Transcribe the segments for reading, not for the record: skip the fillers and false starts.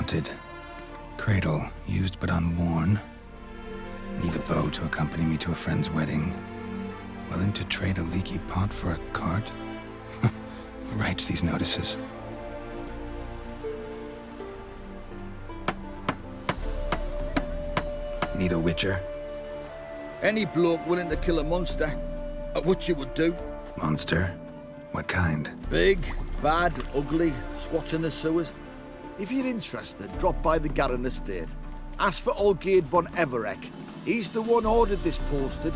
Haunted. Cradle, used but unworn. Need a bow to accompany me to a friend's wedding. Willing to trade a leaky pot for a cart? Who writes these notices? Need a witcher? Any bloke willing to kill a monster, a witcher would do. Monster? What kind? Big, bad, ugly, squats in the sewers. If you're interested, drop by the Garren estate. Ask for Olgierd von Everec. He's the one ordered this posted.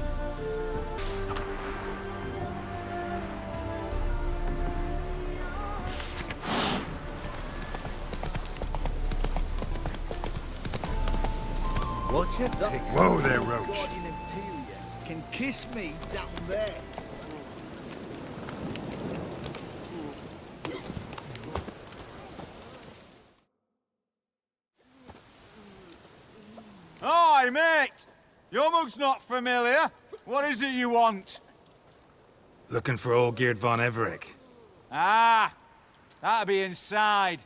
What's it? Whoa there, Roach. Guardian Imperia can kiss me down there. Hi, mate! Your mug's not familiar. What is it you want? Looking for Olgierd von Everec. Ah, that'll be inside.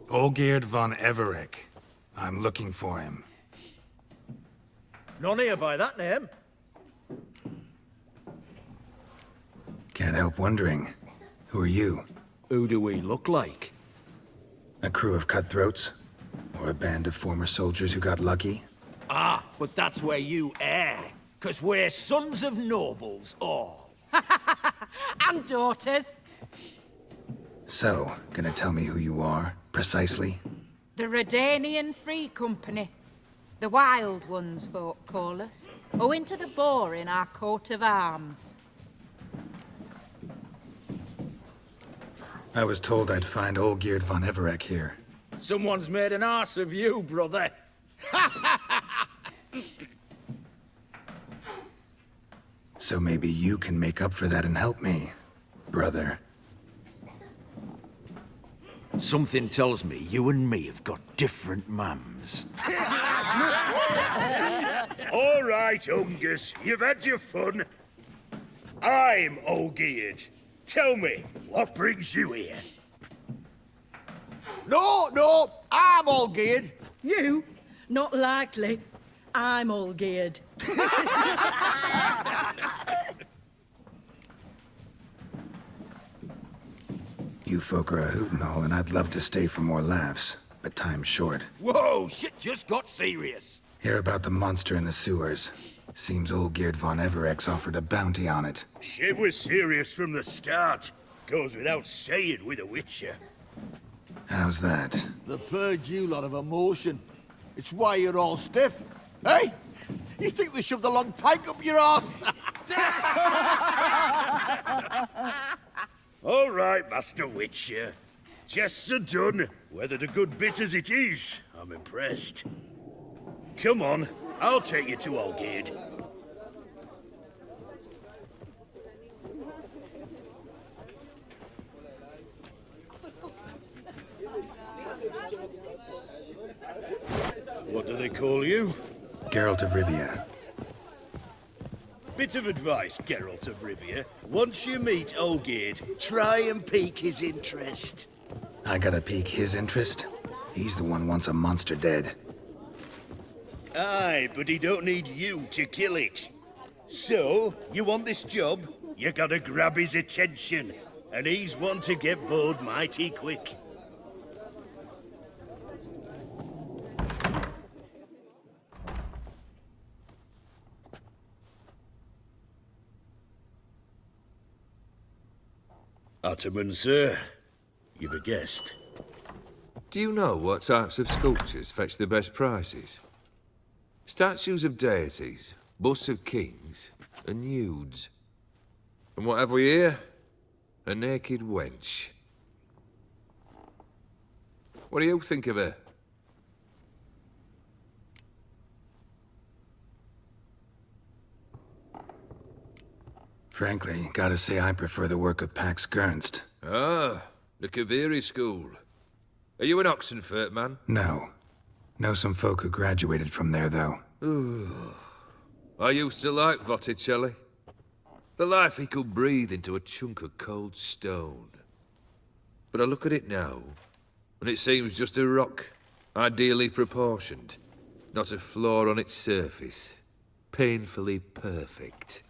Olgierd von Everec. I'm looking for him. None here by that name. Can't help wondering. Who are you? Who do we look like? A crew of cutthroats? Or a band of former soldiers who got lucky? Ah, but that's where you err. 'Cause we're sons of nobles, all. And daughters. So, gonna tell me who you are, precisely? The Redanian Free Company. The Wild Ones, folk call us. Owing to the boar in our coat of arms. I was told I'd find Olgierd von Everec here. Someone's made an arse of you, brother. So maybe you can make up for that and help me, brother. Something tells me you and me have got different mums. All right, Ungus, you've had your fun. I'm Olgierd. Tell me, what brings you here? No, I'm Olgierd. You? Not likely. I'm Olgierd. You folk are a hoot and all, and I'd love to stay for more laughs, but time's short. Whoa, shit just got serious. Hear about the monster in the sewers. Seems Olgierd von Everec's offered a bounty on it. Shit was serious from the start. Goes without saying with a witcher. How's that? They purge you lot of emotion. It's why you're all stiff. Hey? You think they shoved a long pike up your arse? All right, Master Witcher. Jests are done. Whether the good bit as it is, I'm impressed. Come on, I'll take you to Olgierd. What do they call you? Geralt of Rivia. Bit of advice, Geralt of Rivia. Once you meet Olgierd, try and pique his interest. I gotta pique his interest? He's the one wants a monster dead. Aye, but he don't need you to kill it. So, you want this job? You gotta grab his attention. And he's one to get bored mighty quick. Ottoman, sir. You've a guest. Do you know what types of sculptures fetch the best prices? Statues of deities, busts of kings, and nudes. And what have we here? A naked wench. What do you think of her? Frankly, gotta say I prefer the work of Pax Gernst. Ah, the Kaviri school. Are you an Oxenfurt man? No. Know some folk who graduated from there, though. I used to like Botticelli. The life he could breathe into a chunk of cold stone. But I look at it now, and it seems just a rock, ideally proportioned. Not a flaw on its surface. Painfully perfect.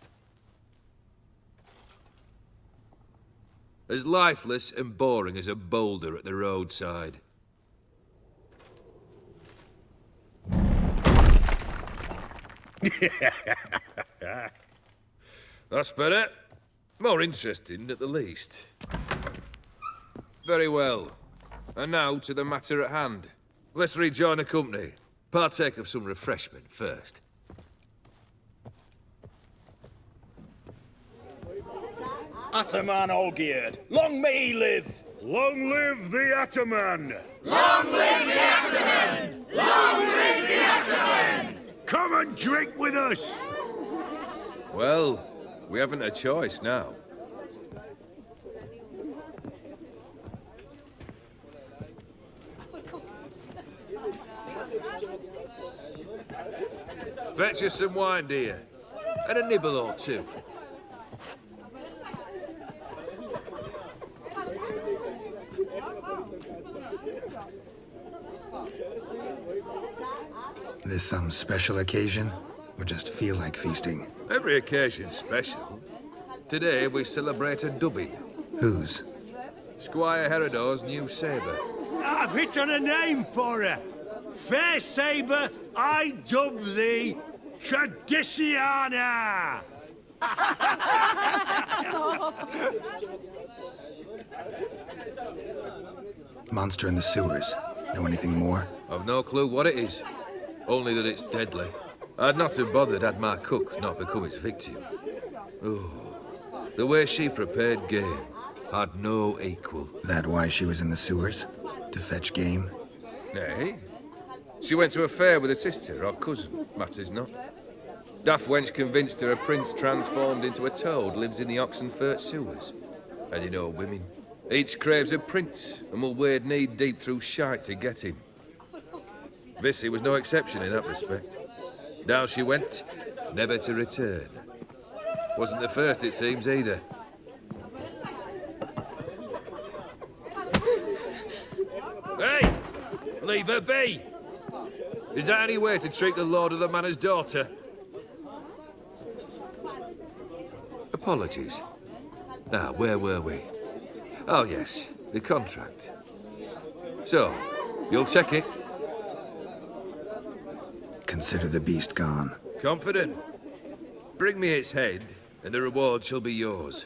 As lifeless and boring as a boulder at the roadside. That's better. More interesting, at the least. Very well. And now to the matter at hand. Let's rejoin the company. Partake of some refreshment first. Ataman Olgierd, long may he live! Long live the Ataman! Long live the Ataman! Long live the Ataman! Come and drink with us! Well, we haven't a choice now. Fetch us some wine, dear. And a nibble or two. This some special occasion? Or just feel like feasting? Every occasion's special. Today we celebrate a dubbing. Whose? Squire Herodor's new sabre. I've hit on a name for her. Fair sabre, I dub thee Tradiciana! Monster in the sewers. Know anything more? I've no clue what it is. Only that it's deadly. I'd not have bothered had my cook not become its victim. Oh, the way she prepared game had no equal. That why she was in the sewers? To fetch game? Nay. She went to a fair with a sister or cousin, matters not. Daft wench convinced her a prince transformed into a toad lives in the Oxenfurt sewers. And you know women. Each craves a prince and will wade knee-deep through shite to get him. Vissy was no exception in that respect. Down she went, never to return. Wasn't the first, it seems, either. Hey! Leave her be! Is that any way to treat the lord of the manor's daughter? Apologies. Now, where were we? Oh, yes, the contract. So, you'll check it? Consider the beast gone. Confident? Bring me its head, and the reward shall be yours.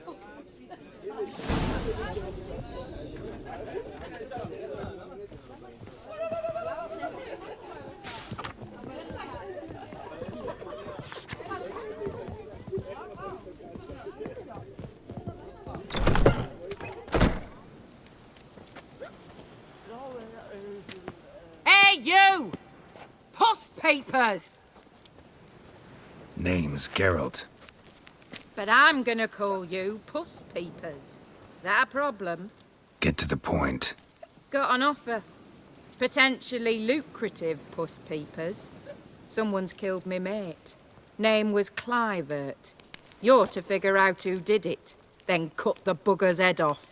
Hey, you! Puss papers! Name's Geralt. But I'm gonna call you Puss Peepers. That a problem? Get to the point. Got an offer. Potentially lucrative Puss Peepers. Someone's killed me mate. Name was Clivert. You're to figure out who did it, then cut the bugger's head off.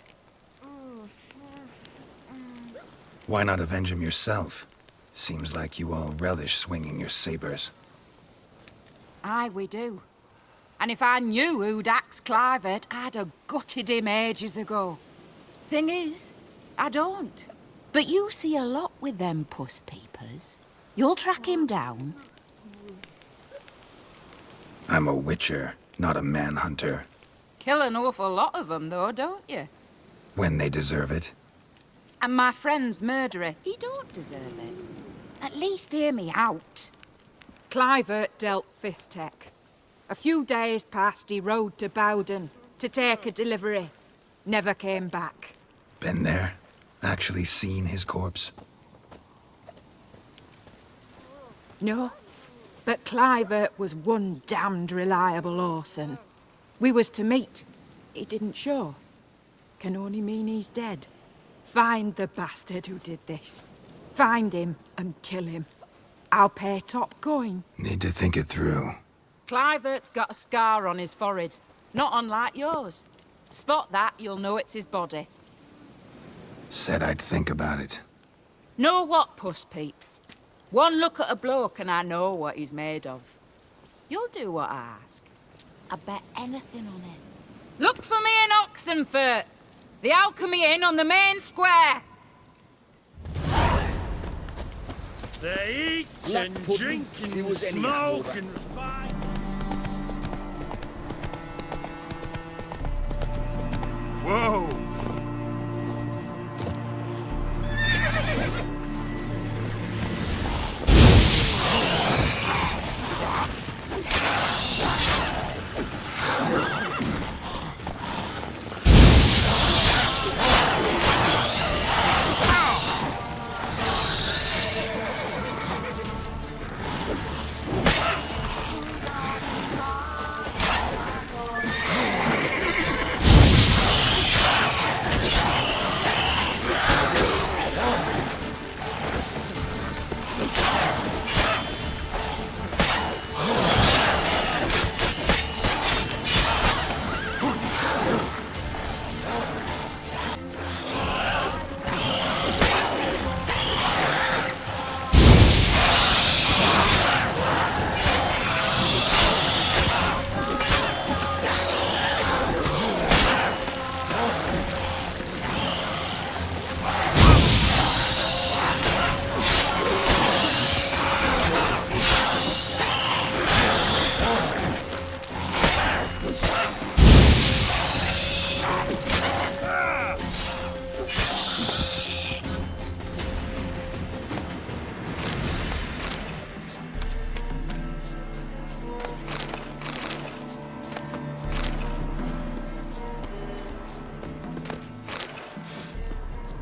Why not avenge him yourself? Seems like you all relish swinging your sabers. Aye, we do. And if I knew who'd axed Clivert, I'd have gutted him ages ago. Thing is, I don't. But you see a lot with them Puss Peepers. You'll track him down. I'm a witcher, not a manhunter. Kill an awful lot of them, though, don't you? When they deserve it. And my friend's murderer, he don't deserve it. At least hear me out. Clivert dealt Fistech. A few days past, he rode to Bowden to take a delivery. Never came back. Been there? Actually seen his corpse? No, but Clivert was one damned reliable Orson. We was to meet. He didn't show. Can only mean he's dead. Find the bastard who did this. Find him and kill him. I'll pay top coin. Need to think it through. Clivert's got a scar on his forehead, not unlike yours. Spot that, you'll know it's his body. Said I'd think about it. Know what, puss peeps? One look at a bloke and I know what he's made of. You'll do what I ask. I bet anything on it. Look for me in Oxenfurt! The Alchemy Inn on the main square! They eat Black and pudding, drink he and was anyhow, smoke and fight. Whoa!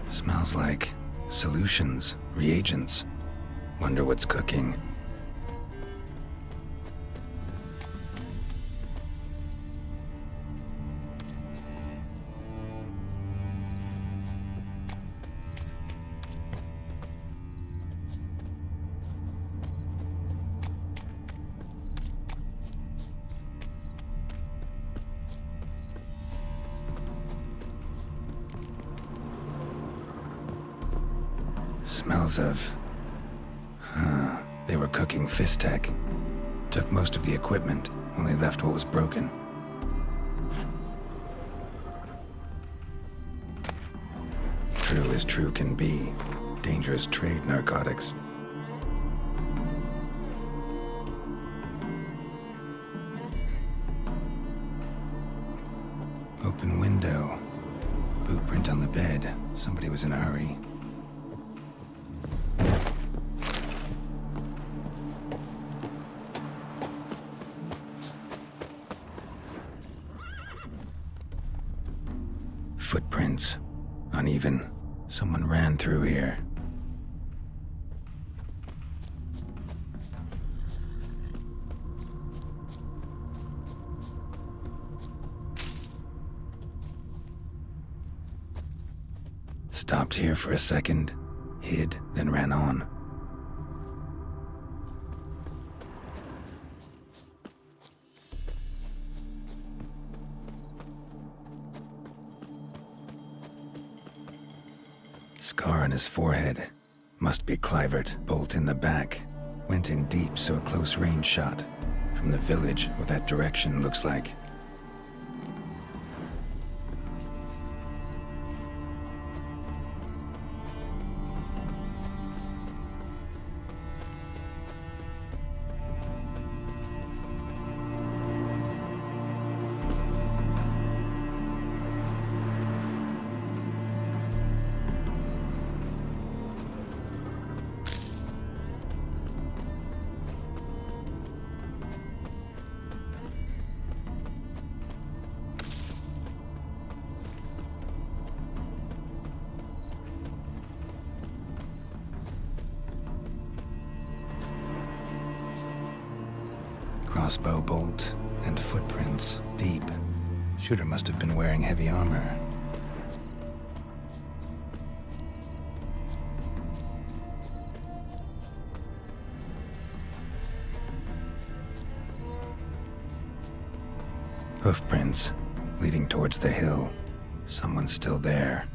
Smells like solutions, reagents. Wonder what's cooking. Smells of... They were cooking Fistek. Took most of the equipment, only left what was broken. True as true can be. Dangerous trade, narcotics. Open window. Boot print on the bed. Somebody was in a hurry. Footprints. Uneven. Someone ran through here. Stopped here for a second, hid, then ran on. Scar on his forehead. Must be Clivert. Bolt in the back. Went in deep, so a close range shot. From the village, what that direction looks like. crossbow bolt and footprints deep. Shooter must have been wearing heavy armor. Hoofprints leading towards the hill. Someone's still there.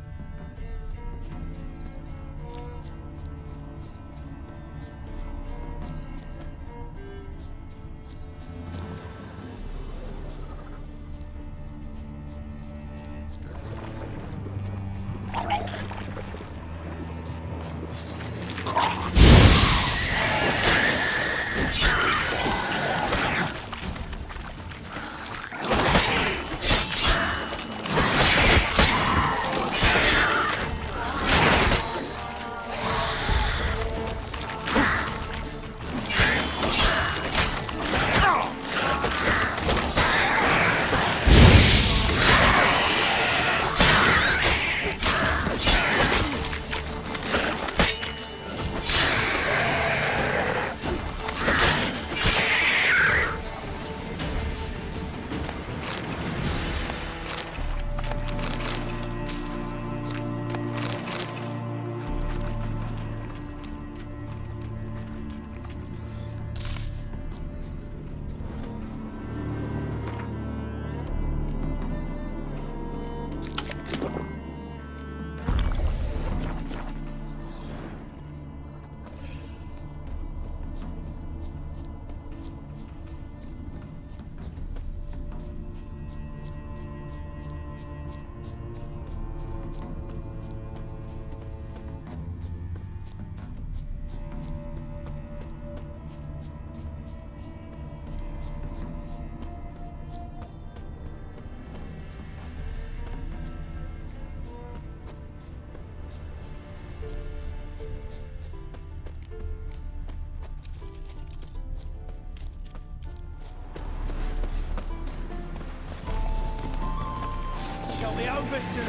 Shall be over soon.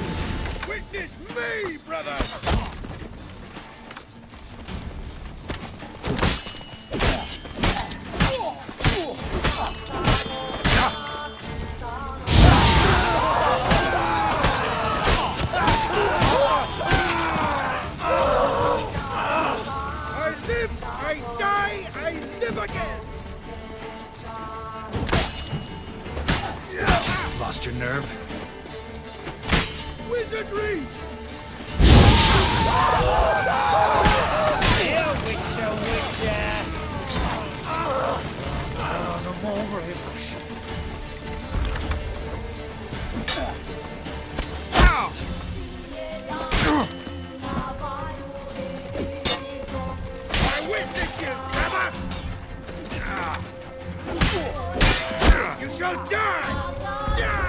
Witness me, brothers! I live, I die, I live again! Lost your nerve? Wizardry! Here, Witcher, Witcher! I witness you, brother! You shall die! Die!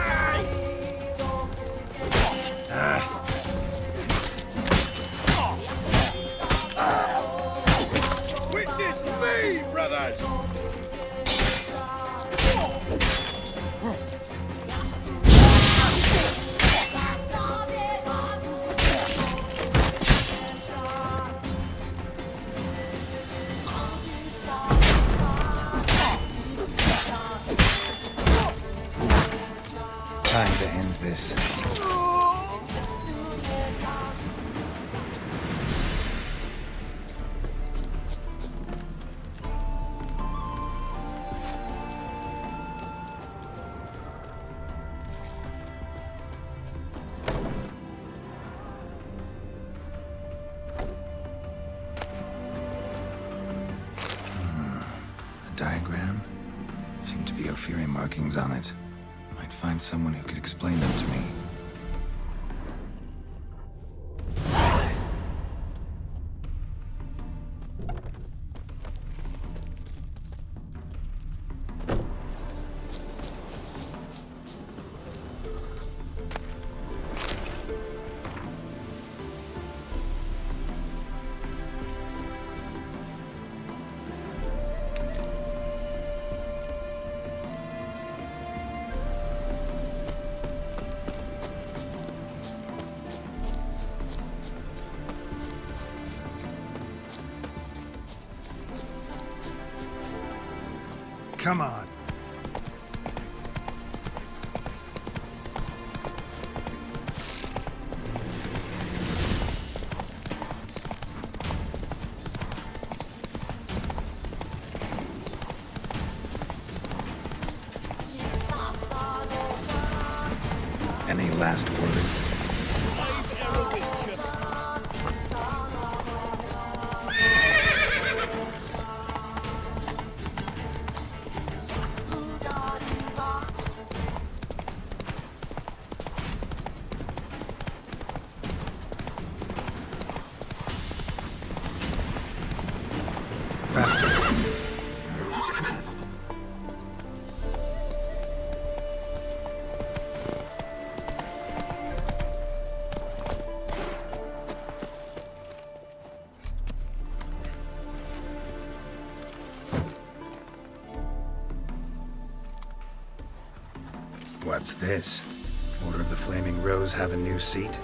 Witness me, brothers! Time to end this. A diagram? Seemed to be Ophiri markings on it. Might find someone who could explain them to me. Come on. Any last words? Faster. What's this? Order of the Flaming Rose have a new seat?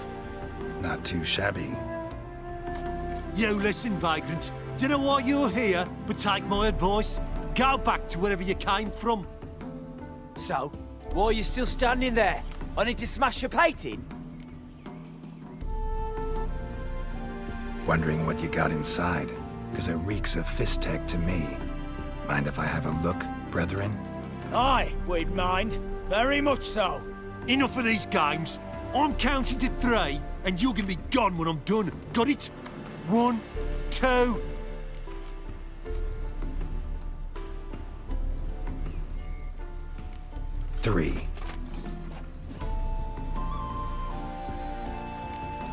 Not too shabby. You listen, vagrant. Do you know why you're here? But take my advice. Go back to wherever you came from. So, why are you still standing there? I need to smash your plate in? Wondering what you got inside, because it reeks of fist tech to me. Mind if I have a look, brethren? Aye, we'd mind. Very much so. Enough of these games. I'm counting to 3, and you're gonna be gone when I'm done. Got it? 1, 2... 3.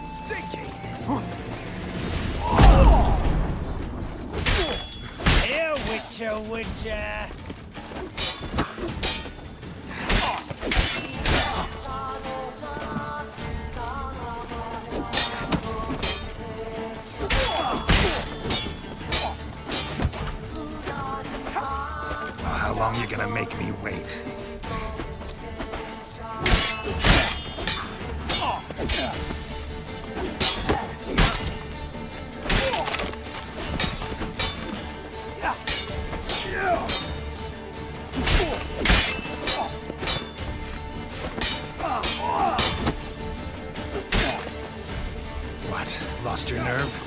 Stinky! Here, Witcher, Witcher! Well, how long you gonna make me wait? What? Lost your nerve?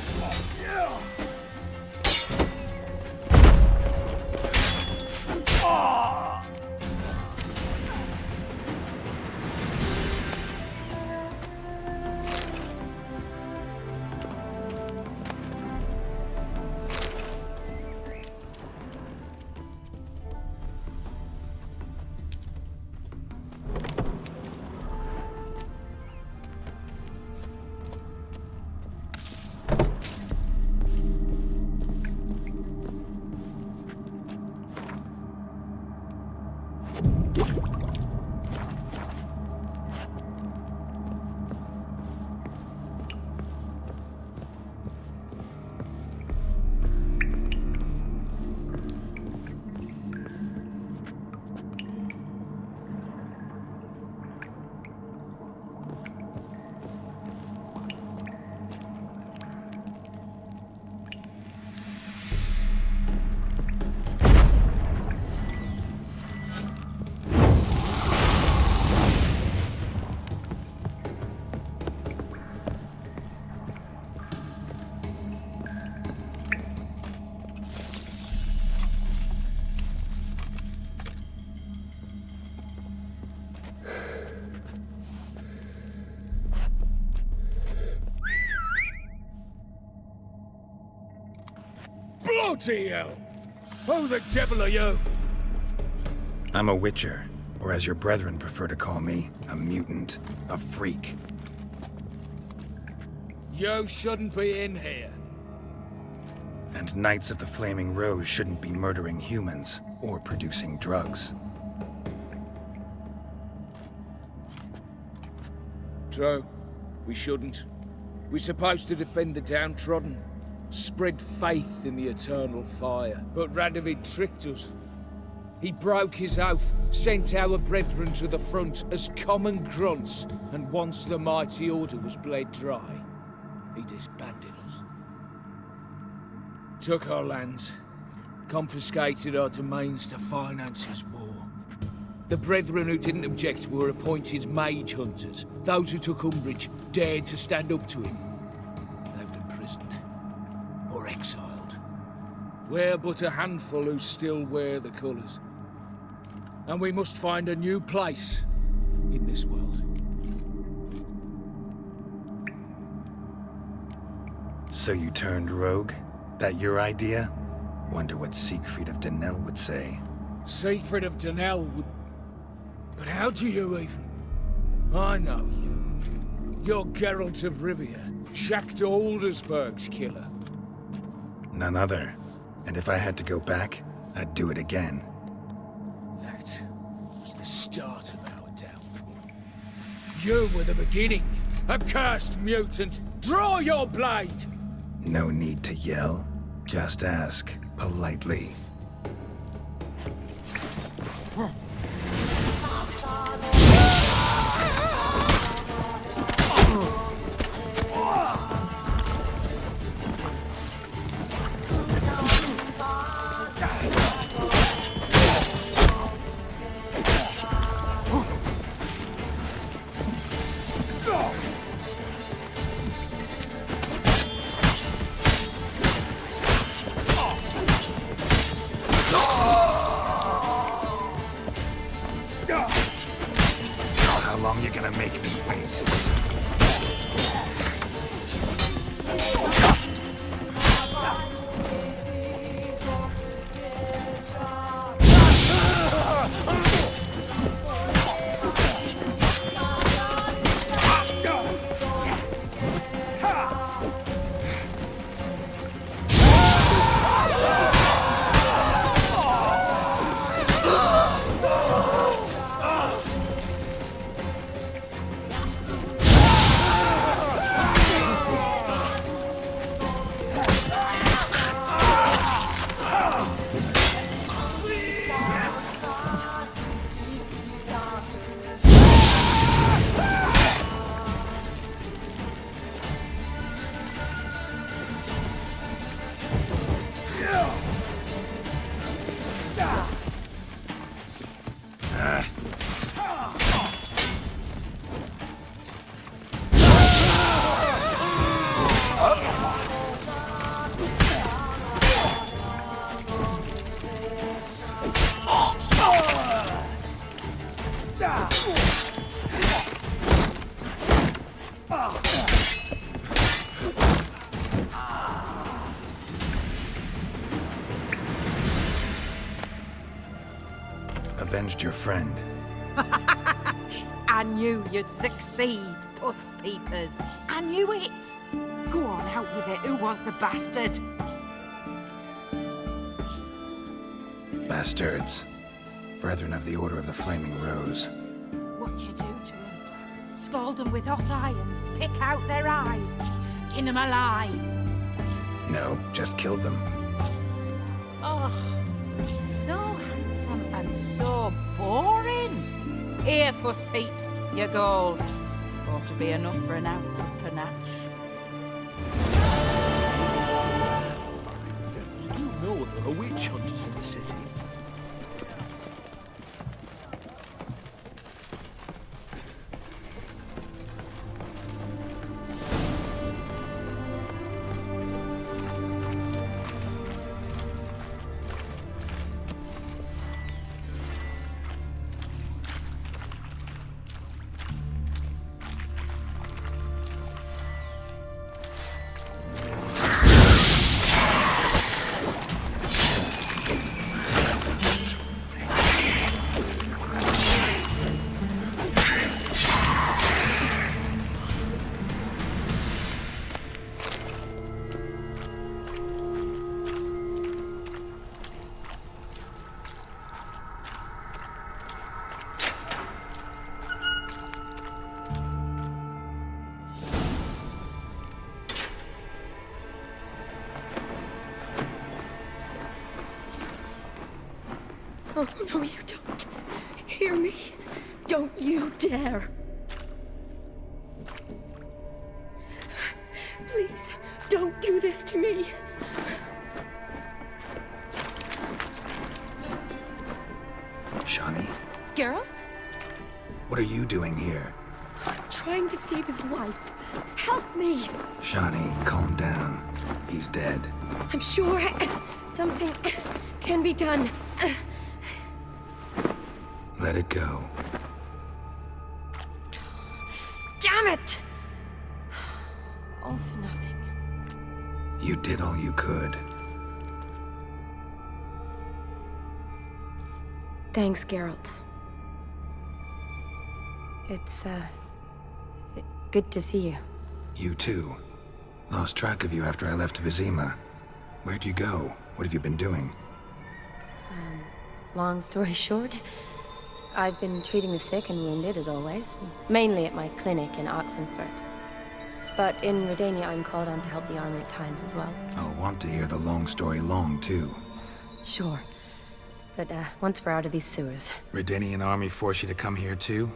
Bloody hell! Who the devil are you? I'm a Witcher, or as your brethren prefer to call me, a mutant, a freak. You shouldn't be in here. And Knights of the Flaming Rose shouldn't be murdering humans or producing drugs. True. We shouldn't. We're supposed to defend the downtrodden, spread faith in the eternal fire. But Radovid tricked us. He broke his oath, sent our brethren to the front as common grunts, and once the mighty order was bled dry, he disbanded us. Took our lands, confiscated our domains to finance his war. The brethren who didn't object were appointed mage hunters. Those who took umbrage dared to stand up to him. They were imprisoned or exiled. We're but a handful who still wear the colours. And we must find a new place in this world. So you turned rogue? That your idea? Wonder what Siegfried of Denel would say. Siegfried of Denel would... But how do you even... I know you. You're Geralt of Rivia, Jacques de Aldersberg's killer. None other. And if I had to go back, I'd do it again. That was the start of our downfall. You were the beginning. Accursed mutant! Draw your blade! No need to yell. Just ask, politely. How long you gonna make me wait? Avenged your friend. I knew you'd succeed, puss peepers. I knew it. Go on, out with it. Who was the bastard? Bastards. Brethren of the Order of the Flaming Rose. What'd you do to them? Scald them with hot irons, pick out their eyes, skin them alive. No, just killed them. Oh, so handsome and so boring. Here, puss peeps, your gold. Ought to be enough for an ounce of panache. You do know there are witch hunters in the city. Oh, no, you don't. Hear me? Don't you dare. Please, don't do this to me. Shani, Geralt? what are you doing here? Trying to save his life. Help me. Shani, calm down. He's dead. I'm sure something can be done. Let it go. Damn it! All for nothing. You did all you could. Thanks, Geralt. It's, good to see you. You too. Lost track of you after I left Vizima. Where'd you go? What have you been doing? Long story short, I've been treating the sick and wounded, as always. Mainly at my clinic in Oxenfurt. But in Redania, I'm called on to help the army at times as well. I'll want to hear the long story long, too. Sure. But, once we're out of these sewers... Redanian army force you to come here, too?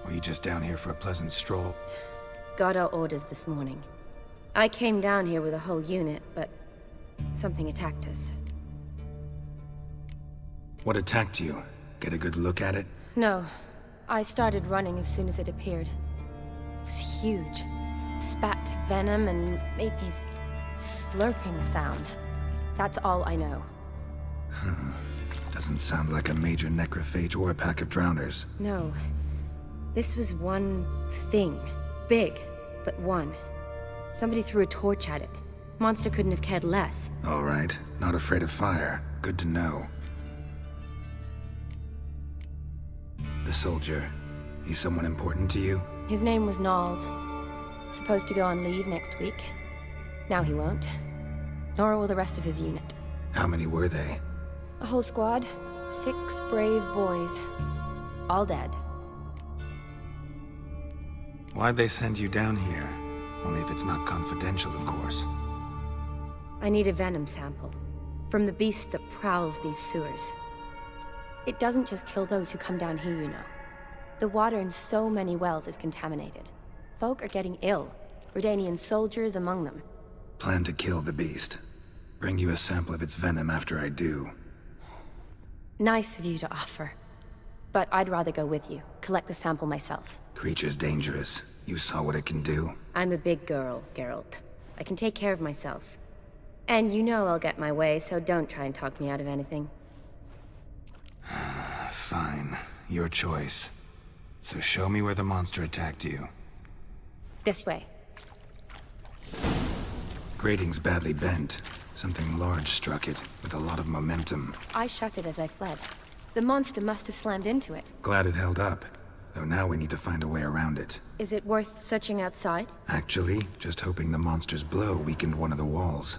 Or are you just down here for a pleasant stroll? Got our orders this morning. I came down here with a whole unit, but... something attacked us. What attacked you? Get a good look at it? No. I started running as soon as it appeared. It was huge. Spat venom and made these slurping sounds. That's all I know. Doesn't sound like a major necrophage or a pack of drowners. No. This was one thing. Big, but one. Somebody threw a torch at it. Monster couldn't have cared less. All right. Not afraid of fire. Good to know. The soldier. He's someone important to you? His name was Knowles. Supposed to go on leave next week. Now he won't. Nor will the rest of his unit. How many were they? A whole squad. 6 brave boys. All dead. Why'd they send you down here? Only if it's not confidential, of course. I need a venom sample. From the beast that prowls these sewers. It doesn't just kill those who come down here, you know. The water in so many wells is contaminated. Folk are getting ill. Redanian soldiers among them. Plan to kill the beast. Bring you a sample of its venom after I do. Nice of you to offer. But I'd rather go with you. Collect the sample myself. Creature's dangerous. You saw what it can do. I'm a big girl, Geralt. I can take care of myself. And you know I'll get my way, so don't try and talk me out of anything. Fine. Your choice. So show me where the monster attacked you. This way. Grating's badly bent. Something large struck it, with a lot of momentum. I shut it as I fled. The monster must have slammed into it. Glad it held up. Though now we need to find a way around it. Is it worth searching outside? Actually, just hoping the monster's blow weakened one of the walls.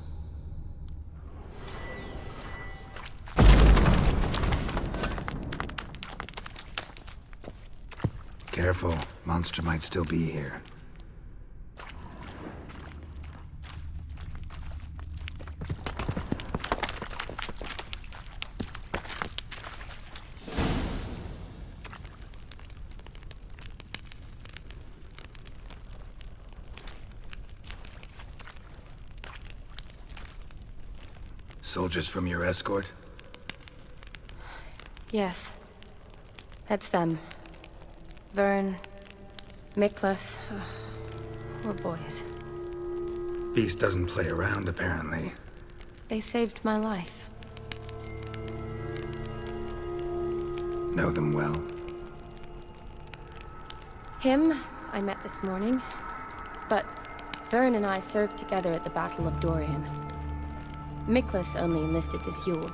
Careful. Monster might still be here. Soldiers from your escort? Yes. That's them. Vern, Miklas. Poor boys. Beast doesn't play around, apparently. They saved my life. Know them well? Him, I met this morning. But Vern and I served together at the Battle of Dorian. Miklas only enlisted this Yule.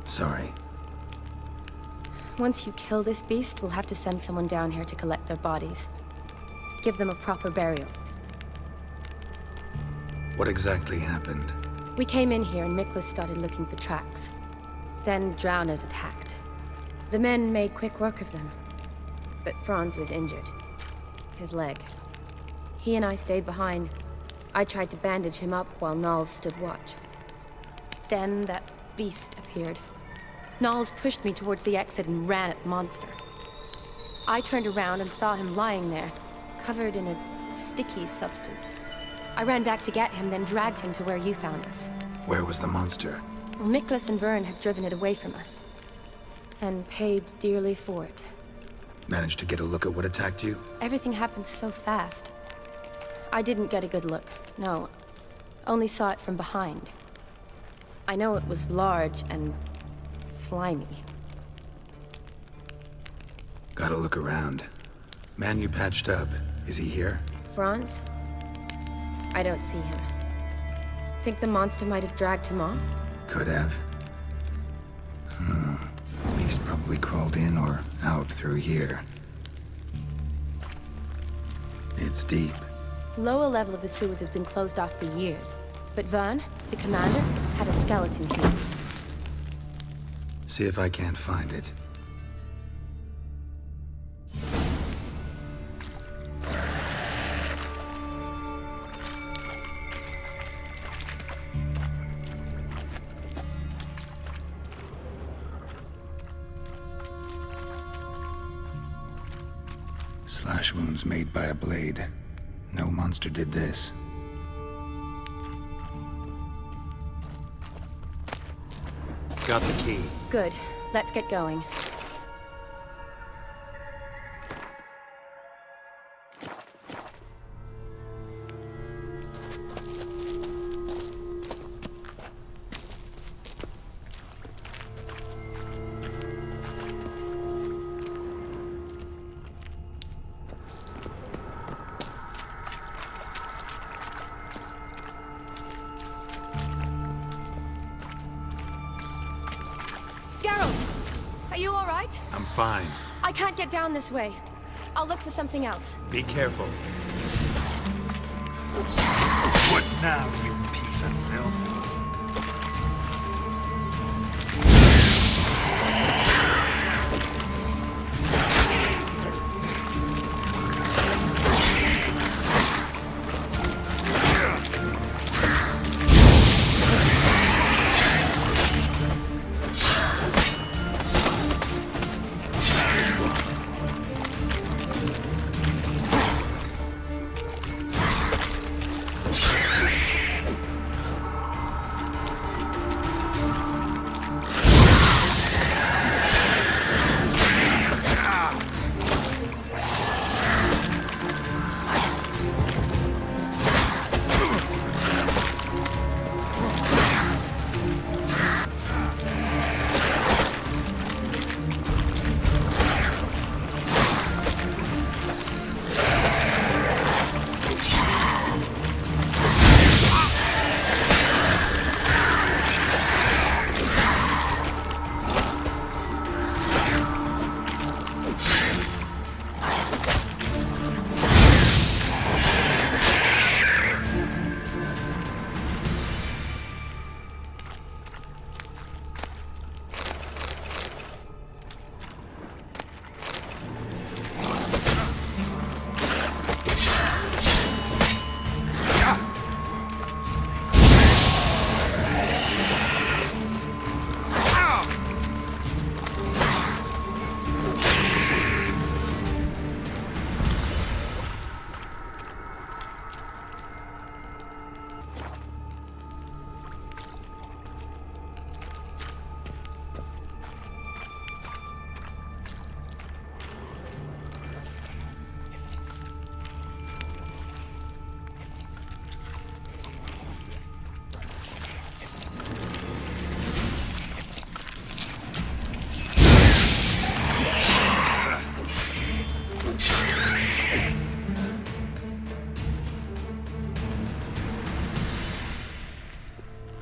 Sorry. Once you kill this beast, we'll have to send someone down here to collect their bodies. Give them a proper burial. What exactly happened? We came in here and Miklas started looking for tracks. Then drowners attacked. The men made quick work of them. But Franz was injured. His leg. He and I stayed behind. I tried to bandage him up while Knowles stood watch. Then that beast appeared. Knowles pushed me towards the exit and ran at the monster. I turned around and saw him lying there, covered in a sticky substance. I ran back to get him, then dragged him to where you found us. Where was the monster? Well, Miklas and Vern had driven it away from us. And paid dearly for it. Managed to get a look at what attacked you? Everything happened so fast. I didn't get a good look, no. Only saw it from behind. I know it was large and slimy. Gotta look around. Man you patched up, is he here? Franz? I don't see him. Think the monster might have dragged him off? Could have. Beast probably crawled in or out through here. It's deep. Lower level of the sewers has been closed off for years. But Vern, the commander, had a skeleton key. See if I can't find it. Slash wounds made by a blade. No monster did this. Got the key. Good. Let's get going. Geralt! Are you all right? I'm fine. I can't get down this way. I'll look for something else. Be careful. What now, you piece of filth?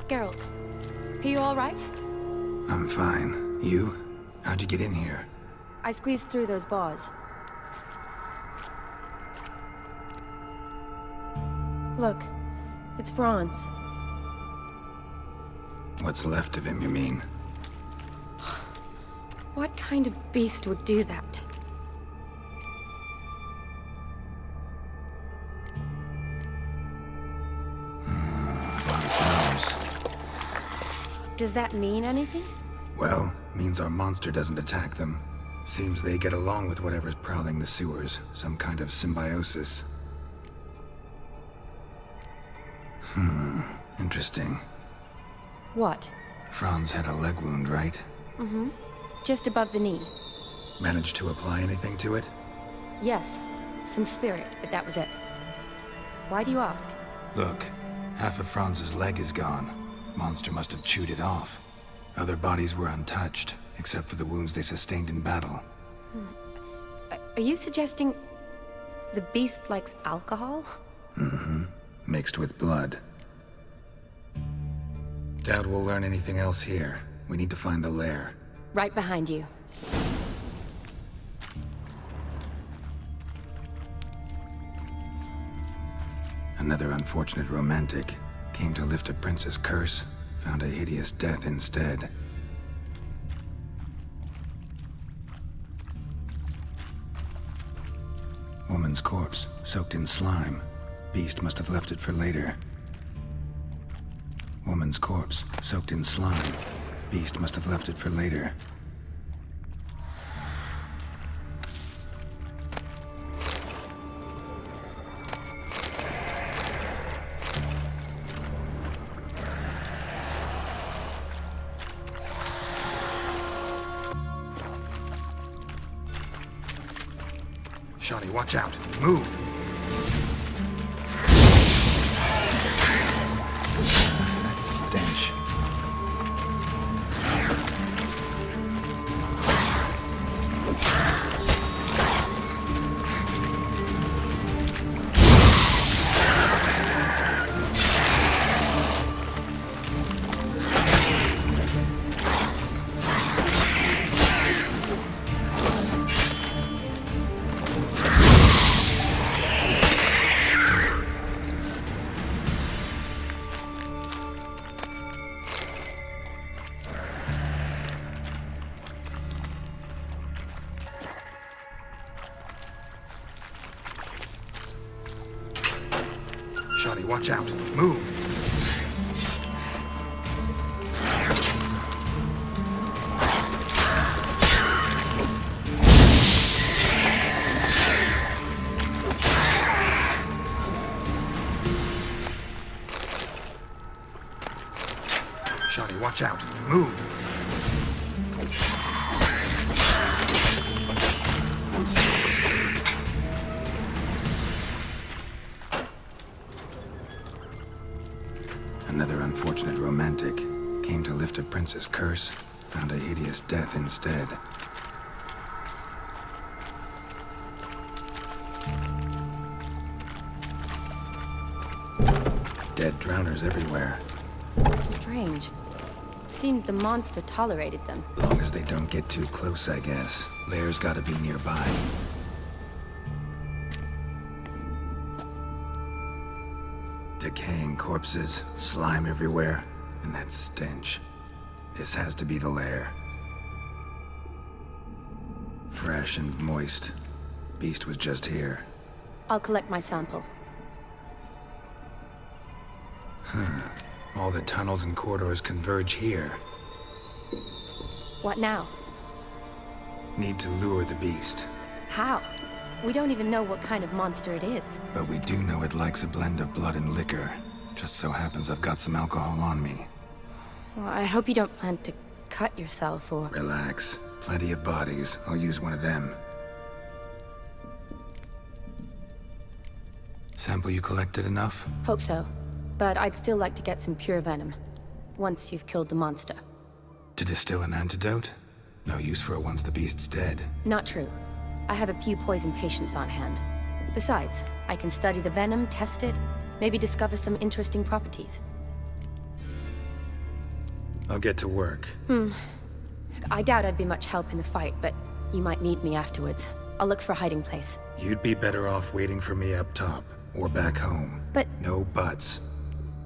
Geralt, are you all right? I'm fine. You? How'd you get in here? I squeezed through those bars. Look, it's Franz. What's left of him, you mean? What kind of beast would do that? Does that mean anything? Well, means our monster doesn't attack them. Seems they get along with whatever's prowling the sewers. Some kind of symbiosis. Interesting. What? Franz had a leg wound, right? Mm-hmm. Just above the knee. Managed to apply anything to it? Yes. Some spirit, but that was it. Why do you ask? Look, half of Franz's leg is gone. Monster must have chewed it off. Other bodies were untouched, except for the wounds they sustained in battle. Are you suggesting the beast likes alcohol? Mm-hmm. Mixed with blood. Doubt we'll learn anything else here. We need to find the lair. Right behind you. Another unfortunate romantic. Came to lift a prince's curse, found a hideous death instead. Woman's corpse, soaked in slime. Beast must have left it for later. Woman's corpse, soaked in slime. Beast must have left it for later. Shawnee, watch out! Move! That stench. Shawnee, watch out! Move! Shawnee, watch out! Move! Another unfortunate romantic. Came to lift a prince's curse, found a hideous death instead. Dead drowners everywhere. Strange. Seemed the monster tolerated them. Long as they don't get too close, I guess. Lair's gotta be nearby. Decaying corpses, slime everywhere, and that stench. This has to be the lair. Fresh and moist. Beast was just here. I'll collect my sample. All the tunnels and corridors converge here. What now? Need to lure the beast. How? We don't even know what kind of monster it is. But we do know it likes a blend of blood and liquor. Just so happens I've got some alcohol on me. Well, I hope you don't plan to cut yourself or... Relax. Plenty of bodies. I'll use one of them. Sample you collected enough? Hope so. But I'd still like to get some pure venom. Once you've killed the monster. To distill an antidote? No use for it once the beast's dead. Not true. I have a few poison patients on hand. Besides, I can study the venom, test it, maybe discover some interesting properties. I'll get to work. I doubt I'd be much help in the fight, but you might need me afterwards. I'll look for a hiding place. You'd be better off waiting for me up top, or back home. But... No buts.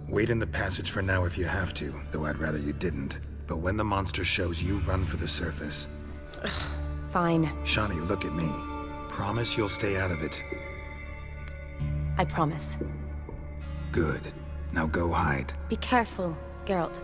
Wait in the passage for now if you have to, though I'd rather you didn't. But when the monster shows, you run for the surface. Fine. Shawnee, look at me. Promise you'll stay out of it. I promise. Good. Now go hide. Be careful, Geralt.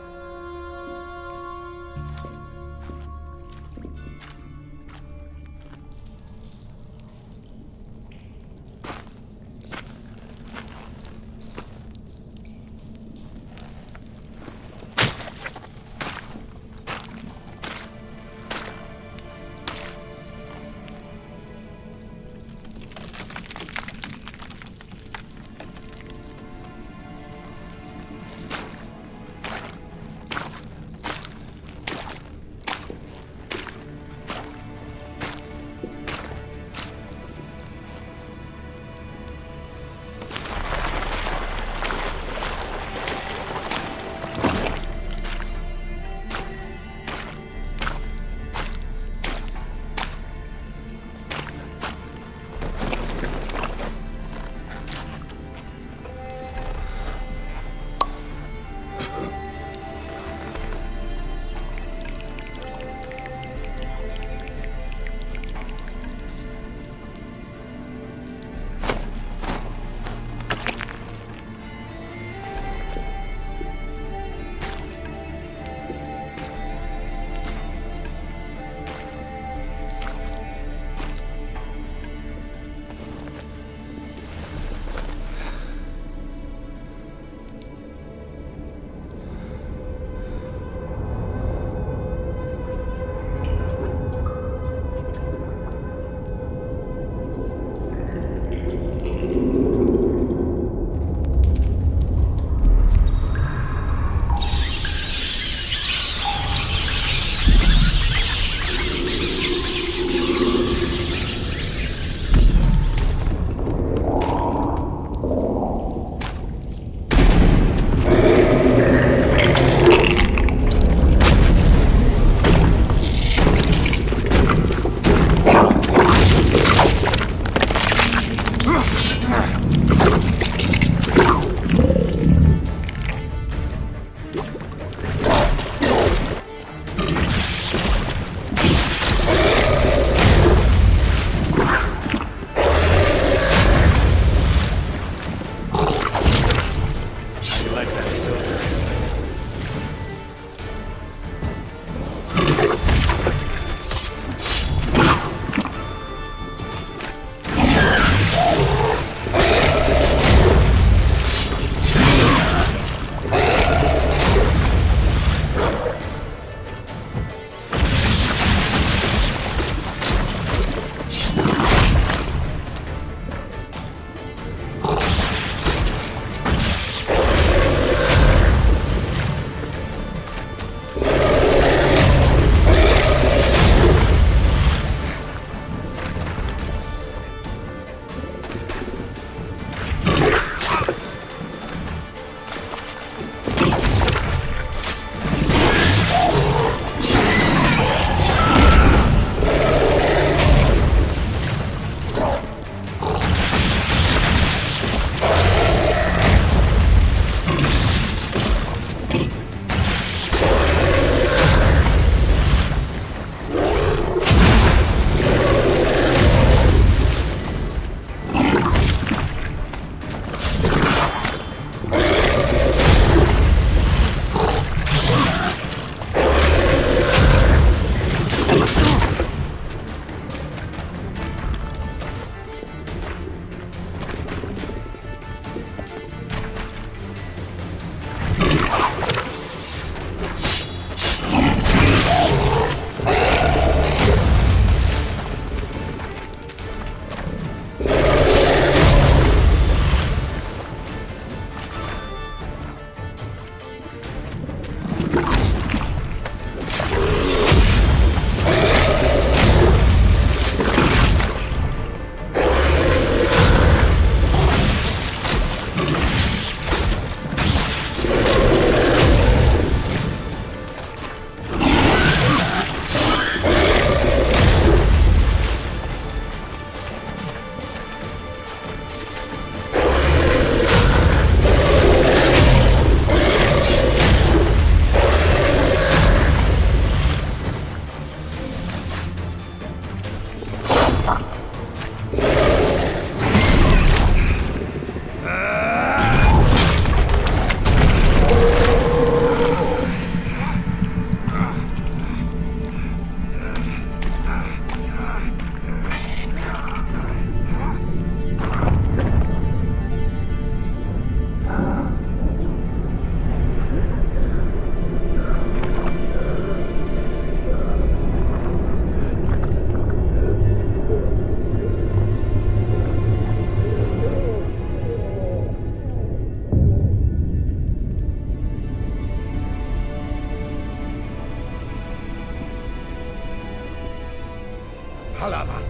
Halavath,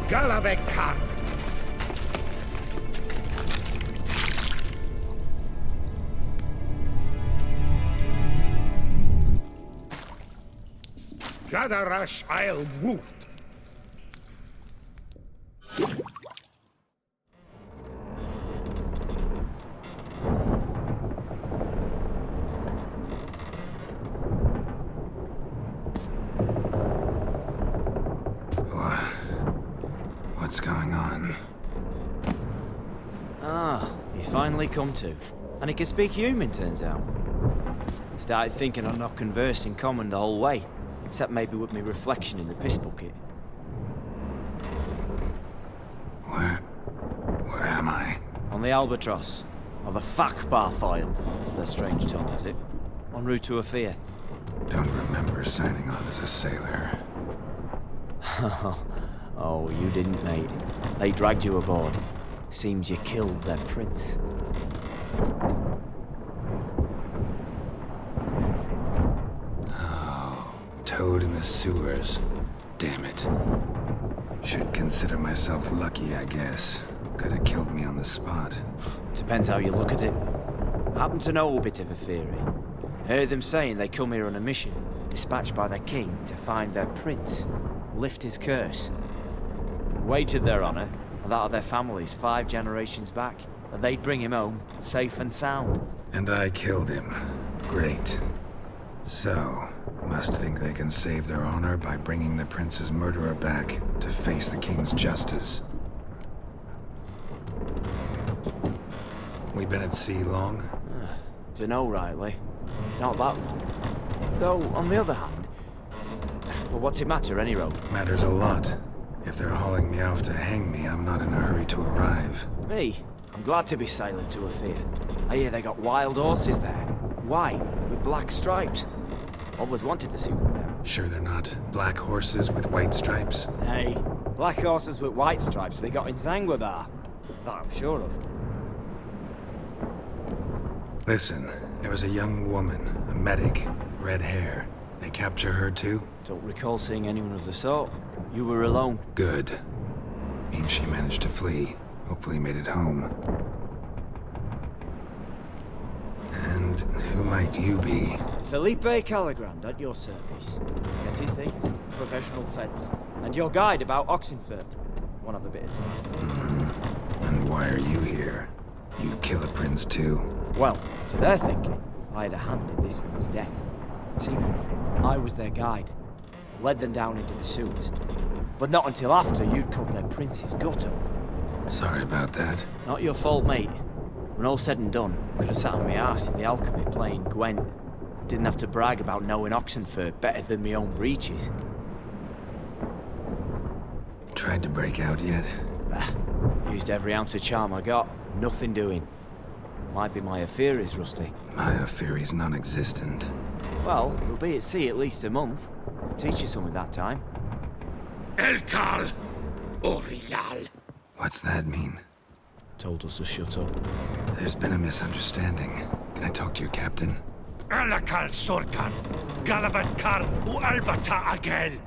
Galavek Khan. Gadarash I'll Woot. What's going on? Ah, he's finally come to. And he can speak human, turns out. Started thinking I'm not conversing common the whole way. Except maybe with me reflection in the piss bucket. Where am I? On the Albatross. Or the Fakbarthoil, as their strange tongue has it. En route to Afir. Don't remember signing on as a sailor. Oh, you didn't, mate. They dragged you aboard. Seems you killed their prince. Oh, toad in the sewers. Damn it. Should consider myself lucky, I guess. Could have killed me on the spot. Depends how you look at it. I happen to know a bit of a theory. Heard them saying they come here on a mission, dispatched by their king to find their prince, lift his curse. Wagered their honor, and that of their families 5 generations back, that they'd bring him home, safe and sound. And I killed him. Great. So, must think they can save their honor by bringing the prince's murderer back to face the king's justice. We been at sea long? Dunno rightly. Not that long. Though, on the other hand... But what's it matter, any road? Matters a lot. If they're hauling me off to hang me, I'm not in a hurry to arrive. Me? I'm glad to be sailing to a fair. I hear they got wild horses there. White, with black stripes. Always wanted to see one of them. Sure they're not black horses with white stripes? Nay, black horses with white stripes they got in Zanguebar. That I'm sure of. Listen, there was a young woman, a medic, red hair. They capture her too? Don't recall seeing anyone of the sort. You were alone. Good. Means she managed to flee. Hopefully made it home. And who might you be? Felipe Calagrand at your service. Petty thief, professional fence, and your guide about Oxenfurt. One of a bit of time. And why are you here? You kill a prince too? Well, to their thinking, I had a hand in this one's death. See, I was their guide. Led them down into the sewers. But not until after you'd cut their prince's gut open. Sorry about that. Not your fault, mate. When all said and done, could have sat on my arse in the alchemy playing Gwent. Didn't have to brag about knowing Oxenfurt better than my own breeches. Tried to break out yet? Used every ounce of charm I got. Nothing doing. Might be my Aetheri's rusty. My Aetheri's non-existent. Well, we'll be at sea at least a month. Could teach you something that time. Elkal! Orilal! What's that mean? Told us to shut up. There's been a misunderstanding. Can I talk to your captain? Alakal Sorkan! Galavat Kar u Albata Agel!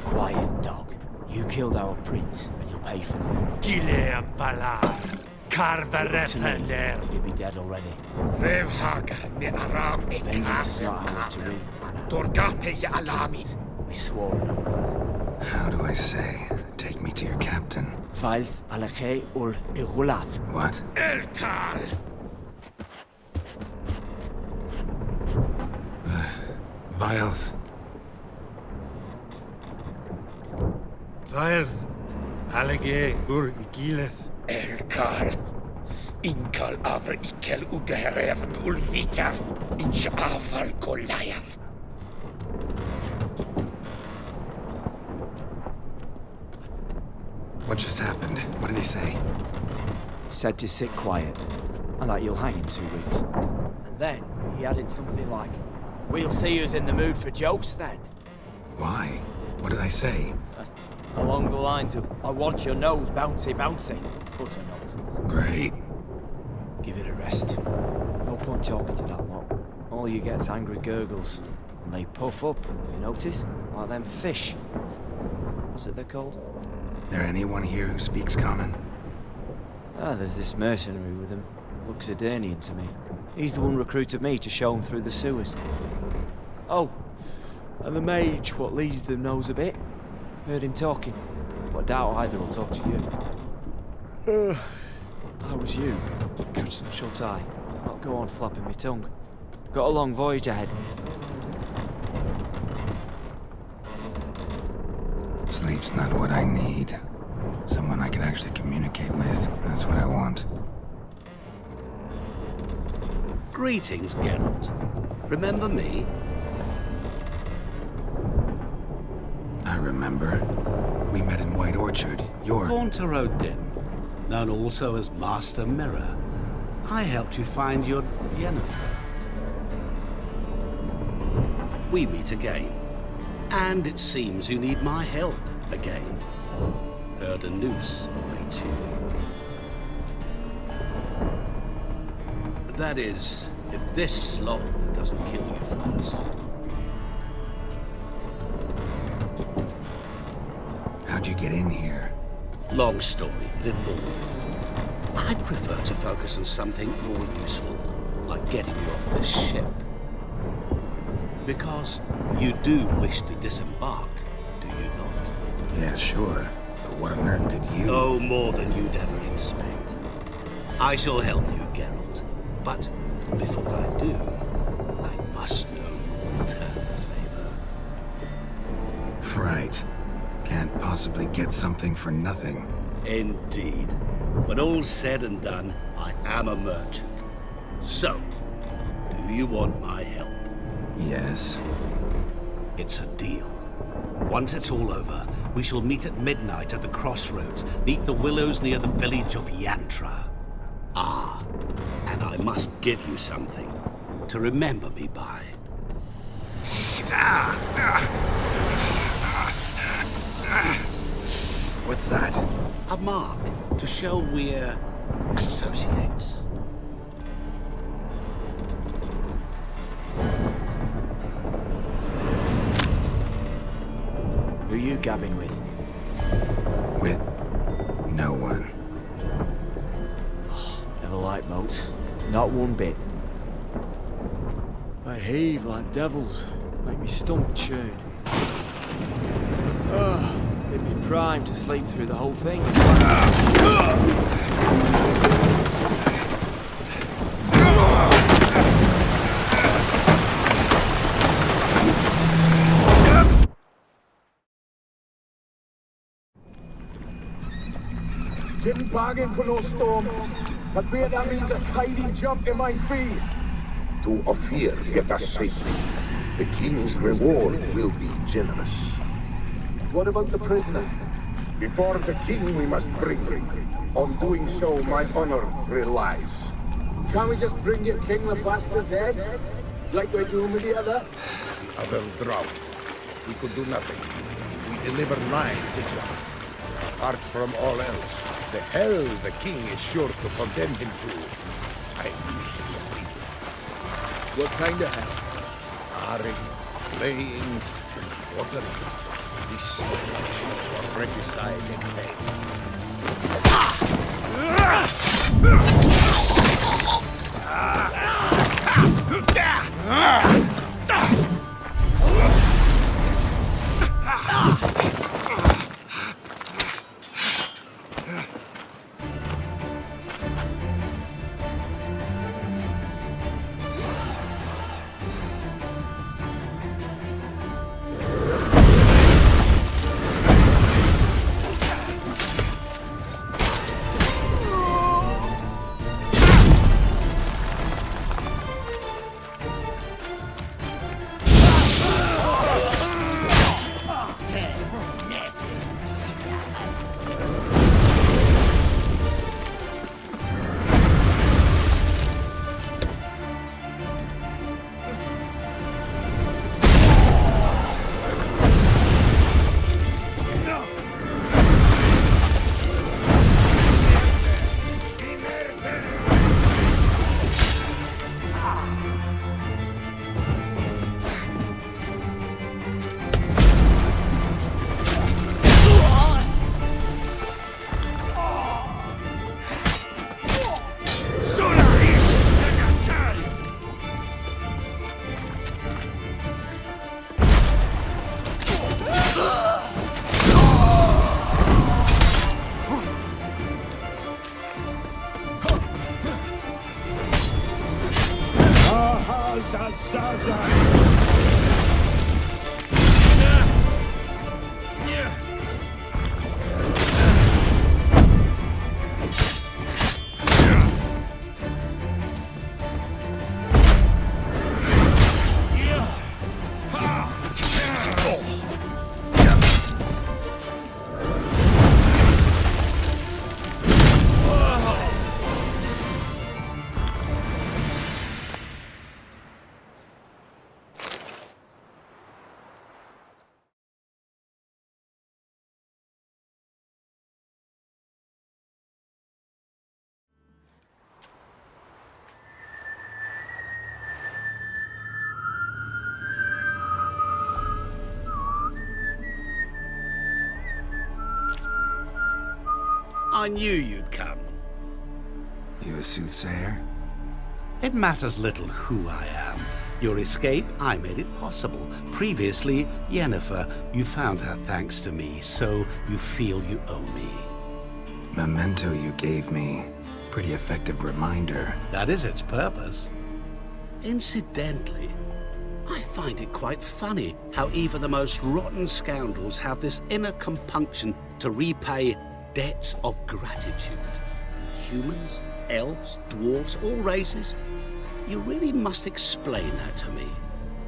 Quiet, dog. You killed our prince, and you'll pay for that. Gileam Valar! Karvarepener! You'd be dead already. Revhag ne Aram e Vengeance is not ours to reap, Anna. Torgate ya Alami! We swore no one. How do I say? Take me to your captain. Vailth Alakhe ul Igulath. What? Elkal! Vailth. Vailth Alage ur Igileth. Elkal! Inkal avr ikel ugehereven ulvita. Inch aval Goliath. What just happened? What did he say? Said to sit quiet, and that you'll hang in 2 weeks. And then he added something like, "We'll see who's in the mood for jokes then." Why? What did I say? Along the lines of, "I want your nose bouncy bouncy." Utter nonsense. Great. Give it a rest. No point talking to that lot. All you get's angry gurgles. And they puff up, you notice? Like them fish. What's it they're called? There anyone here who speaks common? There's this mercenary with him. Looks Adernian to me. He's the one recruited me to show him through the sewers. Oh, and the mage what leads them knows a bit. Heard him talking, but I doubt either will talk to you. How was you? Catch some shut-eye. Not go on flapping my tongue. Got a long voyage ahead. Sleep's not what I need. Someone I can actually communicate with. That's what I want. Greetings, Geralt. Remember me? I remember. We met in White Orchard. You're... Gaunter Odin, known also as Master Mirror. I helped you find your Yennefer. We meet again. And it seems you need my help again. heard a noose awaits you. That is, if this slot doesn't kill you first. How'd you get in here? Long story, didn't bore you. I'd prefer to focus on something more useful, like getting you off this ship. Because you do wish to disembark, do you not? Yeah, sure. But what on earth could you... Oh, more than you'd ever expect. I shall help you, Geralt. But before I do, I must know you'll return the favor. Right. Can't possibly get something for nothing. Indeed. When all's said and done, I am a merchant. So, do you want my help? Yes. It's a deal. Once it's all over, we shall meet at midnight at the crossroads, neath the willows near the village of Yantra. Ah, and I must give you something to remember me by. What's that? A mark to show we're associates. Who are you gabbing with? With no one. Never liked boats. Not one bit. They heave like devils. Make me stomach churn. It'd be prime to sleep through the whole thing. Didn't bargain for no storm. I fear that means a tidy jump in my fee. To Ophir get us safely. The king's reward will be generous. What about the prisoner? Before the king we must bring him. On doing so, my honor relies. Can't we just bring your king the bastard's head? Like we do with the other? The other drowned. We could do nothing. We deliver live this one. Apart from all else, the hell the king is sure to condemn him to. I usually see it. What kind of hell? Harring, flaying, and quartering. This selection for regicide and I knew you'd come. You a soothsayer? It matters little who I am. Your escape, I made it possible. Previously, Yennefer, you found her thanks to me, so you feel you owe me. Memento you gave me. Pretty effective reminder. That is its purpose. Incidentally, I find it quite funny how even the most rotten scoundrels have this inner compunction to repay debts of gratitude. Humans, elves, dwarves, all races. You really must explain that to me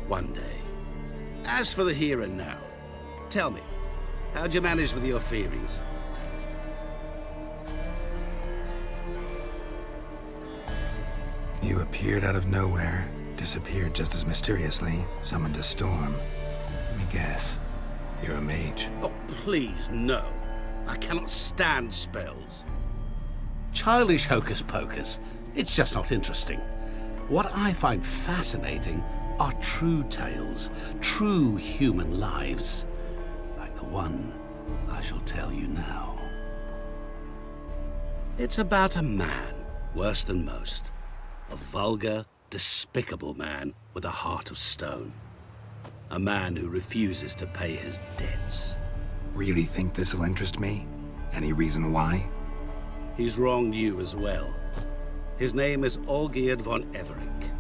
one day. As for the here and now, tell me, how'd you manage with your theories? You appeared out of nowhere, disappeared just as mysteriously, summoned a storm. Let me guess. You're a mage. Oh, please, no. I cannot stand spells. Childish hocus pocus. It's just not interesting. What I find fascinating are true tales, true human lives, like the one I shall tell you now. It's about a man, worse than most. A vulgar, despicable man with a heart of stone. A man who refuses to pay his debts. Really think this'll interest me? Any reason why? He's wronged you as well. His name is Olgierd von Everec.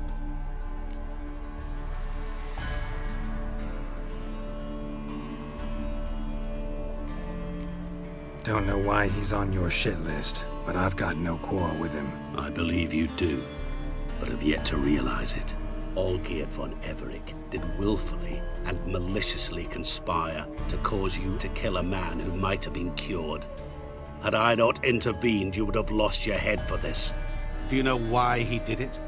Don't know why he's on your shit list, but I've got no quarrel with him. I believe you do, but have yet to realize it. Olgierd von Everec did willfully and maliciously conspire to cause you to kill a man who might have been cured. Had I not intervened, you would have lost your head for this. Do you know why he did it?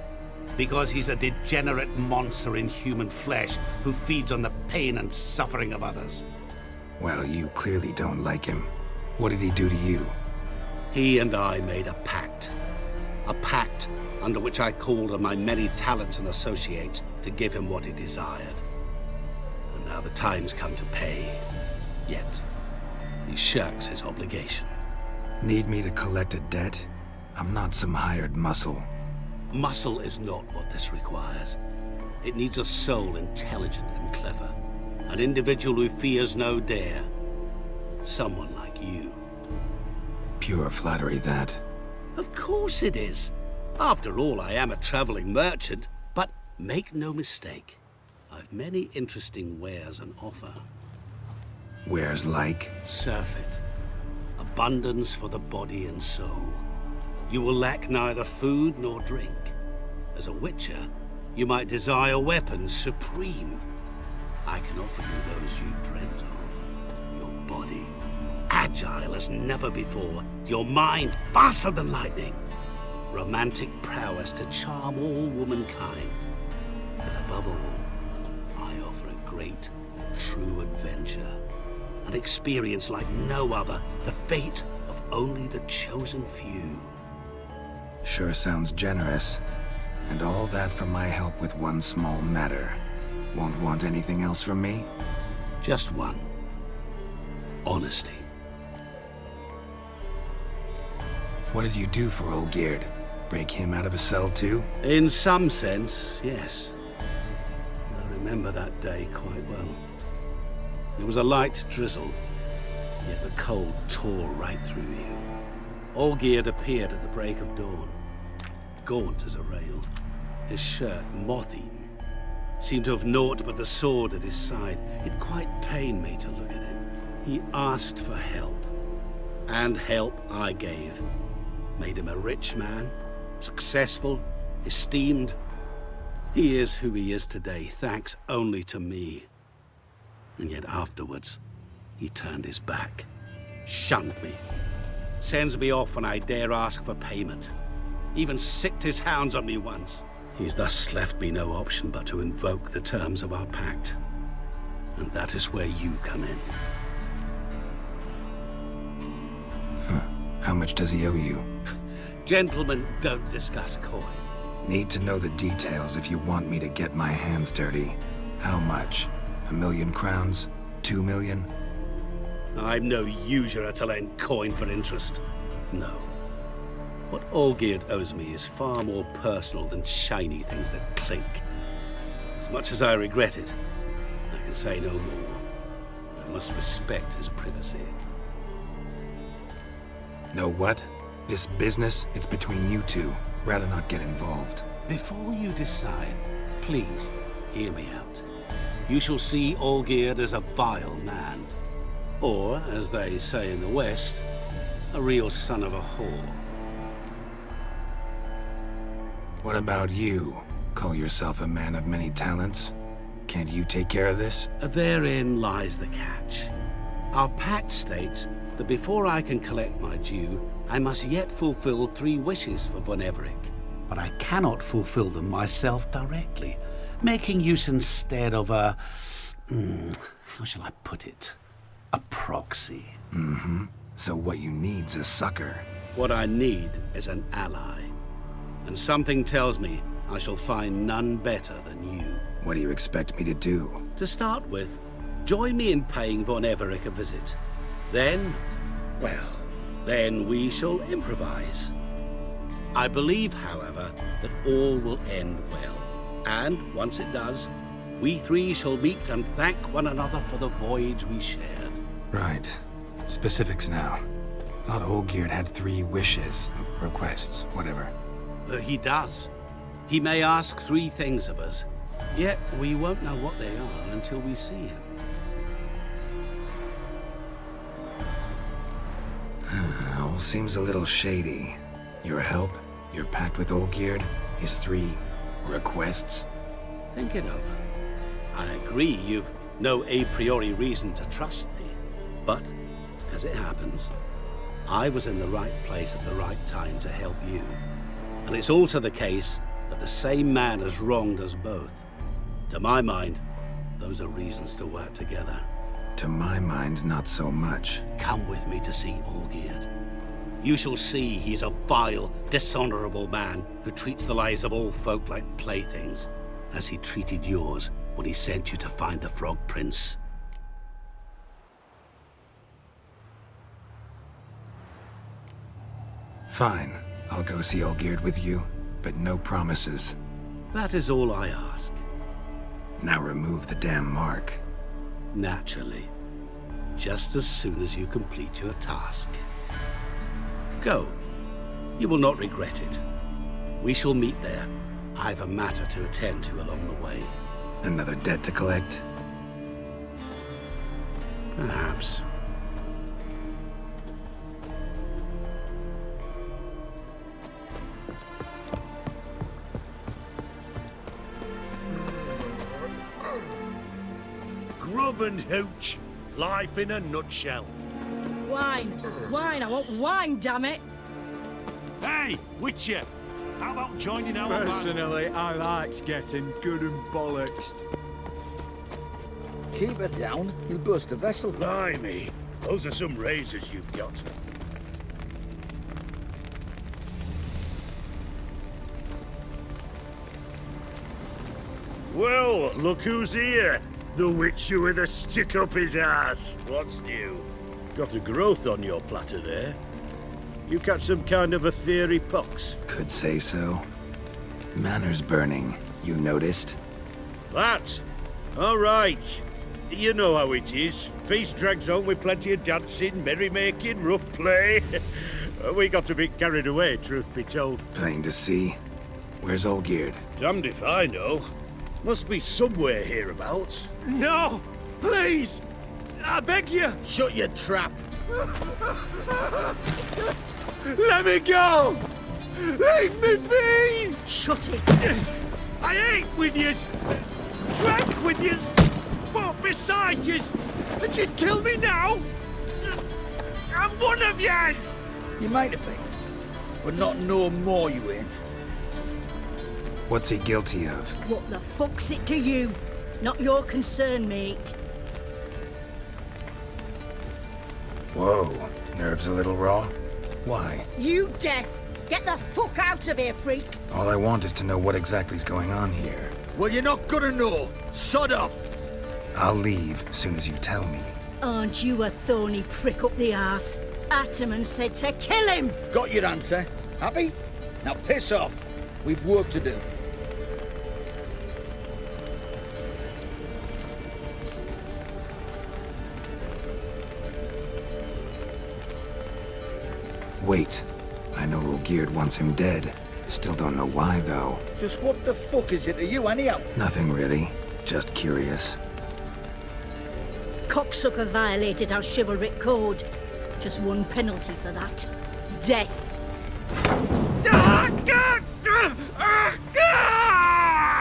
Because he's a degenerate monster in human flesh who feeds on the pain and suffering of others. Well, you clearly don't like him. What did he do to you? He and I made a pact. A pact under which I called on my many talents and associates to give him what he desired. And now the time's come to pay. Yet, he shirks his obligation. Need me to collect a debt? I'm not some hired muscle. Muscle is not what this requires. It needs a soul intelligent and clever. An individual who fears no dare. Someone like you. Pure flattery, that. Of course it is. After all, I am a traveling merchant. But make no mistake, I've many interesting wares on offer. Wares like? Surfeit. Abundance for the body and soul. You will lack neither food nor drink. As a witcher, you might desire weapons supreme. I can offer you those you dreamt of. Your body, agile as never before. Your mind, faster than lightning. Romantic prowess to charm all womankind. But above all, I offer a great, true adventure. An experience like no other. The fate of only the chosen few. Sure sounds generous. And all that for my help with one small matter. Won't want anything else from me? Just one. Honesty. What did you do for Olgierd? Break him out of a cell too? In some sense, yes. I remember that day quite well. There was a light drizzle, yet the cold tore right through you. Olgierd appeared at the break of dawn, gaunt as a rail, his shirt moth-eaten. Seemed to have naught but the sword at his side. It quite pained me to look at him. He asked for help, and help I gave. Made him a rich man, successful, esteemed. He is who he is today, thanks only to me. And yet afterwards, he turned his back, shunned me, sends me off when I dare ask for payment. Even sicked his hounds on me once. He's thus left me no option but to invoke the terms of our pact. And that is where you come in. Huh. How much does he owe you? Gentlemen don't discuss coin. Need to know the details if you want me to get my hands dirty. How much? 1,000,000 crowns? 2 million? I'm no usurer to lend coin for interest. No. What Olgierd owes me is far more personal than shiny things that clink. As much as I regret it, I can say no more. I must respect his privacy. Know what? This business, it's between you two. Rather not get involved. Before you decide, please hear me out. You shall see Olgierd as a vile man. Or, as they say in the West, a real son of a whore. What about you? Call yourself a man of many talents? Can't you take care of this? Therein lies the catch. Our pact states that before I can collect my due, I must yet fulfill 3 wishes for von Everec. But I cannot fulfill them myself directly, making use instead of a... how shall I put it? A proxy. Mm-hmm. So what you need's a sucker. What I need is an ally. And something tells me I shall find none better than you. What do you expect me to do? To start with, join me in paying von Everec a visit. Then, well, then we shall improvise. I believe, however, that all will end well. And once it does, we 3 shall meet and thank one another for the voyage we shared. Right. Specifics now. Thought Olgierd had 3 wishes, requests, whatever. He does. He may ask 3 things of us, yet we won't know what they are until we see him. All seems a little shady. Your help, your pact with Olgierd, his 3 requests. Think it over. I agree you've no a priori reason to trust me, but as it happens, I was in the right place at the right time to help you. And it's also the case that the same man has wronged us both. To my mind, those are reasons to work together. To my mind, not so much. Come with me to see Olgierd. You shall see he's a vile, dishonorable man who treats the lives of all folk like playthings, as he treated yours when he sent you to find the Frog Prince. Fine. I'll go see Olgierd with you, but no promises. That is all I ask. Now remove the damn mark. Naturally. Just as soon as you complete your task. Go. You will not regret it. We shall meet there. I've a matter to attend to along the way. Another debt to collect? Perhaps. Grub and hooch. Life in a nutshell. Wine. Wine. I want wine, damn it. Hey, Witcher. How about joining our band? Personally, I likes getting good and bollocksed. Keep her down, you'll burst a vessel. Blimey. Those are some razors you've got. Well, look who's here. The Witcher with a stick up his ass. What's new? Got a growth on your platter there. You catch some kind of a theory pox? Could say so. Manners burning, you noticed? That? All right. You know how it is. Feast drags on with plenty of dancing, merrymaking, rough play. We got a bit carried away, truth be told. Plain to see. Where's Olgierd? Damned if I know. Must be somewhere hereabouts. No! Please! I beg you! Shut your trap! Let me go! Leave me be! Shut it! I ate with yous! Drank with yous! Fought beside yous! And you'd kill me now? I'm one of yous! You might have been, but not no more you ain't. What's he guilty of? What the fuck's it to you? Not your concern, mate. Whoa, nerves a little raw? Why? You deaf! Get the fuck out of here, freak! All I want is to know what exactly's going on here. Well, you're not gonna know. Sod off! I'll leave as soon as you tell me. Aren't you a thorny prick up the arse? at him and said to kill him. Got your answer. Happy? Now piss off. We've work to do. Wait. I know Olgierd wants him dead. Still don't know why, though. Just what the fuck is it to you, anyhow? Nothing really. Just curious. Cocksucker violated our chivalric code. Just one penalty for that. Death.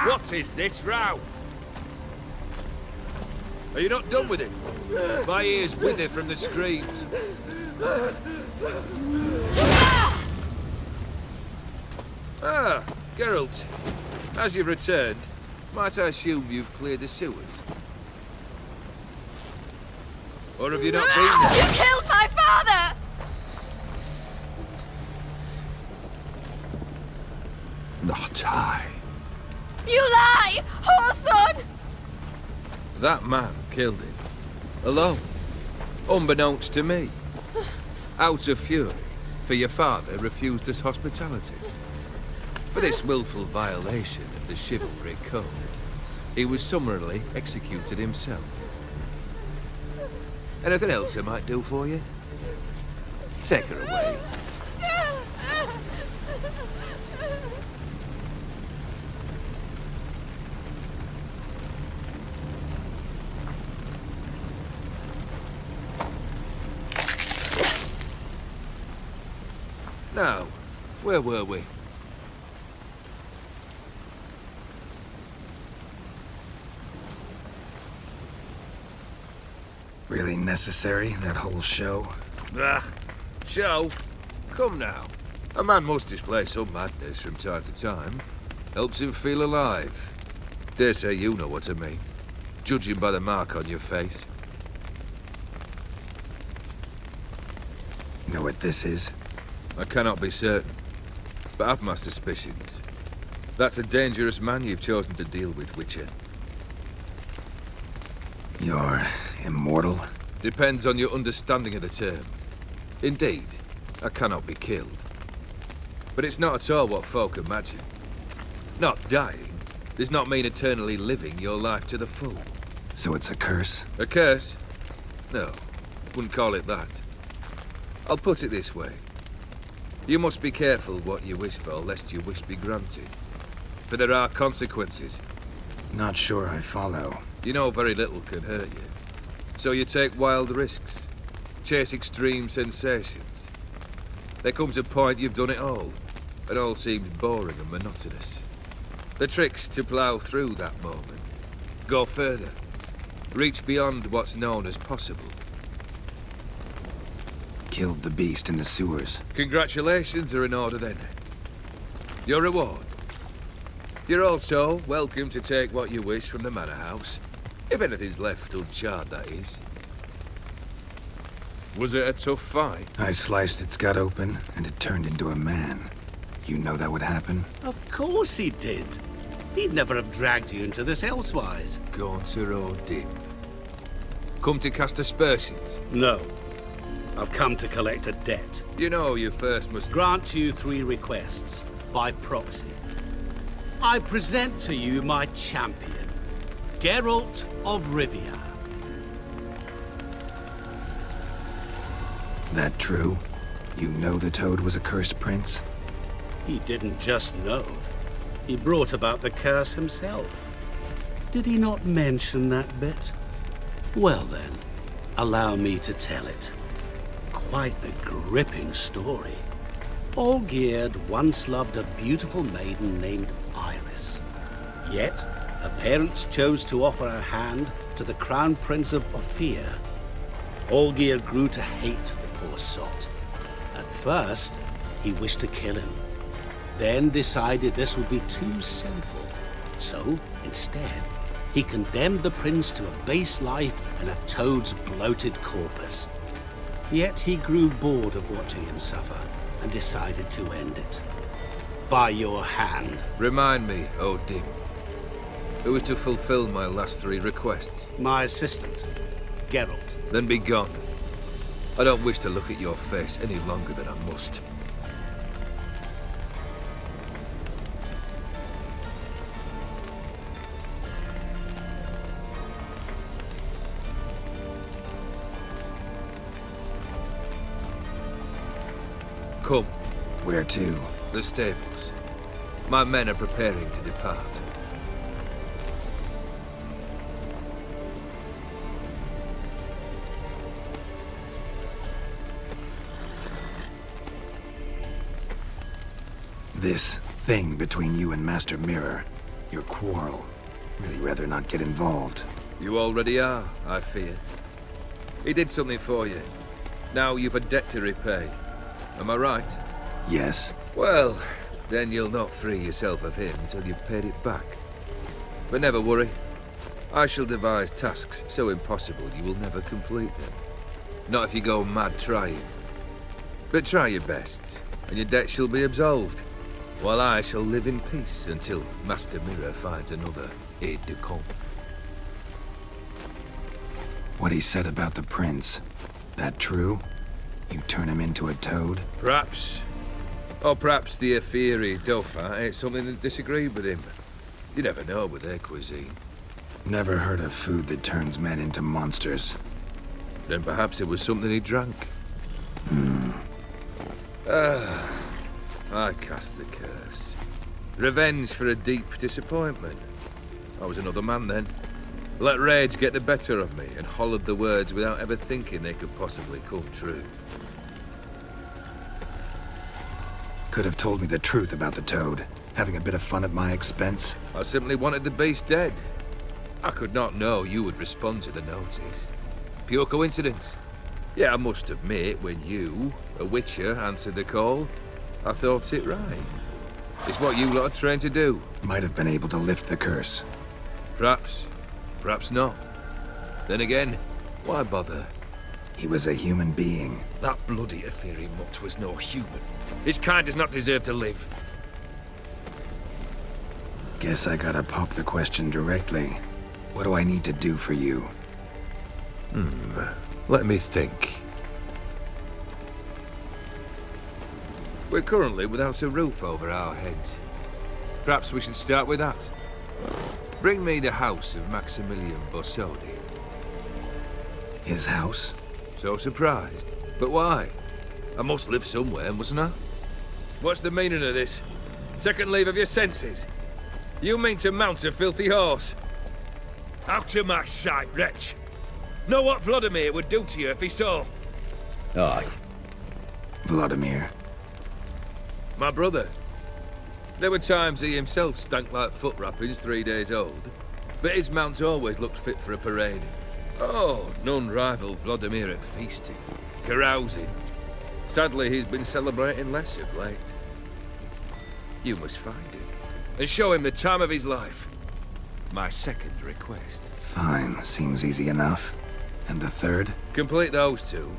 What is this row? Are you not done with it? My ears wither from the screams. Ah, Geralt. As you've returned, might I assume you've cleared the sewers? Or have you not been there? You killed my father! Not I. You lie! Whoreson! That man killed him. Alone. Unbeknownst to me. Out of fury, for your father refused us hospitality. For this willful violation of the chivalry code, he was summarily executed himself. Anything else I might do for you? Take her away. Now, where were we? Really necessary, that whole show? Ah, show? Come now. A man must display some madness from time to time. Helps him feel alive. Dare say you know what I mean. Judging by the mark on your face. Know what this is? I cannot be certain, but I've my suspicions. That's a dangerous man you've chosen to deal with, Witcher. You're immortal? Depends on your understanding of the term. Indeed, I cannot be killed. But it's not at all what folk imagine. Not dying does not mean eternally living your life to the full. So it's a curse? A curse? No, wouldn't call it that. I'll put it this way. You must be careful what you wish for, lest your wish be granted. For there are consequences. Not sure I follow. You know very little can hurt you. So you take wild risks. Chase extreme sensations. There comes a point you've done it all, and all seems boring and monotonous. The trick's to plough through that moment. Go further. Reach beyond what's known as possible. Killed the beast in the sewers. Congratulations are in order then. Your reward. You're also welcome to take what you wish from the manor house. If anything's left uncharred, that is. Was it a tough fight? I sliced its gut open, and it turned into a man. You know that would happen? Of course he did. He'd never have dragged you into this elsewise. Gaunter or dim. Come to cast aspersions? No. I've come to collect a debt. You know you first must grant you 3 requests, by proxy. I present to you my champion, Geralt of Rivia. That true? You know the Toad was a cursed prince? He didn't just know. He brought about the curse himself. Did he not mention that bit? Well then, allow me to tell it. Quite a gripping story. Olgierd once loved a beautiful maiden named Iris. Yet, her parents chose to offer her hand to the Crown Prince of Ophir. Olgierd grew to hate the poor sot. At first, he wished to kill him. Then decided this would be too simple. So, instead, he condemned the prince to a base life in a toad's bloated corpus. Yet he grew bored of watching him suffer and decided to end it. By your hand. Remind me, oh Dim. Who was to fulfill my last 3 requests? My assistant, Geralt. Then be gone. I don't wish to look at your face any longer than I must. Come. Where to? The stables. My men are preparing to depart. This thing between you and Master Mirror, your quarrel, really rather not get involved. You already are, I fear. He did something for you. Now you've a debt to repay. Am I right? Yes. Well, then you'll not free yourself of him until you've paid it back. But never worry. I shall devise tasks so impossible you will never complete them. Not if you go mad trying. But try your best, and your debt shall be absolved, while I shall live in peace until Master Mirror finds another aide-de-camp. What he said about the prince, that true? You turn him into a toad? Perhaps. Or perhaps the Efiri Dauphin ate something that disagreed with him. You never know with their cuisine. Never heard of food that turns men into monsters. Then perhaps it was something he drank. I cast the curse. Revenge for a deep disappointment. I was another man then. Let rage get the better of me and hollered the words without ever thinking they could possibly come true. Could have told me the truth about the toad, having a bit of fun at my expense. I simply wanted the beast dead. I could not know you would respond to the notice. Pure coincidence. Yeah, I must admit, when you, a witcher, answered the call, I thought it right. It's what you lot are trained to do. Might have been able to lift the curse. Perhaps. Perhaps not. Then again, why bother? He was a human being. That bloody Efiri mutt was no human. His kind does not deserve to live. Guess I gotta pop the question directly. What do I need to do for you? Let me think. We're currently without a roof over our heads. Perhaps we should start with that. Bring me the house of Maximilian Bossodi. His house? So surprised. But why? I must live somewhere, mustn't I? What's the meaning of this? Second leave of your senses? You mean to mount a filthy horse? Out of my sight, wretch! Know what Vladimir would do to you if he saw? Aye. Vladimir. My brother. There were times he himself stank like foot wrappings 3 days old, but his mount always looked fit for a parade. Oh, none rival Vladimir at feasting, carousing. Sadly, he's been celebrating less of late. You must find him, and show him the time of his life. My second request. Fine, seems easy enough. And the third? Complete those two,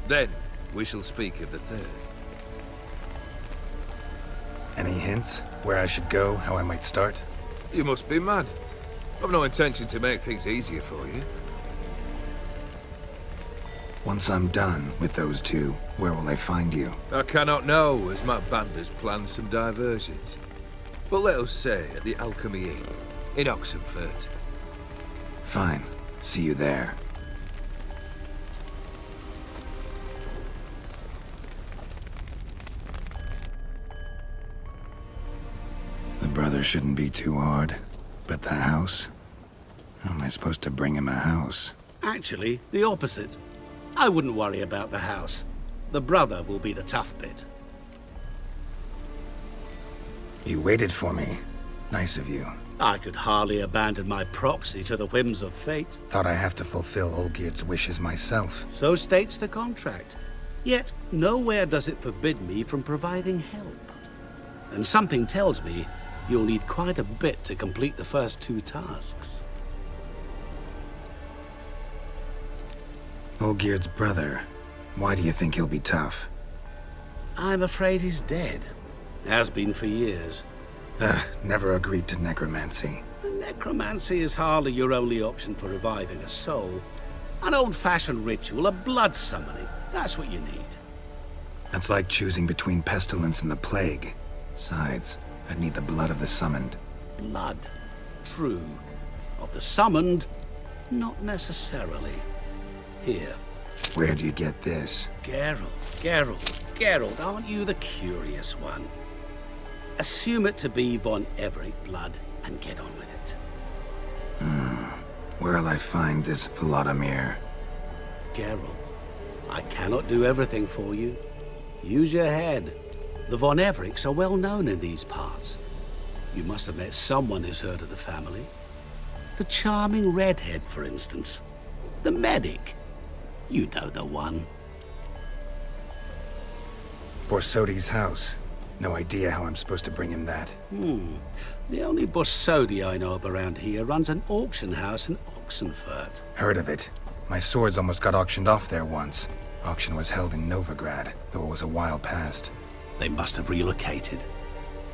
then we shall speak of the third. Any hints? Where I should go? How I might start? You must be mad. I've no intention to make things easier for you. Once I'm done with those two, where will I find you? I cannot know, as my band has planned some diversions. But let us say at the Alchemy Inn, in Oxenfurt. Fine. See you there. The brother shouldn't be too hard. But the house? How am I supposed to bring him a house? Actually, the opposite. I wouldn't worry about the house. The brother will be the tough bit. You waited for me. Nice of you. I could hardly abandon my proxy to the whims of fate. Thought I have to fulfill Olgierd's wishes myself. So states the contract. Yet, nowhere does it forbid me from providing help. And something tells me you'll need quite a bit to complete the first two tasks. Olgierd's brother. Why do you think he'll be tough? I'm afraid he's dead. Has been for years. Never agreed to necromancy. Necromancy is hardly your only option for reviving a soul. An old-fashioned ritual of blood summoning. That's what you need. That's like choosing between pestilence and the plague. Besides, I'd need the blood of the summoned. Blood. True. Of the summoned, not necessarily. Here. Where do you get this? Geralt, aren't you the curious one? Assume it to be von Everec blood and get on with it. Where'll I find this Vladimir? Geralt, I cannot do everything for you. Use your head. The von Everecs are well known in these parts. You must have met someone who's heard of the family. The charming redhead, for instance. The medic. You know the one. Borsodi's house. No idea how I'm supposed to bring him that. The only Borsodi I know of around here runs an auction house in Oxenfurt. Heard of it. My swords almost got auctioned off there once. Auction was held in Novigrad, though it was a while past. They must have relocated.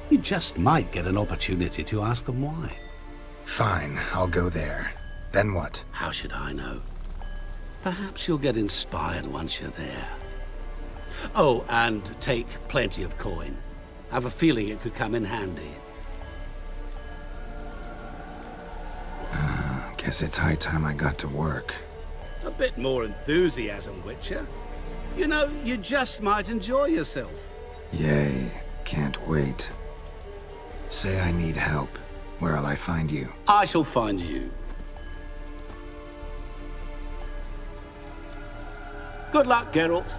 You just might get an opportunity to ask them why. Fine, I'll go there. Then what? How should I know? Perhaps you'll get inspired once you're there. Oh, and take plenty of coin. Have a feeling it could come in handy. Guess it's high time I got to work. A bit more enthusiasm, Witcher. You know, you just might enjoy yourself. Yay, can't wait. Say I need help. Where'll I find you? I shall find you. Good luck, Geralt.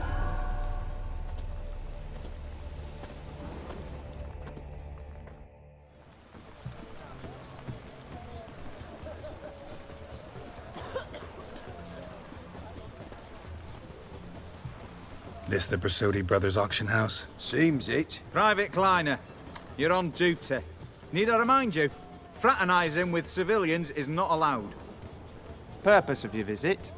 This the Borsodi Brothers auction house? Seems it. Private Kleiner, you're on duty. Need I remind you? Fraternizing with civilians is not allowed. Purpose of your visit?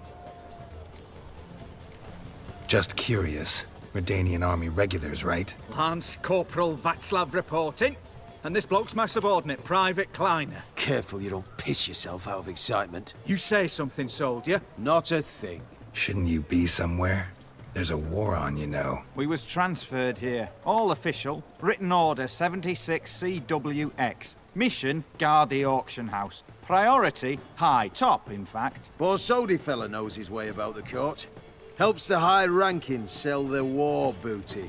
Just curious. Redanian army regulars, right? Lance Corporal Václav reporting. And this bloke's my subordinate, Private Kleiner. Careful you don't piss yourself out of excitement. You say something, soldier? Not a thing. Shouldn't you be somewhere? There's a war on, you know. We was transferred here. All official. Written order 76 CWX. Mission, guard the auction house. Priority, high. Top, in fact. Borsodi fella knows his way about the court. Helps the high rankings sell their war booty.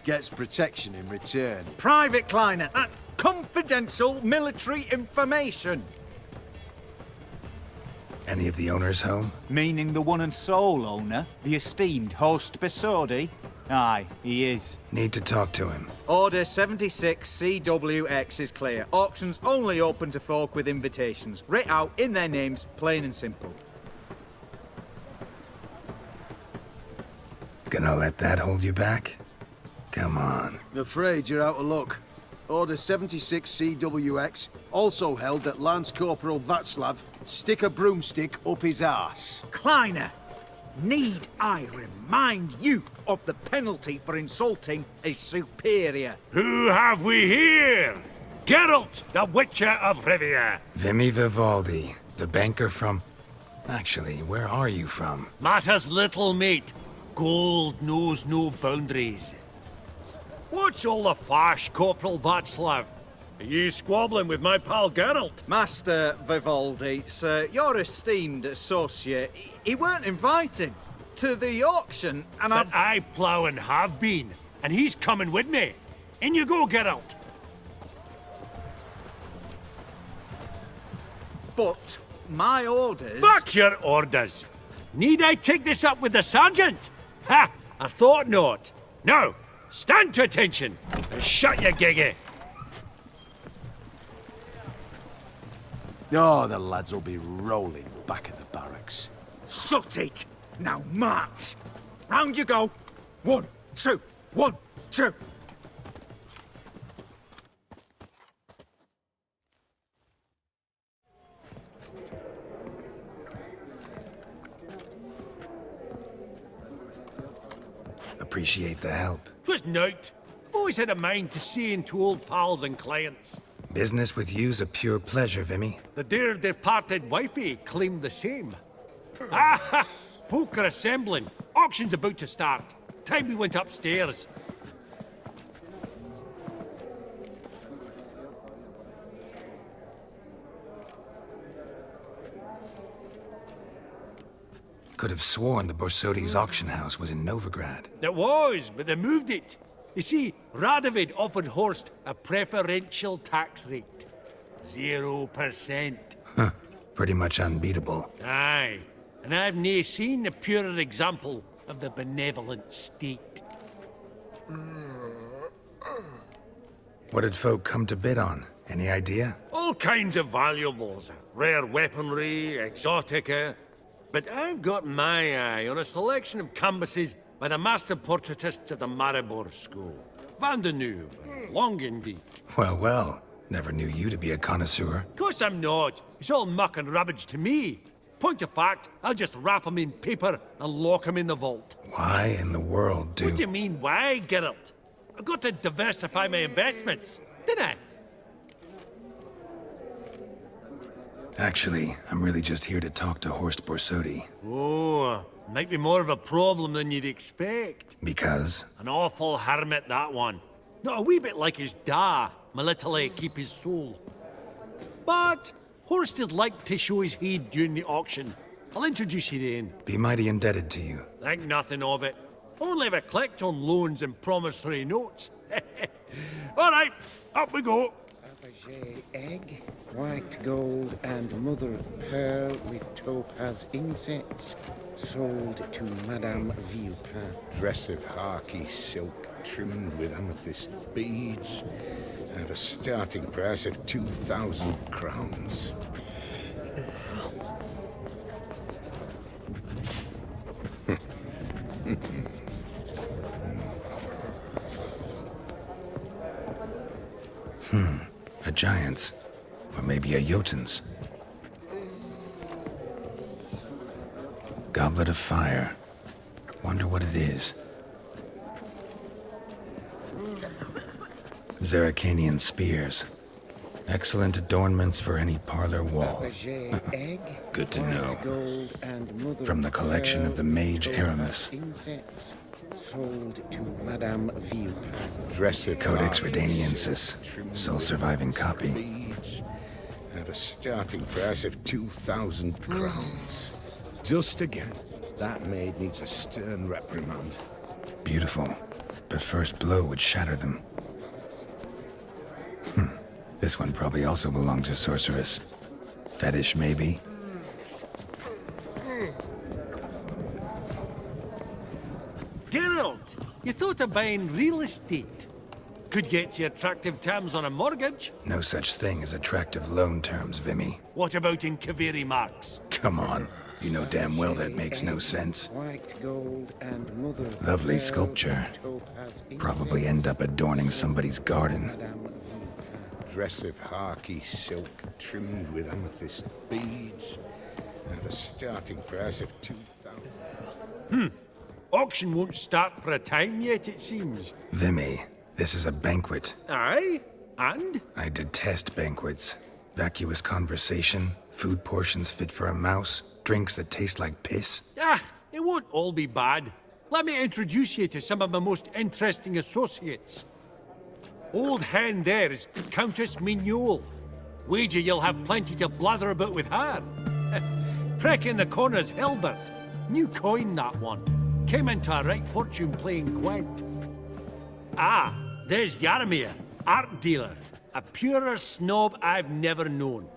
Gets protection in return. Private Kleiner, that's confidential military information. Any of the owners home? Meaning the one and sole owner, the esteemed host Borsodi? Aye, he is. Need to talk to him. Order 76 CWX is clear. Auctions only open to folk with invitations. Writ out in their names, plain and simple. Gonna let that hold you back? Come on. I'm afraid you're out of luck. Order 76 CWX, also held that Lance Corporal Václav stick a broomstick up his arse. Kleiner, need I remind you of the penalty for insulting a superior? Who have we here? Geralt, the Witcher of Rivia. Vimy Vivaldi, the banker from... Actually, where are you from? Matters little, mate. Gold knows no boundaries. What's all the fash, Corporal Václav? Are you squabbling with my pal Geralt? Master Vivaldi, sir, your esteemed associate, he weren't invited to the auction, and But I plough and have been, and he's coming with me. In you go, Geralt. But my orders... Fuck your orders! Need I take this up with the sergeant? Ha! I thought not. Now, stand to attention and shut your giggy. Oh, the lads will be rolling back at the barracks. Sut it! Now march! Round you go! 1, 2, 1, 2! Appreciate the help. 'Twas nowt. I've always had a mind to see into old pals and clients. Business with you's a pure pleasure, Vimy. The dear departed wifey claimed the same. Ah! Folk are assembling. auction's about to start. Time we went upstairs. Could have sworn the Borsodi's auction house was in Novigrad. It was, but they moved it. You see, Radovid offered Horst a preferential tax rate. 0%. Huh. Pretty much unbeatable. Aye. And I've nae seen a purer example of the benevolent state. What did folk come to bid on? Any idea? All kinds of valuables. Rare weaponry, exotica. But I've got my eye on a selection of canvases by the master portraitists of the Maribor School. Van de Nieuw and Longenbeek. Well, well. Never knew you to be a connoisseur. Of course I'm not. It's all muck and rubbish to me. Point of fact, I'll just wrap 'em in paper and lock 'em in the vault. Why in the world do... What do you mean, why, Geralt? I've got to diversify my investments, didn't I? Actually, I'm really just here to talk to Horst Borsodi. Oh, might be more of a problem than you'd expect. Because? An awful hermit, that one. Not a wee bit like his da, my little keep his soul. But Horst is like to show his head during the auction. I'll introduce you then. Be mighty indebted to you. Think nothing of it. Only ever collect on loans and promissory notes. All right, up we go. Fabergé egg, white gold and mother of pearl with topaz insets, sold to Madame Villepin. Dress of harky silk trimmed with amethyst beads. At a starting price of 2,000 crowns. A giant's. Or maybe a Jotun's. Goblet of fire. Wonder what it is. Zeracanian spears. Excellent adornments for any parlor wall. Egg, good to know. Gold and mother From the collection of the mage Aramis. Insets, sold to Madame Villepin. Dress of Codex Redaniensis. Sole surviving copy. Beads. At a starting price of 2,000 crowns. Just again. That maid needs a stern reprimand. Beautiful. But first blow would shatter them. This one probably also belonged to Sorceress. Fetish, maybe? Geralt, you thought of buying real estate. Could get you attractive terms on a mortgage. No such thing as attractive loan terms, Vimy. What about in Kaveri Marks? Come on. You know damn well that makes no sense. White gold and mother of Lovely pearl sculpture. with topaz Probably end up adorning somebody's garden. Dress of harky silk trimmed with amethyst beads. At a starting price of 2,000. Auction won't start for a time yet, it seems. Vimy, this is a banquet. Aye? And? I detest banquets. Vacuous conversation, food portions fit for a mouse, drinks that taste like piss. Ah, it won't all be bad. Let me introduce you to some of my most interesting associates. Old hen there is Countess Mignole. Wager you'll have plenty to blather about with her. Prick in the corner's Hilbert. New coin, that one. Came into a right fortune playing Gwent. Ah, there's Jaromir, art dealer. A purer snob I've never known.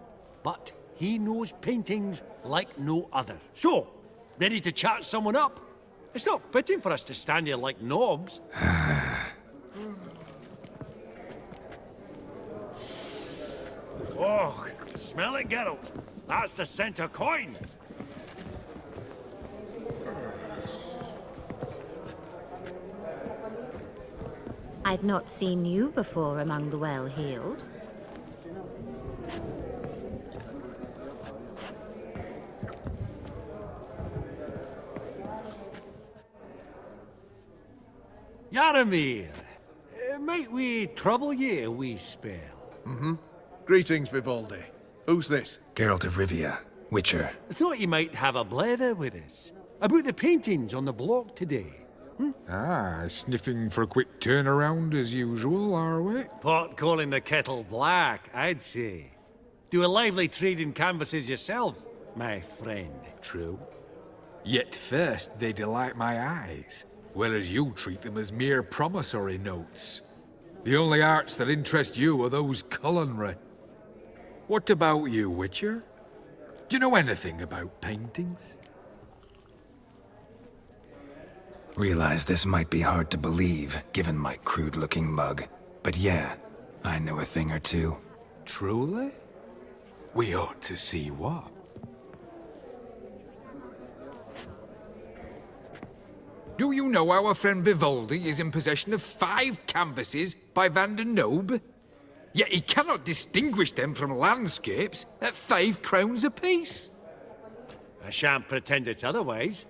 But he knows paintings like no other. So, ready to chat someone up? It's not fitting for us to stand here like knobs. Oh, smell it, Geralt. That's the center coin. I've not seen you before among the well-heeled. Jaromir, might we trouble ye a wee spell? Greetings, Vivaldi. Who's this? Geralt of Rivia, Witcher. Thought you might have a blether with us. about the paintings on the block today. Ah, sniffing for a quick turnaround as usual, are we? Pot calling the kettle black, I'd say. Do a lively trade in canvases yourself, my friend. True. Yet first they delight my eyes, whereas you treat them as mere promissory notes. The only arts that interest you are those culinary. What about you, Witcher? Do you know anything about paintings? Realize this might be hard to believe, given my crude-looking mug. But yeah, I know a thing or two. Truly? We ought to see what. Do you know our friend Vivaldi is in possession of 5 canvases by Van der Nobe? Yet he cannot distinguish them from landscapes at 5 crowns apiece. I shan't pretend it's otherwise.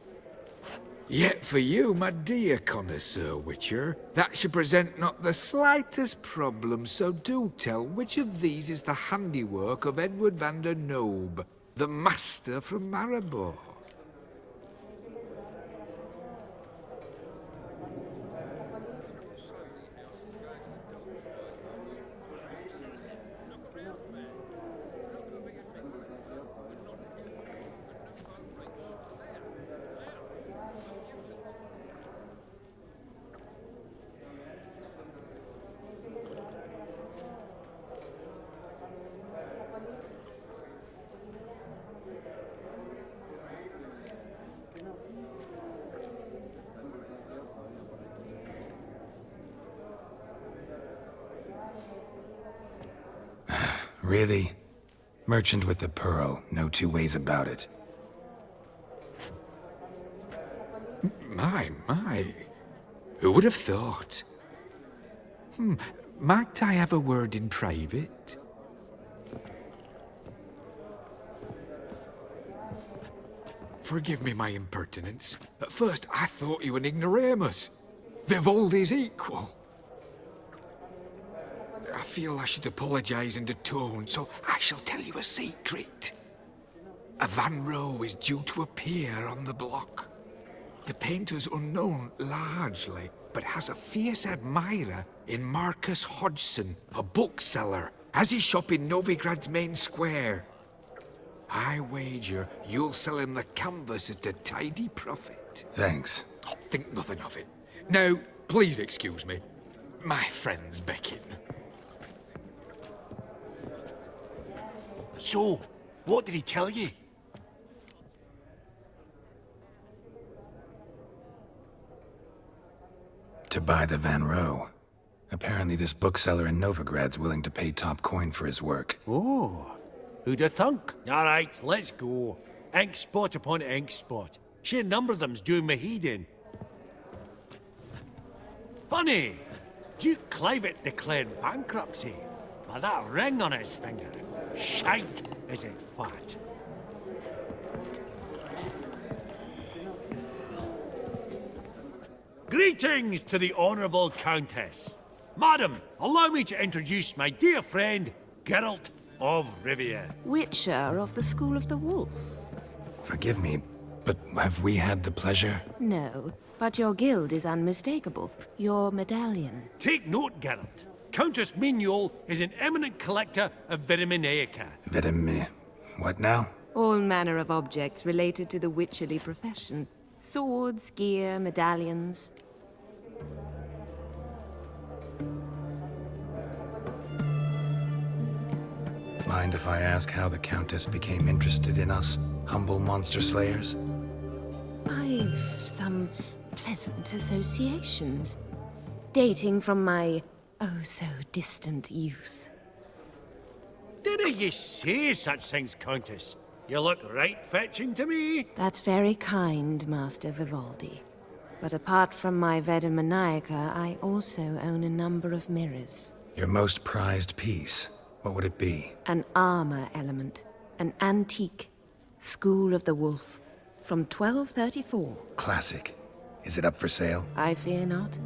Yet for you, my dear connoisseur Witcher, that should present not the slightest problem, so do tell which of these is the handiwork of Edward van der Nobe, the master from Maribor. Really? Merchant with the pearl, no two ways about it. My. Who would have thought? Might I have a word in private? Forgive me my impertinence. At first I thought you an ignoramus. Vivaldi's equal. I feel I should apologize and atone, so I shall tell you a secret. A Van Rohe is due to appear on the block. The painter's unknown, largely, but has a fierce admirer in Marcus Hodgson, a bookseller, has his shop in Novigrad's main square. I wager you'll sell him the canvas at a tidy profit. Thanks. Oh, think nothing of it. Now, please excuse me. My friend's beckon. So, what did he tell you? To buy the Van Rohe. Apparently this bookseller in Novigrad's willing to pay top coin for his work. Oh, who'd have thunk? All right, let's go. Ink spot upon ink spot. Sheer number of them's doing me heed in. Funny, Duke Clivet declared bankruptcy. By that ring on his finger. Shite, is it fat? Greetings to the Honourable Countess. Madam, allow me to introduce my dear friend, Geralt of Rivia. Witcher of the School of the Wolf. Forgive me, but have we had the pleasure? No, but your guild is unmistakable. Your medallion. Take note, Geralt. Countess Mignoul is an eminent collector of Vitaminaica. What now? All manner of objects related to the witcherly profession. Swords, gear, medallions. Mind if I ask how the Countess became interested in us, humble monster slayers? I've some pleasant associations, dating from my oh-so-distant youth. Didn't you say such things, Countess? You look right fetching to me. That's very kind, Master Vivaldi. But apart from my Vitaminaica, I also own a number of mirrors. Your most prized piece, what would it be? An armor element. An antique. School of the Wolf. From 1234. Classic. Is it up for sale? I fear not.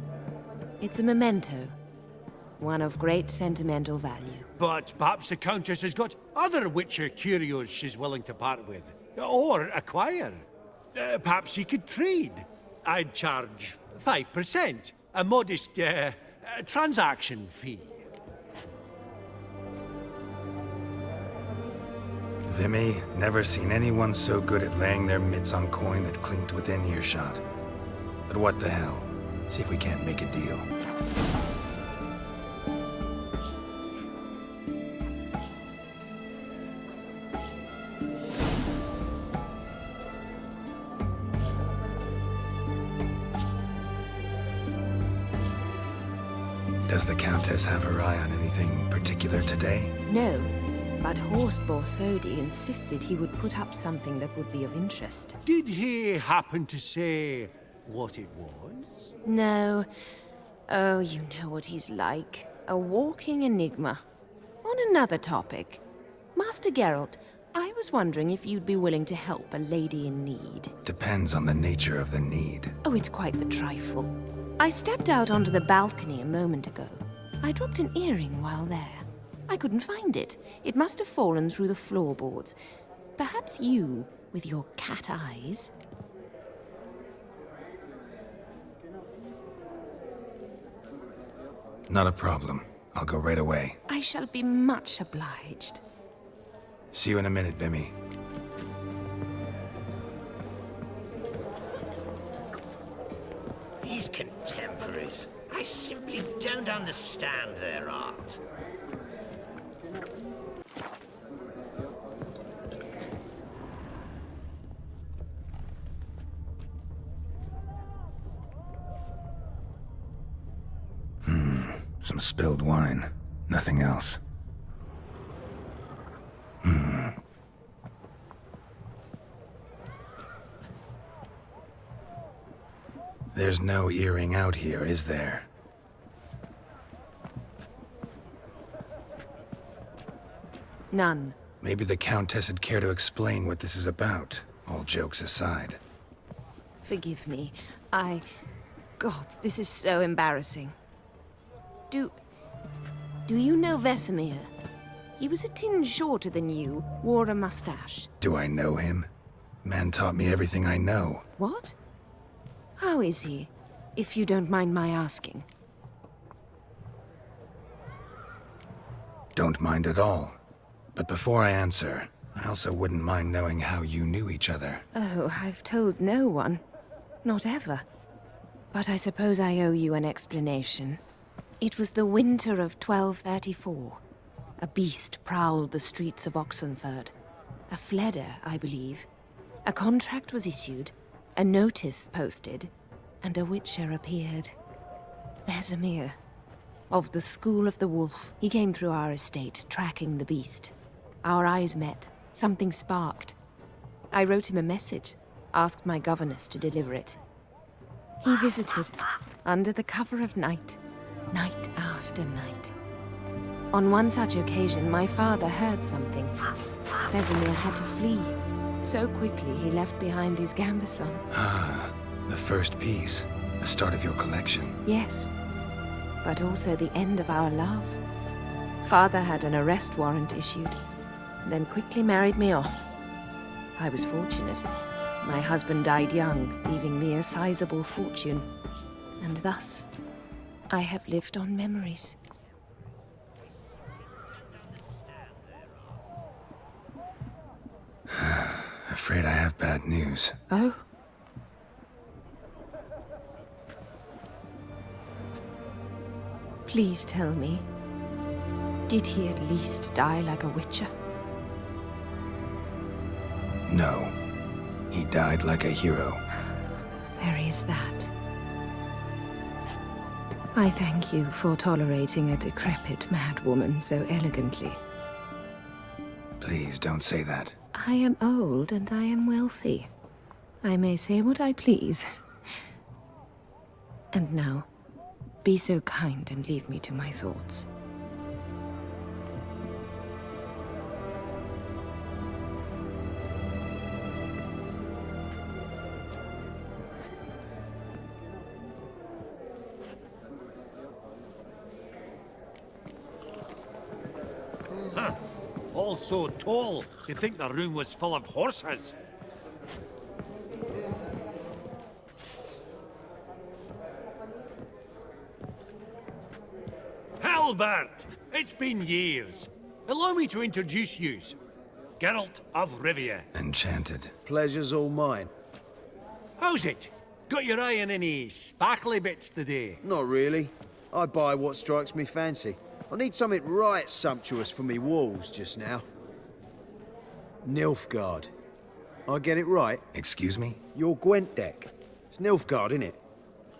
It's a memento. One of great sentimental value. But perhaps the Countess has got other Witcher curios she's willing to part with. Or acquire. Perhaps he could trade. I'd charge 5%, a modest transaction fee. Vimy, never seen anyone so good at laying their mitts on coin that clinked within earshot. But what the hell? See if we can't make a deal. Does the Countess have her eye on anything particular today? No, but Horst Borsodi insisted he would put up something that would be of interest. Did he happen to say what it was? No. Oh, you know what he's like. A walking enigma. On another topic, Master Geralt, I was wondering if you'd be willing to help a lady in need. Depends on the nature of the need. Oh, it's quite the trifle. I stepped out onto the balcony a moment ago. I dropped an earring while there. I couldn't find it. It must have fallen through the floorboards. Perhaps you, with your cat eyes... Not a problem. I'll go right away. I shall be much obliged. See you in a minute, Vimy. These contemporaries, I simply don't understand their art. Some spilled wine. Nothing else. There's no earring out here, is there? None. Maybe the Countess would care to explain what this is about, all jokes aside. Forgive me. God, this is so embarrassing. Do you know Vesemir? He was a tinge shorter than you, wore a mustache. Do I know him? Man taught me everything I know. What? How is he, if you don't mind my asking? Don't mind at all. But before I answer, I also wouldn't mind knowing how you knew each other. Oh, I've told no one. Not ever. But I suppose I owe you an explanation. It was the winter of 1234. A beast prowled the streets of Oxenfurt. A fledder, I believe. A contract was issued, a notice posted, and a witcher appeared. Vesemir, of the School of the Wolf. He came through our estate, tracking the beast. Our eyes met. Something sparked. I wrote him a message, asked my governess to deliver it. He visited, under the cover of night, night after night. On one such occasion, my father heard something. Vesemir had to flee. So quickly, he left behind his gambeson. Ah, the first piece. The start of your collection. Yes, but also the end of our love. Father had an arrest warrant issued, then quickly married me off. I was fortunate. My husband died young, leaving me a sizable fortune. And thus, I have lived on memories. Afraid I have bad news. Oh? Please tell me, did he at least die like a witcher? No. He died like a hero. There is that. I thank you for tolerating a decrepit madwoman so elegantly. Please don't say that. I am old and I am wealthy. I may say what I please. And now, be so kind and leave me to my thoughts. All so tall, you'd think the room was full of horses. Albert! It's been years. Allow me to introduce yous. Geralt of Rivia. Enchanted. Pleasure's all mine. How's it? Got your eye on any sparkly bits today? Not really. I buy what strikes me fancy. I need something right sumptuous for me walls just now. Nilfgaard. I get it right? Excuse me? Your Gwent deck. It's Nilfgaard, innit?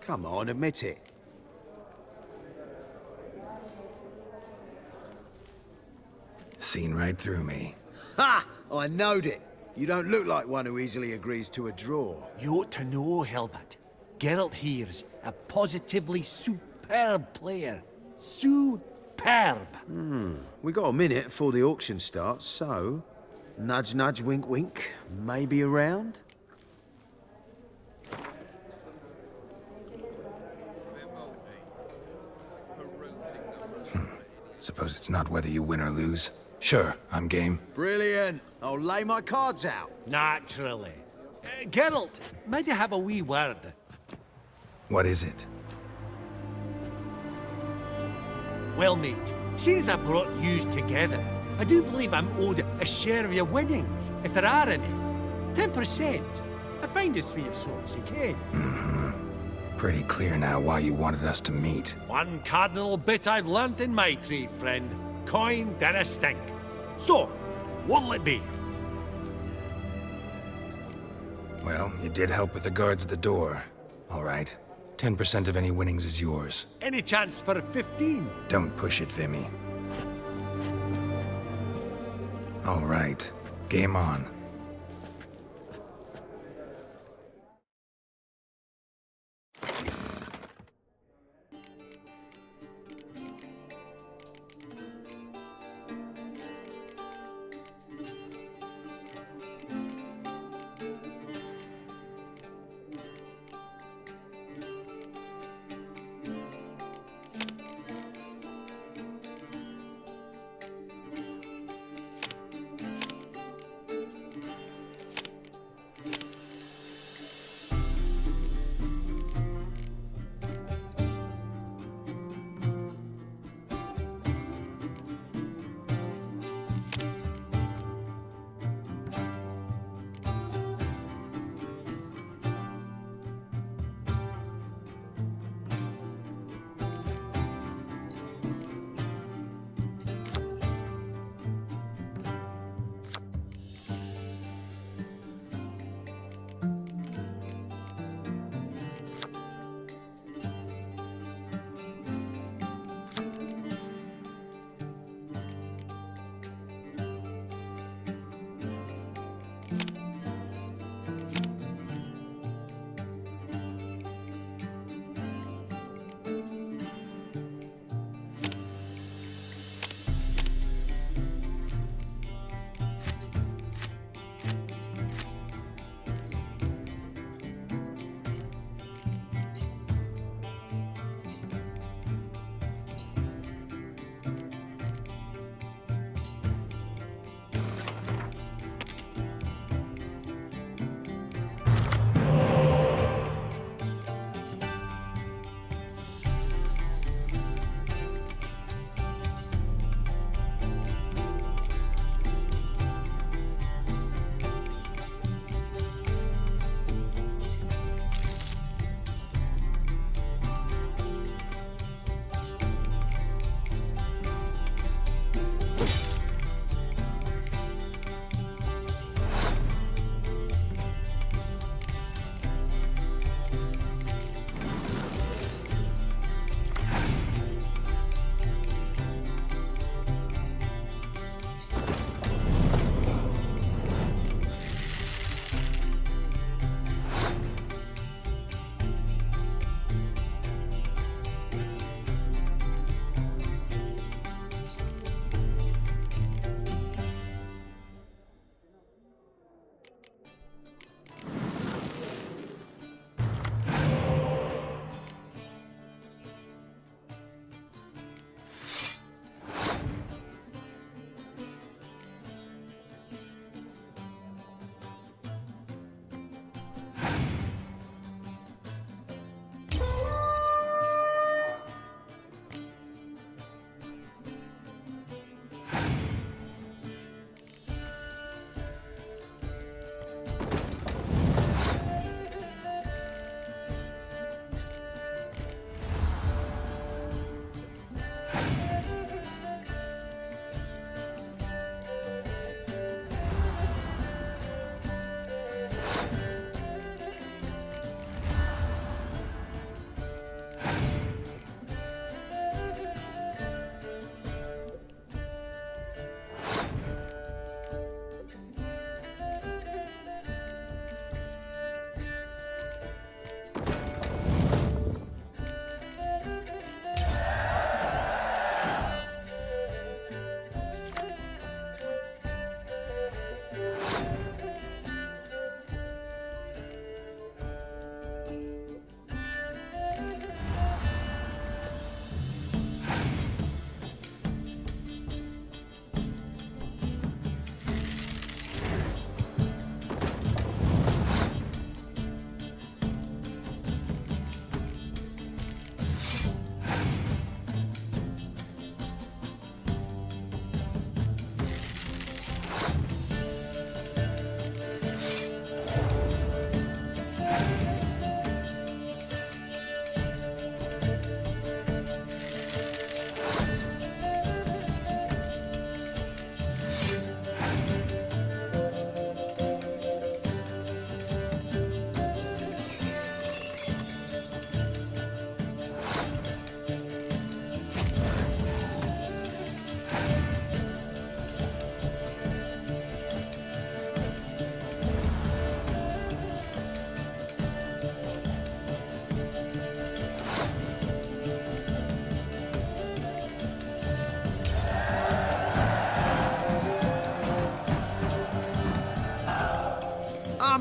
Come on, admit it. Seen right through me. Ha! I knowed it. You don't look like one who easily agrees to a draw. You ought to know, Hilbert. Geralt here's a positively superb player. Superb! We got a minute before the auction starts, so... Nudge, nudge, wink, wink. Maybe around? Suppose it's not whether you win or lose. Sure, I'm game. Brilliant. I'll lay my cards out. Naturally. Geralt, might I have a wee word? What is it? Well, mate, seeing as I brought yous together, I do believe I'm owed a share of your winnings, if there are any. 10%. I find this for your sorts, you can. Pretty clear now why you wanted us to meet. One cardinal bit I've learnt in my trade, friend. Coin dinna stink. So, what'll it be? Well, you did help with the guards at the door. All right. 10% of any winnings is yours. Any chance for a 15? Don't push it, Vimy. All right. Game on.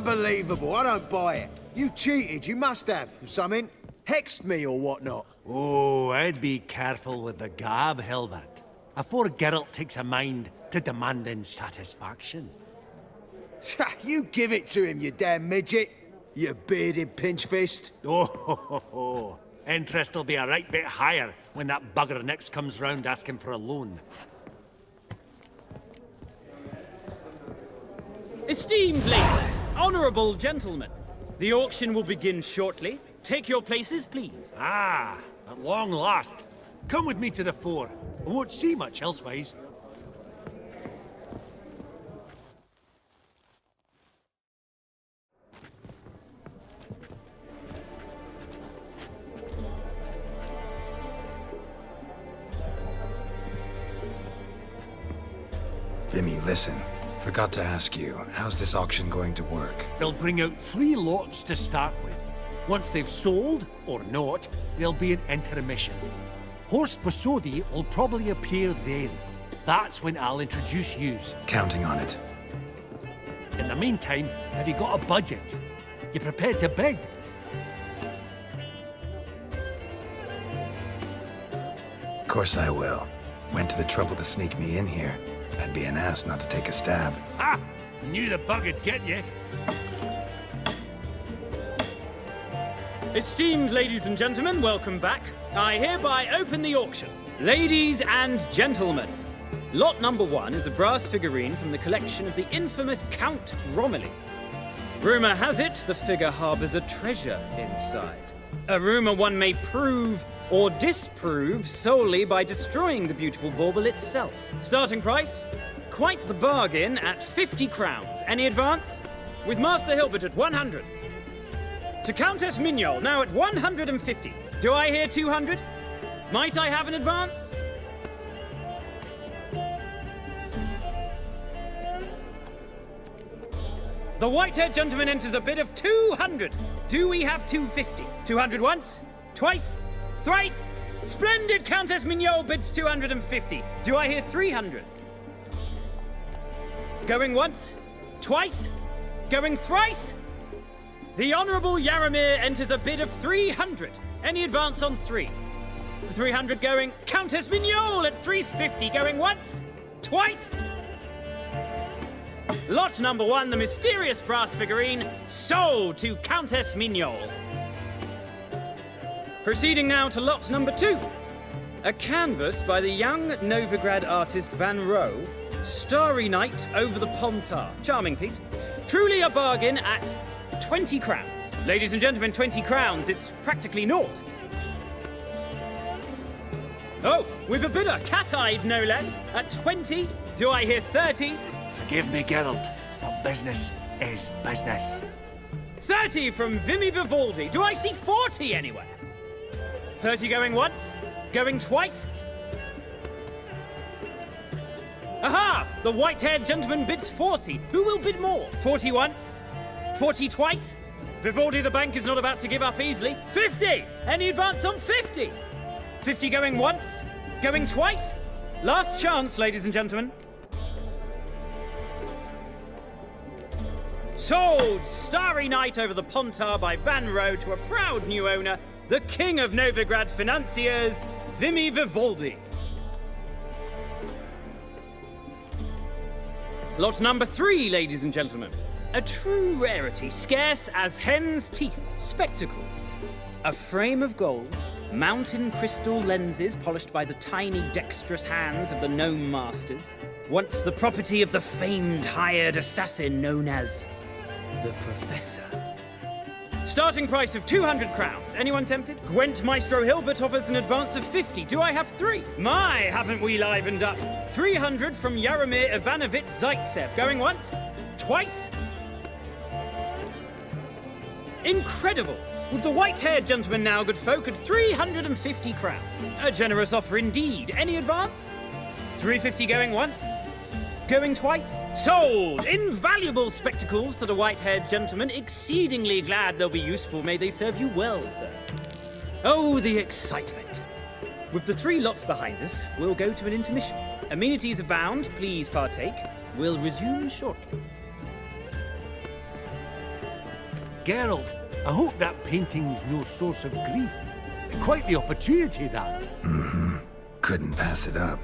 Unbelievable. I don't buy it. You cheated. You must have. Something. Hexed me or whatnot. Oh, I'd be careful with the gab, Hilbert. Afore Geralt takes a mind to demanding satisfaction. You give it to him, you damn midget. You bearded pinchfist. Oh, interest will be a right bit higher when that bugger next comes round asking for a loan. Esteemed ladies, honourable gentlemen, the auction will begin shortly. Take your places, please. Ah, at long last. Come with me to the fore. I won't see much elsewise. Vimy, listen. Forgot to ask you, how's this auction going to work? They'll bring out 3 lots to start with. Once they've sold, or not, there'll be an intermission. Horst Posodi will probably appear then. That's when I'll introduce yous. Counting on it. In the meantime, have you got a budget? You prepared to bid? Of course I will. Went to the trouble to sneak me in here. I'd be an ass not to take a stab. Ha! Knew the bug'd get you. Esteemed ladies and gentlemen, welcome back. I hereby open the auction. Ladies and gentlemen, lot number 1 is a brass figurine from the collection of the infamous Count Romilly. Rumour has it the figure harbours a treasure inside. A rumour one may prove or disprove solely by destroying the beautiful bauble itself. Starting price? Quite the bargain at 50 crowns. Any advance? With Master Hilbert at 100. To Countess Mignol, now at 150. Do I hear 200? Might I have an advance? The white-haired gentleman enters a bid of 200. Do we have 250? 200 once? Twice? Thrice? Splendid! Countess Mignol bids 250. Do I hear 300? Going once? Twice? Going thrice? The Honourable Yaramir enters a bid of 300. Any advance on 3? 300 going. Countess Mignol at 350. Going once? Twice? Lot number 1, the mysterious brass figurine, sold to Countess Mignol. Proceeding now to lot number 2. A canvas by the young Novigrad artist Van Rohe, Starry Night over the Pontar. Charming piece. Truly a bargain at 20 crowns. Ladies and gentlemen, 20 crowns, it's practically naught. Oh, we've a bidder, cat-eyed no less, at 20. Do I hear 30? Forgive me, Geralt, but business is business. 30 from Vimy Vivaldi. Do I see 40 anywhere? 30 going once? Going twice? Aha! The white-haired gentleman bids 40. Who will bid more? 40 once? 40 twice? Vivaldi the bank is not about to give up easily. 50! Any advance on 50? 50 going once? Going twice? Last chance, ladies and gentlemen. Sold! Starry Night over the Pontar by Van Rohe to a proud new owner, the king of Novigrad financiers, Vimy Vivaldi. Lot number 3, ladies and gentlemen. A true rarity, scarce as hen's teeth. Spectacles. A frame of gold, mountain crystal lenses polished by the tiny, dexterous hands of the gnome masters. Once the property of the famed hired assassin known as the Professor. Starting price of 200 crowns. Anyone tempted? Gwent Maestro Hilbert offers an advance of 50. Do I have 3? My, haven't we livened up? 300 from Yaramir Ivanovich Zaitsev. Going once? Twice? Incredible! With the white-haired gentleman now, good folk, at 350 crowns. A generous offer indeed. Any advance? 350 going once? Going twice? Sold! Invaluable spectacles to the white-haired gentleman. Exceedingly glad they'll be useful. May they serve you well, sir. Oh, the excitement. With the 3 lots behind us, we'll go to an intermission. Amenities abound. Please partake. We'll resume shortly. Geralt, I hope that painting's no source of grief. Quite the opportunity, that. Mm-hmm. Couldn't pass it up.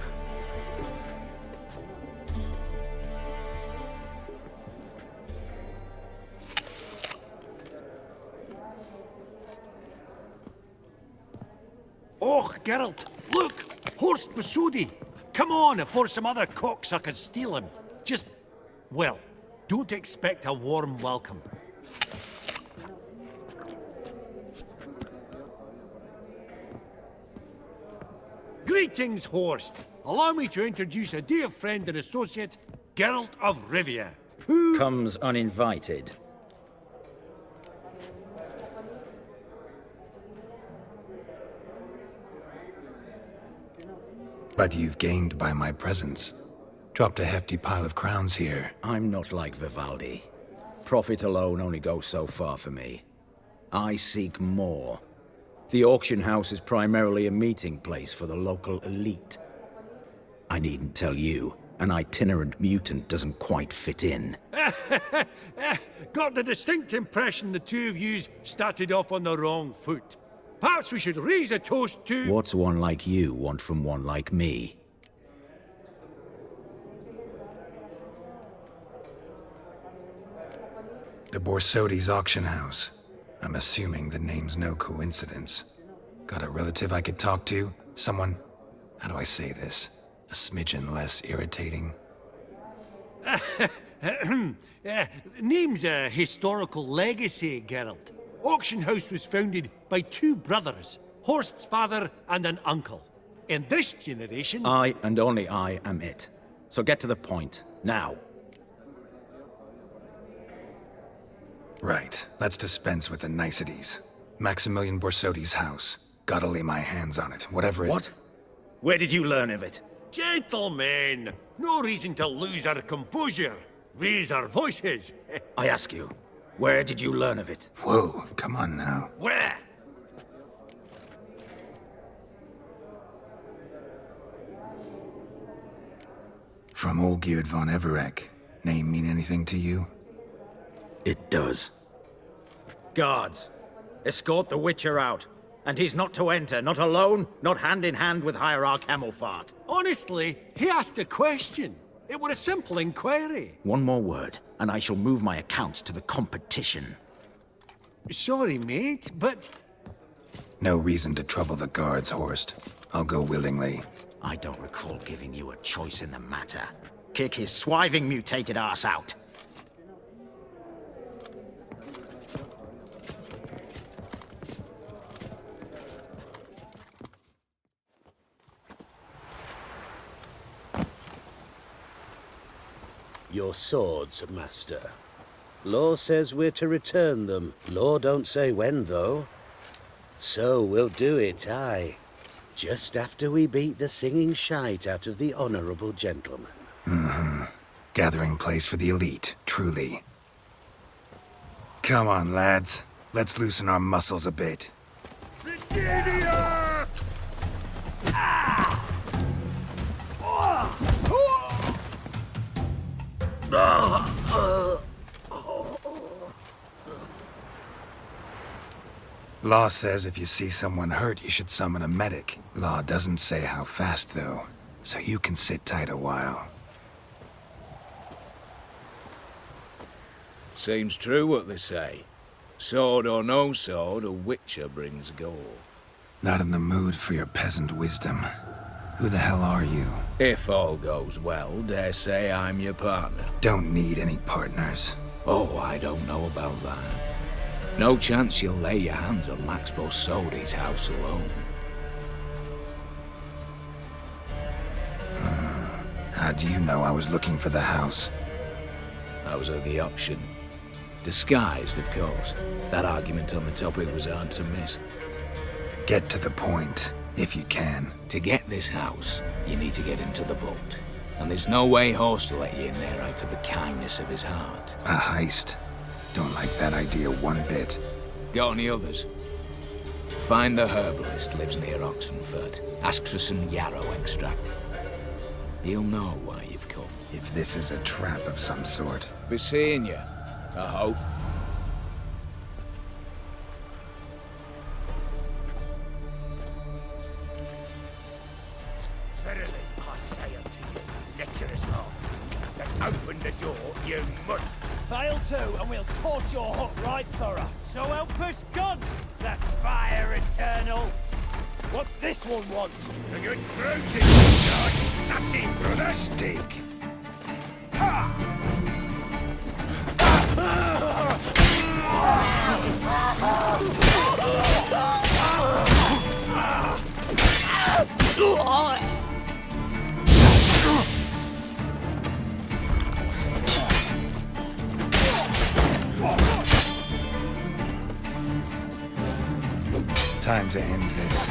Oh, Geralt, look! Horst Masudi! Come on before some other cocksuckers steal him. Just, well, don't expect a warm welcome. Greetings, Horst. Allow me to introduce a dear friend and associate, Geralt of Rivia. Who comes uninvited? But you've gained by my presence. Dropped a hefty pile of crowns here. I'm not like Vivaldi. Profit alone only goes so far for me. I seek more. The auction house is primarily a meeting place for the local elite. I needn't tell you, an itinerant mutant doesn't quite fit in. Got the distinct impression the two of yous started off on the wrong foot. Perhaps we should raise a toast to... What's one like you want from one like me? The Borsodi's auction house. I'm assuming the name's no coincidence. Got a relative I could talk to? Someone, how do I say this? A smidgen less irritating? Name's a historical legacy, Geralt. Auction house was founded by two brothers, Horst's father and an uncle. In this generation... I and only I am it. So get to the point, now. Right, let's dispense with the niceties. Maximilian Borsodi's house. Gotta lay my hands on it, whatever it... What? Where did you learn of it? Gentlemen, no reason to lose our composure. Raise our voices. I ask you, where did you learn of it? Whoa, come on now. Where? From Olgierd von Everec. Name mean anything to you? It does. Guards, escort the Witcher out. And he's not to enter, not alone, not hand in hand with Hierarch Hemelfart. Honestly, he asked a question. It were a simple inquiry. One more word, and I shall move my accounts to the competition. Sorry, mate, but... No reason to trouble the guards, Horst. I'll go willingly. I don't recall giving you a choice in the matter. Kick his swiving mutated ass out. Your swords, master. Law says we're to return them. Law don't say when, though. So we'll do it, aye. Just after we beat the singing shite out of the honorable gentleman. Mm-hmm. Gathering place for the elite, truly. Come on, lads. Let's loosen our muscles a bit. Virginia! Law says if you see someone hurt, you should summon a medic. Law doesn't say how fast, though, so you can sit tight a while. Seems true what they say. Sword or no sword, a Witcher brings gold. Not in the mood for your peasant wisdom. Who the hell are you? If all goes well, dare say I'm your partner. Don't need any partners. Oh, I don't know about that. No chance you'll lay your hands on Max Borsodi's house alone. How do you know I was looking for the house? I was at the auction. Disguised, of course. That argument on the topic was hard to miss. Get to the point, if you can. To get this house, you need to get into the vault. And there's no way Horst will let you in there out of the kindness of his heart. A heist? Don't like that idea one bit. Got any others? Find the herbalist, lives near Oxenfurt. Ask for some yarrow extract. He'll know why you've come. If this is a trap of some sort. Be seeing you, I hope. Open the door, you must. Fail to, and we'll torch your hut right thorough. So help us God, the fire eternal. What's this one want? A good bruising, God. Nothing, brother. Steak. Time to end this.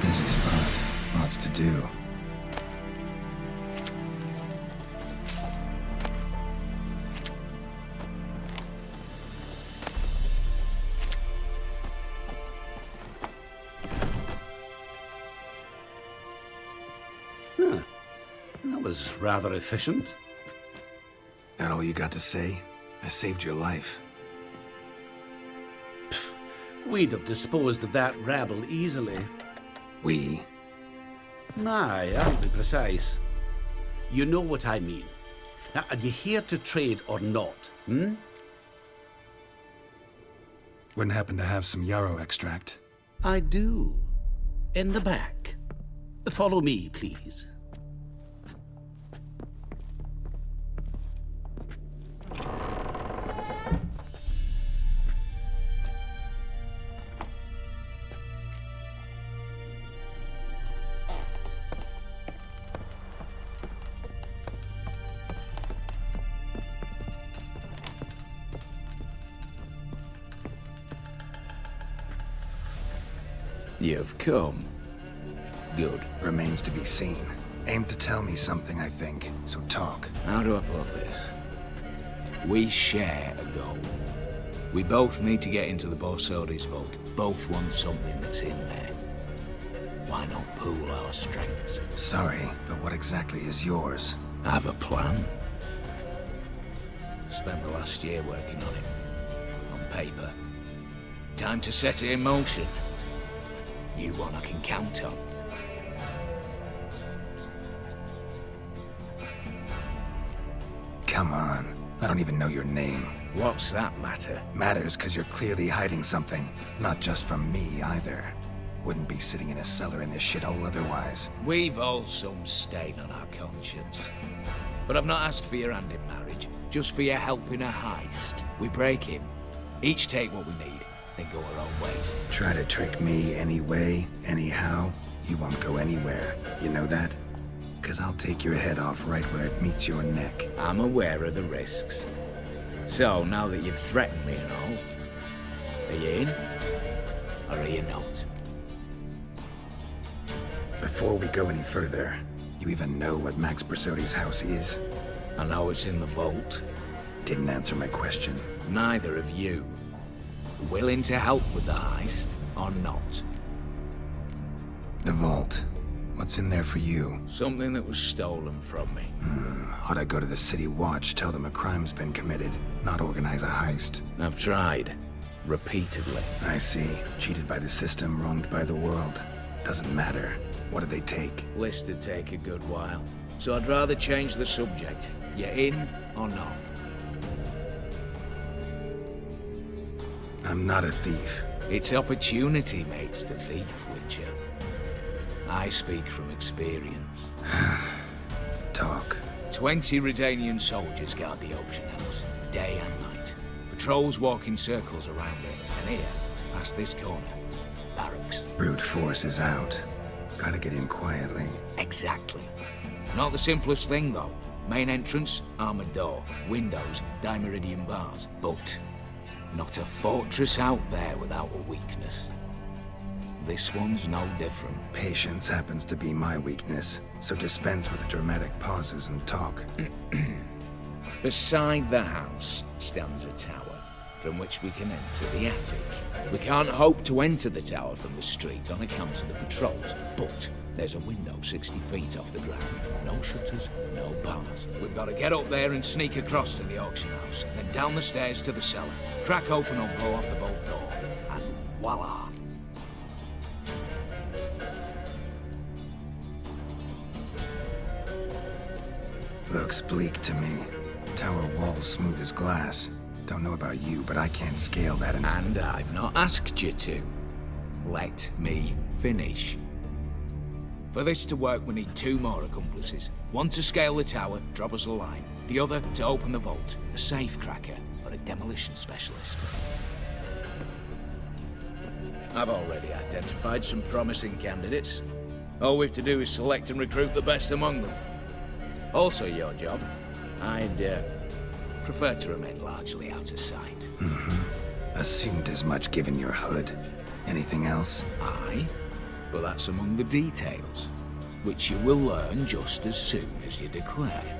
Busy spot. Lots to do. Huh. That was rather efficient. That all you got to say? I saved your life. We'd have disposed of that rabble easily. We? Aye, I'll be precise. You know what I mean. Now, are you here to trade or not, hmm? Wouldn't happen to have some yarrow extract. I do. In the back. Follow me, please. You've come. Good. Remains to be seen. Aim to tell me something, I think. So talk. How do I put this? We share a goal. We both need to get into the Borsodi's vault. Both want something that's in there. Why not pool our strengths? Sorry, but what exactly is yours? I have a plan. Spent the last year working on it. On paper. Time to set it in motion. You one I can count on. Come on. I don't even know your name. What's that matter? Matters because you're clearly hiding something. Not just from me, either. Wouldn't be sitting in a cellar in this shithole otherwise. We've all some stain on our conscience. But I've not asked for your hand in marriage, just for your help in a heist. We break in, each take what we need, then go our own ways. Try to trick me anyway, anyhow, you won't go anywhere. You know that? Because I'll take your head off right where it meets your neck. I'm aware of the risks. So, now that you've threatened me and all, are you in? Or are you not? Before we go any further, you even know what Max Borsodi's house is? I know it's in the vault. Didn't answer my question. Neither of you. Willing to help with the heist, or not? The vault. What's in there for you? Something that was stolen from me. Ought I go to the City Watch, tell them a crime's been committed, not organize a heist? I've tried. Repeatedly. I see. Cheated by the system, wronged by the world. Doesn't matter. What did they take? List to take a good while. So I'd rather change the subject. You in or not? I'm not a thief. It's opportunity makes the thief, Witcher. I speak from experience. Talk. 20 Redanian soldiers guard the auction house, day and night. Patrols walk in circles around it, and here, past this corner, barracks. Brute force is out. Gotta get in quietly. Exactly. Not the simplest thing, though. Main entrance, armored door, windows, dimeridian bars. But not a fortress out there without a weakness. This one's no different. Patience happens to be my weakness, so dispense with the dramatic pauses and talk. Beside the house stands a tower, from which we can enter the attic. We can't hope to enter the tower from the street on account of the patrols, but There's a window 60 feet off the ground. No shutters, no bars. We've got to get up there and sneak across to the auction house, then down the stairs to the cellar, crack open or blow off the vault door, and voila! Looks bleak to me. Tower walls smooth as glass. Don't know about you, but I can't scale that And I've not asked you to. Let me finish. For this to work, we need 2 more accomplices. One to scale the tower, drop us a line. The other to open the vault, a safe cracker or a demolition specialist. I've already identified some promising candidates. All we've to do is select and recruit the best among them. Also your job. I'd prefer to remain largely out of sight. Assumed as much given your hood. Anything else? Aye, but that's among the details, which you will learn just as soon as you declare.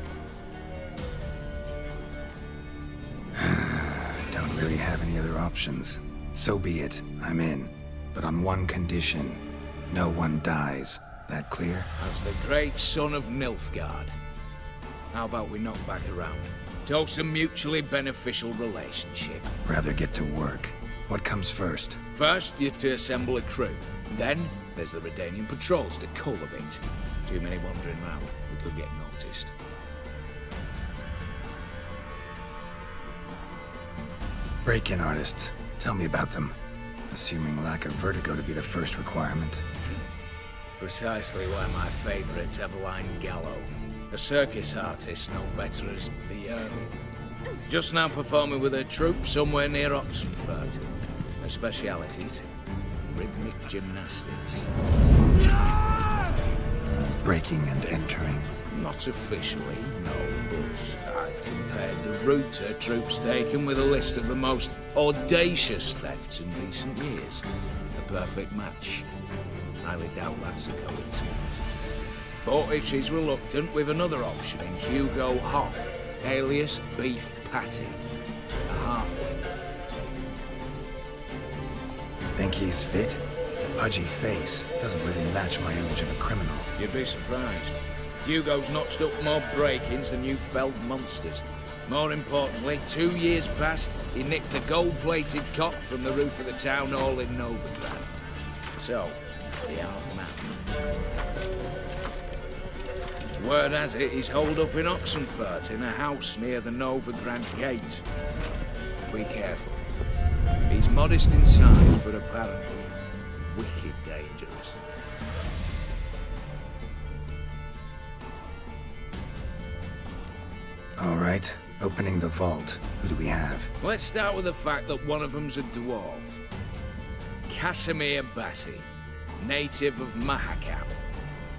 Don't really have any other options. So be it. I'm in. But on one condition. No one dies. That clear? As the great son of Nilfgaard. How about we knock back around? Toast a mutually beneficial relationship. Rather get to work. What comes first? First, you have to assemble a crew. Then, there's the Redanian patrols to cull a bit. Too many wandering round. We could get noticed. Break-in artists. Tell me about them. Assuming lack of vertigo to be the first requirement. Precisely why my favourite's Eveline Gallo. A circus artist known better as the Ermine. Just now performing with her troupe somewhere near Oxenfurt. Her specialities? Rhythmic gymnastics. Breaking and entering. Not officially, no, but I've compared the route her troope's taken with a list of the most audacious thefts in recent years. A perfect match. Highly doubt that's a coincidence. But if she's reluctant, we've another option in Hugo Hoff, alias Beef Patty, a halfling. Think he's fit? Pudgy face doesn't really match my image of a criminal. You'd be surprised. Hugo's notched up more break-ins than you felled monsters. More importantly, 2 years past, he nicked the gold-plated cock from the roof of the town hall in Novigrad. So, the half-man. Word has it, he's holed up in Oxenfurt in a house near the Novigrad gate. Be careful. He's modest in size, but apparently wicked dangerous. All right, opening the vault. Who do we have? Let's start with the fact that one of them's a dwarf. Casimir Bassi, native of Mahakam.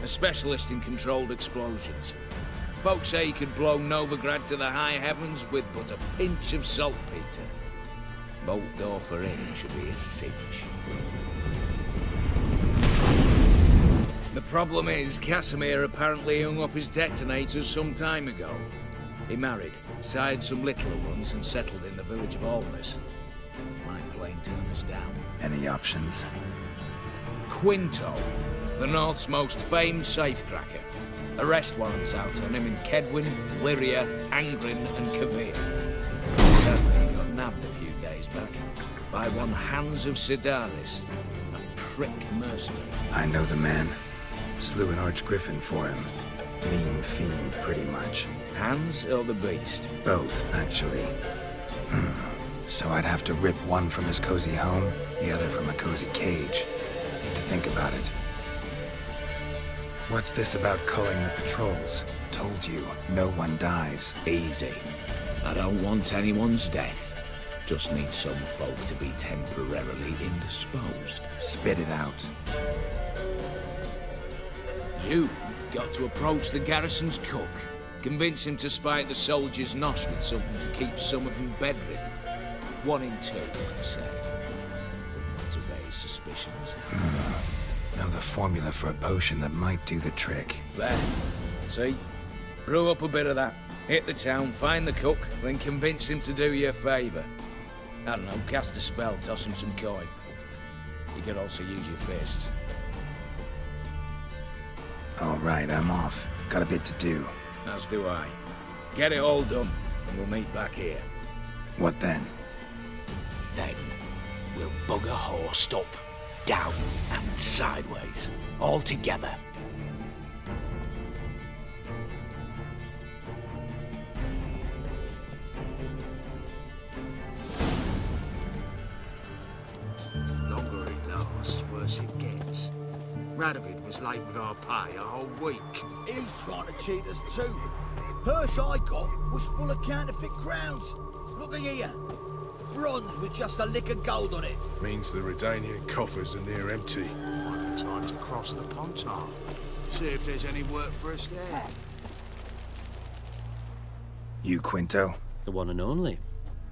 A specialist in controlled explosions. Folks say he could blow Novigrad to the high heavens with but a pinch of saltpeter. Bolt door for him should be a cinch. The problem is, Casimir apparently hung up his detonators some time ago. He married, sired some littler ones, and settled in the village of Almas. Might plain turn us down. Any options? Quinto, the North's most famed safecracker. Arrest warrants out on him in Kedwin, Lyria, Angrin, and Kavir. Sadly, he got nabbed a few days back by one Hans of Sidaris, a prick mercenary. I know the man. Slew an archgriffin for him. Mean fiend, pretty much. Hans or the beast? Both, actually. So I'd have to rip one from his cozy home, the other from a cozy cage. Need to think about it. What's this about culling the patrols? Told you, no one dies. Easy. I don't want anyone's death. Just need some folk to be temporarily indisposed. Spit it out. You've got to approach the garrison's cook. Convince him to spike the soldiers' nosh with something to keep some of them bedridden. 1 in 2, I say. Not to raise suspicions. Know the formula for a potion that might do the trick. There. See? Brew up a bit of that. Hit the town, find the cook, then convince him to do you a favour. I don't know, cast a spell, toss him some coin. You could also use your fists. All right, I'm off. Got a bit to do. As do I. Get it all done, and we'll meet back here. What then? Then we'll bugger horsed up, down and sideways, all together. Longer it lasts, worse it gets. Radovid was late with our pay a whole week. He's trying to cheat us too. Purse I got was full of counterfeit crowns. Look at here. Bronze with just a lick of gold on it. Means the Redanian coffers are near empty. Might be time to cross the Pontar. See if there's any work for us there. You, Quinto? The one and only.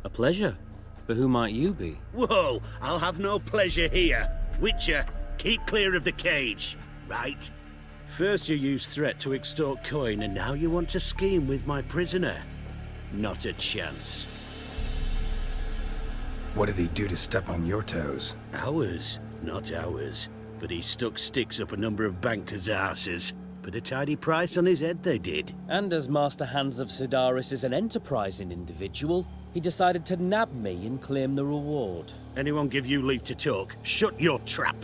A pleasure. But who might you be? Whoa, I'll have no pleasure here. Witcher, keep clear of the cage, right? First you used threat to extort coin, and now you want to scheme with my prisoner. Not a chance. What did he do to step on your toes? Ours, not ours. But he stuck sticks up a number of bankers' arses. Put a tidy price on his head, they did. And as Master Hans of Sidaris is an enterprising individual, he decided to nab me and claim the reward. Anyone give you leave to talk? Shut your trap!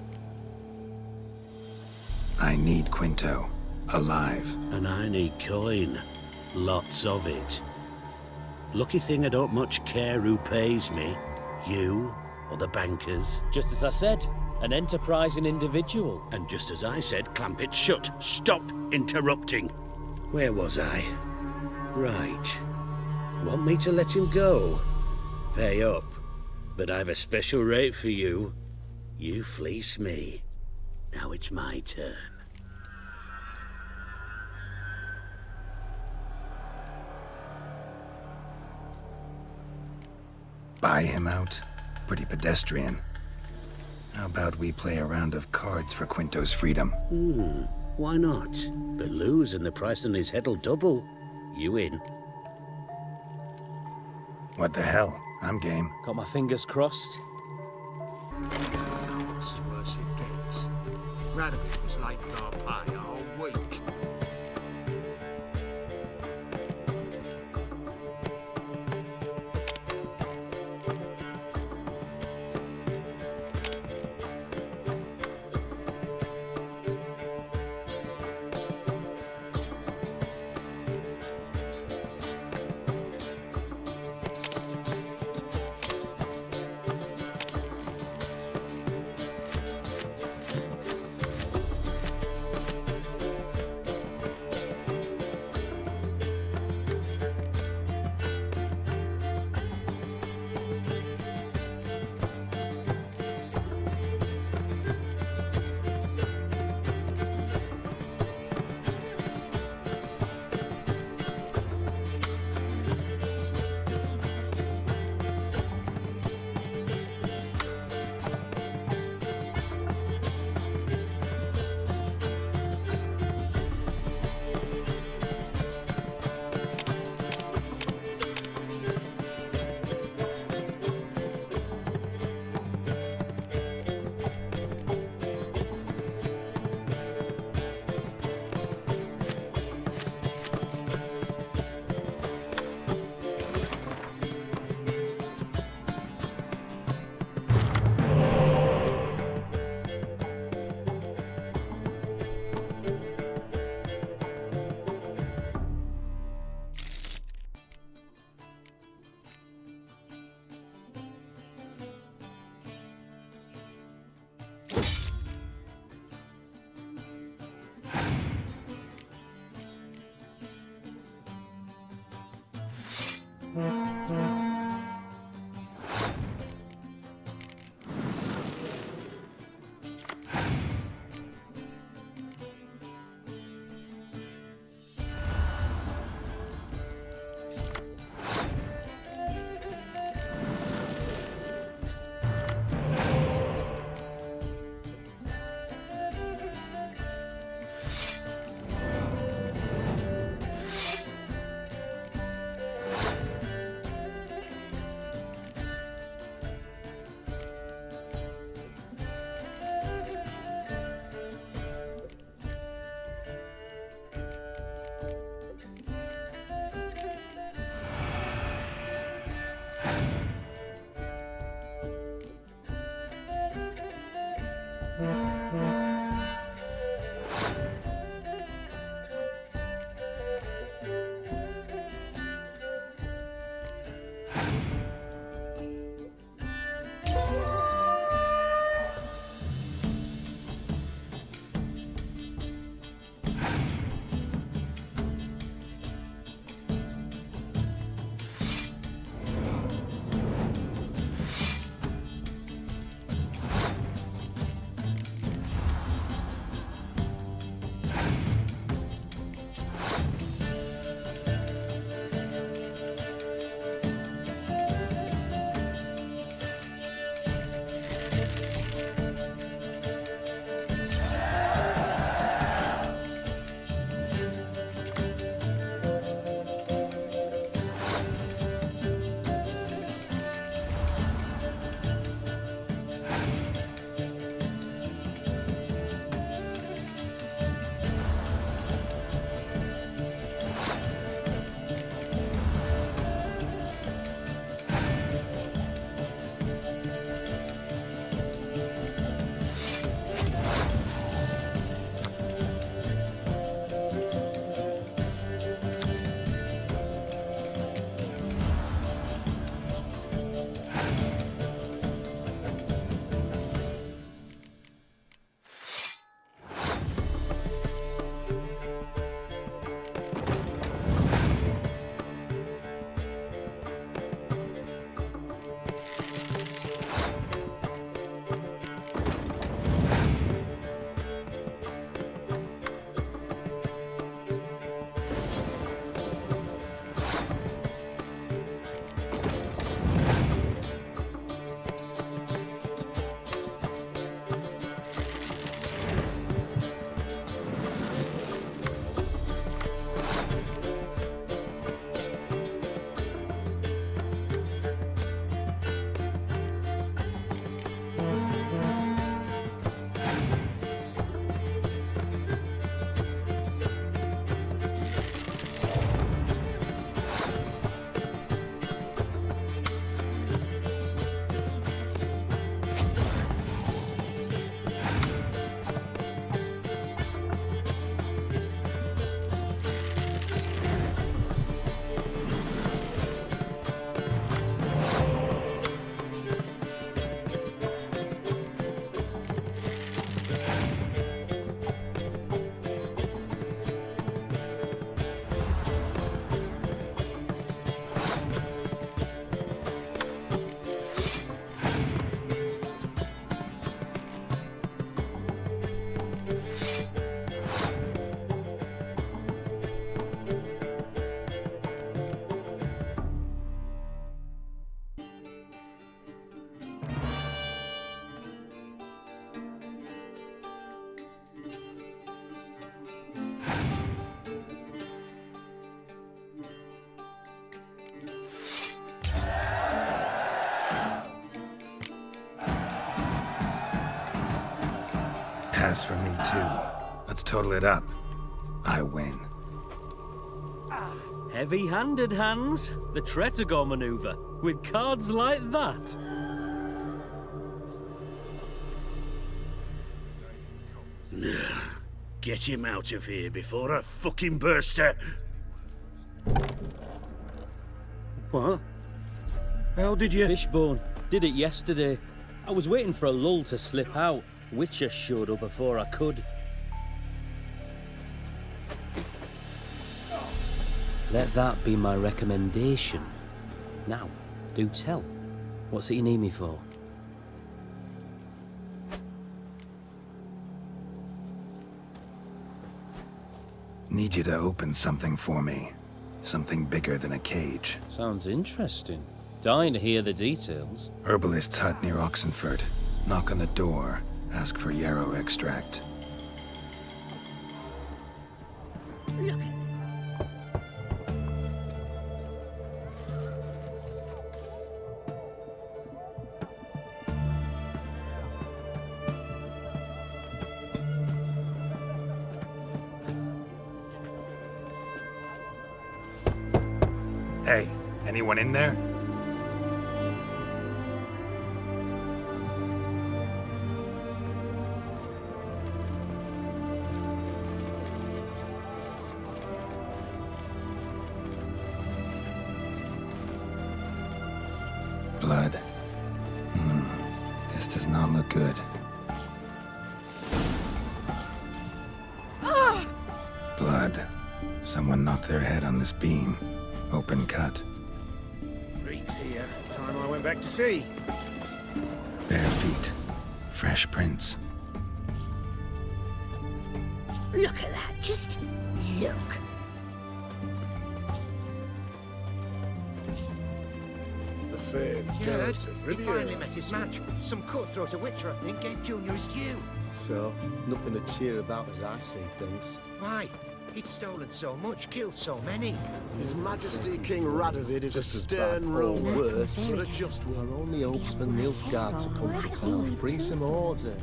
I need Quinto. Alive. And I need coin. Lots of it. Lucky thing I don't much care who pays me. You or the bankers. Just as I said, an enterprising individual. And just as I said, clamp it shut. Stop interrupting. Where was I? Right. Want me to let him go? Pay up. But I've a special rate for you. You fleece me. Now it's my turn. Buy him out? Pretty pedestrian. How about we play a round of cards for Quinto's freedom? Why not? But lose and the price on his head'll double. You in? What the hell? I'm game. Got my fingers crossed. This is worse it gets. Radovid was late with our pay a whole week. pass for me, too. Let's total it up. I win. Heavy-handed, Hans. The Tretogor maneuver. With cards like that. Get him out of here before I fucking burst her. What? How did you... Fishbone. Did it yesterday. I was waiting for a lull to slip out. Witcher showed up before I could. Let that be my recommendation. Now, do tell. What's it you need me for? Need you to open something for me. Something bigger than a cage. Sounds interesting. Dying to hear the details. Herbalist's hut near Oxenfurt. Knock on the door. Ask for yarrow extract. Look. Hey, anyone in there? Blood. This does not look good. Blood. Someone knocked their head on this beam. Open cut. Reek's here. Time I went back to sea. Bare feet. Fresh prints. Look at that. Just look. The famed Heard? Geralt of He Rivia. finally met his match. Some cutthroat at Witcher, I think, gave Junior his due. So, nothing to cheer about as I see things. Why? He'd stolen so much, killed so many. His Majesty King Radovid is a stern rule worse, but a just one. Our only hopes for Nilfgaard to come to town, bring some order.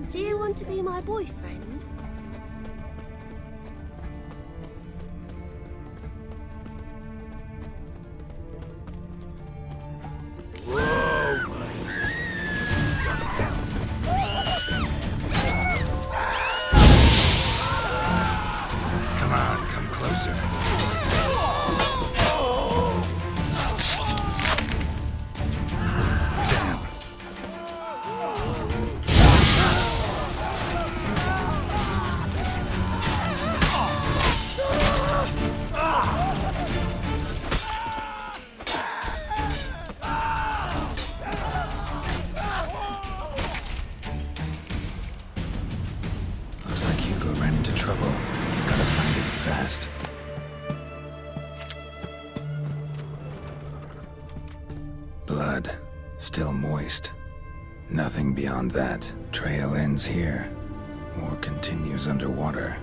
Do you want to be my boyfriend? Come on, come closer. Damn. Looks like Hugo ran into trouble. Gotta find him fast. Blood. Still moist. Nothing beyond that. Trail ends here. Or continues underwater.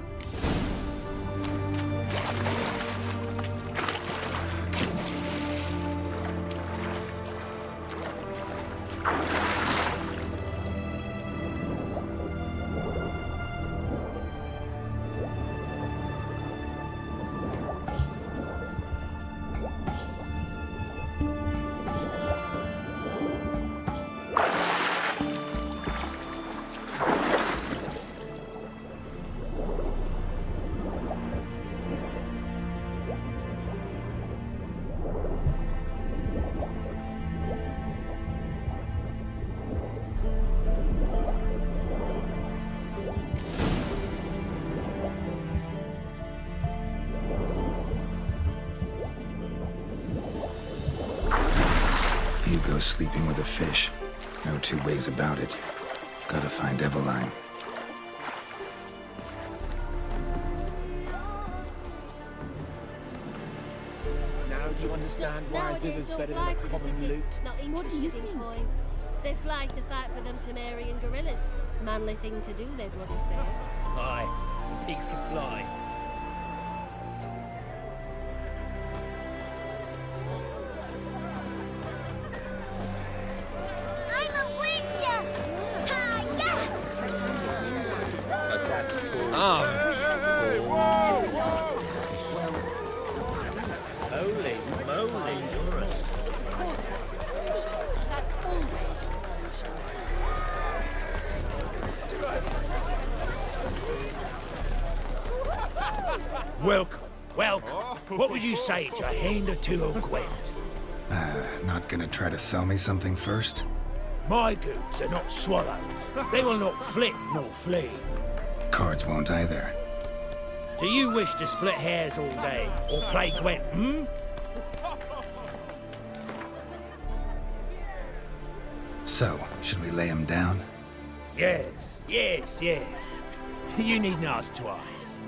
Hugo's sleeping with a fish. No two ways about it. Gotta find Eveline. Now do you understand why Zither's better than a common loot? What do you think? They fly to fight for them Temerian gorillas. Manly thing to do, they bloody say. Aye, pigs can fly. I'm a witcher! Hi-ya! Welcome, welcome. What would you say to a hand or two of Gwent? Not gonna try to sell me something first? My goods are not swallows. They will not flit nor flee. Cards won't either. Do you wish to split hairs all day, or play Gwent, hmm? So, should we lay him down? Yes, yes, yes. You needn't ask twice.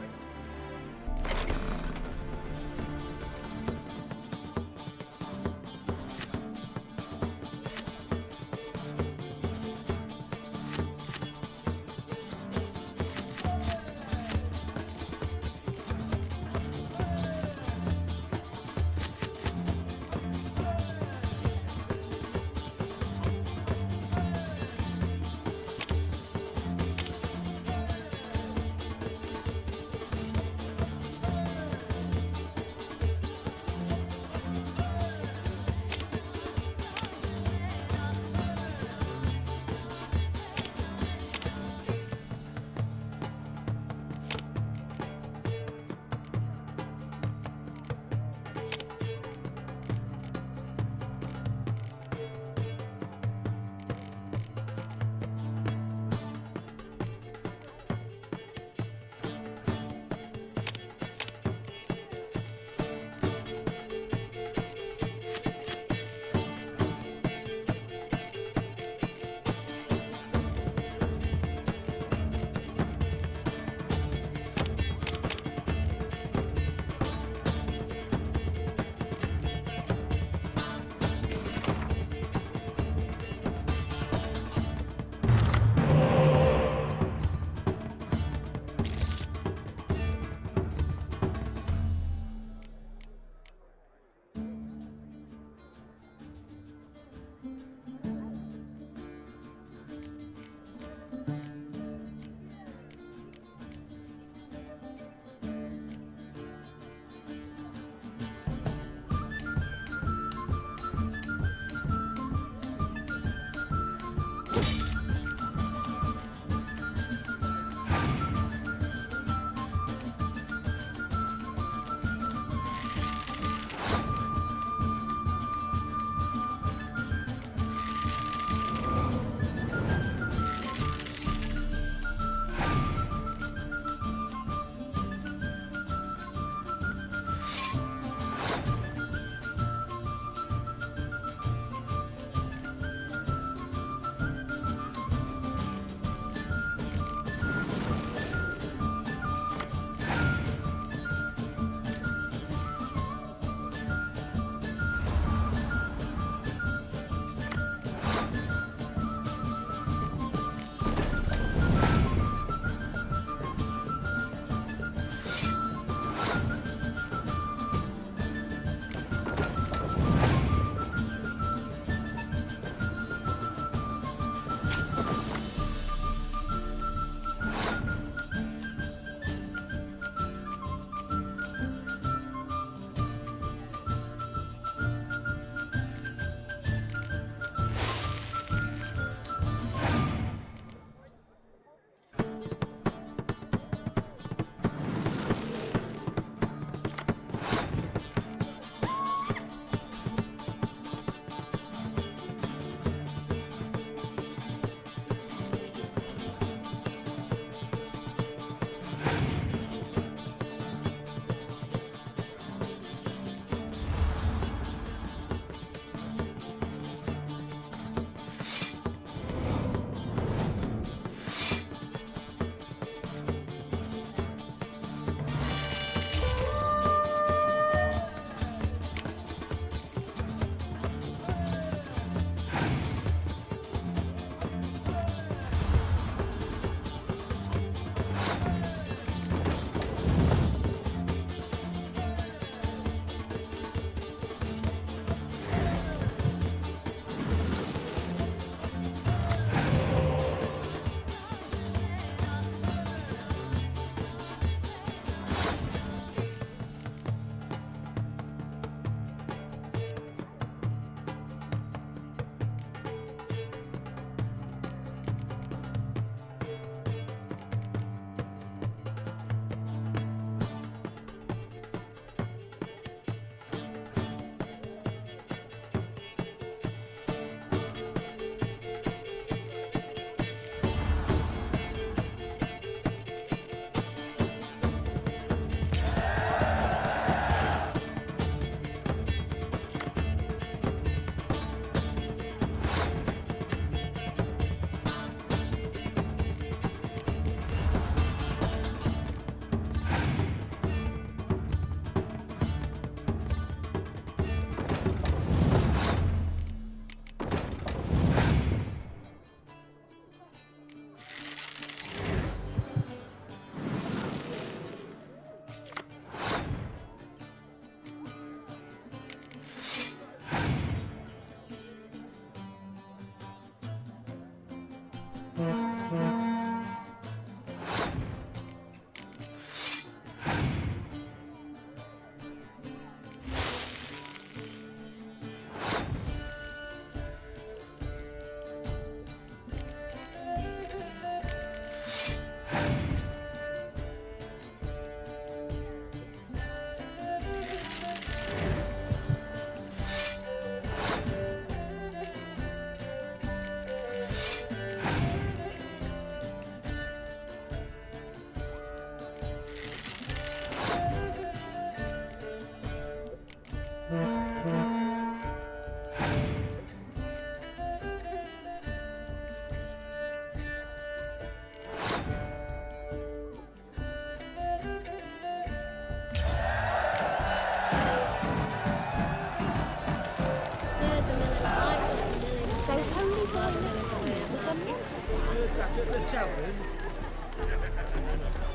Back at the tavern.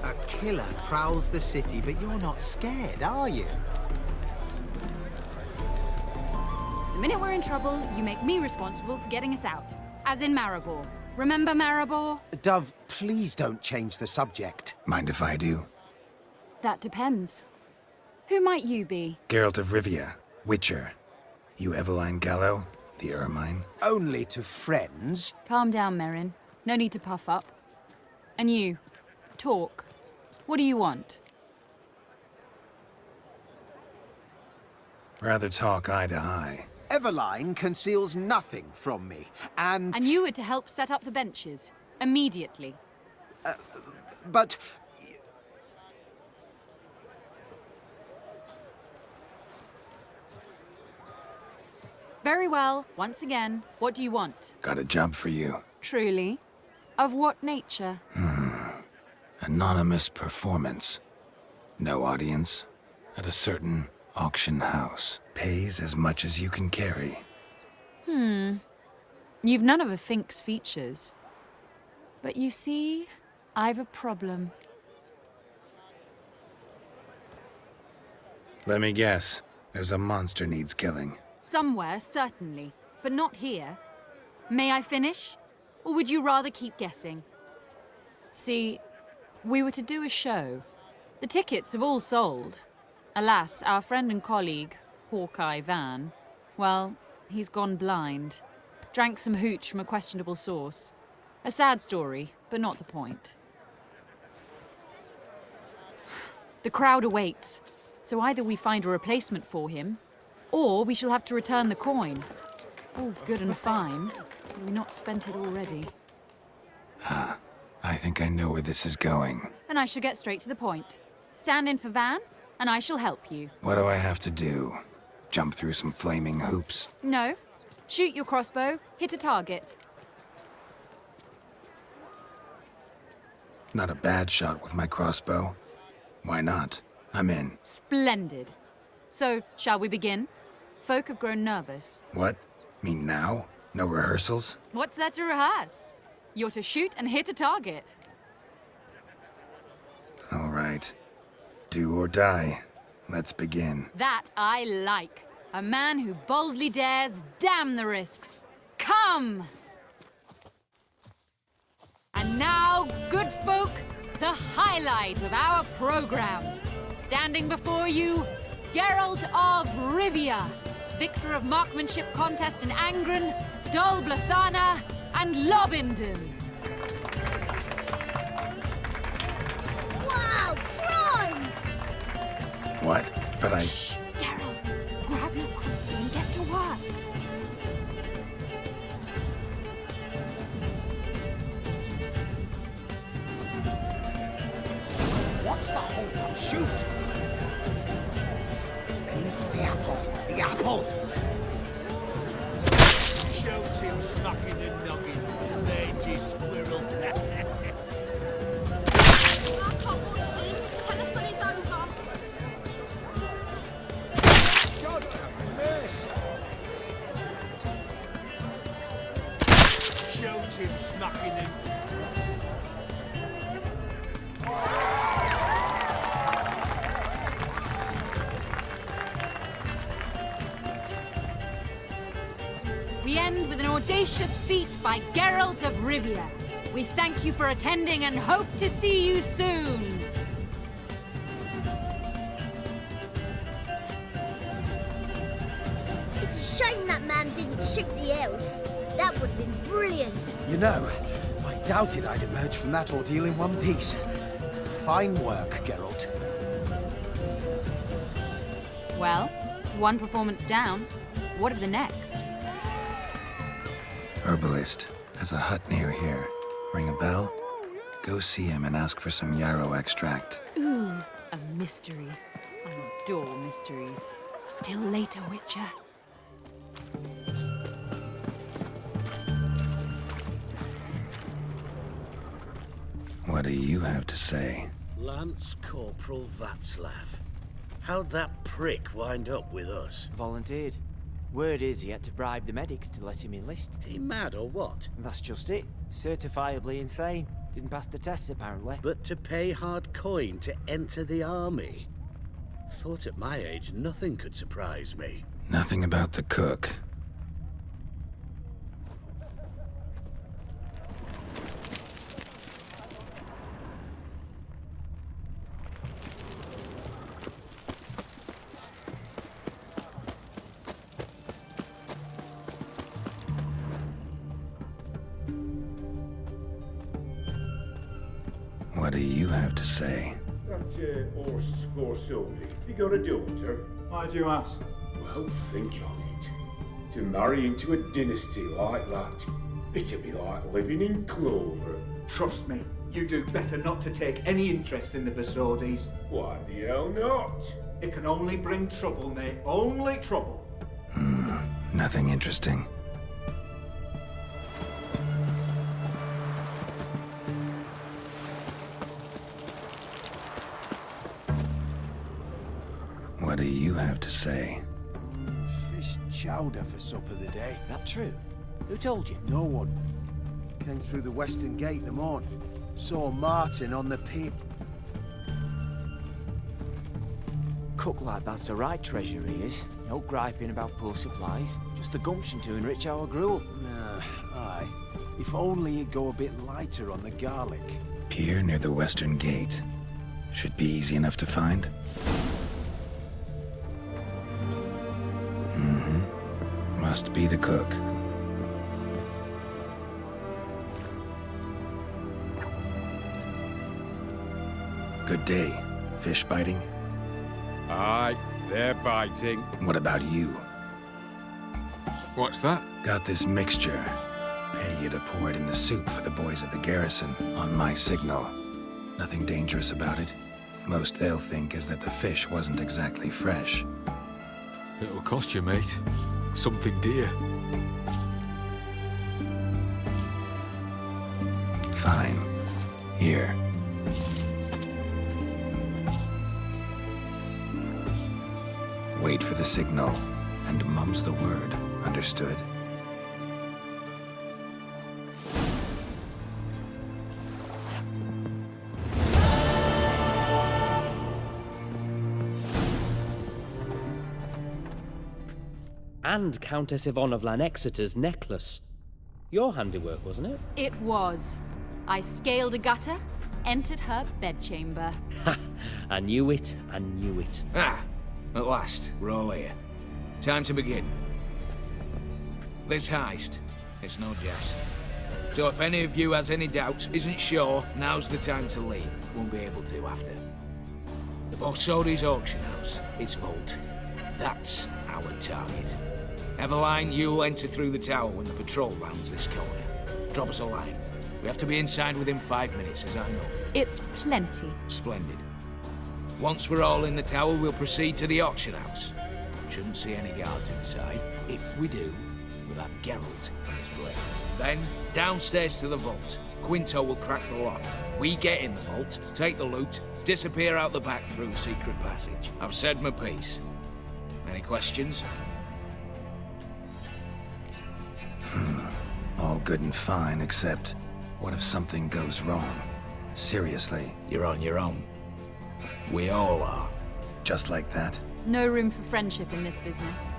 A killer prowls the city, but you're not scared, are you? The minute we're in trouble, you make me responsible for getting us out. As in Maribor. Remember Maribor? Dove, please don't change the subject. Mind if I do? That depends. Who might you be? Geralt of Rivia, Witcher. You Eveline Gallo, the Ermine. Only to friends. Calm down, Merrin. No need to puff up. And you, talk. What do you want? Rather talk eye to eye. Eveline conceals nothing from me, and... And you were to help set up the benches. Immediately. But... Very well. Once again, what do you want? Got a job for you. Truly? Of what nature? Anonymous performance. No audience. At a certain auction house. Pays as much as you can carry. You've none of a Fink's features. But you see, I've a problem. Let me guess. There's a monster needs killing. Somewhere, certainly. But not here. May I finish? Or would you rather keep guessing? See, we were to do a show. The tickets have all sold. Alas, our friend and colleague, Hawkeye Van, well, he's gone blind. Drank some hooch from a questionable source. A sad story, but not the point. The crowd awaits, so either we find a replacement for him, or we shall have to return the coin. All good and fine, but we've not spent it already. I think I know where this is going. And I shall get straight to the point. Stand in for Van, and I shall help you. What do I have to do? Jump through some flaming hoops? No. Shoot your crossbow, hit a target. Not a bad shot with my crossbow. Why not? I'm in. Splendid. So, shall we begin? Folk have grown nervous. What? Mean now? No rehearsals? What's there to rehearse? You're to shoot and hit a target. All right. Do or die. Let's begin. That I like. A man who boldly dares, damn the risks. Come! And now, good folk, the highlight of our program. Standing before you, Geralt of Rivia, victor of marksmanship contests in Angren, Dol Blathana, and Lobindon. Wow, prime! What? But I... Shh, Geralt, grab your crossbow and get to work. What's the hold-up? Shoot! The apple! The apple! Shoot him, smacking and noggin. Mangy squirrel. I can't watch this. Tell us when it's over. God's have mercy! Shoot him, smacking and... We end with an audacious feat by Geralt of Rivia. We thank you for attending and hope to see you soon. It's a shame that man didn't shoot the elf. That would have been brilliant. You know, I doubted I'd emerge from that ordeal in one piece. Fine work, Geralt. Well, one performance down. What of the next? Herbalist. Has a hut near here. Ring a bell? Go see him and ask for some yarrow extract. Ooh, a mystery. I adore mysteries. Till later, Witcher. What do you have to say? Lance Corporal Václav. How'd that prick wind up with us? Volunteered. Word is he had to bribe the medics to let him enlist. He mad or what? That's just it. Certifiably insane. Didn't pass the tests, apparently. But to pay hard coin to enter the army? Thought at my age nothing could surprise me. Nothing about the cook. What do you have to say? That horse Scorsione, he got a daughter. Why do you ask? Well, think on it. To marry into a dynasty like that, it'd be like living in clover. Trust me, you do better not to take any interest in the Besodis. Why the hell not? It can only bring trouble, mate. Only trouble. Nothing interesting. What do you have to say? Fish chowder for supper the day. That true? Who told you? No one. Came through the western gate the morn. Saw Martin on the pier. Cook like that's the right treasure he is. No griping about poor supplies. Just the gumption to enrich our gruel. Nah, aye. If only he'd go a bit lighter on the garlic. Pier near the western gate. Should be easy enough to find. Must be the cook. Good day. Fish biting? Aye, they're biting. What about you? What's that? Got this mixture. Pay you to pour it in the soup for the boys at the garrison, on my signal. Nothing dangerous about it. Most they'll think is that the fish wasn't exactly fresh. It'll cost you, mate. Something dear. Fine. Here. Wait for the signal, and mum's the word. Understood? And Countess Yvonne of Lanexeter's necklace. Your handiwork, wasn't it? It was. I scaled a gutter, entered her bedchamber. Ha! I knew it, I knew it. Ah, at last, we're all here. Time to begin. This heist, it's no jest. So if any of you has any doubts, isn't sure, now's the time to leave. Won't be able to after. The Besodis auction house, its vault. That's our target. Eveline, you'll enter through the tower when the patrol rounds this corner. Drop us a line. We have to be inside within 5 minutes, is that enough? It's plenty. Splendid. Once we're all in the tower, we'll proceed to the auction house. Shouldn't see any guards inside. If we do, we'll have Geralt and his blade. Then, downstairs to the vault. Quinto will crack the lock. We get in the vault, take the loot, disappear out the back through the secret passage. I've said my piece. Any questions? All good and fine, except what if something goes wrong? Seriously. You're on your own. We all are. Just like that? No room for friendship in this business.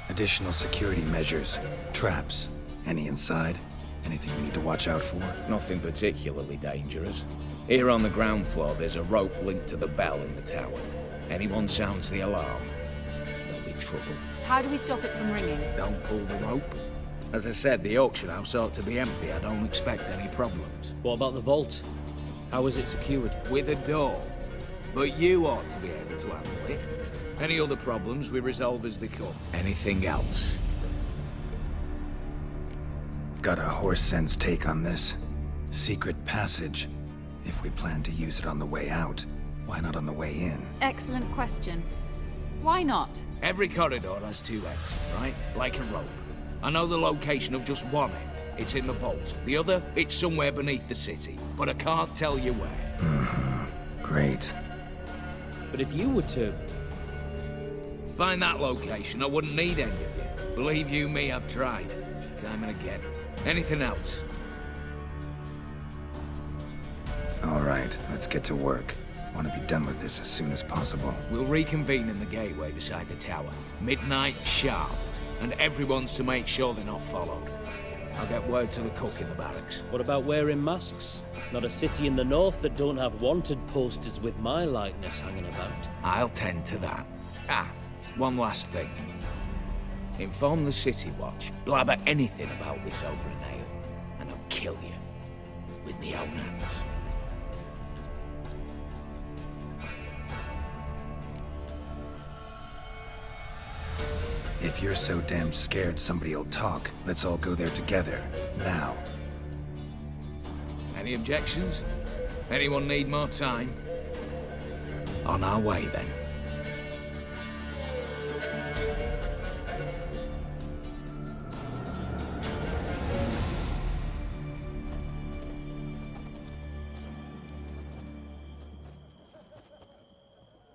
Additional security measures, traps. Any inside? Anything we need to watch out for? Nothing particularly dangerous. Here on the ground floor, there's a rope linked to the bell in the tower. Anyone sounds the alarm, there'll be trouble. How do we stop it from ringing? Don't pull the rope. As I said, the auction house ought to be empty. I don't expect any problems. What about the vault? How is it secured? With a door. But you ought to be able to handle it. Any other problems we resolve as they come. Anything else? Got a horse sense take on this. Secret passage. If we plan to use it on the way out, why not on the way in? Excellent question. Why not? Every corridor has two ends, right? Like a rope. I know the location of just one end. It's in the vault. The other, it's somewhere beneath the city. But I can't tell you where. Great. But if you were to Find that location. I wouldn't need any of you. Believe you me, I've tried. Time and again. Anything else? All right, let's get to work. Want to be done with this as soon as possible. We'll reconvene in the gateway beside the tower. Midnight sharp. And everyone's to make sure they're not followed. I'll get word to the cook in the barracks. What about wearing masks? Not a city in the north that don't have wanted posters with my likeness hanging about. I'll tend to that. Ah, one last thing. Inform the City Watch. Blabber anything about this over an ale, and I'll kill you. With me own hands. If you're so damn scared somebody'll talk, let's all go there together. Now. Any objections? Anyone need more time? On our way, then.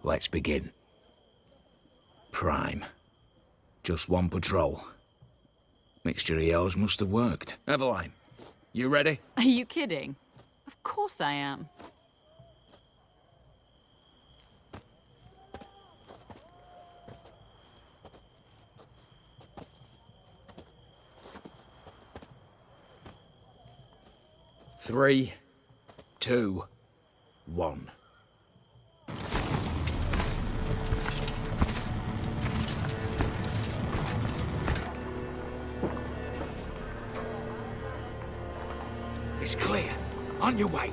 Let's begin. Prime. Just one patrol. Mixture of yours must have worked. Eveline, you ready? Are you kidding? Of course I am. Three, 2, 1. It's clear. On your way.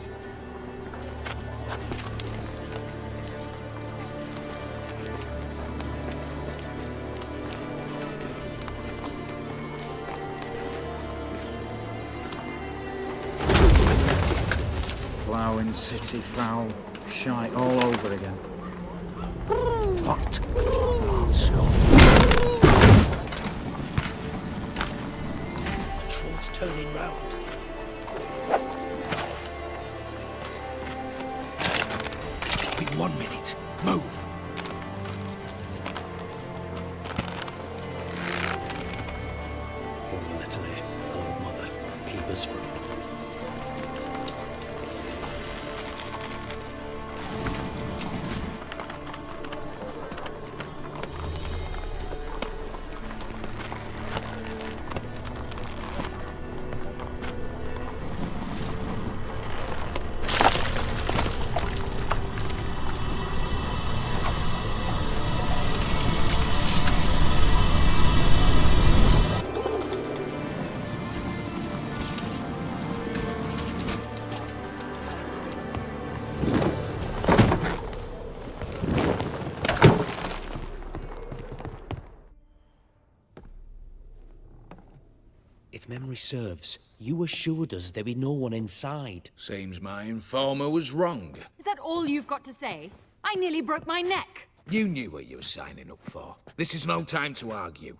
Ploughing, city foul, shite all over again. What? Monster. Patrol's turning round. In 1 minute. Move. One letter, oh mother, keep us from. If memory serves, you assured us there be no one inside. Seems my informer was wrong. Is that all you've got to say? I nearly broke my neck. You knew what you were signing up for. This is no time to argue.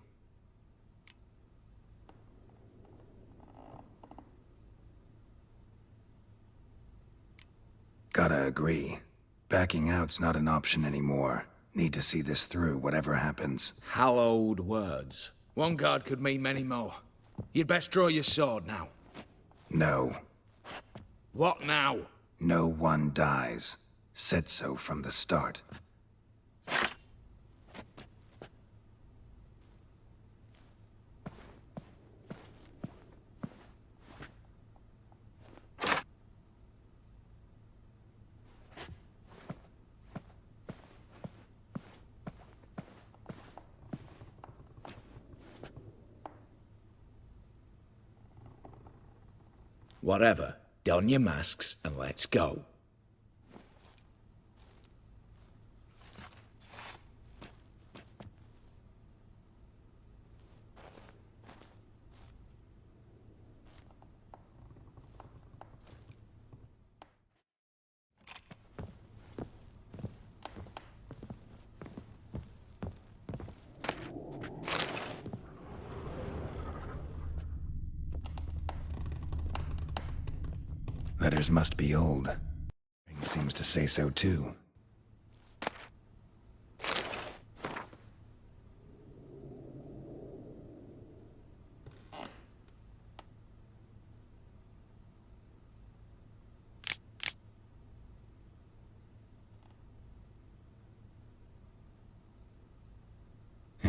Gotta agree. Backing out's not an option anymore. Need to see this through, whatever happens. Hallowed words. One guard could mean many more. You'd best draw your sword now. No. What now? No one dies. Said so from the start. Whatever. Don your masks and let's go. Letters must be old. Seems to say so too.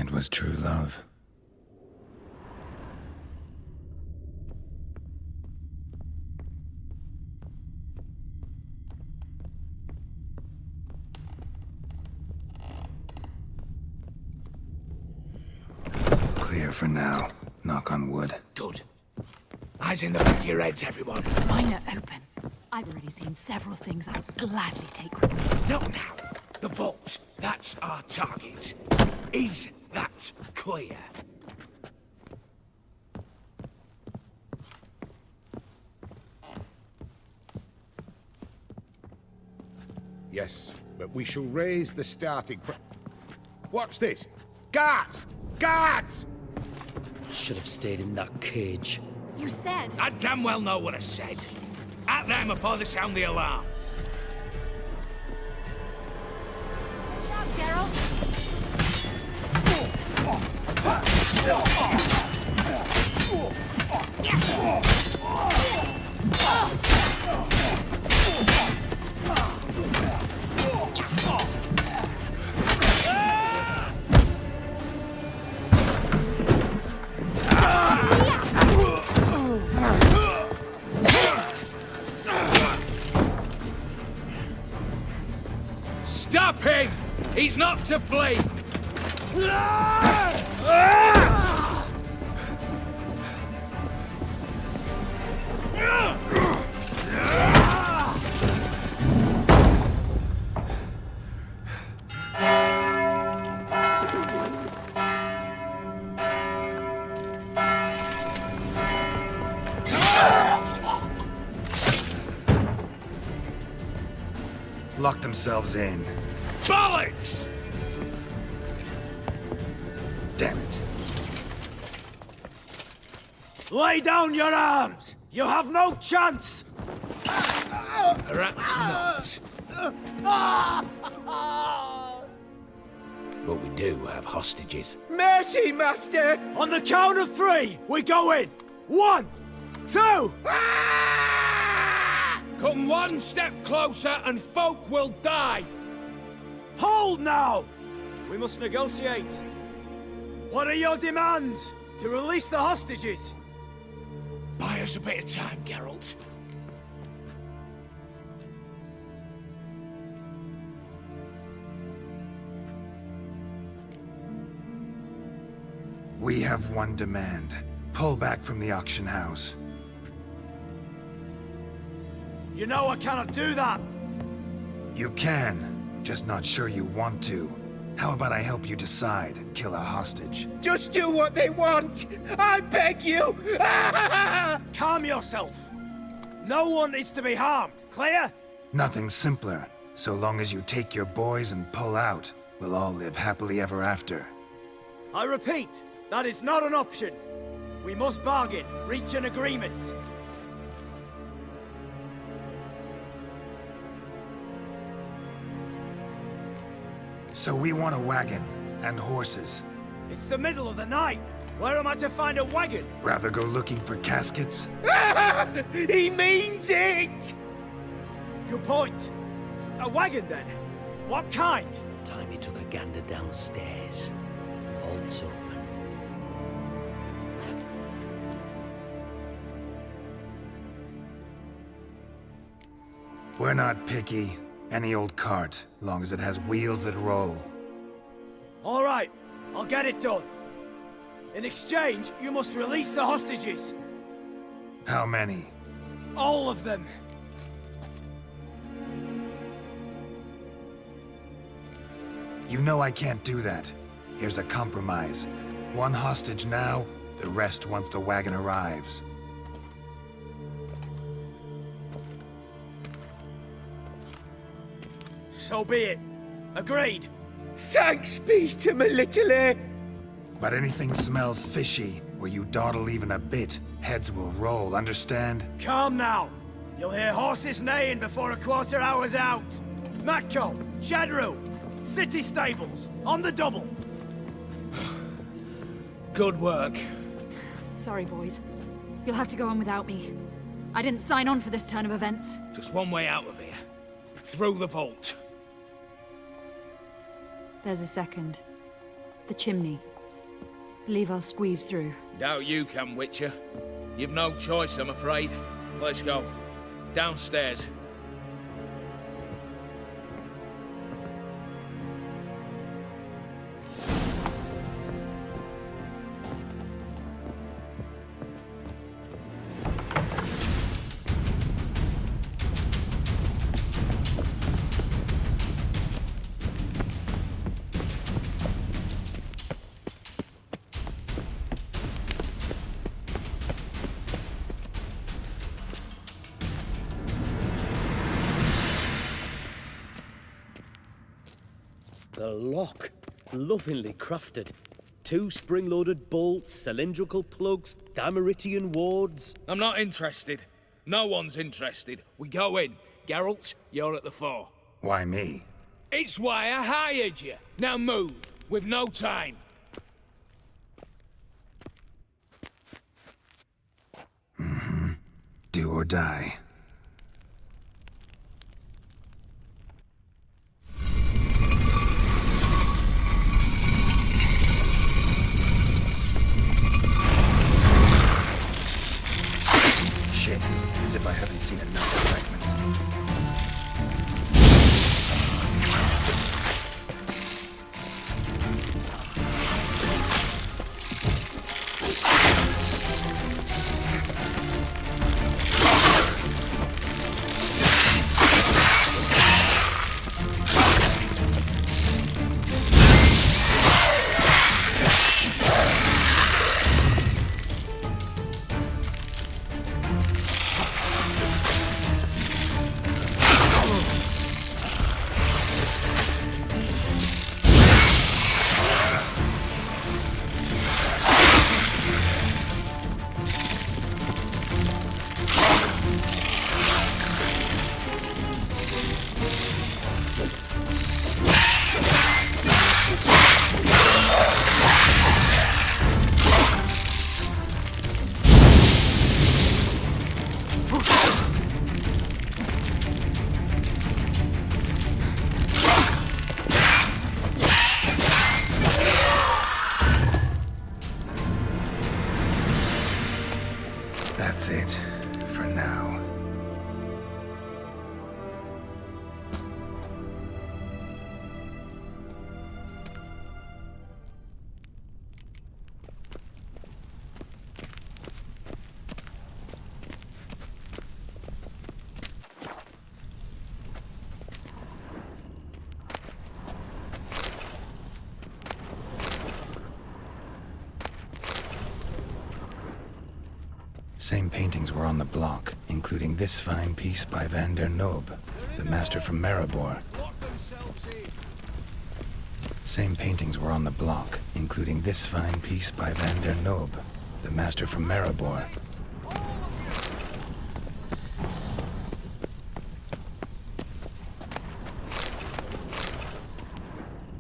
It was true love. Clear for now. Knock on wood. Good. Eyes in the back of your heads, everyone. Mine are open. I've already seen several things I'd gladly take with me. Not now. The vault. That's our target. Is that clear? Yes, but we shall raise the starting What's this? Guards! Guards! Should have stayed in that cage. You said... I damn well know what I said. At them before they sound the alarm. Watch out, Geralt! Stop him! He's not to flee! Lock themselves in. Bollocks! Damn it. Lay down your arms! You have no chance! Perhaps not. But we do have hostages. Mercy, Master! On the count of three, we go in! 1, 2... Come one step closer and folk will die! Hold now! We must negotiate. What are your demands? To release the hostages? Buy us a bit of time, Geralt. We have one demand. Pull back from the auction house. You know I cannot do that! You can, just not sure you want to. How about I help you decide? Kill a hostage. Just do what they want! I beg you! Calm yourself! No one is to be harmed, clear? Nothing simpler. So long as you take your boys and pull out, we'll all live happily ever after. I repeat, that is not an option. We must bargain, reach an agreement. So we want a wagon, and horses. It's the middle of the night. Where am I to find a wagon? Rather go looking for caskets? He means it! Good point. A wagon, then? What kind? Time he took a gander downstairs. Vault's open. We're not picky. Any old cart, long as it has wheels that roll. All right, I'll get it done. In exchange, you must release the hostages. How many? All of them. You know I can't do that. Here's a compromise. One hostage now, the rest once the wagon arrives. So be it. Agreed. Thanks be to my little But anything smells fishy, or you dawdle even a bit, heads will roll, understand? Calm now. You'll hear horses neighing before a quarter hour's out. Matco, Shadru, city stables, on the double. Good work. Sorry, boys. You'll have to go on without me. I didn't sign on for this turn of events. Just one way out of here. Through the vault. There's a second. The chimney. Believe I'll squeeze through. Doubt you can, Witcher. You've no choice, I'm afraid. Let's go. Downstairs. The lock. Lovingly crafted. 2 spring-loaded bolts, cylindrical plugs, Dameritian wards. I'm not interested. No one's interested. We go in. Geralt, you're at the fore. Why me? It's why I hired you. Now move. We've no time. Do or die. Shit, as if I haven't seen enough excitement. That's it, for now. Same paintings were on the block, including this fine piece by Van der Noob, the master from Maribor. Same paintings were on the block, including this fine piece by Van der Noob, the master from Maribor.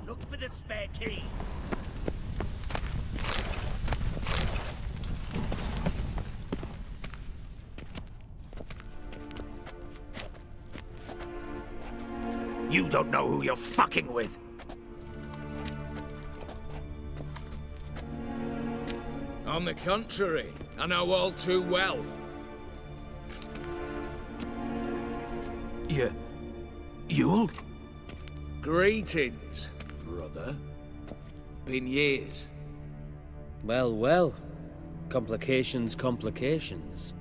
Look for the spare key. You don't know who you're fucking with. On the contrary, I know all too well. You'll? Greetings, brother. Been years. Well, well. Complications, complications.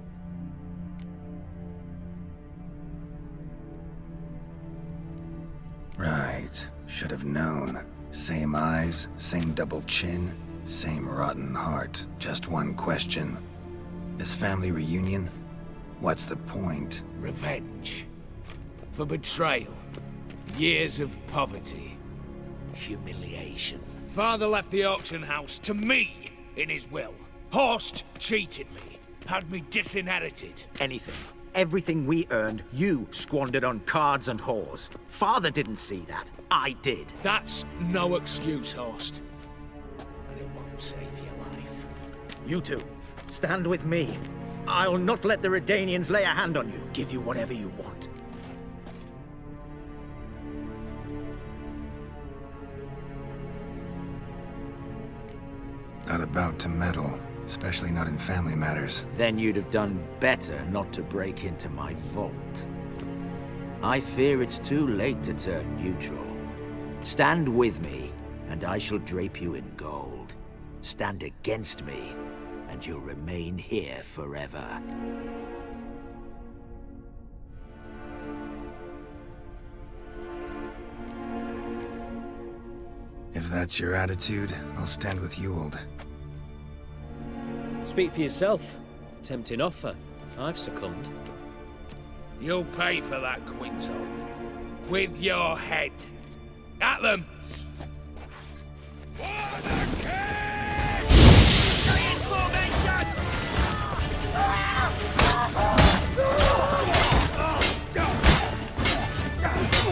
Right. Should have known. Same eyes, same double chin, same rotten heart. Just one question. This family reunion? What's the point? Revenge. For betrayal. Years of poverty. Humiliation. Father left the auction house to me in his will. Horst cheated me. Had me disinherited. Anything. Everything we earned, you squandered on cards and whores. Father didn't see that. I did. That's no excuse, Horst. But it won't save your life. You two, stand with me. I'll not let the Redanians lay a hand on you. Give you whatever you want. Not about to meddle, especially not in family matters. Then you'd have done better not to break into my vault. I fear it's too late to turn neutral. Stand with me, and I shall drape you in gold. Stand against me, and you'll remain here forever. If that's your attitude, I'll stand with Ewald. Speak for yourself. Tempting offer. I've succumbed. You'll pay for that, Quinto. With your head. At them! For the king! In formation!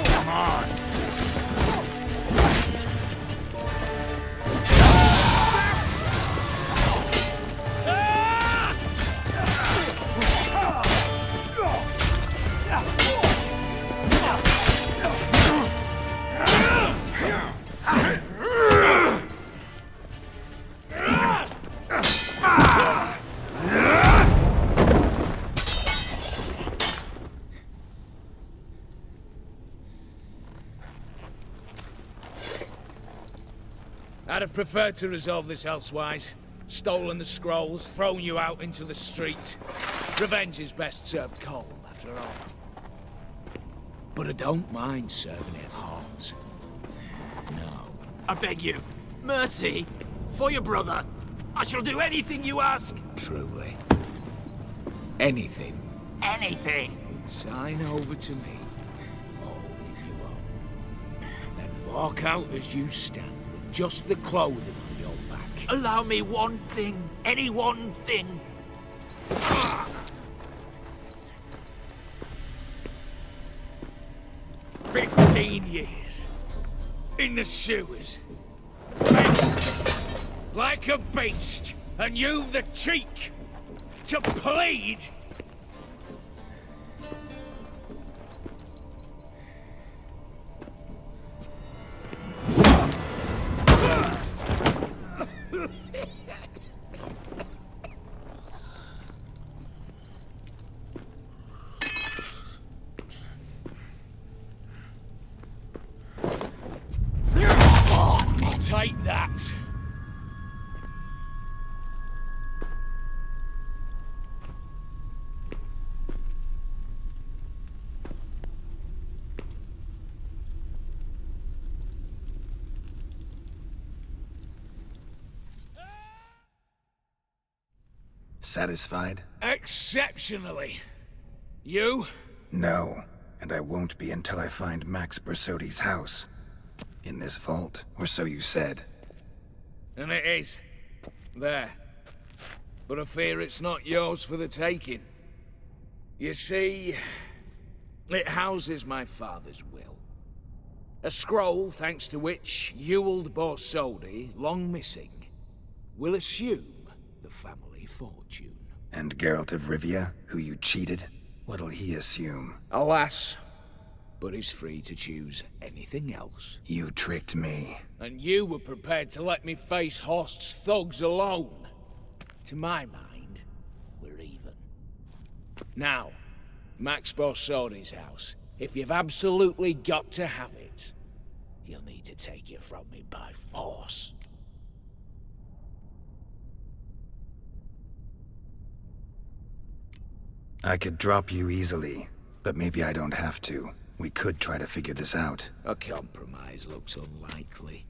Come on! I'd have preferred to resolve this elsewise. Stolen the scrolls, thrown you out into the street. Revenge is best served cold, after all. But I don't mind serving it hot. No. I beg you, mercy, for your brother. I shall do anything you ask. Truly. Anything. Anything. Sign over to me. All that you own. Then walk out as you stand, with just the clothing on your back. Allow me one thing. Any one thing. 15 years. In the sewers. Begged like a beast. And you've the cheek to plead. Take that. Satisfied? Exceptionally. You? No, and I won't be until I find Max Bersodi's house. In this vault, or so you said. And it is. There. But I fear it's not yours for the taking. You see, it houses my father's will. A scroll thanks to which Ewald Borsodi, long missing, will assume the family fortune. And Geralt of Rivia, who you cheated, what'll he assume? Alas, but he's free to choose anything else. You tricked me. And you were prepared to let me face Horst's thugs alone. To my mind, we're even. Now, Max Borsodi's house. If you've absolutely got to have it, you'll need to take it from me by force. I could drop you easily, but maybe I don't have to. We could try to figure this out. A compromise looks unlikely.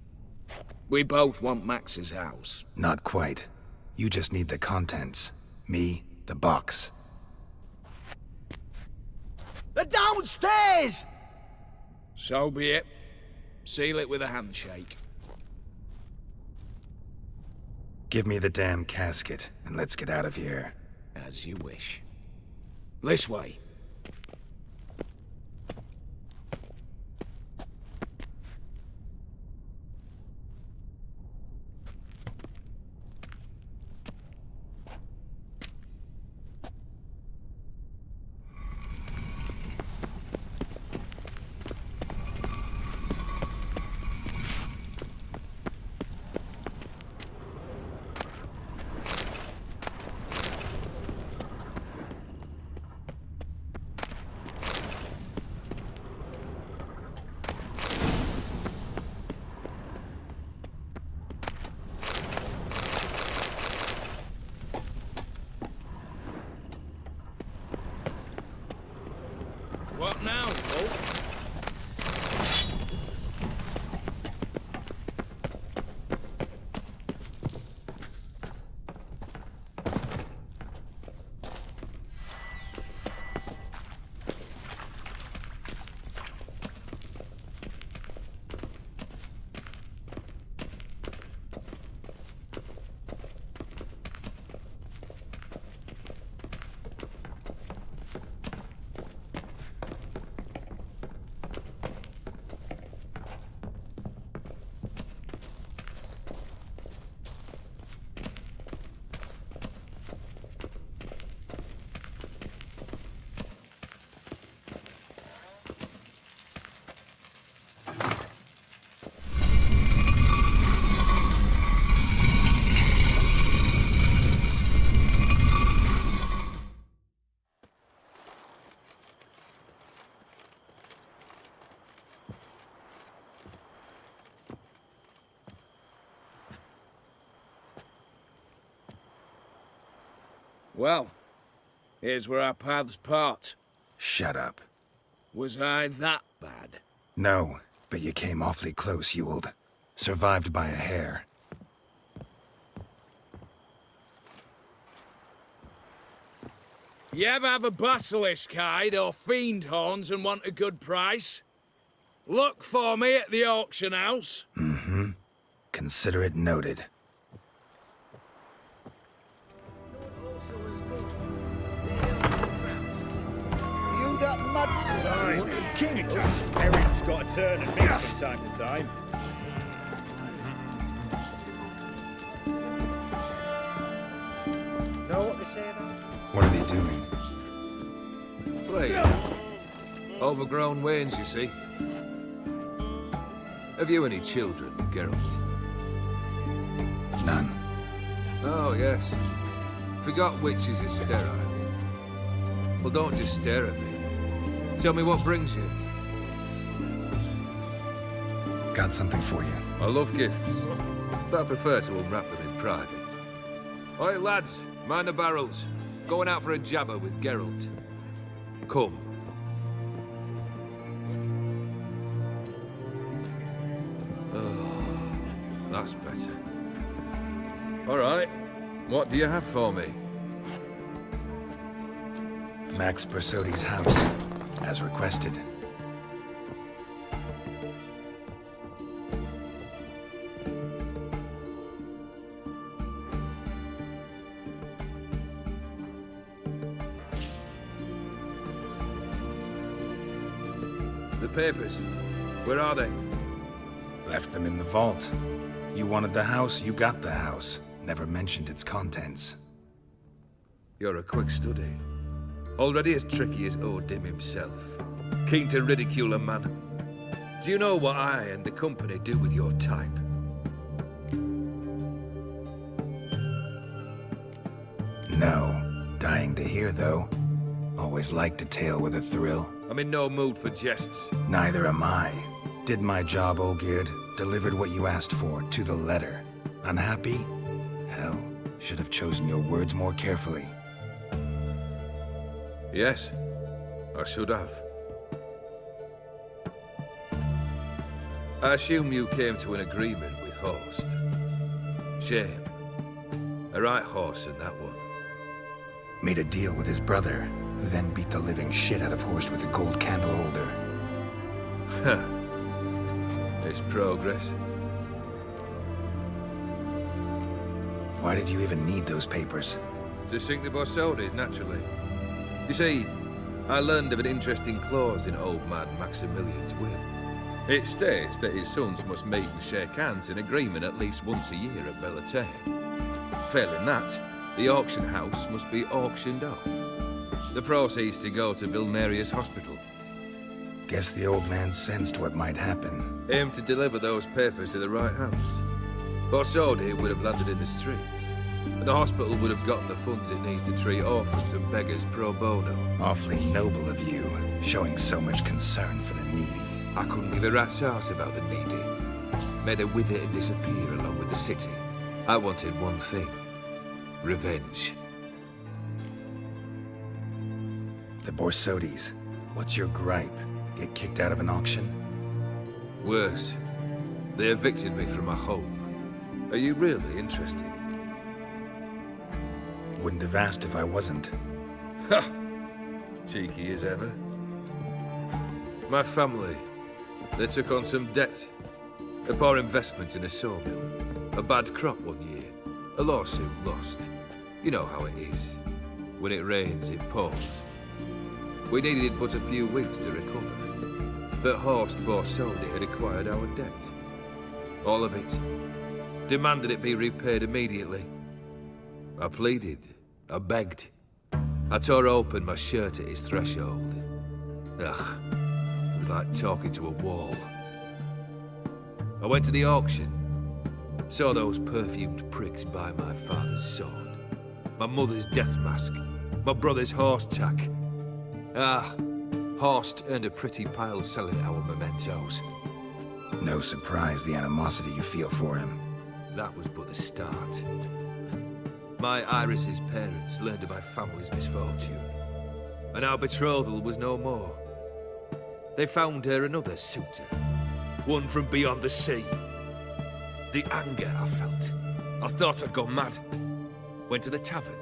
We both want Max's house. Not quite. You just need the contents. Me, the box. They're downstairs! So be it. Seal it with a handshake. Give me the damn casket, and let's get out of here. As you wish. This way. Well, here's where our paths part. Shut up. Was I that bad? No, but you came awfully close, Ewald. Survived by a hair. You ever have a basilisk hide or fiend horns and want a good price? Look for me at the auction house. Mm-hmm. Consider it noted. You got mud. King. Everyone's got a turn at me from time to time. Know what they say about? What are they doing? Play. Overgrown wains, you see. Have you any children, Geralt? None. Oh, yes. Forgot witches is sterile. Well, don't just stare at me. Tell me what brings you. Got something for you. I love gifts, but I prefer to unwrap them in private. Oi, lads, mind the barrels. Going out for a jabber with Geralt. Come. Oh, that's better. All right. What do you have for me? Max Bersodi's house, as requested. The papers. Where are they? Left them in the vault. You wanted the house, you got the house. Never mentioned its contents. You're a quick study. Already as tricky as Odin himself. Keen to ridicule a man. Do you know what I and the company do with your type? No. Dying to hear, though. Always liked a tale with a thrill. I'm in no mood for jests. Neither am I. Did my job, Olgierd. Delivered what you asked for, to the letter. Unhappy? Hell, should have chosen your words more carefully. Yes, I should have. I assume you came to an agreement with Horst. Shame. A right horse in that one. Made a deal with his brother, who then beat the living shit out of Horst with a gold candle holder. Huh. It's progress. Why did you even need those papers? To sink the Borsodis, naturally. You see, I learned of an interesting clause in old man Maximilian's will. It states that his sons must meet and shake hands in agreement at least once a year at Bellatane. Failing that, the auction house must be auctioned off. The proceeds to go to Vilmeria's hospital. Guess the old man sensed what might happen. Aimed to deliver those papers to the right hands. Borsodi would have landed in the streets. And the hospital would have gotten the funds it needs to treat orphans and beggars pro bono. Awfully noble of you, showing so much concern for the needy. I couldn't give a rat's ass about the needy. Made her wither and disappear along with the city. I wanted one thing. Revenge. The Borsodis. What's your gripe? Get kicked out of an auction? Worse. They evicted me from my home. Are you really interested? Wouldn't have asked if I wasn't. Ha! Cheeky as ever. My family, they took on some debt. A poor investment in a sawmill. A bad crop one year. A lawsuit lost. You know how it is. When it rains, it pours. We needed but a few weeks to recover. But Horst Borsodi had acquired our debt. All of it. Demanded it be repaid immediately. I pleaded. I begged. I tore open my shirt at his threshold. Ugh. It was like talking to a wall. I went to the auction. Saw those perfumed pricks buy my father's sword. My mother's death mask. My brother's horse tack. Ah, Horst earned a pretty pile selling our mementos. No surprise the animosity you feel for him. That was but the start. my Iris's parents learned of my family's misfortune, and our betrothal was no more. They found her another suitor, one from beyond the sea. The anger I felt, I thought I'd gone mad. Went to the tavern,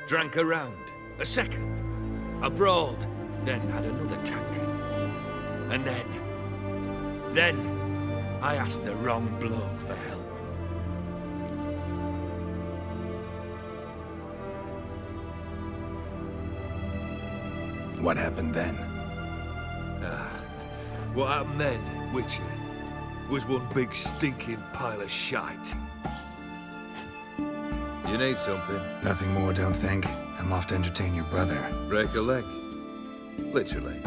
drank a round, a second, a broad, then had another tankard. And then, I asked the wrong bloke for help. What happened then? What happened then, Witcher, was one big stinking pile of shite. You need something? Nothing more, don't think. I'm off to entertain your brother. Break a leg? Literally.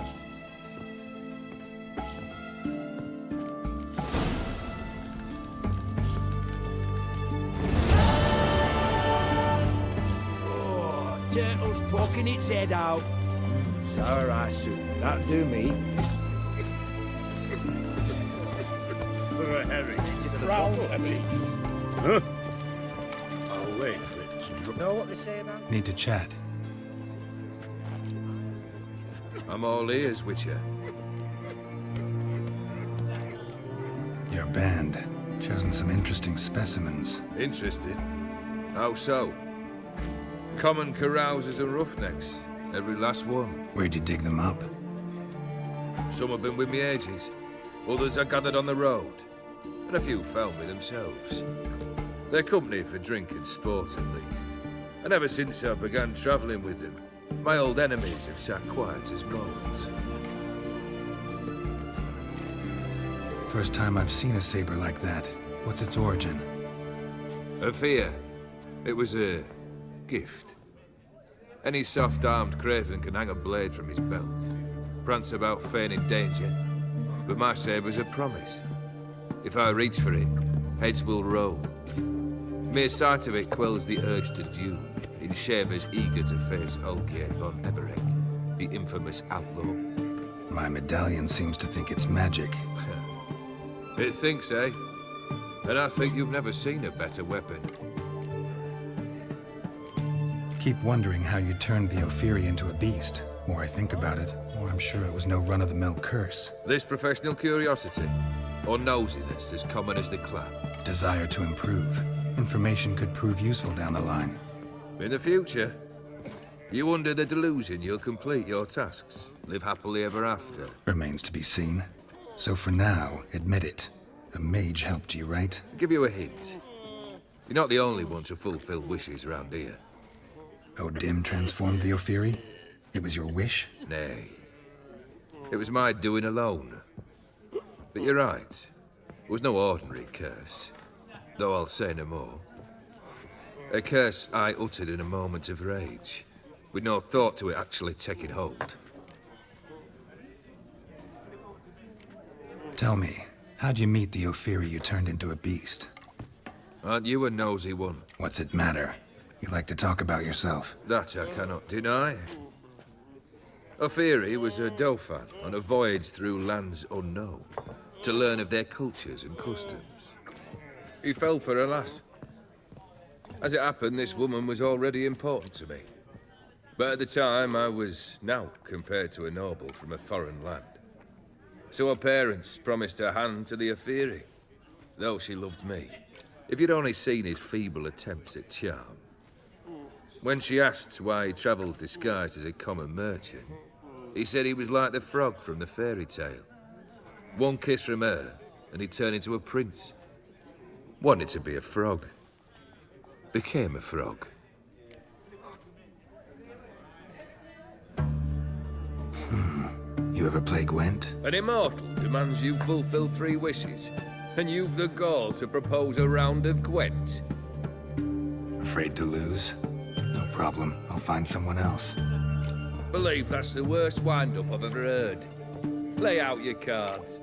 Oh, turtle's poking its head out. Sour ass soup. That'll do me. For a herring. Drown, please. Huh? I'll wait for it to drop. Know what they say about? Need to chat. I'm all ears, Witcher. Your band. Chosen some interesting specimens. Interested? How so? Common carousers and roughnecks. Every last one. Where'd you dig them up? Some have been with me ages. Others I gathered on the road. And a few found me themselves. They're company for drink and sport, at least. And ever since I began travelling with them, my old enemies have sat quiet as moles. First time I've seen a saber like that. What's its origin? A fear. It was a gift. Any soft-armed craven can hang a blade from his belt, prance about feigning danger, but my saber's a promise. If I reach for it, heads will roll. Mere sight of it quells the urge to duel in shavers eager to face Olgierd von Everec, the infamous outlaw. My medallion seems to think it's magic. It thinks, eh? And I think you've never seen a better weapon. Keep wondering how you turned the Ophiri into a beast. More I think about it, more I'm sure it was no run-of-the-mill curse. This professional curiosity, or nosiness as common as the clap. Desire to improve. Information could prove useful down the line. In the future, you under the delusion you'll complete your tasks, live happily ever after. Remains to be seen. So for now, admit it. A mage helped you, right? I'll give you a hint. You're not the only one to fulfill wishes around here. Dim transformed the Ophiri? It was your wish? Nay. It was my doing alone. But you're right. It was no ordinary curse. Though I'll say no more. A curse I uttered in a moment of rage, with no thought to it actually taking hold. Tell me, how'd you meet the Ophiri you turned into a beast? Aren't you a nosy one? What's it matter? You like to talk about yourself. That I cannot deny. Ophiri was a Dauphin on a voyage through lands unknown, to learn of their cultures and customs. He fell for a lass. As it happened, this woman was already important to me. But at the time, I was naught compared to a noble from a foreign land. So her parents promised her hand to the Ophiri, though she loved me. If you'd only seen his feeble attempts at charm. When she asked why he travelled disguised as a common merchant, he said he was like the frog from the fairy tale. One kiss from her, and he turned into a prince. Wanted to be a frog. Became a frog. You ever play Gwent? An immortal demands you fulfill 3 wishes, and you've the gall to propose a round of Gwent. Afraid to lose? No problem. I'll find someone else. Believe that's the worst wind-up I've ever heard. Lay out your cards.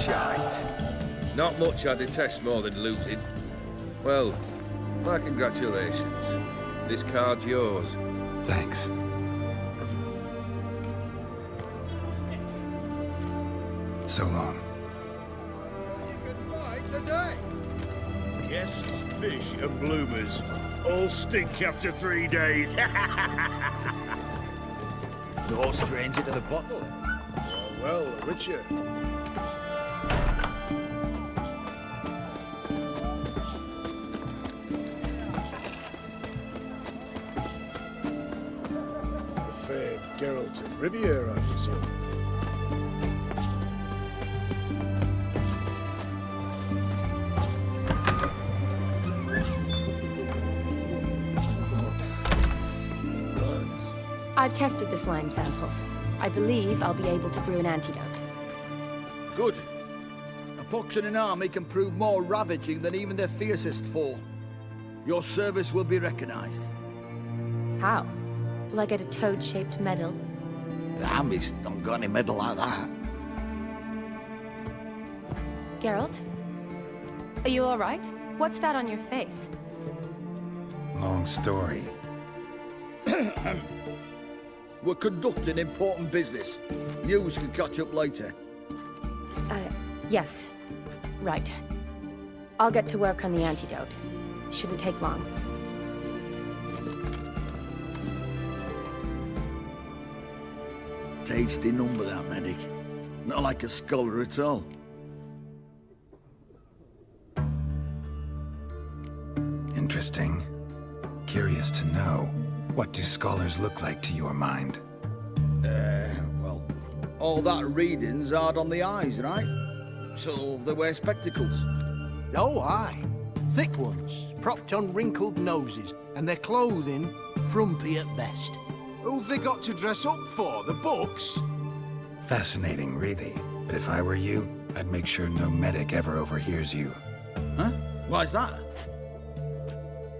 shite. Not much I detest more than losing. Well, my congratulations. This card's yours. Thanks. So long. Guests, fish, and bloomers all stink after 3 days. No stranger to the bottle. Well, Richard. The famed Geralt of Riviera, I presume. I've tested the slime samples. I believe I'll be able to brew an antidote. Good. A pox in an army can prove more ravaging than even their fiercest foe. Your service will be recognized. How? Will I get a toad-shaped medal? The army's not got any medal like that. Geralt? Are you all right? What's that on your face? Long story. We're conducting important business. Yous can catch up later. Yes. Right. I'll get to work on the antidote. Shouldn't take long. Tasty number, that medic. Not like a scholar at all. Interesting. Curious to know, what do scholars look like to your mind? Well, all that reading's hard on the eyes, right? So they wear spectacles. Oh, aye. Thick ones, propped on wrinkled noses, and their clothing frumpy at best. Who've they got to dress up for? The books? Fascinating, really. But if I were you, I'd make sure no medic ever overhears you. Huh? Why's that?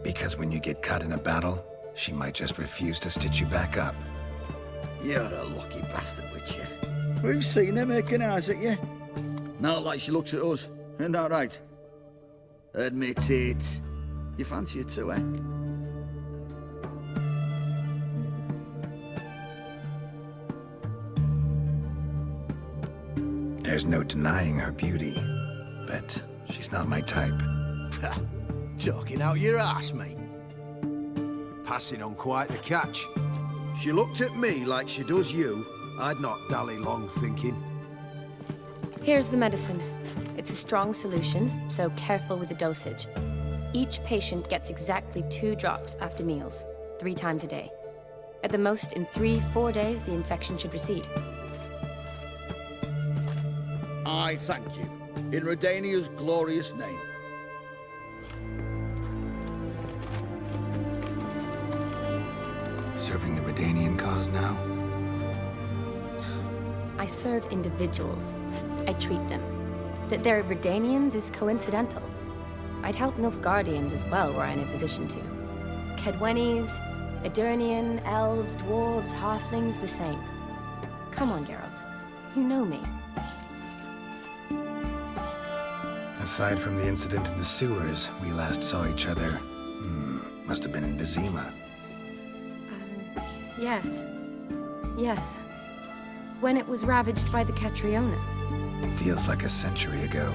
Because when you get caught in a battle, she might just refuse to stitch you back up. You're a lucky bastard, Witcher. We've seen her making eyes at you. Not like she looks at us. Isn't that right? Admit it. You fancy it too, eh? There's no denying her beauty, but she's not my type. Talking out your ass, mate. Passing on quite the catch. She looked at me like she does you. I'd not dally long thinking. Here's the medicine. It's a strong solution, so careful with the dosage. Each patient gets exactly 2 drops after meals, 3 times a day. At the most, in 3-4 days, the infection should recede. I thank you. In Redania's glorious name. Serving the Redanian cause now? I serve individuals. I treat them. That they're Redanians is coincidental. I'd help Nilfgaardians as well were I in a position to. Kedwenis, Edirnian, elves, dwarves, halflings, the same. Come on, Geralt. You know me. Aside from the incident in the sewers, we last saw each other. Must have been in Vizima. Yes. Yes. When it was ravaged by the Catriona. Feels like a century ago.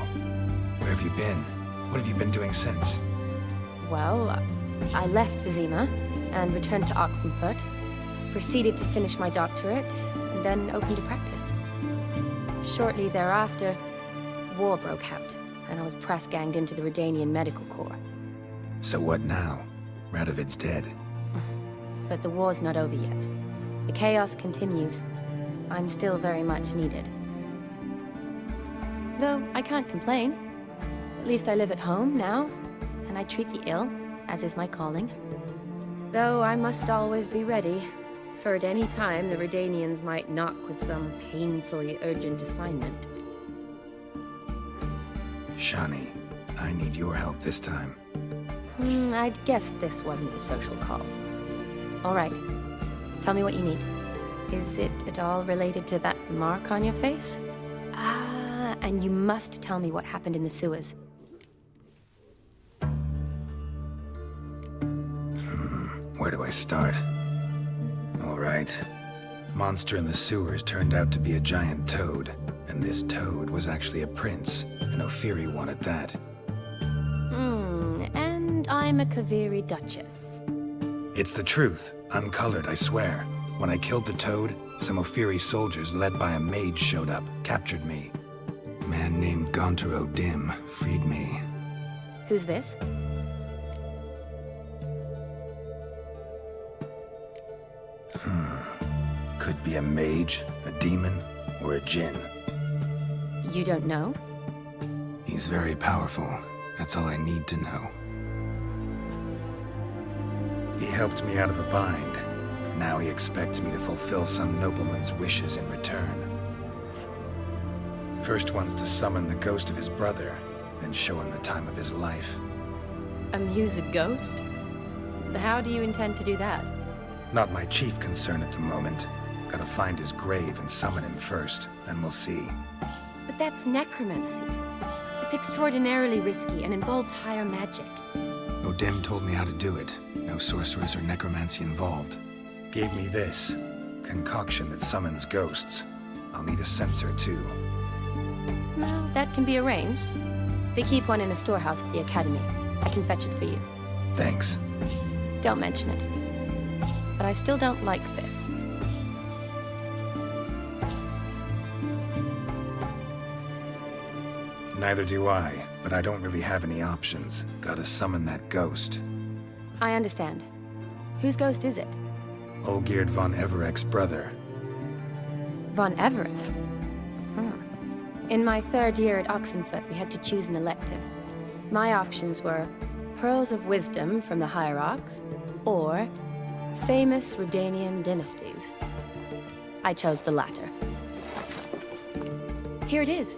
Where have you been? What have you been doing since? Well, I left Vizima and returned to Oxenfurt, proceeded to finish my doctorate, and then opened a practice. Shortly thereafter, war broke out, and I was press-ganged into the Redanian Medical Corps. So what now? Radovid's dead. But the war's not over yet. The chaos continues. I'm still very much needed. Though I can't complain. At least I live at home now, and I treat the ill, as is my calling. Though I must always be ready, for at any time the Redanians might knock with some painfully urgent assignment. Shani, I need your help this time. I'd guessed this wasn't a social call. All right. Tell me what you need. Is it at all related to that mark on your face? And you must tell me what happened in the sewers. Where do I start? All right. Monster in the sewers turned out to be a giant toad, and this toad was actually a prince, an Ophiri one at that. And I'm a Kaviri duchess. It's the truth, uncolored, I swear. When I killed the toad, some Ophiri soldiers led by a mage showed up, captured me. A man named Gontaro Dim freed me. Who's this? Could be a mage, a demon, or a djinn. You don't know? He's very powerful. That's all I need to know. He helped me out of a bind. Now he expects me to fulfill some nobleman's wishes in return. First one's to summon the ghost of his brother, then show him the time of his life. Amuse a ghost? How do you intend to do that? Not my chief concern at the moment. Gotta find his grave and summon him first, then we'll see. But that's necromancy. It's extraordinarily risky and involves higher magic. Odim told me how to do it. No sorcerers or necromancy involved. Gave me this concoction that summons ghosts. I'll need a censer too. Well, that can be arranged. They keep one in a storehouse at the academy. I can fetch it for you. Thanks. Don't mention it. But I still don't like this. Neither do I, but I don't really have any options. Gotta summon that ghost. I understand. Whose ghost is it? Olgierd von Everec's brother. Von Everec? In my third year at Oxenfurt, we had to choose an elective. My options were Pearls of Wisdom from the Hierarchs, or famous Redanian dynasties. I chose the latter. Here it is.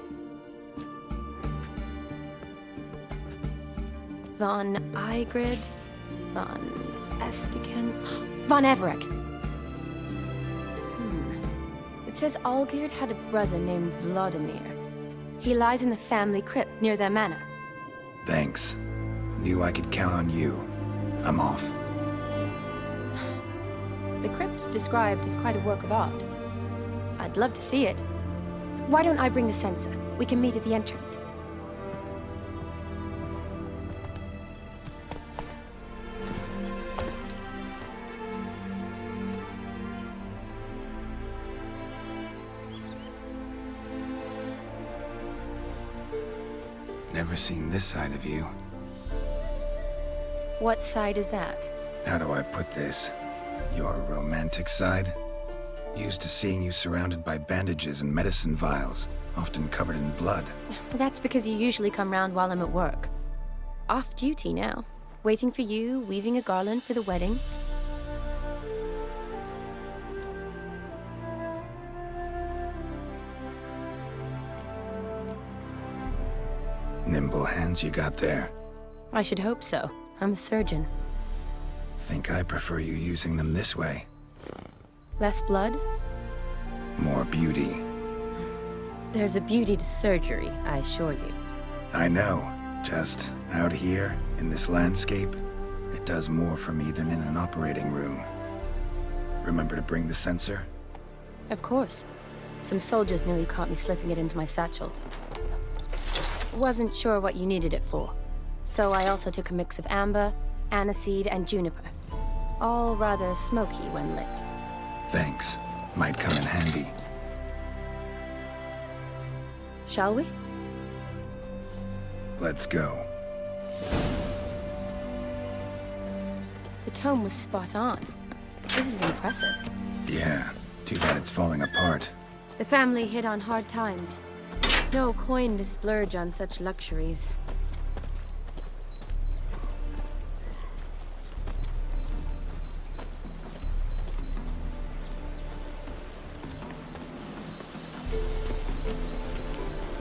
Von Igrid, Von Estican, Von Everec. It says Olgierd had a brother named Vladimir. He lies in the family crypt near their manor. Thanks. Knew I could count on you. I'm off. The crypt's described as quite a work of art. I'd love to see it. Why don't I bring the censer? We can meet at the entrance. Never seen this side of you. What side is that? How do I put this? Your romantic side? Used to seeing you surrounded by bandages and medicine vials, often covered in blood. That's because you usually come round while I'm at work. Off duty now. Waiting for you, weaving a garland for the wedding. Nimble hands you got there. I should hope so. I'm a surgeon. Think I prefer you using them this way. Less blood? More beauty. There's a beauty to surgery, I assure you. I know. Just out here, in this landscape, it does more for me than in an operating room. Remember to bring the censer? Of course. Some soldiers nearly caught me slipping it into my satchel. Wasn't sure what you needed it for. So I also took a mix of amber, aniseed, and juniper. All rather smoky when lit. Thanks. Might come in handy. Shall we? Let's go. The tome was spot on. This is impressive. Yeah. Too bad it's falling apart. The family hit on hard times. No coin to splurge on such luxuries.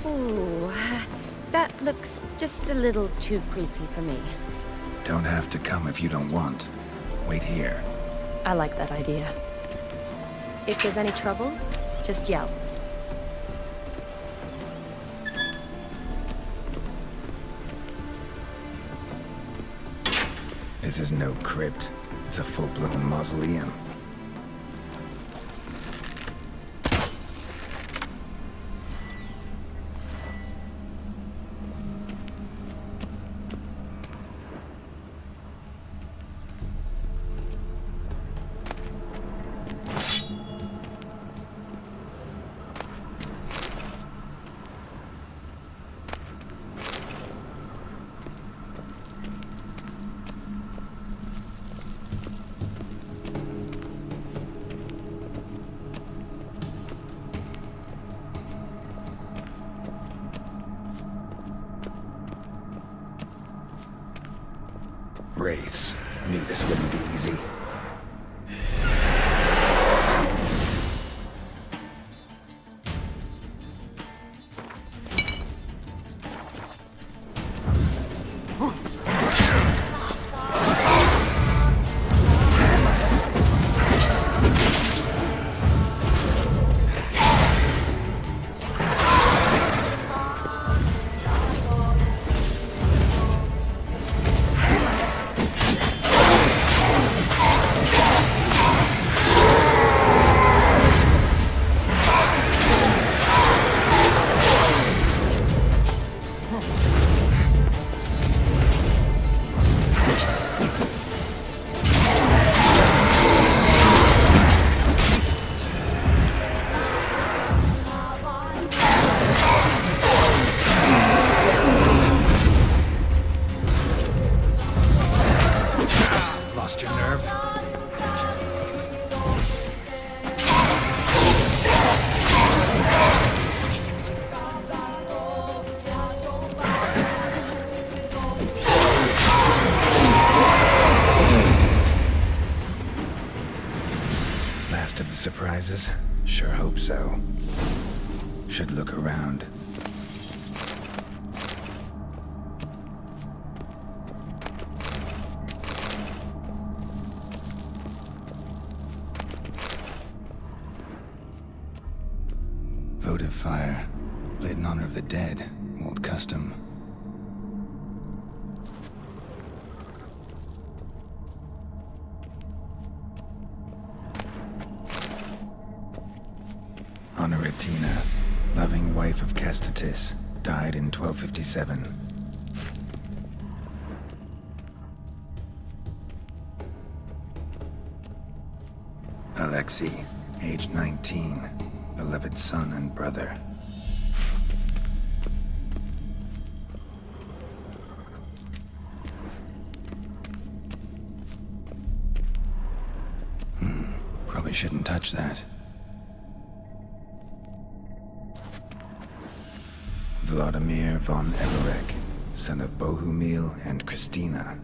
Ooh, that looks just a little too creepy for me. Don't have to come if you don't want. Wait here. I like that idea. If there's any trouble, just yell. This is no crypt. It's a full-blown mausoleum. Wraiths. Knew this wouldn't be easy. Last of the surprises? Sure hope so. Should look around. Votive fire. Lit in honor of the dead. Old custom. Honoratina, loving wife of Castatis, died in 1257. Alexei, age 19, beloved son and brother. Probably shouldn't touch that. Vladimir von Everec, son of Bohumil and Christina.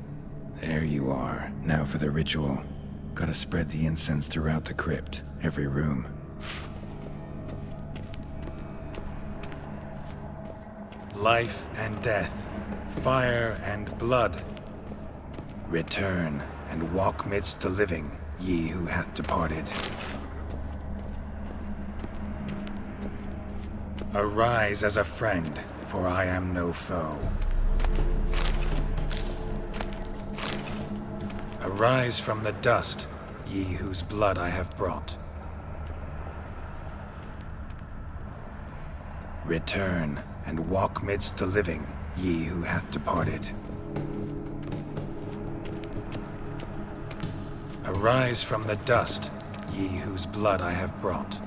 There you are. Now for the ritual. Gotta spread the incense throughout the crypt, every room. Life and death, fire and blood. Return and walk midst the living, ye who hath departed. Arise as a friend, for I am no foe. Arise from the dust, ye whose blood I have brought. Return and walk midst the living, ye who hath departed. Arise from the dust, ye whose blood I have brought.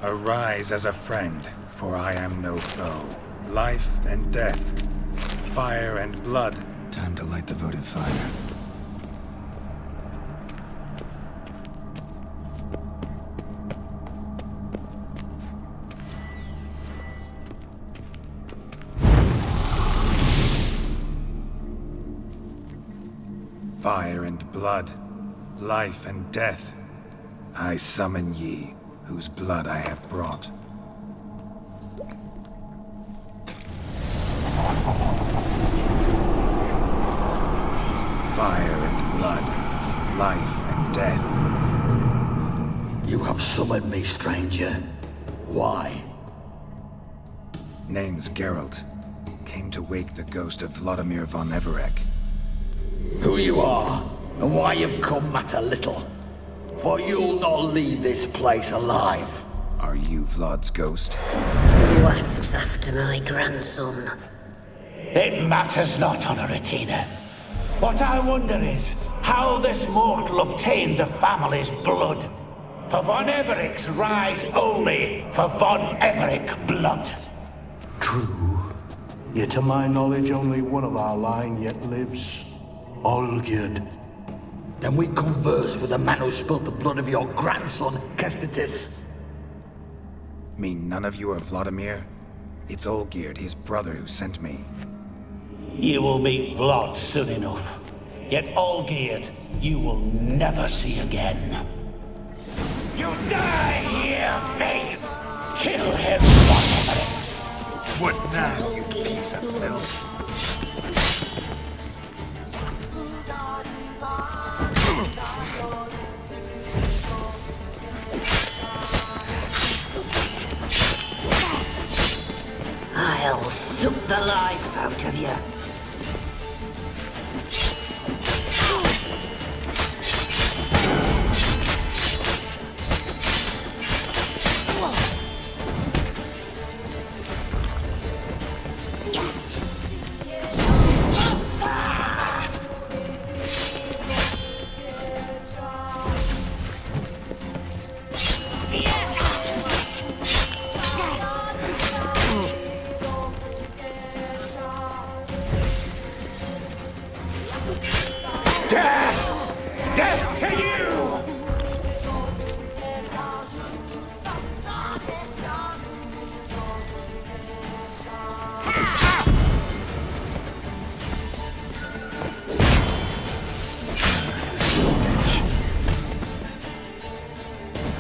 Arise as a friend, for I am no foe. Life and death, fire and blood. Time to light the votive fire. Fire and blood, life and death, I summon ye, whose blood I have brought. Fire and blood, life and death. You have summoned me, stranger. Why? Name's Geralt. Came to wake the ghost of Vladimir von Everec. Who you are, and why you've come matter little. For you'll not leave this place alive. Are you Vlad's ghost? Who asks after my grandson? It matters not, Honoratina. What I wonder is how this mortal obtained the family's blood. For von Everec's rise only for von Everec blood. True. Yet to my knowledge, only one of our line yet lives. Olgierd. Then we converse with the man who spilt the blood of your grandson, Kestitis. Mean none of you are Vladimir? It's Olgierd, his brother, who sent me. You will meet Vlad soon enough. Yet Olgierd, you will never see again. You die here, Faith! Kill him, von Everec! What now, you piece of filth? I'll suck the life out of you. Death to you!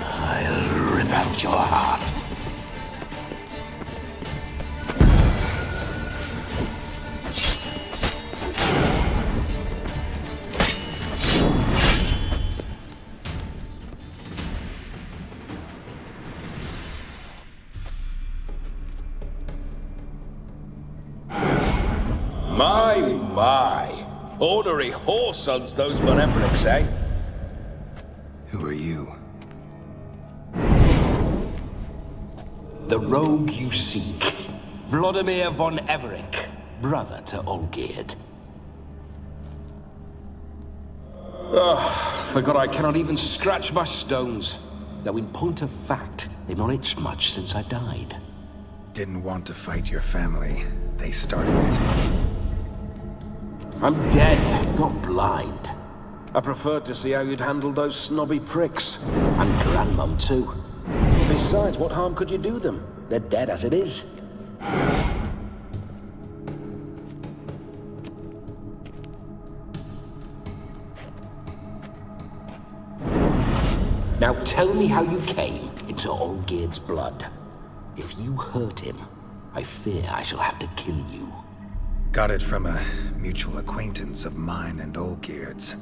I'll rip out your heart. My. Ornery whoresons, those von Everecs, eh? Who are you? The rogue you seek. Vladimir von Everec, brother to Olgierd. Forgot I cannot even scratch my stones. Though in point of fact, they've not itched much since I died. Didn't want to fight your family. They started it. I'm dead, not blind. I preferred to see how you'd handle those snobby pricks. And Grandmum, too. Besides, what harm could you do them? They're dead as it is. Now tell me how you came into Olgierd's blood. If you hurt him, I fear I shall have to kill you. Got it from a mutual acquaintance of mine and Olgierd's.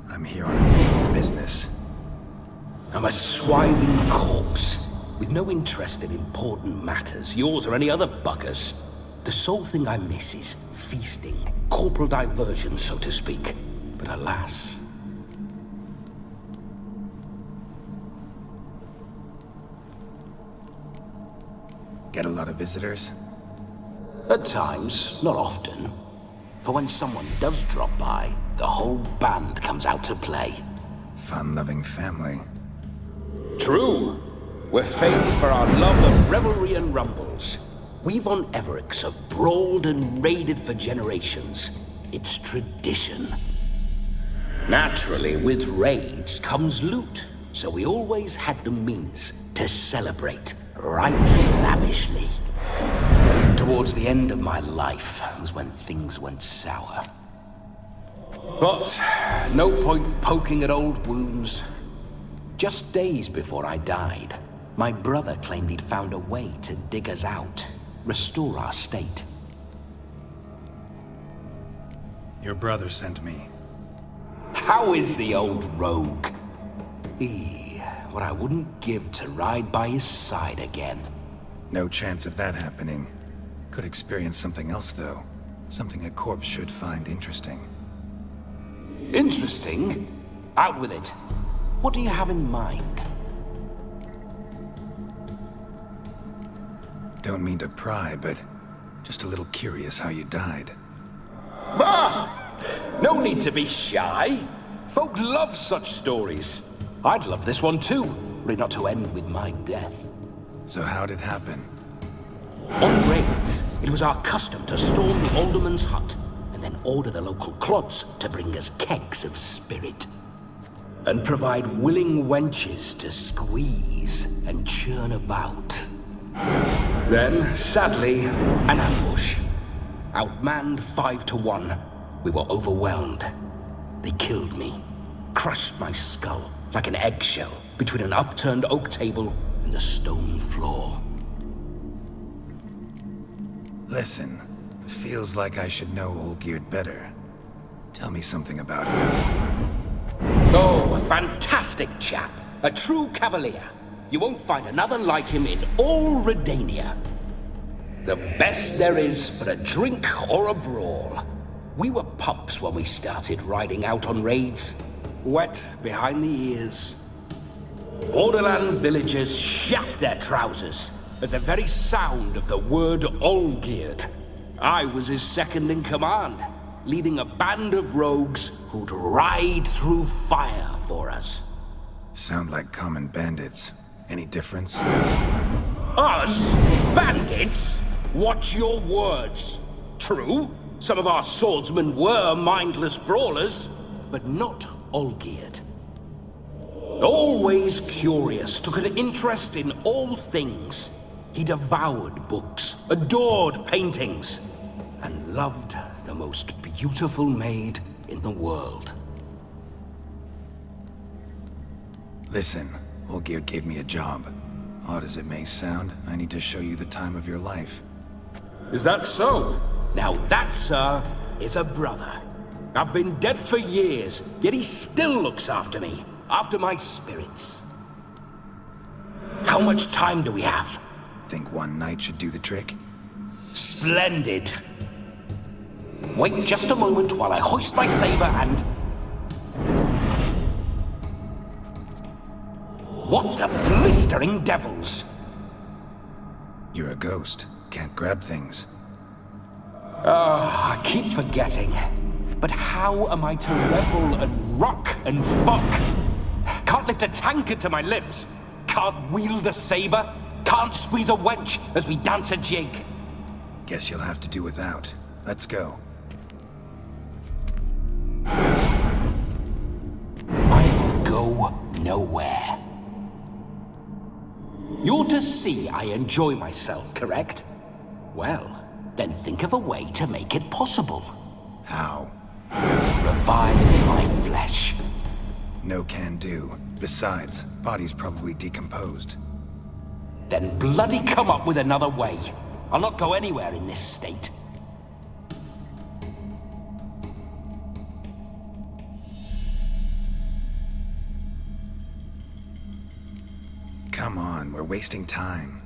I'm here on business. I'm a swiving corpse, with no interest in important matters, yours or any other buggers. The sole thing I miss is feasting, corporal diversion, so to speak. But alas... Get a lot of visitors? At times, not often. For when someone does drop by, the whole band comes out to play. Fun-loving family. True. We're famed for our love of revelry and rumbles. We von Everecs have brawled and raided for generations. It's tradition. Naturally, with raids comes loot, so we always had the means to celebrate right lavishly. Towards the end of my life was when things went sour. But no point poking at old wounds. Just days before I died, my brother claimed he'd found a way to dig us out, restore our state. Your brother sent me. How is the old rogue? What I wouldn't give to ride by his side again. No chance of that happening. Could experience something else, though. Something a corpse should find interesting. Interesting? Out with it. What do you have in mind? Don't mean to pry, but just a little curious how you died. Bah! No need to be shy. Folk love such stories. I'd love this one too, were it not to end with my death. So how'd it happen? On raids, it was our custom to storm the alderman's hut and then order the local clods to bring us kegs of spirit. And provide willing wenches to squeeze and churn about. Then, sadly, an ambush. Outmanned 5 to 1, we were overwhelmed. They killed me, crushed my skull like an eggshell between an upturned oak table and the stone floor. Listen, feels like I should know Olgierd better. Tell me something about him. Oh, a fantastic chap. A true cavalier. You won't find another like him in all Redania. The best there is for a drink or a brawl. We were pups when we started riding out on raids. Wet behind the ears. Borderland villagers shat their trousers at the very sound of the word Olgierd. I was his second in command, leading a band of rogues who'd ride through fire for us. Sound like common bandits. Any difference? Us? Bandits? Watch your words. True, some of our swordsmen were mindless brawlers, but not Olgierd. Always curious, took an interest in all things. He devoured books, adored paintings, and loved the most beautiful maid in the world. Listen, Olgierd gave me a job. Odd as it may sound, I need to show you the time of your life. Is that so? Now that, sir, is a brother. I've been dead for years, yet he still looks after me, after my spirits. How much time do we have? Think one night should do the trick? Splendid. Wait just a moment while I hoist my saber and... What the blistering devils? You're a ghost. Can't grab things. I keep forgetting. But how am I to revel and rock and fuck? Can't lift a tankard to my lips. Can't wield a saber. Can't squeeze a wench as we dance a jig. Guess you'll have to do without. Let's go. I will go nowhere. You're to see I enjoy myself, correct? Well, then think of a way to make it possible. How? Revive my flesh. No can do. Besides, body's probably decomposed. Then bloody come up with another way. I'll not go anywhere in this state. Come on, we're wasting time.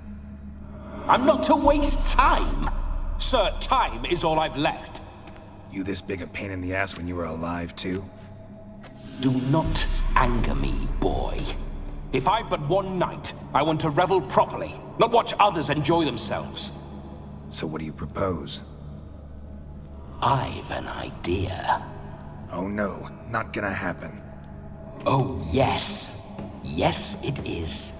I'm not to waste time! Sir, time is all I've left. You this big a pain in the ass when you were alive, too? Do not anger me, boy. If I've but one night, I want to revel properly, not watch others enjoy themselves. So what do you propose? I've an idea. Oh no, not gonna happen. Oh yes. Yes, it is.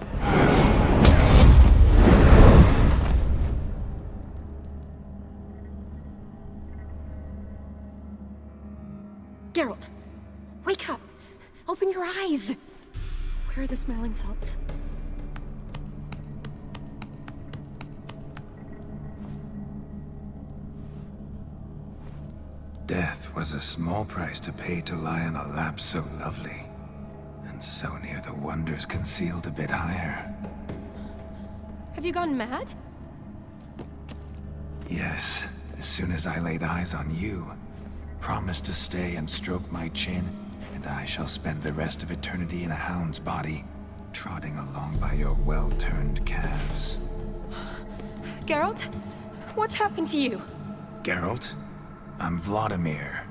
Geralt, wake up! Open your eyes! Where are the smelling salts? Death was a small price to pay to lie on a lap so lovely, and so near the wonders concealed a bit higher. Have you gone mad? Yes, as soon as I laid eyes on you, promised to stay and stroke my chin, and I shall spend the rest of eternity in a hound's body, trotting along by your well-turned calves. Geralt? What's happened to you? Geralt, I'm Vladimir.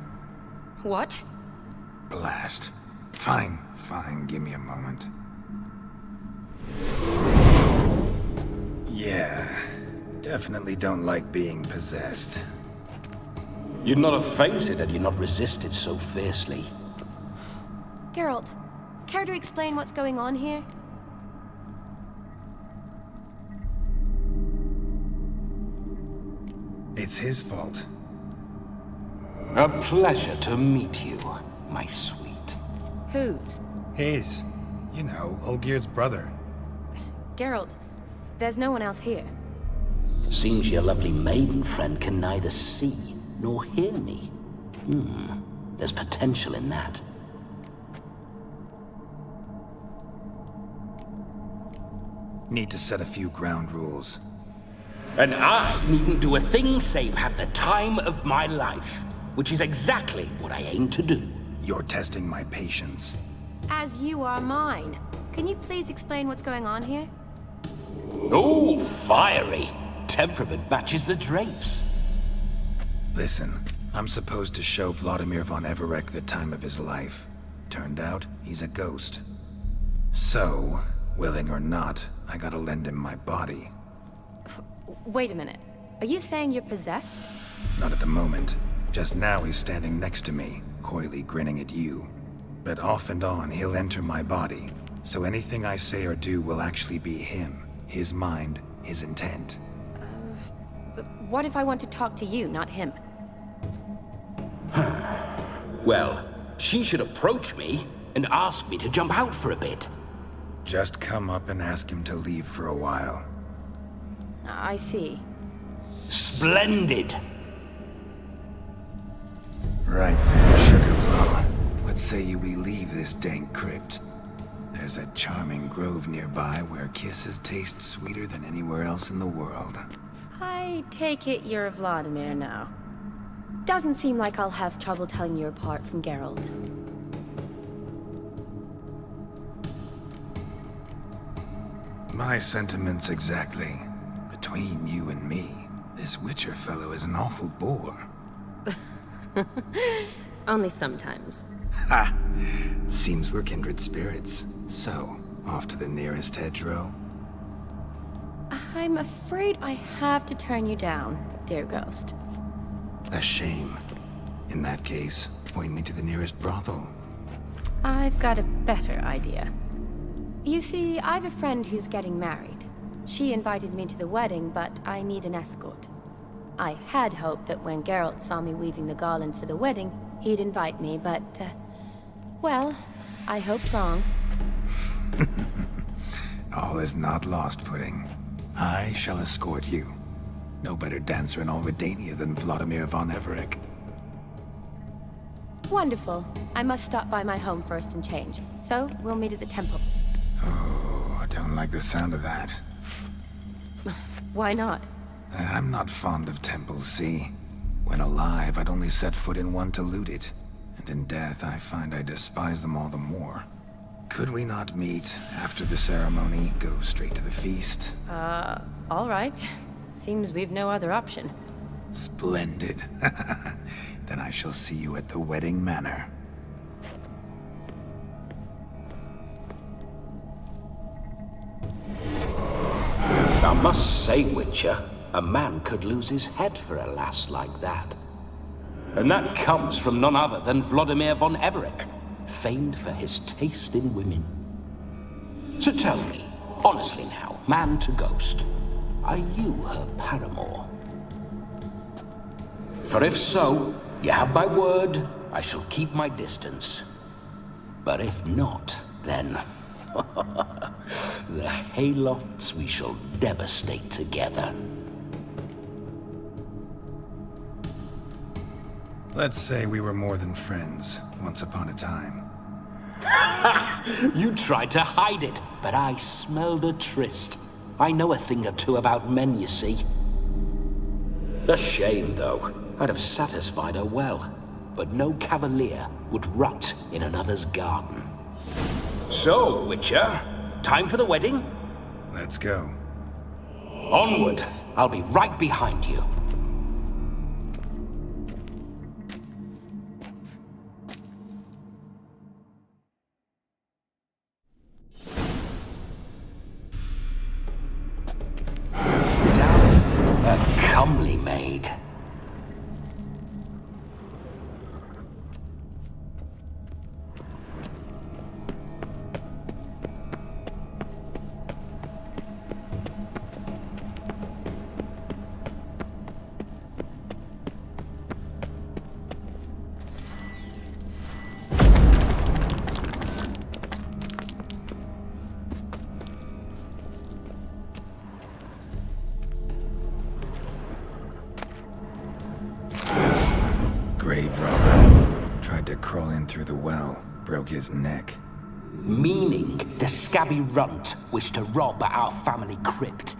What? Blast. Fine, give me a moment. Yeah, definitely don't like being possessed. You'd not have fainted had you not resisted so fiercely. Geralt, care to explain what's going on here? It's his fault. A pleasure to meet you, my sweet. Whose? His. You know, Olgierd's brother. Geralt, there's no one else here. Seems your lovely maiden friend can neither see nor hear me. There's potential in that. Need to set a few ground rules. And I needn't do a thing save have the time of my life, which is exactly what I aim to do. You're testing my patience. As you are mine. Can you please explain what's going on here? Oh, fiery. Temperament matches the drapes. Listen, I'm supposed to show Vladimir von Everec the time of his life. Turned out, he's a ghost. So, willing or not, I gotta lend him my body. Wait a minute. Are you saying you're possessed? Not at the moment. Just now he's standing next to me, coyly grinning at you. But off and on, he'll enter my body. So anything I say or do will actually be him. His mind, his intent. But what if I want to talk to you, not him? Well, she should approach me and ask me to jump out for a bit. Just come up and ask him to leave for a while. I see. Splendid! Right then, Sugar Plum. What say you we leave this dank crypt? There's a charming grove nearby where kisses taste sweeter than anywhere else in the world. I take it you're Vladimir now. Doesn't seem like I'll have trouble telling you apart from Geralt. My sentiments exactly. Between you and me, this Witcher fellow is an awful bore. Only sometimes. Ha! Seems we're kindred spirits. So, off to the nearest hedgerow? I'm afraid I have to turn you down, dear ghost. A shame. In that case, point me to the nearest brothel. I've got a better idea. You see, I've a friend who's getting married. She invited me to the wedding, but I need an escort. I had hoped that when Geralt saw me weaving the garland for the wedding, he'd invite me, but, well, I hoped wrong. All is not lost, Pudding. I shall escort you. No better dancer in all Redania than Vladimir von Everec. Wonderful. I must stop by my home first and change, so we'll meet at the temple. Oh, I don't like the sound of that. Why not? I'm not fond of temples, see? When alive, I'd only set foot in one to loot it. And in death, I find I despise them all the more. Could we not meet after the ceremony, go straight to the feast? All right. Seems we've no other option. Splendid. Then I shall see you at the wedding manor. I must say, Witcher, a man could lose his head for a lass like that. And that comes from none other than Vladimir von Everec, famed for his taste in women. So tell me, honestly now, man to ghost, are you her paramour? For if so, you have my word, I shall keep my distance. But if not, then the haylofts we shall devastate together. Let's say we were more than friends, once upon a time. You tried to hide it, but I smelled a tryst. I know a thing or two about men, you see. A shame, though. I'd have satisfied her well, but no cavalier would rot in another's garden. So, Witcher, time for the wedding? Let's go. Onward, I'll be right behind you. A comely maid. Grave robber. Tried to crawl in through the well. Broke his neck. Meaning the scabby runt wished to rob our family crypt.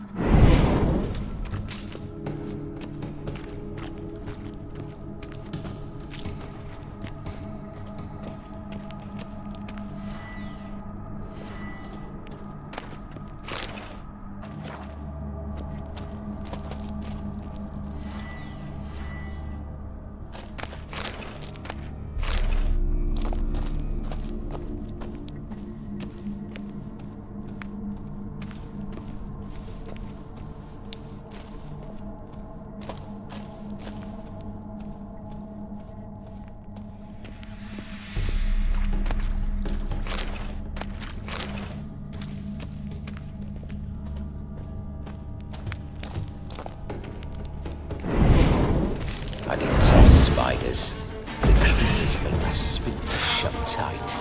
I detest spiders. The creepers make my sphincter shut tight.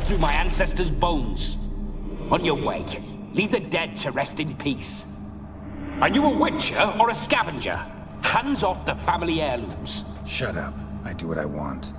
Through my ancestors' bones. On your way, leave the dead to rest in peace. Are you a witcher or a scavenger? Hands off the family heirlooms. Shut up. I do what I want.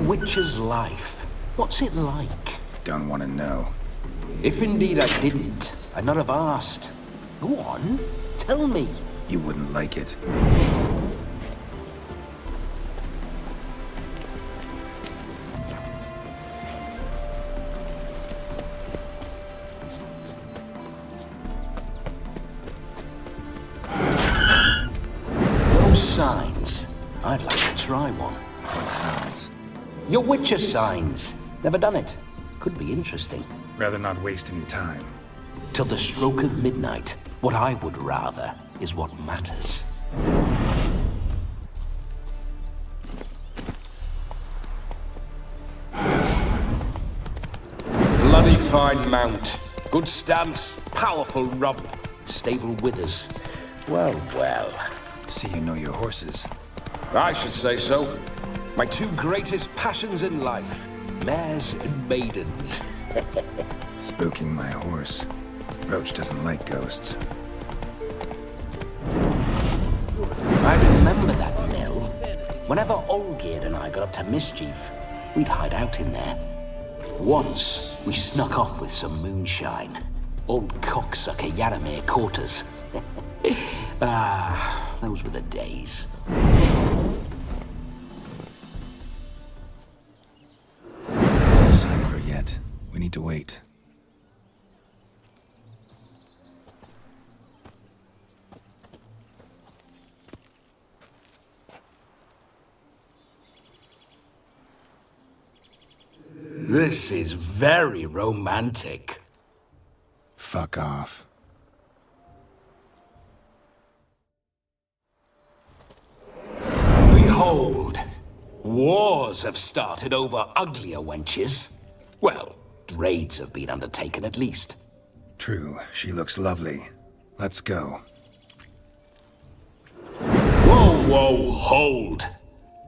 Witcher's life. What's it like? Don't want to know. If indeed I didn't, I'd not have asked. Go on, tell me. You wouldn't like it. Those signs. I'd like to try one. What signs? Your Witcher signs. Never done it. Could be interesting. Rather not waste any time. Till the stroke of midnight. What I would rather is what matters. Bloody fine mount. Good stance, powerful rump, stable withers. Well, well. See you know your horses. I should say so. My two greatest passions in life, mares and maidens. Spooking my horse. Roach doesn't like ghosts. I remember that mill. Whenever Olgierd and I got up to mischief, we'd hide out in there. Once, we snuck off with some moonshine. Old cocksucker Yaramir caught us. Those were the days. No sign of her yet. We need to wait. This is very romantic. Fuck off. Behold, wars have started over uglier wenches. Well, raids have been undertaken at least. True, she looks lovely. Let's go. Whoa, hold.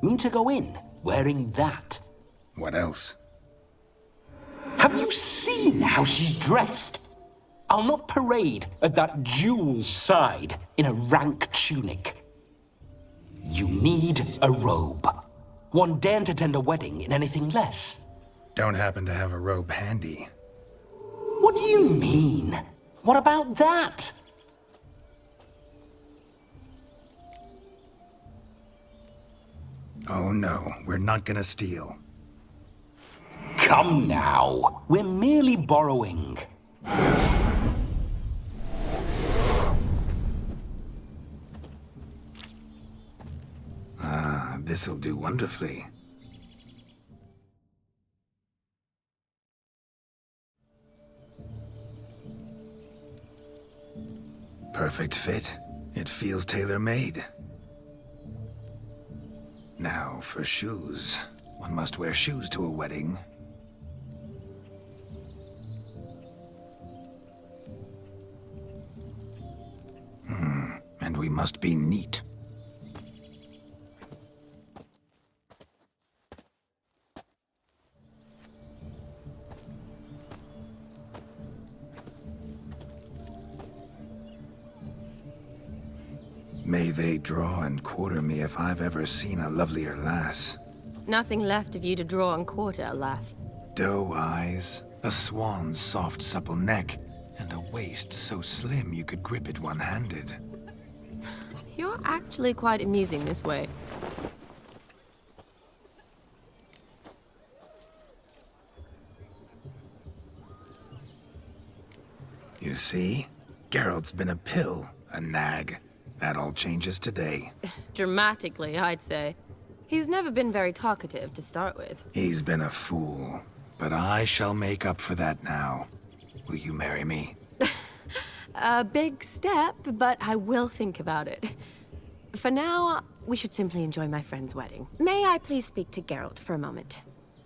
Mean to go in, wearing that? What else? Have you seen how she's dressed? I'll not parade at that jewel's side in a rank tunic. You need a robe. One daren't attend a wedding in anything less. Don't happen to have a robe handy. What do you mean? What about that? Oh no, we're not gonna steal. Come now, we're merely borrowing. This'll do wonderfully. Perfect fit. It feels tailor-made. Now, for shoes. One must wear shoes to a wedding. And we must be neat. May they draw and quarter me if I've ever seen a lovelier lass. Nothing left of you to draw and quarter, alas. Doe eyes, a swan's soft supple neck, and a waist so slim you could grip it one-handed. You're actually quite amusing this way. You see? Geralt's been a pill, a nag. That all changes today. Dramatically, I'd say. He's never been very talkative to start with. He's been a fool, but I shall make up for that now. Will you marry me? A big step, but I will think about it. For now, we should simply enjoy my friend's wedding. May I please speak to Geralt for a moment?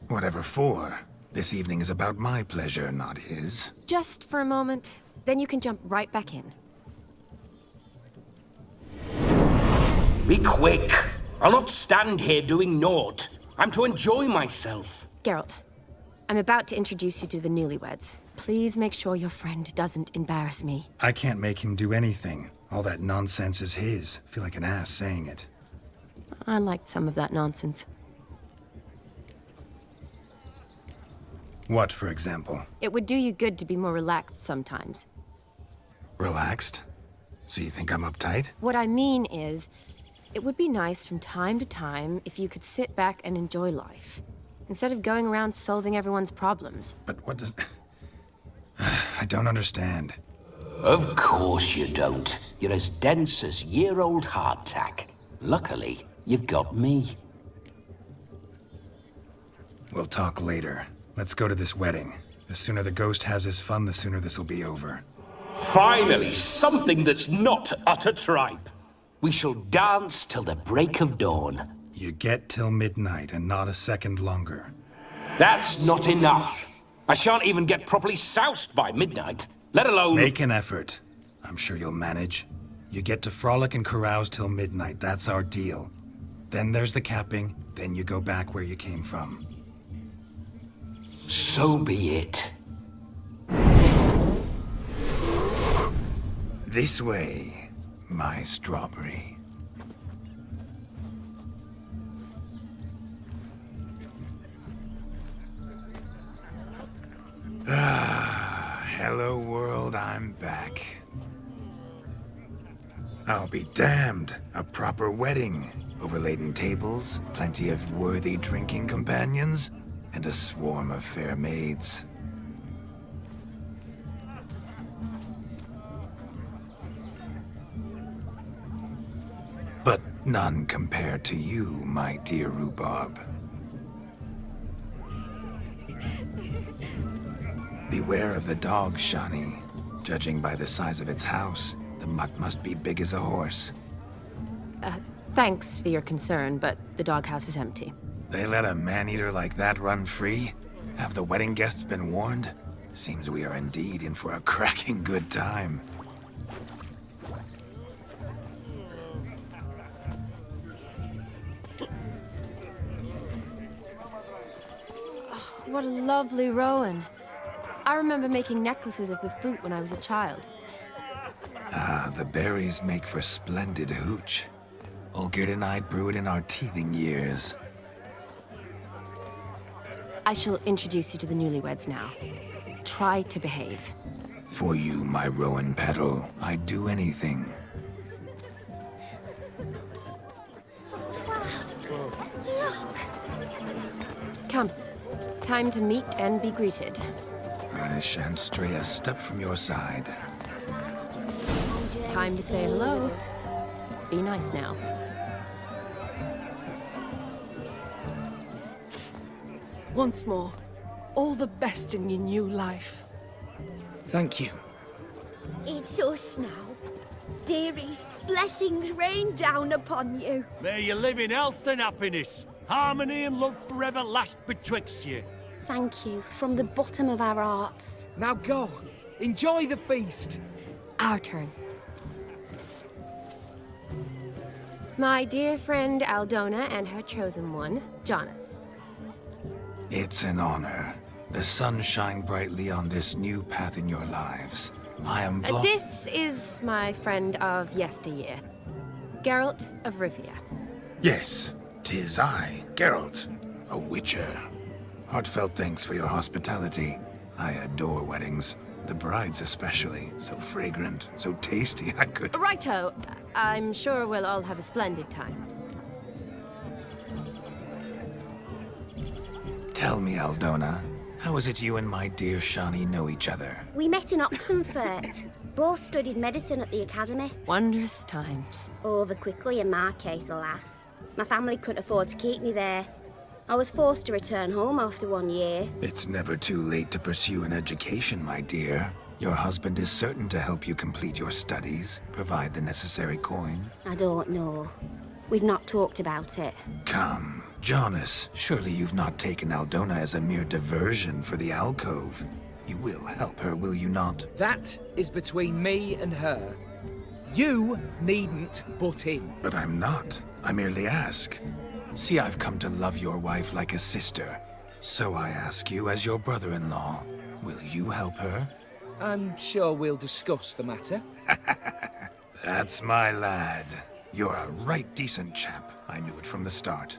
Whatever for. This evening is about my pleasure, not his. Just for a moment, then you can jump right back in. Be quick. I'll not stand here doing naught. I'm to enjoy myself. Geralt, I'm about to introduce you to the newlyweds. Please make sure your friend doesn't embarrass me. I can't make him do anything. All that nonsense is his. I feel like an ass saying it. I liked some of that nonsense. What, for example? It would do you good to be more relaxed sometimes. Relaxed? So you think I'm uptight? What I mean is, it would be nice from time to time if you could sit back and enjoy life, instead of going around solving everyone's problems. But what does... I don't understand. Of course you don't. You're as dense as year-old hardtack. Luckily, you've got me. We'll talk later. Let's go to this wedding. The sooner the ghost has his fun, the sooner this'll be over. Finally, something that's not utter tripe. We shall dance till the break of dawn. You get till midnight and not a second longer. That's not enough. I shan't even get properly soused by midnight, let alone... Make an effort. I'm sure you'll manage. You get to frolic and carouse till midnight. That's our deal. Then there's the capping, then you go back where you came from. So be it. This way, my strawberry. Hello world, I'm back. I'll be damned. A proper wedding. Overladen tables, plenty of worthy drinking companions, and a swarm of fair maids. But none compared to you, my dear rhubarb. Beware of the dog, Shani. Judging by the size of its house, the mutt must be big as a horse. Thanks for your concern, but the doghouse is empty. They let a man-eater like that run free? Have the wedding guests been warned? Seems we are indeed in for a cracking good time. Oh, what a lovely rowan. I remember making necklaces of the fruit when I was a child. Ah, the berries make for splendid hooch. Olgierd and I brew it in our teething years. I shall introduce you to the newlyweds now. Try to behave. For you, my rowan petal, I'd do anything. Look! Come. Time to meet and be greeted. I shan't stray a step from your side. Time to say hello. Be nice now. Once more, all the best in your new life. Thank you. It's us now. Dearies, blessings rain down upon you. May you live in health and happiness. Harmony and love forever last betwixt you. Thank you from the bottom of our hearts. Now go. Enjoy the feast. Our turn. My dear friend Aldona and her chosen one, Jonas. It's an honor. The sun shine brightly on this new path in your lives. I am This is my friend of yesteryear, Geralt of Rivia. Yes, 'tis I, Geralt, a witcher. Heartfelt thanks for your hospitality. I adore weddings. The brides especially. So fragrant, so tasty, I could... Righto. I'm sure we'll all have a splendid time. Tell me, Aldona, how is it you and my dear Shani know each other? We met in Oxenfurt. Both studied medicine at the academy. Wondrous times. Over quickly in my case, alas. My family couldn't afford to keep me there. I was forced to return home after 1 year. It's never too late to pursue an education, my dear. Your husband is certain to help you complete your studies, provide the necessary coin. I don't know. We've not talked about it. Come, Jonas, surely you've not taken Aldona as a mere diversion for the alcove. You will help her, will you not? That is between me and her. You needn't butt in. But I'm not. I merely ask. See, I've come to love your wife like a sister. So I ask you, as your brother-in-law, will you help her? I'm sure we'll discuss the matter. That's my lad. You're a right decent chap. I knew it from the start.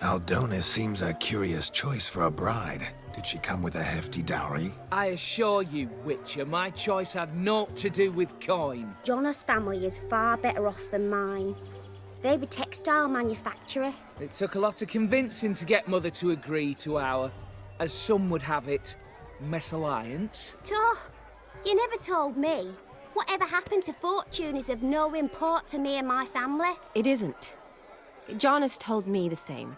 Aldona seems a curious choice for a bride. Did she come with a hefty dowry? I assure you, Witcher, my choice had naught to do with coin. Jonas' family is far better off than mine. They're a textile manufacturer. It took a lot of convincing to get Mother to agree to our, as some would have it, mesalliance. You never told me. Whatever happened to fortune is of no import to me and my family. It isn't. Jonas told me the same.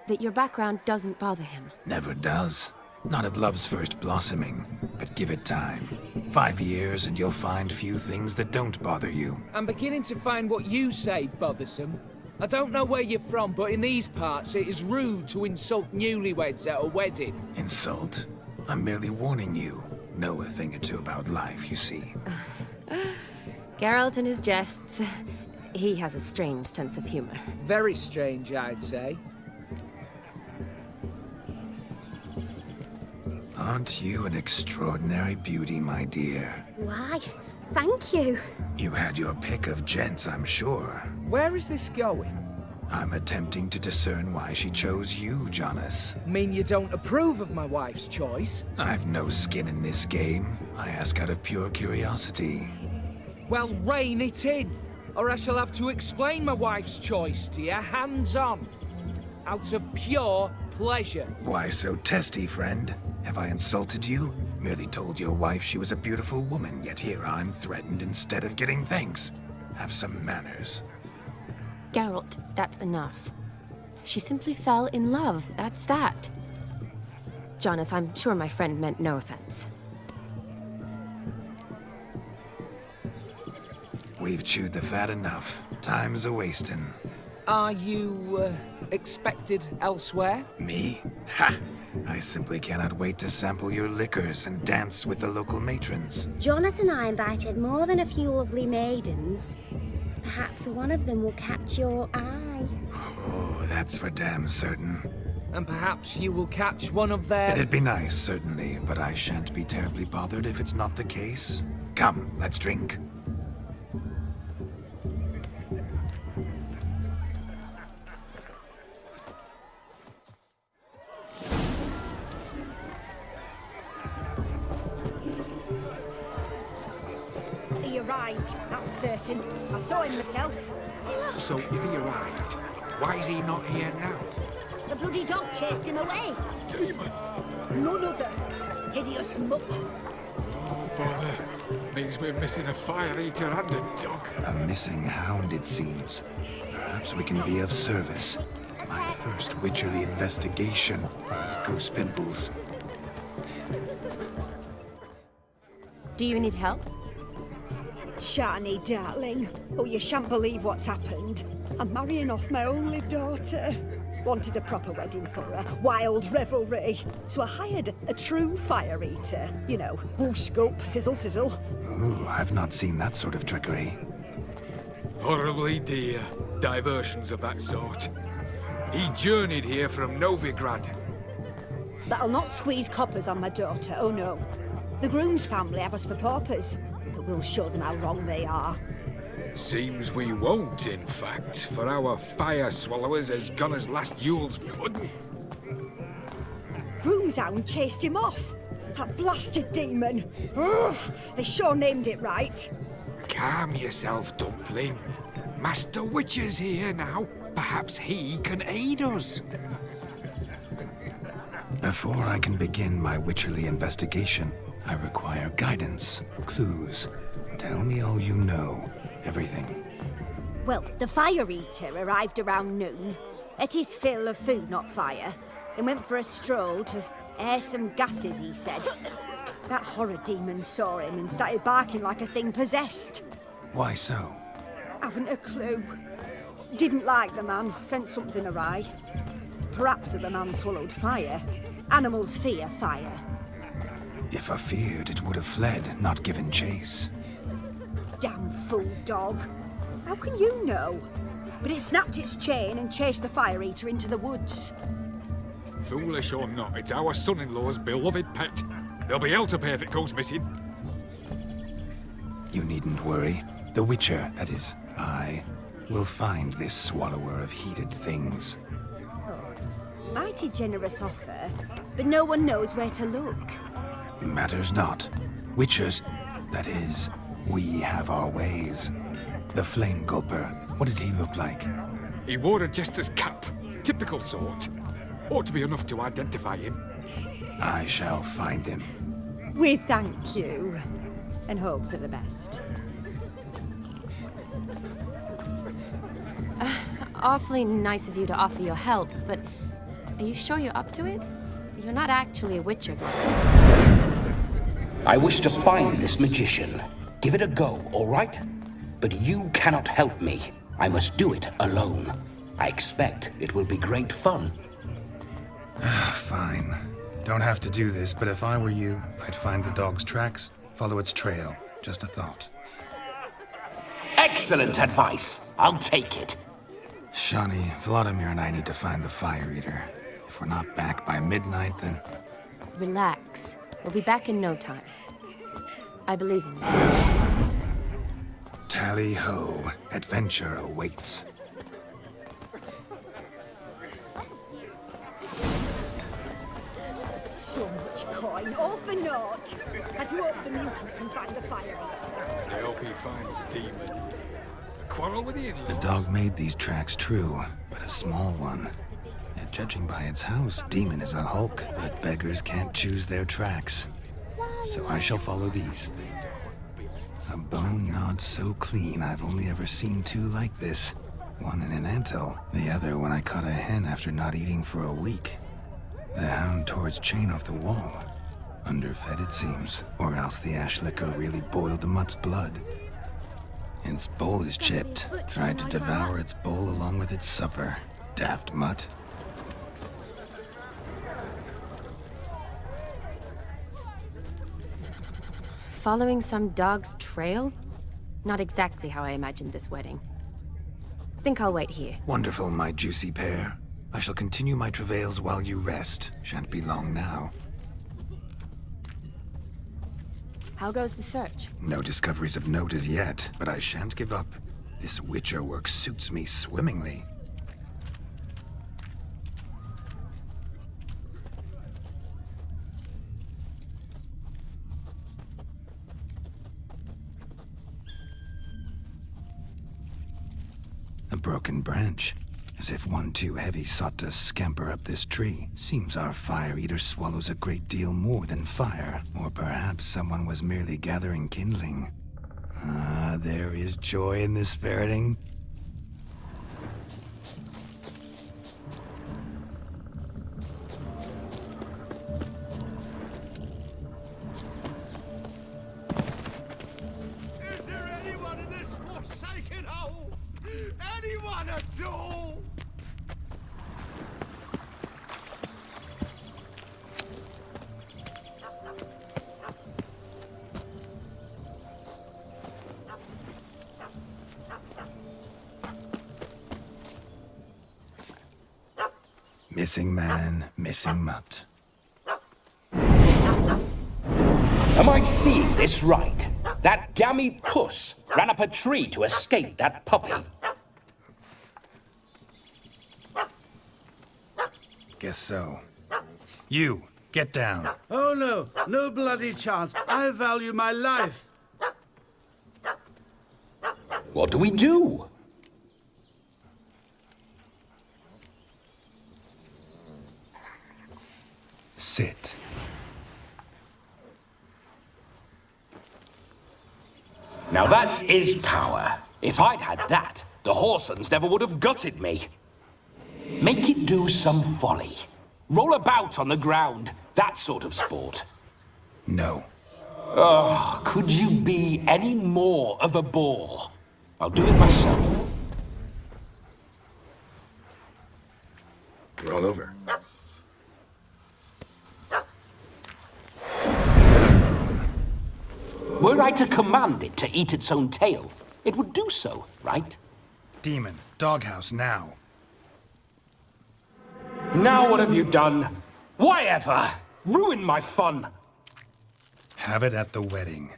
That your background doesn't bother him. Never does. Not at love's first blossoming. But give it time. 5 years and you'll find few things that don't bother you. I'm beginning to find what you say bothersome. I don't know where you're from, but in these parts it is rude to insult newlyweds at a wedding. Insult? I'm merely warning you. Know a thing or two about life, you see. Geralt and his jests. He has a strange sense of humor. Very strange, I'd say. Aren't you an extraordinary beauty, my dear? Why, thank you. You had your pick of gents, I'm sure. Where is this going? I'm attempting to discern why she chose you, Jonas. Mean you don't approve of my wife's choice? I've no skin in this game. I ask out of pure curiosity. Well, rein it in, or I shall have to explain my wife's choice to you hands-on. Out of pure pleasure. Why so testy, friend? Have I insulted you? Merely told your wife she was a beautiful woman, yet here I'm threatened instead of getting thanks. Have some manners. Geralt, that's enough. She simply fell in love, that's that. Jonas, I'm sure my friend meant no offense. We've chewed the fat enough. Time's a-wasting. Are you, expected elsewhere? Me? Ha! I simply cannot wait to sample your liquors and dance with the local matrons. Jonas and I invited more than a few lovely maidens. Perhaps one of them will catch your eye. Oh, that's for damn certain. And perhaps you will catch one of their... It'd be nice, certainly, but I shan't be terribly bothered if it's not the case. Come, let's drink. He arrived, that's certain. I saw him myself. So if he arrived, why is he not here now? The bloody dog chased him away. Demon! None other. Hideous mutt. Oh, bother. Means we're missing a fire eater and a dog. A missing hound, it seems. Perhaps we can be of service. My first witcherly investigation of goose pimples. Do you need help? Shani, darling. Oh, you shan't believe what's happened. I'm marrying off my only daughter. Wanted a proper wedding for her. Wild revelry. So I hired a true fire eater. You know, whoosh scoop, sizzle sizzle. Ooh, I've not seen that sort of trickery. Horribly dear diversions of that sort. He journeyed here from Novigrad. But I'll not squeeze coppers on my daughter, oh no. The groom's family have us for paupers. But we'll show them how wrong they are. Seems we won't, in fact, for our fire swallowers has gone as last Yule's pudding. Groom's hound chased him off. That blasted demon. Ugh, they sure named it right. Calm yourself, Dumpling. Master Witcher's here now. Perhaps he can aid us. Before I can begin my witcherly investigation, I require guidance, clues. Tell me all you know. Everything. Well, the fire eater arrived around noon. Ate his fill of food, not fire. Then went for a stroll to air some gases, he said. That horror demon saw him and started barking like a thing possessed. Why so? Haven't a clue. Didn't like the man, sent something awry. Perhaps the man swallowed fire. Animals fear fire. If I feared, it would have fled, not given chase. Damn fool dog. How can you know? But it snapped its chain and chased the fire eater into the woods. Foolish or not, it's our son-in-law's beloved pet. There'll be hell to pay if it goes missing. You needn't worry. The Witcher, that is, I, will find this swallower of heated things. Oh, mighty generous offer, but no one knows where to look. Matters not. Witchers, that is, we have our ways. The Flame Gulper, what did he look like? He wore a jester's cap. Typical sort. Ought to be enough to identify him. I shall find him. We thank you, and hope for the best. Awfully nice of you to offer your help, but are you sure you're up to it? You're not actually a witcher, though. I wish to find this magician. Give it a go, all right? But you cannot help me. I must do it alone. I expect it will be great fun. Fine. Don't have to do this, but if I were you, I'd find the dog's tracks, follow its trail. Just a thought. Excellent advice. I'll take it. Shani, Vladimir and I need to find the fire eater. If we're not back by midnight, then... Relax. We'll be back in no time. I believe in you. Tally-ho. Adventure awaits. fine, all for naught. I do hope the mutant can find the fire eater. I hope he finds Demon. A quarrel with the in-laws? The dog made these tracks true, but a small one. And judging by its house, Demon is a hulk, but beggars can't choose their tracks. So I shall follow these. A bone gnawed so clean I've only ever seen two like this. One in an anthill, the other when I caught a hen after not eating for a week. The hound tore its chain off the wall. Underfed it seems, or else the ash liquor really boiled the mutt's blood. Its bowl is chipped. Tried to devour its bowl along with its supper. Daft mutt. Following some dog's trail? Not exactly how I imagined this wedding. Think I'll wait here. Wonderful, my juicy pair. I shall continue my travails while you rest. Shan't be long now. How goes the search? No discoveries of note as yet, but I shan't give up. This witcher work suits me swimmingly. A broken branch, as if one too heavy sought to scamper up this tree. Seems our fire eater swallows a great deal more than fire, or perhaps someone was merely gathering kindling. Ah, there is joy in this ferreting. Is there anyone in this forsaken hole? Anyone at all? Missing man, missing mutt. Am I seeing this right? That gammy puss ran up a tree to escape that puppy. Guess so. You, get down. Oh no, no bloody chance. I value my life. What do we do? Sit. Now that is power. If I'd had that, the Horsons never would have gutted me. Make it do some folly. Roll about on the ground. That sort of sport. No. Oh, could you be any more of a bore? I'll do it myself. Roll over. Were I to command it to eat its own tail, it would do so, right? Demon, doghouse now. Now what have you done? Why ever? Ruin my fun. Have it at the wedding.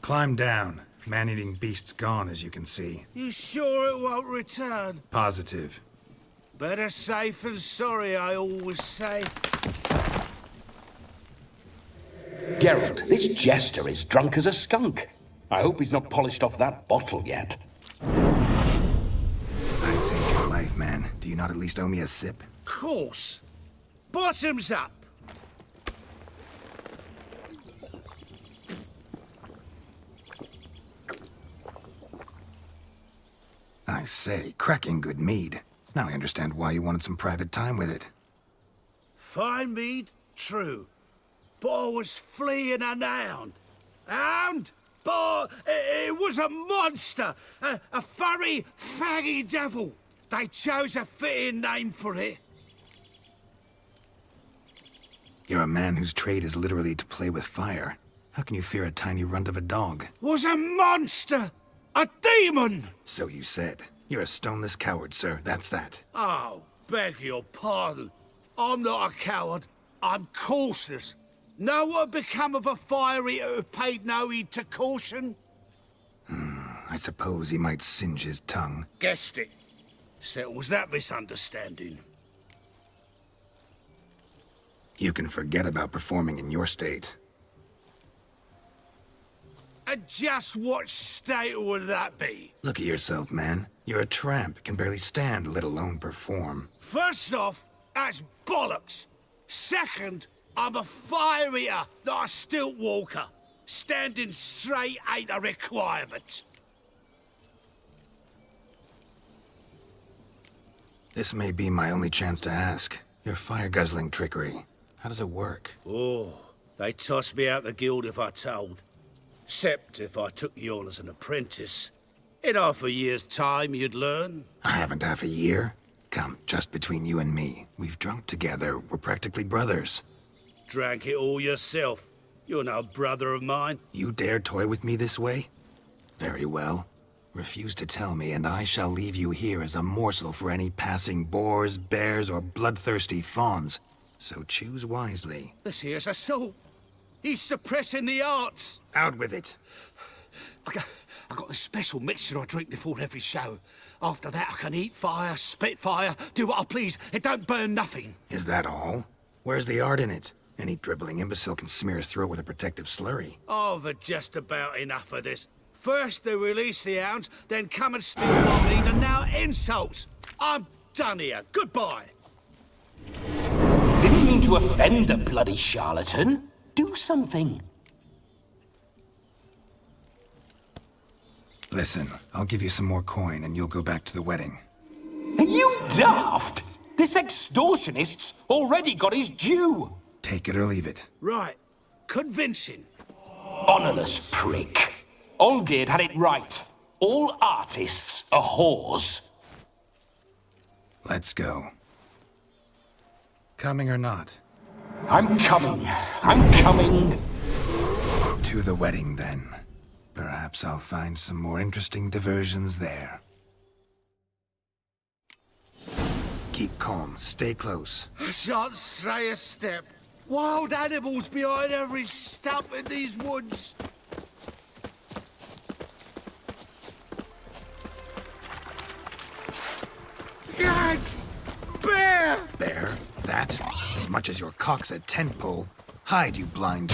Climb down. Man-eating beast's gone, as you can see. You sure it won't return? Positive. Better safe than sorry, I always say. Geralt, this jester is drunk as a skunk. I hope he's not polished off that bottle yet. I saved your life, man. Do you not at least owe me a sip? Course. Bottoms up. I say, cracking good mead. Now I understand why you wanted some private time with it. Fine mead, true. But I was fleeing an hound. Hound? But it was a monster. A furry, faggy devil. They chose a fitting name for it. You're a man whose trade is literally to play with fire. How can you fear a tiny runt of a dog? Was a monster. A demon. So you said. You're a stoneless coward, sir. That's that. Oh, beg your pardon. I'm not a coward. I'm cautious. Know what had become of a fire eater who paid no heed to caution? I suppose he might singe his tongue. Guessed it. Settles that misunderstanding. You can forget about performing in your state. And just what state would that be? Look at yourself, man. You're a tramp, can barely stand, let alone perform. First off, that's bollocks. Second, I'm a fire eater, not a stilt walker. Standing straight ain't a requirement. This may be my only chance to ask. Your fire-guzzling trickery, how does it work? Oh, they toss me out the guild if I told. Except if I took you on as an apprentice. In half a year's time, you'd learn. I haven't half a year. Come, just between you and me. We've drunk together. We're practically brothers. Drank it all yourself. You're no brother of mine. You dare toy with me this way? Very well. Refuse to tell me, and I shall leave you here as a morsel for any passing boars, bears, or bloodthirsty fawns. So choose wisely. This here's assault. He's suppressing the arts. Out with it. I got a special mixture I drink before every show. After that, I can eat fire, spit fire, do what I please. It don't burn nothing. Is that all? Where's the art in it? Any dribbling imbecile can smear his throat with a protective slurry. I've had just about enough of this. First they release the hounds, then come and steal my meat, and now insults. I'm done here. Goodbye. Didn't mean to offend the bloody charlatan. Do something. Listen, I'll give you some more coin and you'll go back to the wedding. Are you daft? This extortionist's already got his due. Take it or leave it. Right. Convincing. Honourless prick. Olgierd had it right. All artists are whores. Let's go. Coming or not? I'm coming. I'm coming. To the wedding, then. Perhaps I'll find some more interesting diversions there. Keep calm. Stay close. I shan't stray a step. Wild animals behind every stump in these woods. Gads! Bear! Bear? That? As much as your cock's a tent pole. Hide, you blind...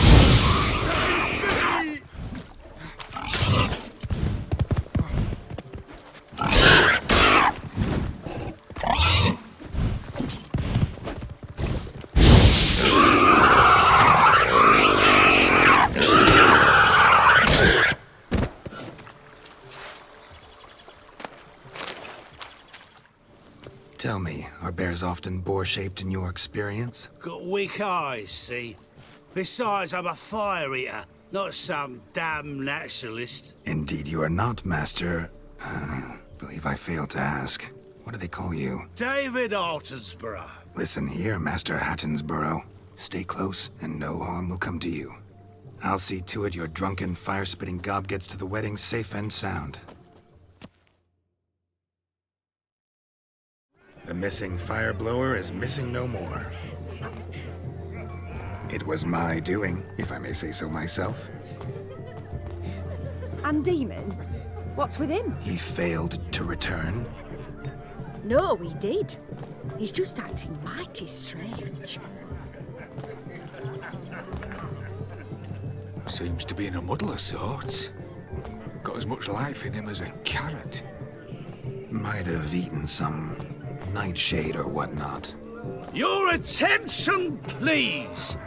Tell me, are bears often boar-shaped in your experience? Got weak eyes, see? Besides, I'm a fire eater, not some damn naturalist. Indeed you are not, Master... believe I failed to ask. What do they call you? David Altonsborough. Listen here, Master Hattonsborough. Stay close, and no harm will come to you. I'll see to it your drunken, fire-spitting gob gets to the wedding safe and sound. The missing fire blower is missing no more. It was my doing, if I may say so myself. And Demon? What's with him? He failed to return. No, he did. He's just acting mighty strange. Seems to be in a muddle of sorts. Got as much life in him as a carrot. Might have eaten some nightshade or whatnot. Your attention, please!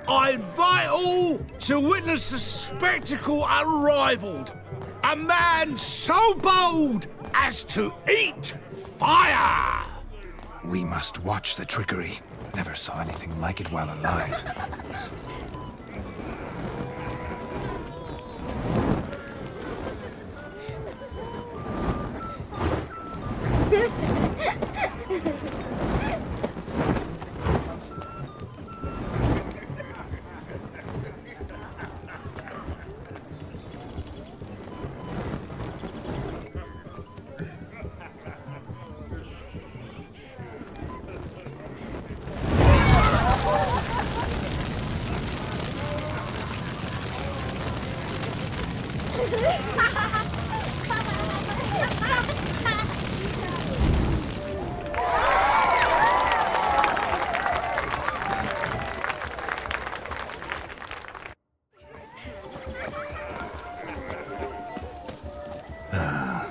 I invite all to witness a spectacle unrivaled. A man so bold as to eat fire! We must watch the trickery. Never saw anything like it while alive.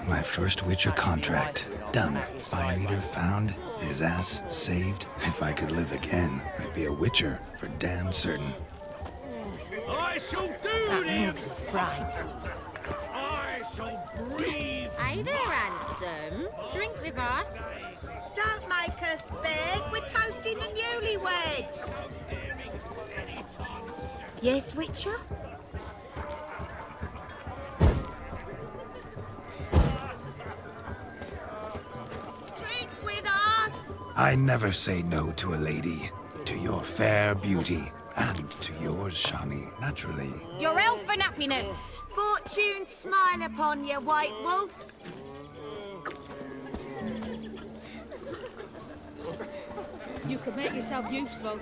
My first Witcher contract. Done. Fire Eater found. His ass saved. If I could live again, I'd be a Witcher for damn certain. I shall do That him! mug's a fright. I shall breathe! Hey there, handsome. Drink with us. Don't make us beg. We're toasting the newlyweds. Yes, Witcher? Drink with us. I never say no to a lady. To your fair beauty. And to yours, Shani, naturally. Your elfin happiness. Fortune smile upon you, White Wolf. You could make yourself useful.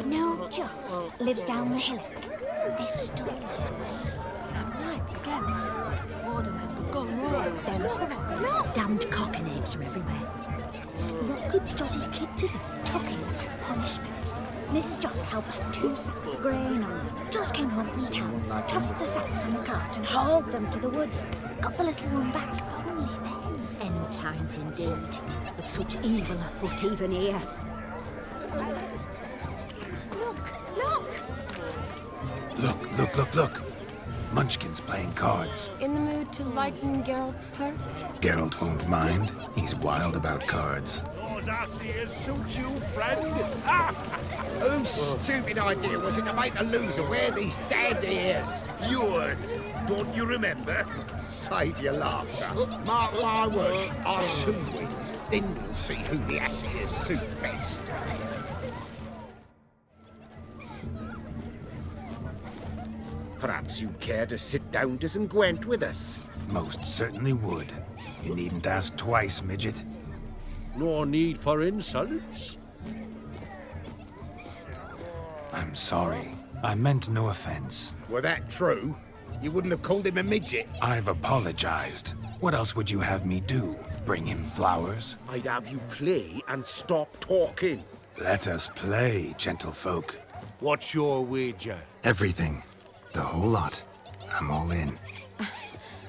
No, Joss lives down the hillock. They stole his way. Them knights again. Aldermen have gone wrong. Them's the ones. Damned cockanapes are everywhere. What good's Joss's kid to them? Took him as punishment. Mrs. Joss held back 2 sacks of grain on them. Joss came home from town, tossed the sacks on the cart and hauled them to the woods. Got the little one back only then. End times indeed. With such evil afoot even here. Look. Munchkin's playing cards. In the mood to lighten Geralt's purse? Geralt won't mind. He's wild about cards. Those asses suit you, friend. Whose stupid idea was it to make the loser wear these damned ears? Yours. Don't you remember? Save your laughter. Mark my words, I'll soon win. Then we'll see who the ass ears suit best. Perhaps you'd care to sit down to some Gwent with us? Most certainly would. You needn't ask twice, midget. No need for insults. I'm sorry. I meant no offense. Were that true, you wouldn't have called him a midget. I've apologized. What else would you have me do? Bring him flowers? I'd have you play and stop talking. Let us play, gentlefolk. What's your wager? Everything. The whole lot. I'm all in.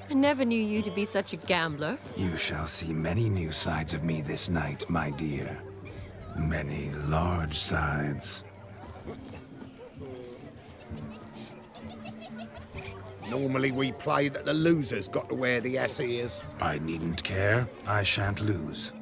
I never knew you to be such a gambler. You shall see many new sides of me this night, my dear. Many large sides. Normally we play that the loser's got to wear the ass ears. I needn't care. I shan't lose.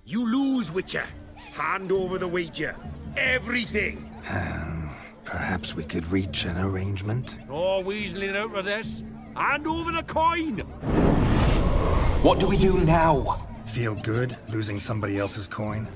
You lose, Witcher. Hand over the wager. Everything. Perhaps we could reach an arrangement? No weaseling out of this. Hand over the coin. What do we do now? Feel good losing somebody else's coin?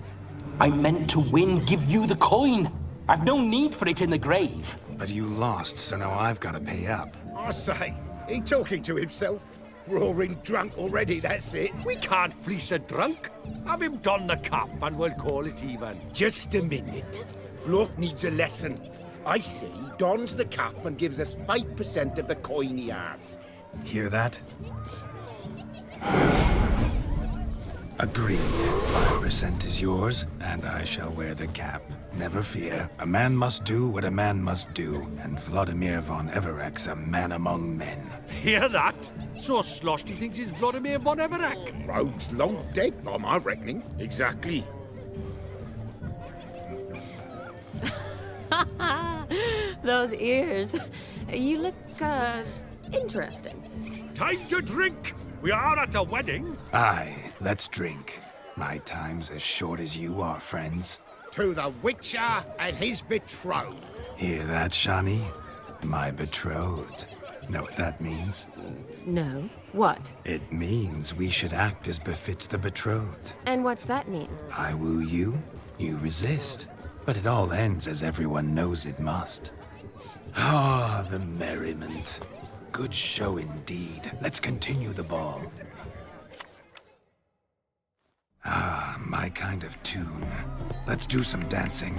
I meant to win, give you the coin. I've no need for it in the grave. But you lost, so now I've got to pay up. I say, he talking to himself. Roaring drunk already, that's it. We can't fleece a drunk. Have him don the cap and we'll call it even. Just a minute. Bloke needs a lesson. I say he dons the cap and gives us 5% of the coin he has. Hear that? Agreed. 5% is yours, and I shall wear the cap. Never fear. A man must do what a man must do, and Vladimir von Everec's a man among men. Hear that? So sloshed he thinks he's Vladimir von Everec. Rogue's long dead, by my reckoning. Exactly. Those ears. You look, interesting. Time to drink! We are at a wedding. Aye, let's drink. My time's as short as you are, friends. To the Witcher and his betrothed. Hear that, Shani? My betrothed. Know what that means? No. What? It means we should act as befits the betrothed. And what's that mean? I woo you, you resist. But it all ends as everyone knows it must. Ah, the merriment. Good show indeed. Let's continue the ball. Ah, my kind of tune. Let's do some dancing.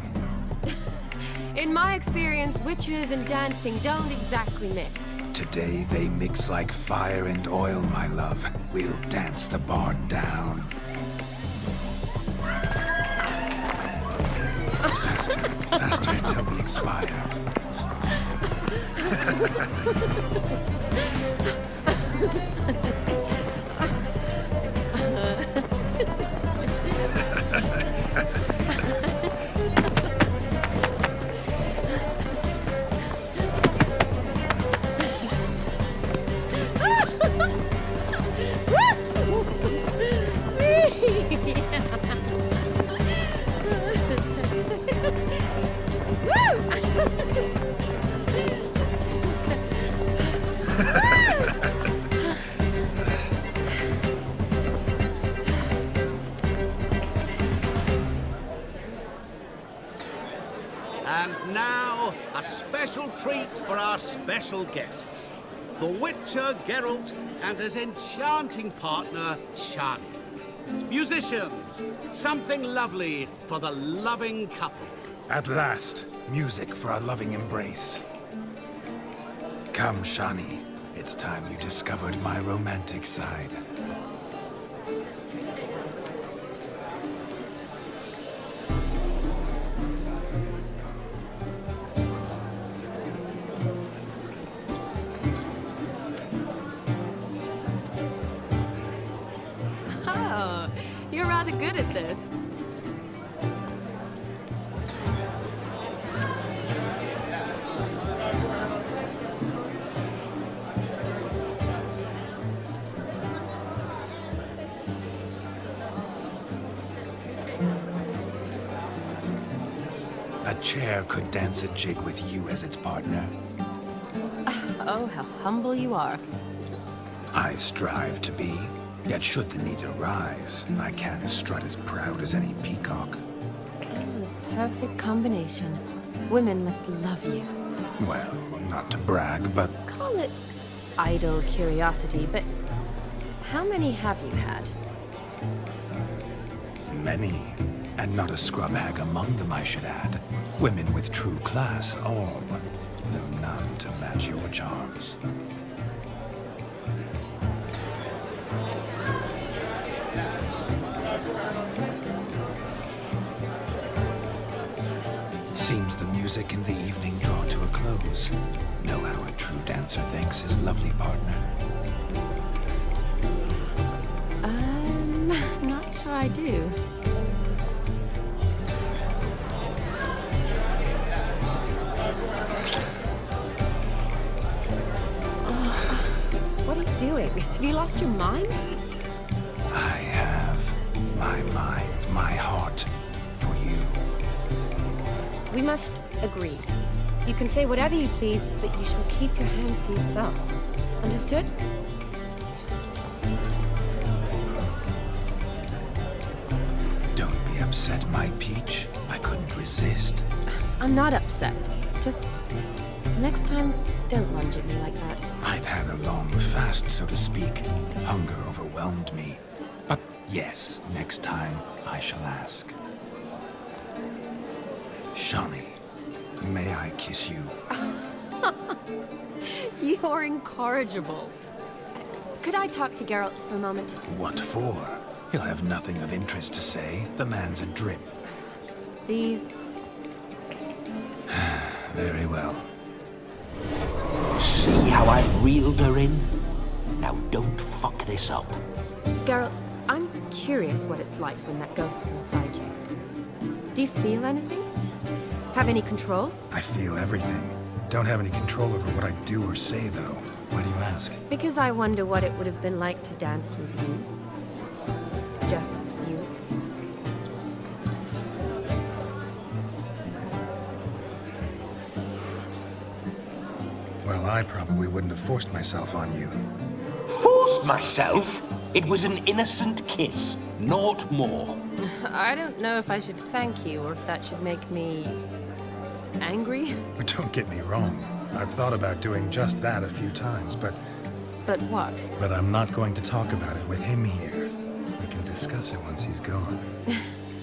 In my experience, witches and dancing don't exactly mix. Today they mix like fire and oil, my love. We'll dance the barn down. Faster, faster till we expire. And now, a special treat for our special guests. The Witcher Geralt and his enchanting partner, Shani. Musicians, something lovely for the loving couple. At last, music for a loving embrace. Come, Shani. It's time you discovered my romantic side. Oh, you're rather good at this. A chair could dance a jig with you as its partner. Oh, how humble you are. I strive to be, yet should the need arise, I can strut as proud as any peacock. The perfect combination. Women must love you. Well, not to brag, but Call it idle curiosity, but how many have you had? many. And not a scrub hag among them, I should add. Women with true class, all, though none to match match your charms. Seems the music in the evening draw to a close. Know how a true dancer thanks his lovely partner. Not sure I do. What are you doing? Have you lost your mind? I have my mind, my heart for you. We must agree. You can say whatever you please, but you shall keep your hands to yourself. Understood? Don't be upset, my peach. I couldn't resist. I'm not upset. Just next time, don't lunge at me like that. I'd had a long fast, so to speak. Hunger overwhelmed me. But yes, next time I shall ask. Shawnee, may I kiss you? You're incorrigible. Could I talk to Geralt for a moment? What for? He'll have nothing of interest to say. The man's a drip. Please. Very well. See how I've reeled her in? Now don't fuck this up. Geralt, I'm curious what it's like when that ghost's inside you. Do you feel anything? Have any control? I feel everything. Don't have any control over what I do or say, though. Why do you ask? Because I wonder what it would have been like to dance with you. Just you. Well, I probably wouldn't have forced myself on you. Forced myself? It was an innocent kiss, naught more. I don't know if I should thank you or if that should make me angry. But don't get me wrong. I've thought about doing just that a few times, but... But what? But I'm not going to talk about it with him here. We can discuss it once he's gone.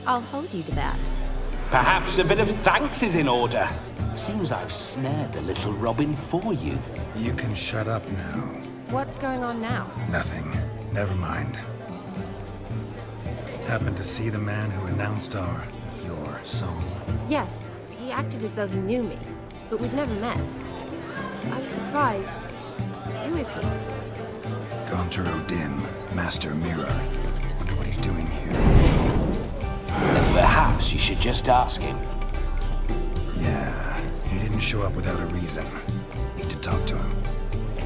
I'll hold you to that. Perhaps a bit of thanks is in order. Seems I've snared the little robin for you. You can shut up now. What's going on now? Nothing. Never mind. Happened to see the man who announced your song? Yes, he acted as though he knew me, but we've never met. I was surprised. Who is he? Gaunter O'Dim, Master Mirror. Wonder what he's doing here. Then perhaps you should just ask him. Yeah, he didn't show up without a reason. Need to talk to him.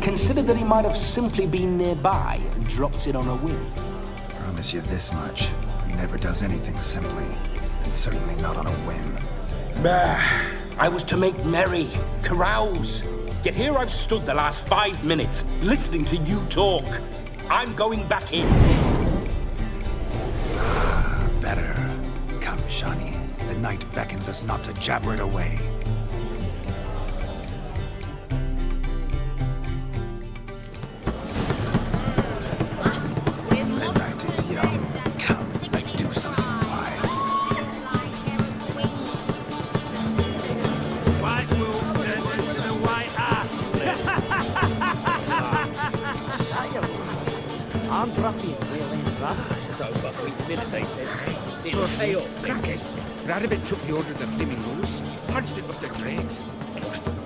Consider that he might have simply been nearby and dropped in on a whim. Promise you this much. He never does anything simply, and certainly not on a whim. Bah! I was to make merry, carouse. Yet here I've stood the last 5 minutes, listening to you talk. I'm going back in. Better. Come, Shawnee. The night beckons us not to jabber it away. The night is young. Come, let's do something wild. White wolf turned into the white ass. I'm ruffian, really, right? So, but we minute they said, it'll pay off. Crackers. Radovich took the order of the flamingos, punched it up their threads, pushed them.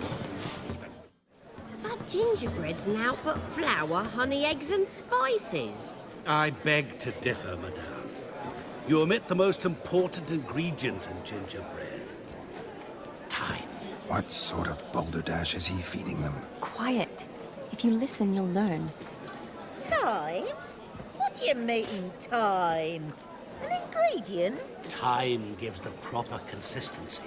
That gingerbread's now but flour, honey, eggs and spices. I beg to differ, madame. You omit the most important ingredient in gingerbread. Time. What sort of balderdash is he feeding them? Quiet. If you listen, you'll learn. Time? What do you mean, time? An ingredient? Time gives the proper consistency.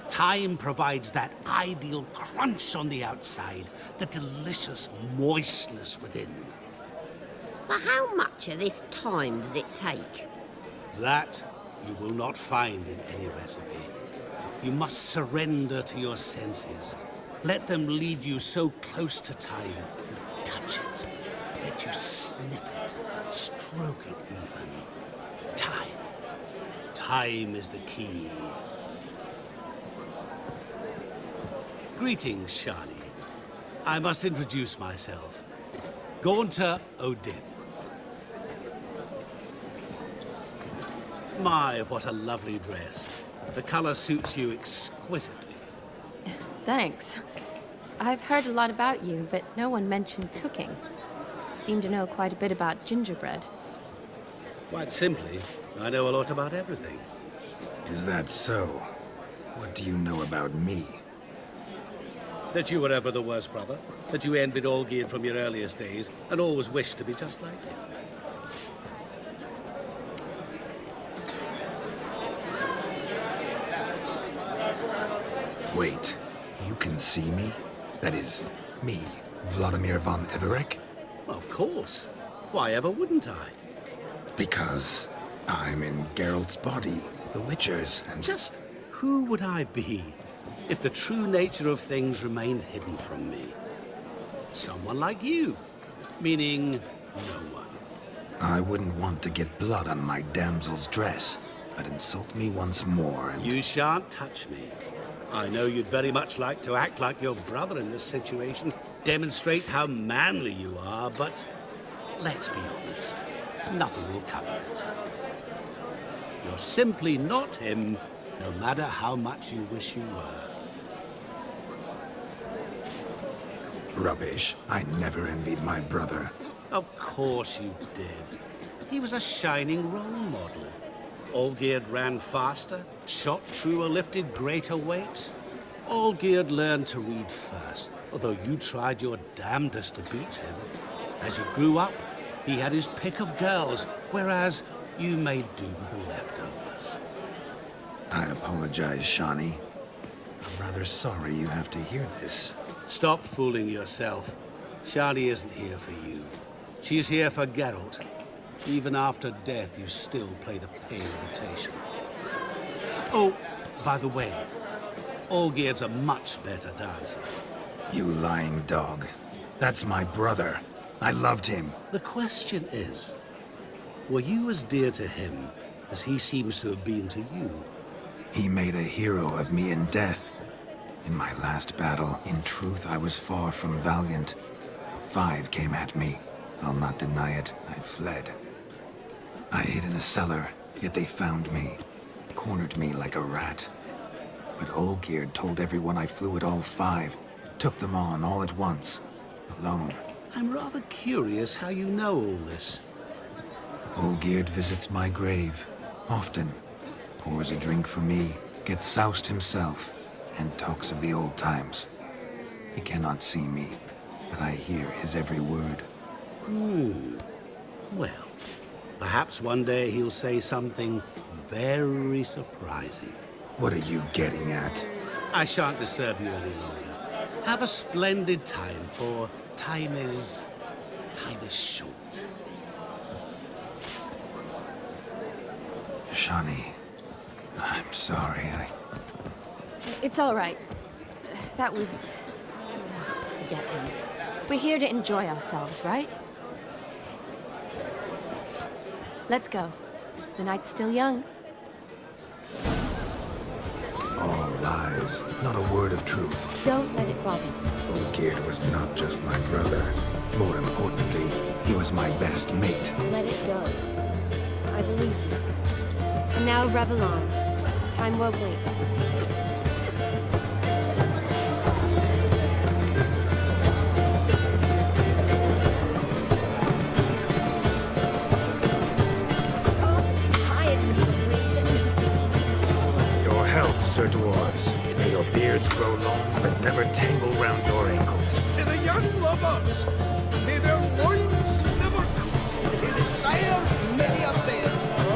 Time provides that ideal crunch on the outside, the delicious moistness within. So how much of this time does it take? That you will not find in any recipe. You must surrender to your senses. Let them lead you so close to time, you touch it. Let you sniff it, stroke it even. Time. Time is the key. Greetings, Shawnee. I must introduce myself. Gaunter Odin. My, what a lovely dress. The color suits you exquisitely. Thanks. I've heard a lot about you, but no one mentioned cooking. Seem to know quite a bit about gingerbread. Quite simply, I know a lot about everything. Is that so? What do you know about me? That you were ever the worst brother, that you envied Olgierd from your earliest days, and always wished to be just like him. Wait, you can see me? That is, me, Vladimir von Everec? Of course. Why ever wouldn't I? Because I'm in Geralt's body, the Witcher's, and... Just who would I be if the true nature of things remained hidden from me? Someone like you, meaning no one. I wouldn't want to get blood on my damsel's dress, but insult me once more and... You shan't touch me. I know you'd very much like to act like your brother in this situation, demonstrate how manly you are, but let's be honest, nothing will come of it. You're simply not him, no matter how much you wish you were. Rubbish. I never envied my brother. Of course you did. He was a shining role model. Olgierd ran faster, shot truer, lifted greater weights. Olgierd learned to read first, although you tried your damnedest to beat him. As you grew up, he had his pick of girls, whereas you made do with the leftovers. I apologize, Shani. I'm rather sorry you have to hear this. Stop fooling yourself. Shani isn't here for you. She's here for Geralt. Even after death, you still play the pale imitation. Oh, by the way, Olgierd's a much better dancer. You lying dog. That's my brother. I loved him. The question is, were you as dear to him as he seems to have been to you? He made a hero of me in death. In my last battle, in truth, I was far from valiant. 5 came at me. I'll not deny it. I fled. I hid in a cellar, yet they found me. Cornered me like a rat. But Olgierd told everyone I flew at all 5. Took them on all at once. Alone. I'm rather curious how you know all this. Olgierd visits my grave. Often. Pours a drink for me. Gets soused himself. And talks of the old times. He cannot see me, but I hear his every word. Well, perhaps one day he'll say something very surprising. What are you getting at? I shan't disturb you any longer. Have a splendid time, for time is short. Shani, I'm sorry, It's all right. That was... forget him. We're here to enjoy ourselves, right? Let's go. The night's still young. All lies, not a word of truth. Don't let it bother you. Olgierd was not just my brother. More importantly, he was my best mate. Let it go. I believe you. And now revel on. Time won't wait. Sir Dwarves, may your beards grow long, but never tangle round your ankles. To the young lovers, may their loins never cool. May the sire many a bairn,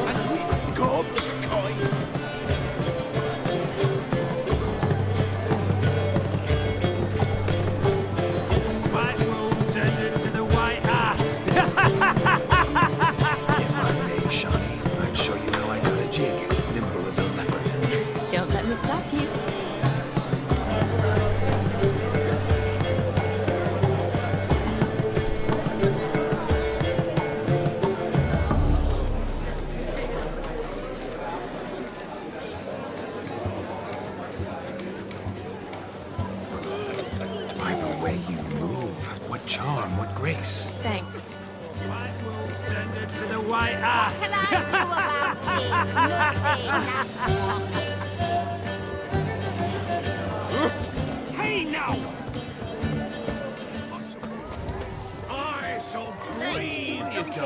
and with God's coin. White wolf turned into the white ass. If I may, Shani, I'd show you how I cut a jig, nimble as a leopard. Don't let me stop you. charm, what grace. Thanks. White wolf tended to the white ass. What can I do about it? Nothing, that's what. Hey, now! I shall breathe Where you go?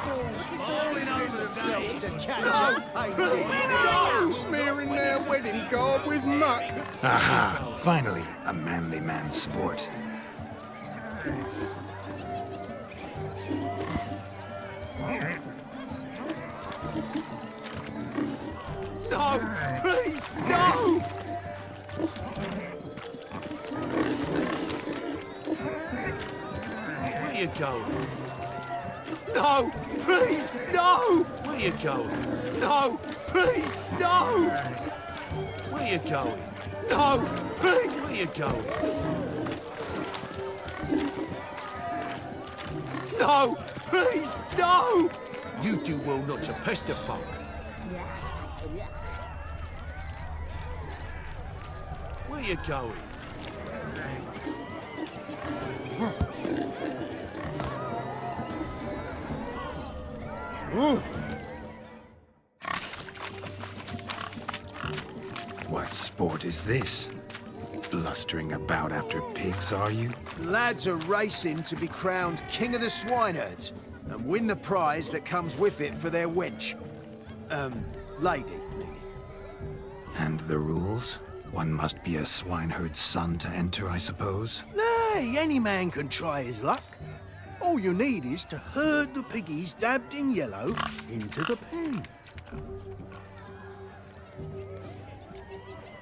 fools falling over themselves to catch No! Smearing their wedding garb with muck. Aha! Finally, a manly man's sport. No! Please, no! Where you going? No! Please, no! Where you going? No! Please, no! Where you going? No! Please! Where you going? No! Please, no! You do well not to pester folk. Where you going? What sport is this? Blustering about after pigs, are you? Lads are racing to be crowned King of the Swineherds and win the prize that comes with it for their wench. Lady, meaning. And the rules? One must be a swineherd's son to enter, I suppose? Nay, any man can try his luck. All you need is to herd the piggies dabbed in yellow into the pen.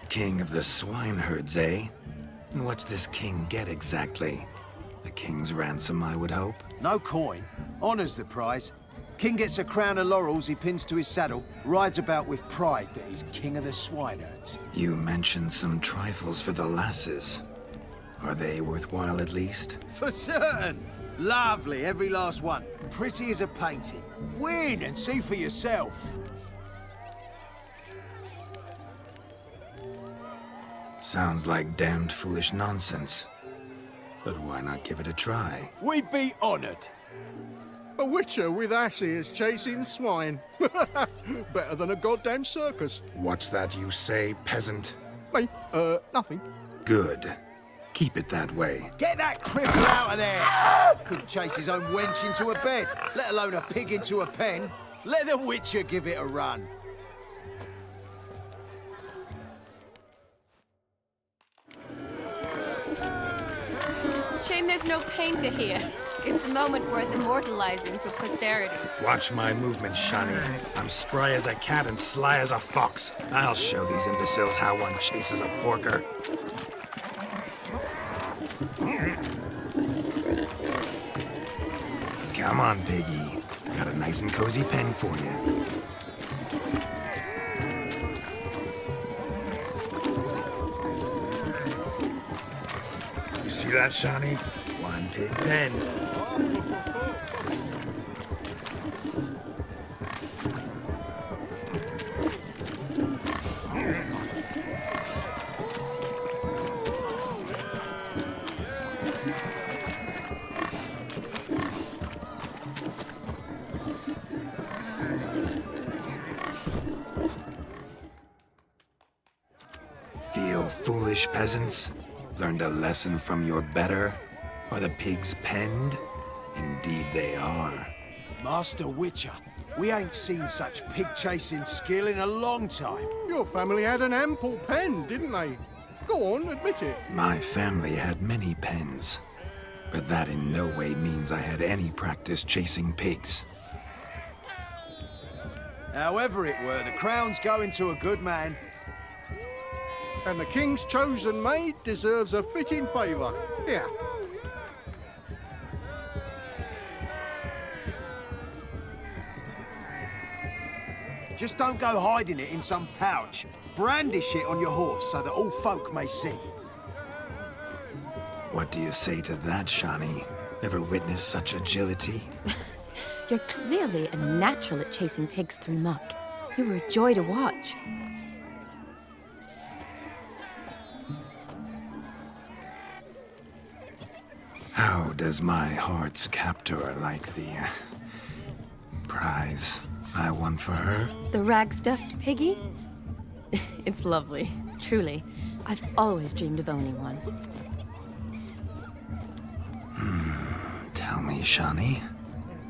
King of the swineherds, eh? And what's this king get exactly? The king's ransom, I would hope. No coin. Honours the prize. King gets a crown of laurels he pins to his saddle, rides about with pride that he's King of the Swineherds. You mentioned some trifles for the lasses. Are they worthwhile at least? For certain! Lovely, every last one. Pretty as a painting. Win and see for yourself. Sounds like damned foolish nonsense. But why not give it a try? We'd be honoured. A witcher with asses chasing swine. Better than a goddamn circus. What's that you say, peasant? Me? Nothing. Good. Keep it that way. Get that cripple out of there! Couldn't chase his own wench into a bed, let alone a pig into a pen. Let the witcher give it a run. Shame there's no painter here. It's a moment worth immortalizing for posterity. Watch my movement, Shani. I'm spry as a cat and sly as a fox. I'll show these imbeciles how one chases a porker. Come on, piggy. Got a nice and cozy pen for you. You see that, Shani? One pig penned. Feel foolish, peasants? Learned a lesson from your better? Are the pigs penned? Indeed they are. Master Witcher, we ain't seen such pig-chasing skill in a long time. Your family had an ample pen, didn't they? Go on, admit it. My family had many pens, but that in no way means I had any practice chasing pigs. However it were, the crown's going to a good man. And the king's chosen maid deserves a fitting favour. Here. Just don't go hiding it in some pouch. Brandish it on your horse so that all folk may see. What do you say to that, Shani? Ever witnessed such agility? You're clearly a natural at chasing pigs through muck. You were a joy to watch. How does my heart's captor like the prize I won for her? The rag-stuffed piggy? It's lovely, truly. I've always dreamed of owning one. Tell me, Shani,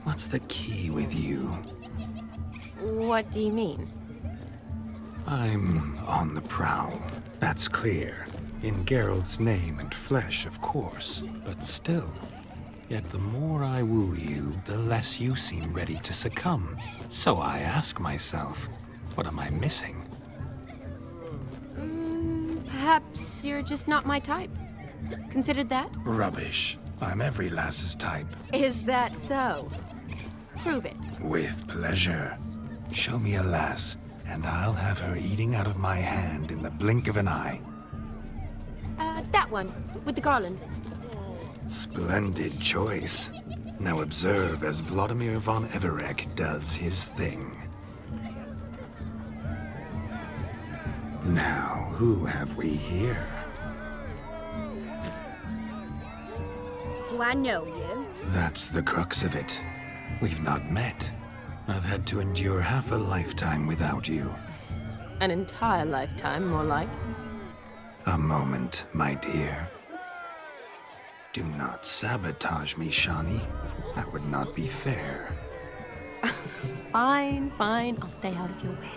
what's the key with you? What do you mean? I'm on the prowl, that's clear. In Geralt's name and flesh, of course, but still. Yet the more I woo you, the less you seem ready to succumb. So I ask myself, what am I missing? Perhaps you're just not my type. Considered that? Rubbish. I'm every lass's type. Is that so? Prove it. With pleasure. Show me a lass, and I'll have her eating out of my hand in the blink of an eye. That one, with the garland. Splendid choice. Now observe as Vladimir von Everec does his thing. Now, who have we here? Do I know you? That's the crux of it. We've not met. I've had to endure half a lifetime without you. An entire lifetime, more like. A moment, my dear. Do not sabotage me, Shani. That would not be fair. Fine, fine. I'll stay out of your way.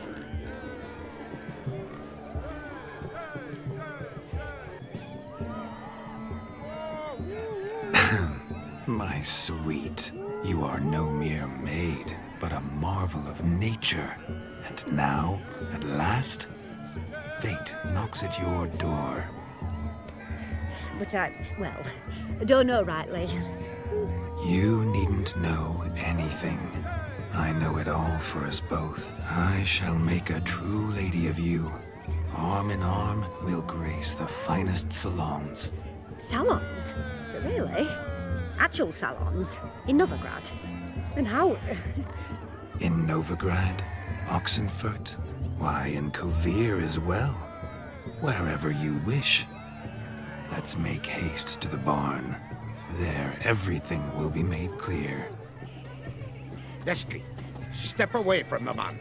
My sweet, you are no mere maid, but a marvel of nature. And now, at last, fate knocks at your door. But I don't know rightly. You needn't know anything. I know it all for us both. I shall make a true lady of you. Arm in arm, we'll grace the finest salons. Salons? Really? Actual salons? In Novigrad? And how? In Novigrad, Oxenfurt, why, in Kovir as well. Wherever you wish. Let's make haste to the barn. There, everything will be made clear. Leslie, step away from the man.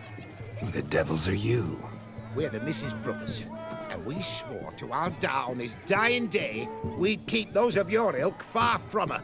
Who the devils are you? We're the Mrs. Brothers, and we swore to our dad on his dying day we'd keep those of your ilk far from her.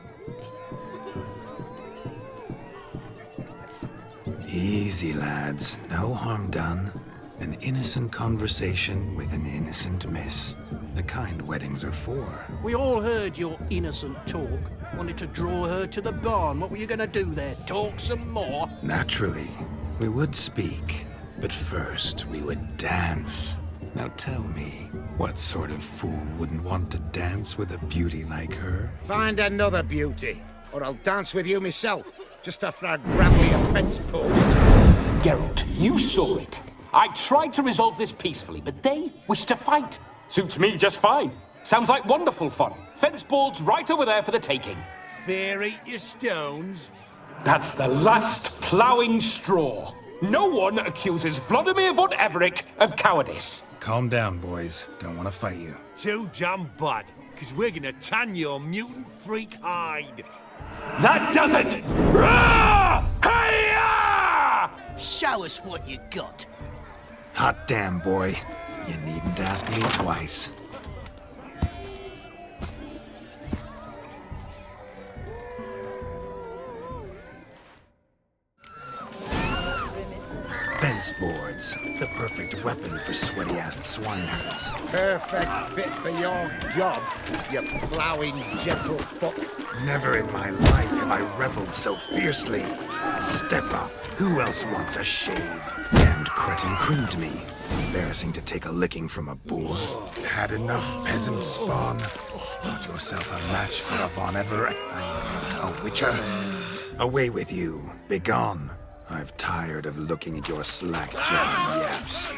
Easy, lads. No harm done. An innocent conversation with an innocent miss. The kind weddings are for. We all heard your innocent talk. Wanted to draw her to the barn. What were you gonna do there? Talk some more? Naturally. We would speak. But first, we would dance. Now tell me, what sort of fool wouldn't want to dance with a beauty like her? Find another beauty, or I'll dance with you myself, just after I grab me a fence post. Geralt, you saw it. I tried to resolve this peacefully, but they wish to fight. Suits me just fine. Sounds like wonderful fun. Fence boards right over there for the taking. Fear eat your stones. That's the last ploughing straw. No one accuses Vladimir von Everec of cowardice. Calm down, boys. Don't want to fight you. Too damn bad, because we're gonna tan your mutant freak hide. That does it! Rah! Hi-ya! Show us what you got. Hot damn, boy. You needn't ask me twice. Fence boards. The perfect weapon for sweaty-assed swineherds. Perfect fit for your job, you ploughing gentle fuck. Never in my life have I reveled so fiercely. Step up. Who else wants a shave? And cretin creamed me. Embarrassing to take a licking from a boor. Had enough, peasant spawn. Thought yourself a match for a Von Everec. A witcher. Away with you. Begone. I've tired of looking at your slack-jawed yaps.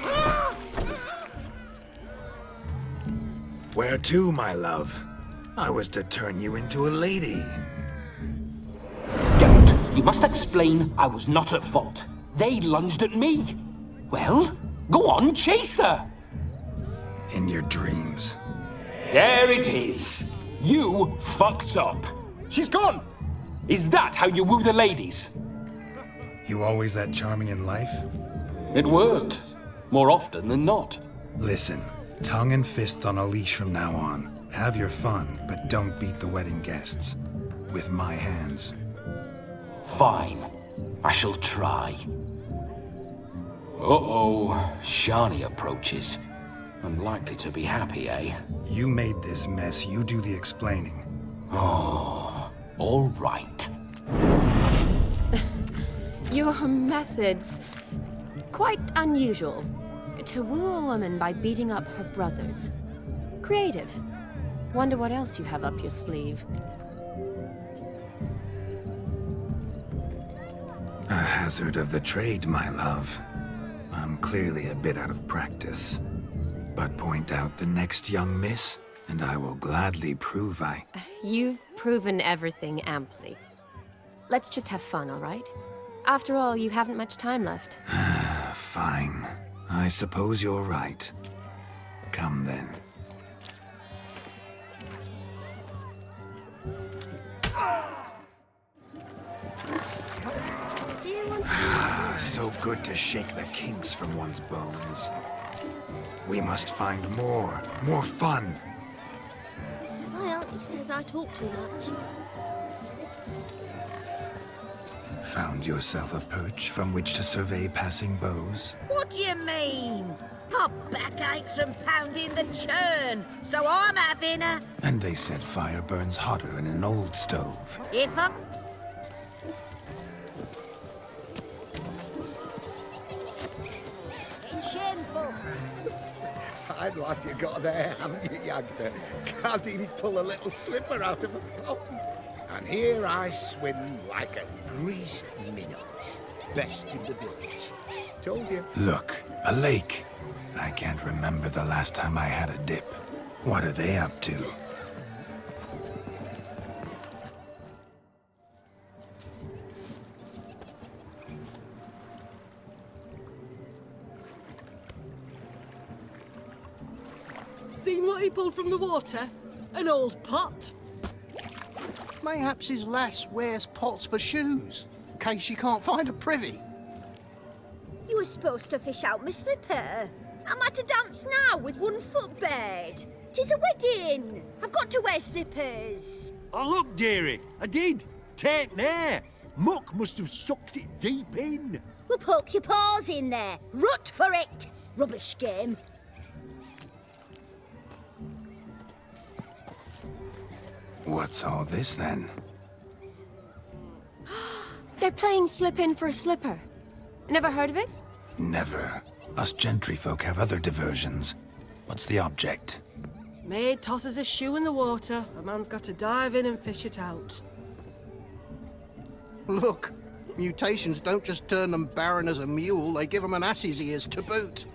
Where to, my love? I was to turn you into a lady. Geralt, you must explain I was not at fault. They lunged at me. Well, go on, chase her. In your dreams. There it is. You fucked up. She's gone! Is that how you woo the ladies? You always that charming in life? It worked. More often than not. Listen, tongue and fists on a leash from now on. Have your fun, but don't beat the wedding guests. With my hands. Fine. I shall try. Uh-oh. Shani approaches. Unlikely to be happy, eh? You made this mess. You do the explaining. Oh, all right. Your methods... quite unusual. To woo a woman by beating up her brothers. Creative. Wonder what else you have up your sleeve. A hazard of the trade, my love. I'm clearly a bit out of practice. But point out the next young miss, and I will gladly prove I... You've proven everything amply. Let's just have fun, all right? After all, you haven't much time left. Fine. I suppose you're right. Come then. So good to shake the kinks from one's bones. We must find more fun. My auntie says I talk too much. Found yourself a perch from which to survey passing beaux? What do you mean? My back aches from pounding the churn, so I'm having a... And they said fire burns hotter in an old stove. If I... Shameful. I'd like you got there, haven't you, Yagda? Can't even pull a little slipper out of a pot. And here I swim like a greased minnow. Best in the village. Told you. Look, a lake. I can't remember the last time I had a dip. What are they up to? Seen what he pulled from the water? An old pot. Mayhaps his lass wears pots for shoes, in case she can't find a privy. You were supposed to fish out my slipper. Am I to dance now with one foot bared? 'Tis a wedding. I've got to wear slippers. Oh, look, dearie, I did. Take there. Muck must have sucked it deep in. Well, poke your paws in there. Rut for it. Rubbish game. What's all this, then? They're playing slip-in for a slipper. Never heard of it? Never. Us gentry folk have other diversions. What's the object? Maid tosses a shoe in the water. A man's got to dive in and fish it out. Look, mutations don't just turn them barren as a mule, they give them an ass's ears to boot.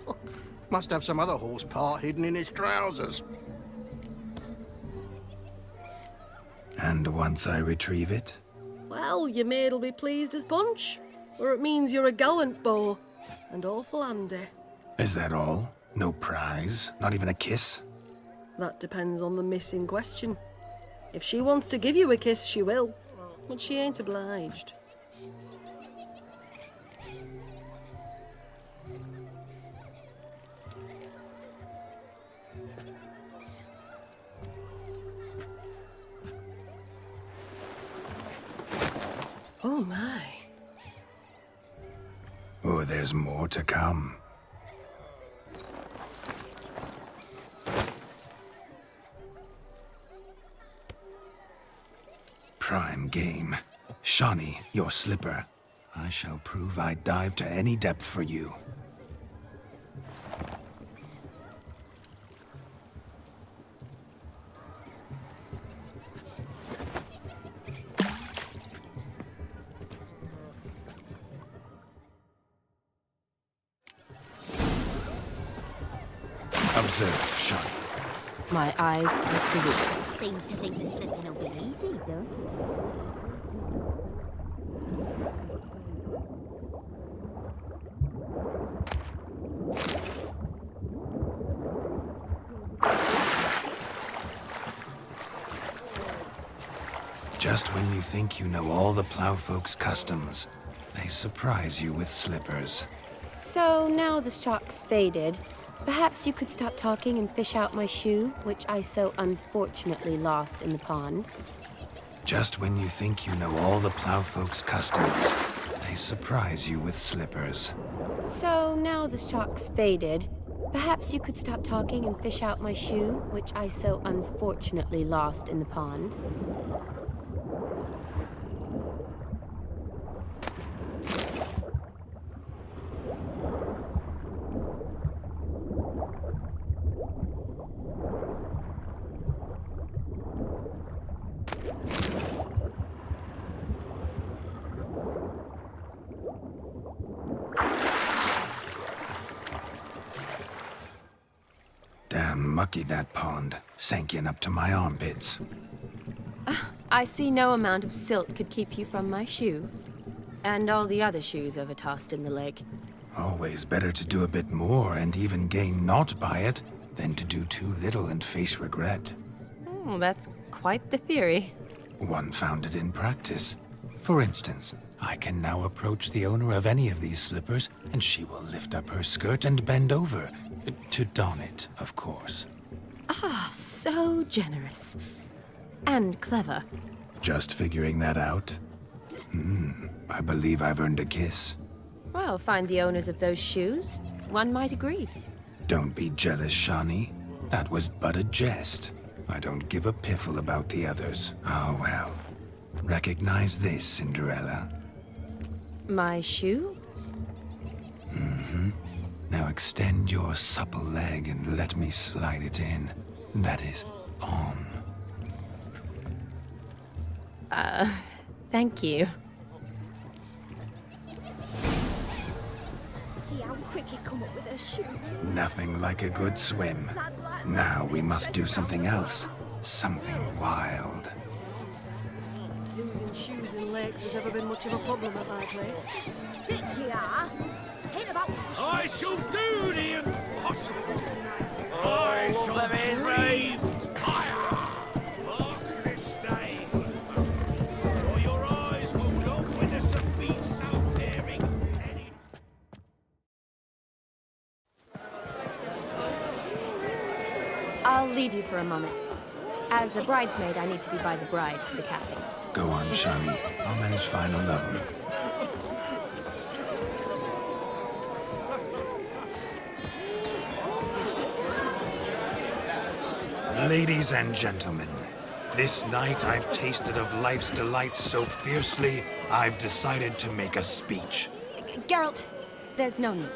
Must have some other horse part hidden in his trousers. And once I retrieve it? Well, your maid'll be pleased as punch. Or it means you're a gallant beau. And awful handy. Is that all? No prize? Not even a kiss? That depends on the miss in question. If she wants to give you a kiss, she will. But she ain't obliged. Oh my. Oh, there's more to come. Prime game. Shawnee, your slipper. I shall prove I dive to any depth for you. Observe, Shawnee. My eyes are blue. Seems to think the slipping will be easy, don't Just when you think you know all the plowfolk's customs, they surprise you with slippers. So now the shock's faded. Perhaps you could stop talking and fish out my shoe, which I so unfortunately lost in the pond. Just when you think you know all the plowfolk's customs, they surprise you with slippers. So now the shock's faded. Perhaps you could stop talking and fish out my shoe, which I so unfortunately lost in the pond. Damn mucky, that pond. Sank in up to my armpits. I see no amount of silt could keep you from my shoe. And all the other shoes ever tossed in the lake. Always better to do a bit more and even gain naught by it than to do too little and face regret. Oh, that's quite the theory. One founded in practice. For instance, I can now approach the owner of any of these slippers, and she will lift up her skirt and bend over. To don it, of course. Ah, so generous. And clever. Just figuring that out? I believe I've earned a kiss. Well, find the owners of those shoes. One might agree. Don't be jealous, Shawnee. That was but a jest. I don't give a piffle about the others. Oh, well. Recognize this, Cinderella. My shoe? Now extend your supple leg and let me slide it in. That is, on. Thank you. See how quick he come up with her shoe. Nothing like a good swim. Now we must do something else. Something wild. Losing shoes in lakes has ever been much of a problem at my place. Thick you are. Take about I shall do the impossible. I shall breathe fire. Mark this day. For your eyes will not witness a feat so daring. I'll leave you for a moment. As a bridesmaid, I need to be by the bride for the capping. Go on, Shawnee. I'll manage fine alone. Ladies and gentlemen, this night I've tasted of life's delights so fiercely, I've decided to make a speech. Geralt, there's no need.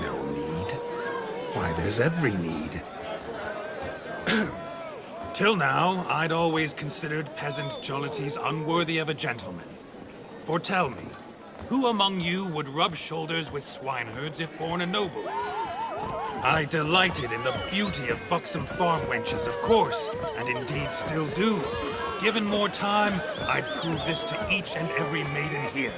No need? Why, there's every need. Till now, I'd always considered peasant jollities unworthy of a gentleman. For tell me, who among you would rub shoulders with swineherds if born a noble? I delighted in the beauty of buxom farm wenches, of course, and indeed still do. Given more time, I'd prove this to each and every maiden here.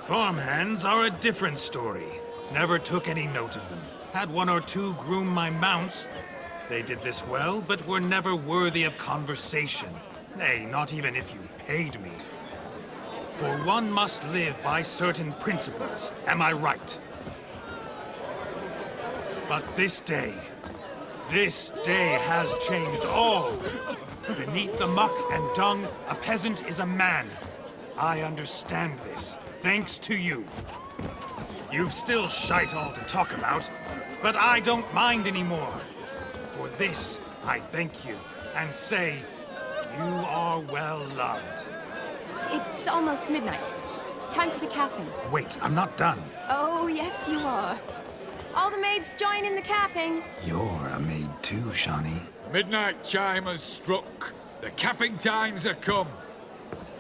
Farmhands are a different story. Never took any note of them. Had one or two groom my mounts. They did this well, but were never worthy of conversation. Nay, not even if you paid me. For one must live by certain principles, am I right? But this day has changed all. Beneath the muck and dung, a peasant is a man. I understand this, thanks to you. You've still shite all to talk about, but I don't mind anymore. For this, I thank you, and say, you are well loved. It's almost midnight. Time for the capping. Wait, I'm not done. Oh, yes, you are. All the maids join in the capping. You're a maid too, Shawnee. Midnight chime has struck. The capping times are come.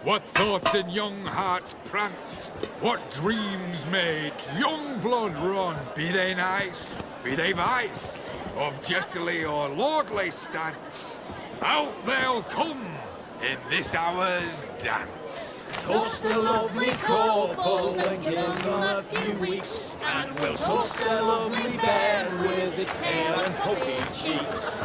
What thoughts in young hearts prance? What dreams make young blood run? Be they nice, be they vice, of jestly or lordly stance, out they'll come in this hour's dance. Toast the lovely couple and give them a few weeks, and we'll toast the lovely bed with its pale and puffy cheeks.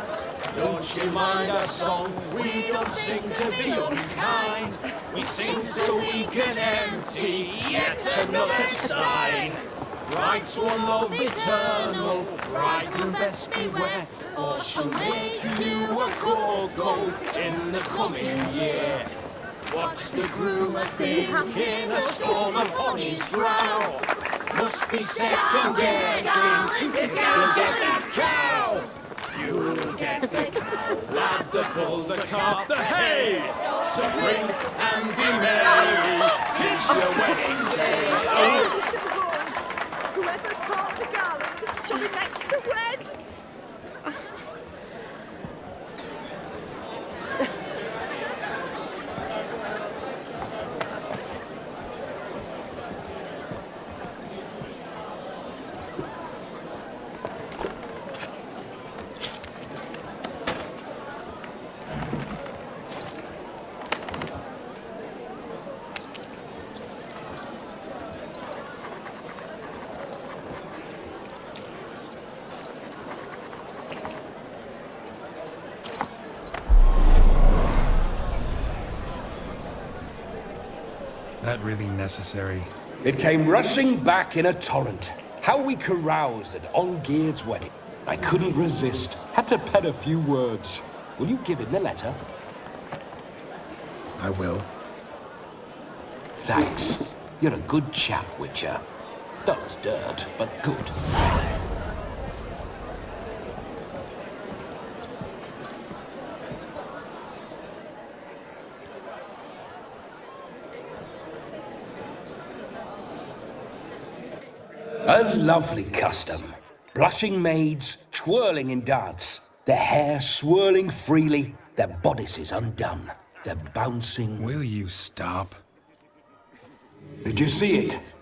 Don't you mind our song? We don't sing to be unkind. We sing so we can empty yet another stein. Bride's one love eternal, bridegroom best beware, or she'll make you a cocoa in the coming year. What's the groom a thinking, a storm upon his brow? Must be second guessing if you'll get that cow. You'll get the cow, lad, the bull, the calf, the hay. So drink and be merry, 'tis your wedding day. Whoever caught the garland shall be next to wed. That really necessary? It came rushing back in a torrent. How we caroused at Olgierd's wedding. I couldn't resist. Had to pen a few words. Will you give him the letter? I will. Thanks. You're a good chap, Witcher. Dull as dirt, but good. A lovely custom. Blushing maids, twirling in dance. Their hair swirling freely, their bodices undone. They're bouncing... Will you stop? Did you see it?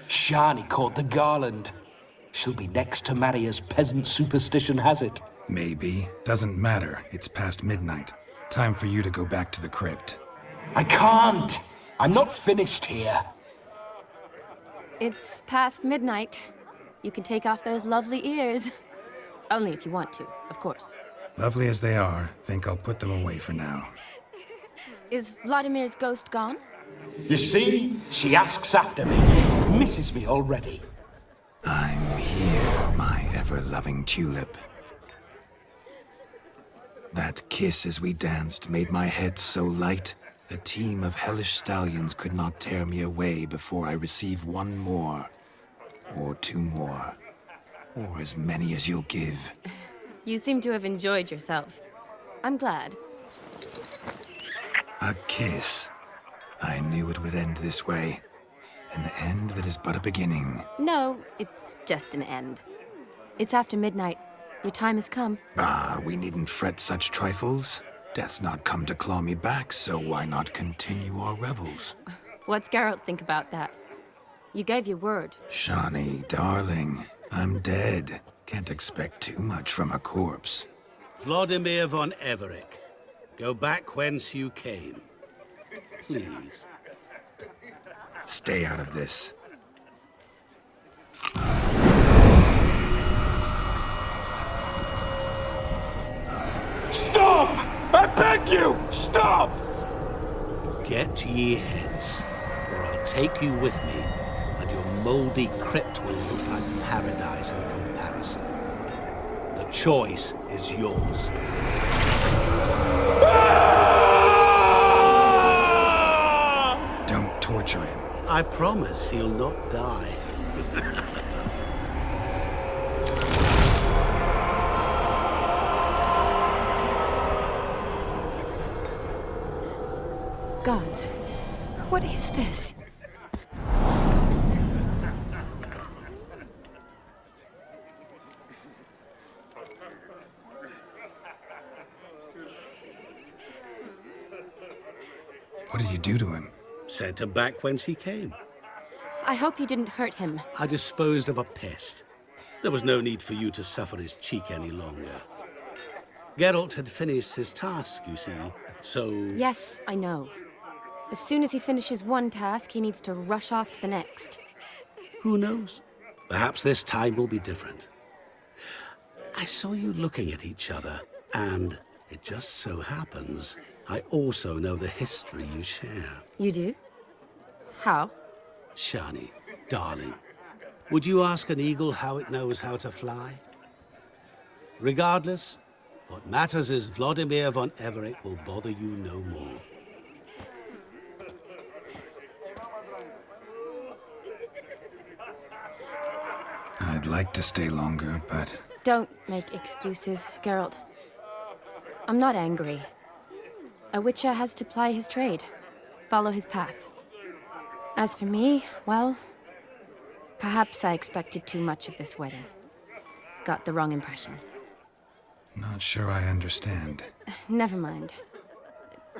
Shani caught the garland. She'll be next to marry as peasant superstition has it. Maybe. Doesn't matter. It's past midnight. Time for you to go back to the crypt. I can't! I'm not finished here. It's past midnight. You can take off those lovely ears. Only if you want to, of course. Lovely as they are, think I'll put them away for now. Is Vladimir's ghost gone? You see? She asks after me. Misses me already. I'm here, my ever-loving tulip. That kiss as we danced made my head so light. A team of hellish stallions could not tear me away before I receive one more. Or two more. Or as many as you'll give. You seem to have enjoyed yourself. I'm glad. A kiss. I knew it would end this way. An end that is but a beginning. No, it's just an end. It's after midnight. Your time has come. Ah, we needn't fret such trifles. Death's not come to claw me back, so why not continue our revels? What's Geralt think about that? You gave your word. Shani, darling, I'm dead. Can't expect too much from a corpse. Vladimir von Everec, go back whence you came. Please. Stay out of this. Stop! I beg you! Stop! Get ye hence, or I'll take you with me, and your mouldy crypt will look like paradise in comparison. The choice is yours. Don't torture him. I promise he'll not die. Gods, what is this? What did you do to him? Sent him back whence he came. I hope you didn't hurt him. I disposed of a pest. There was no need for you to suffer his cheek any longer. Geralt had finished his task, you see, so... Yes, I know. As soon as he finishes one task, he needs to rush off to the next. Who knows? Perhaps this time will be different. I saw you looking at each other, And it just so happens I also know the history you share. You do? How? Shani, darling, would you ask an eagle how it knows how to fly? Regardless, what matters is Vladimir von Everec will bother you no more. I'd like to stay longer, but... Don't make excuses, Geralt. I'm not angry. A witcher has to ply his trade, follow his path. As for me, well, perhaps I expected too much of this wedding. Got the wrong impression. Not sure I understand. Never mind.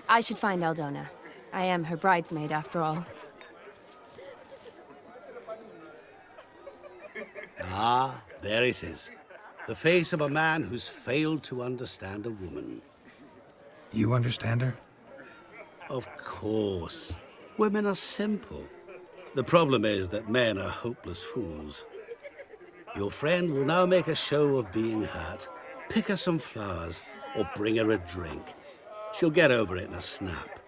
I should find Aldona. I am her bridesmaid, after all. Ah, there it is. The face of a man who's failed to understand a woman. You understand her? Of course. Women are simple. The problem is that men are hopeless fools. Your friend will now make a show of being hurt, pick her some flowers, or bring her a drink. She'll get over it in a snap.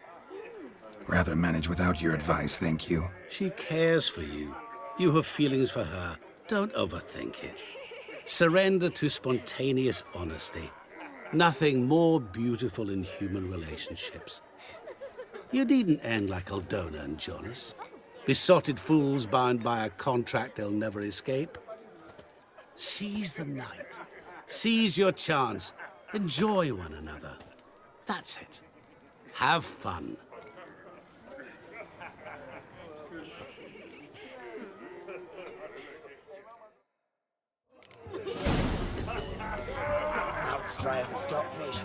Rather manage without your advice, thank you. She cares for you. You have feelings for her. Don't overthink it. Surrender to spontaneous honesty. Nothing more beautiful in human relationships. You needn't end like Aldona and Jonas. Besotted fools bound by a contract they'll never escape. Seize the night. Seize your chance. Enjoy one another. That's it. Have fun. It's dry as a stockfish.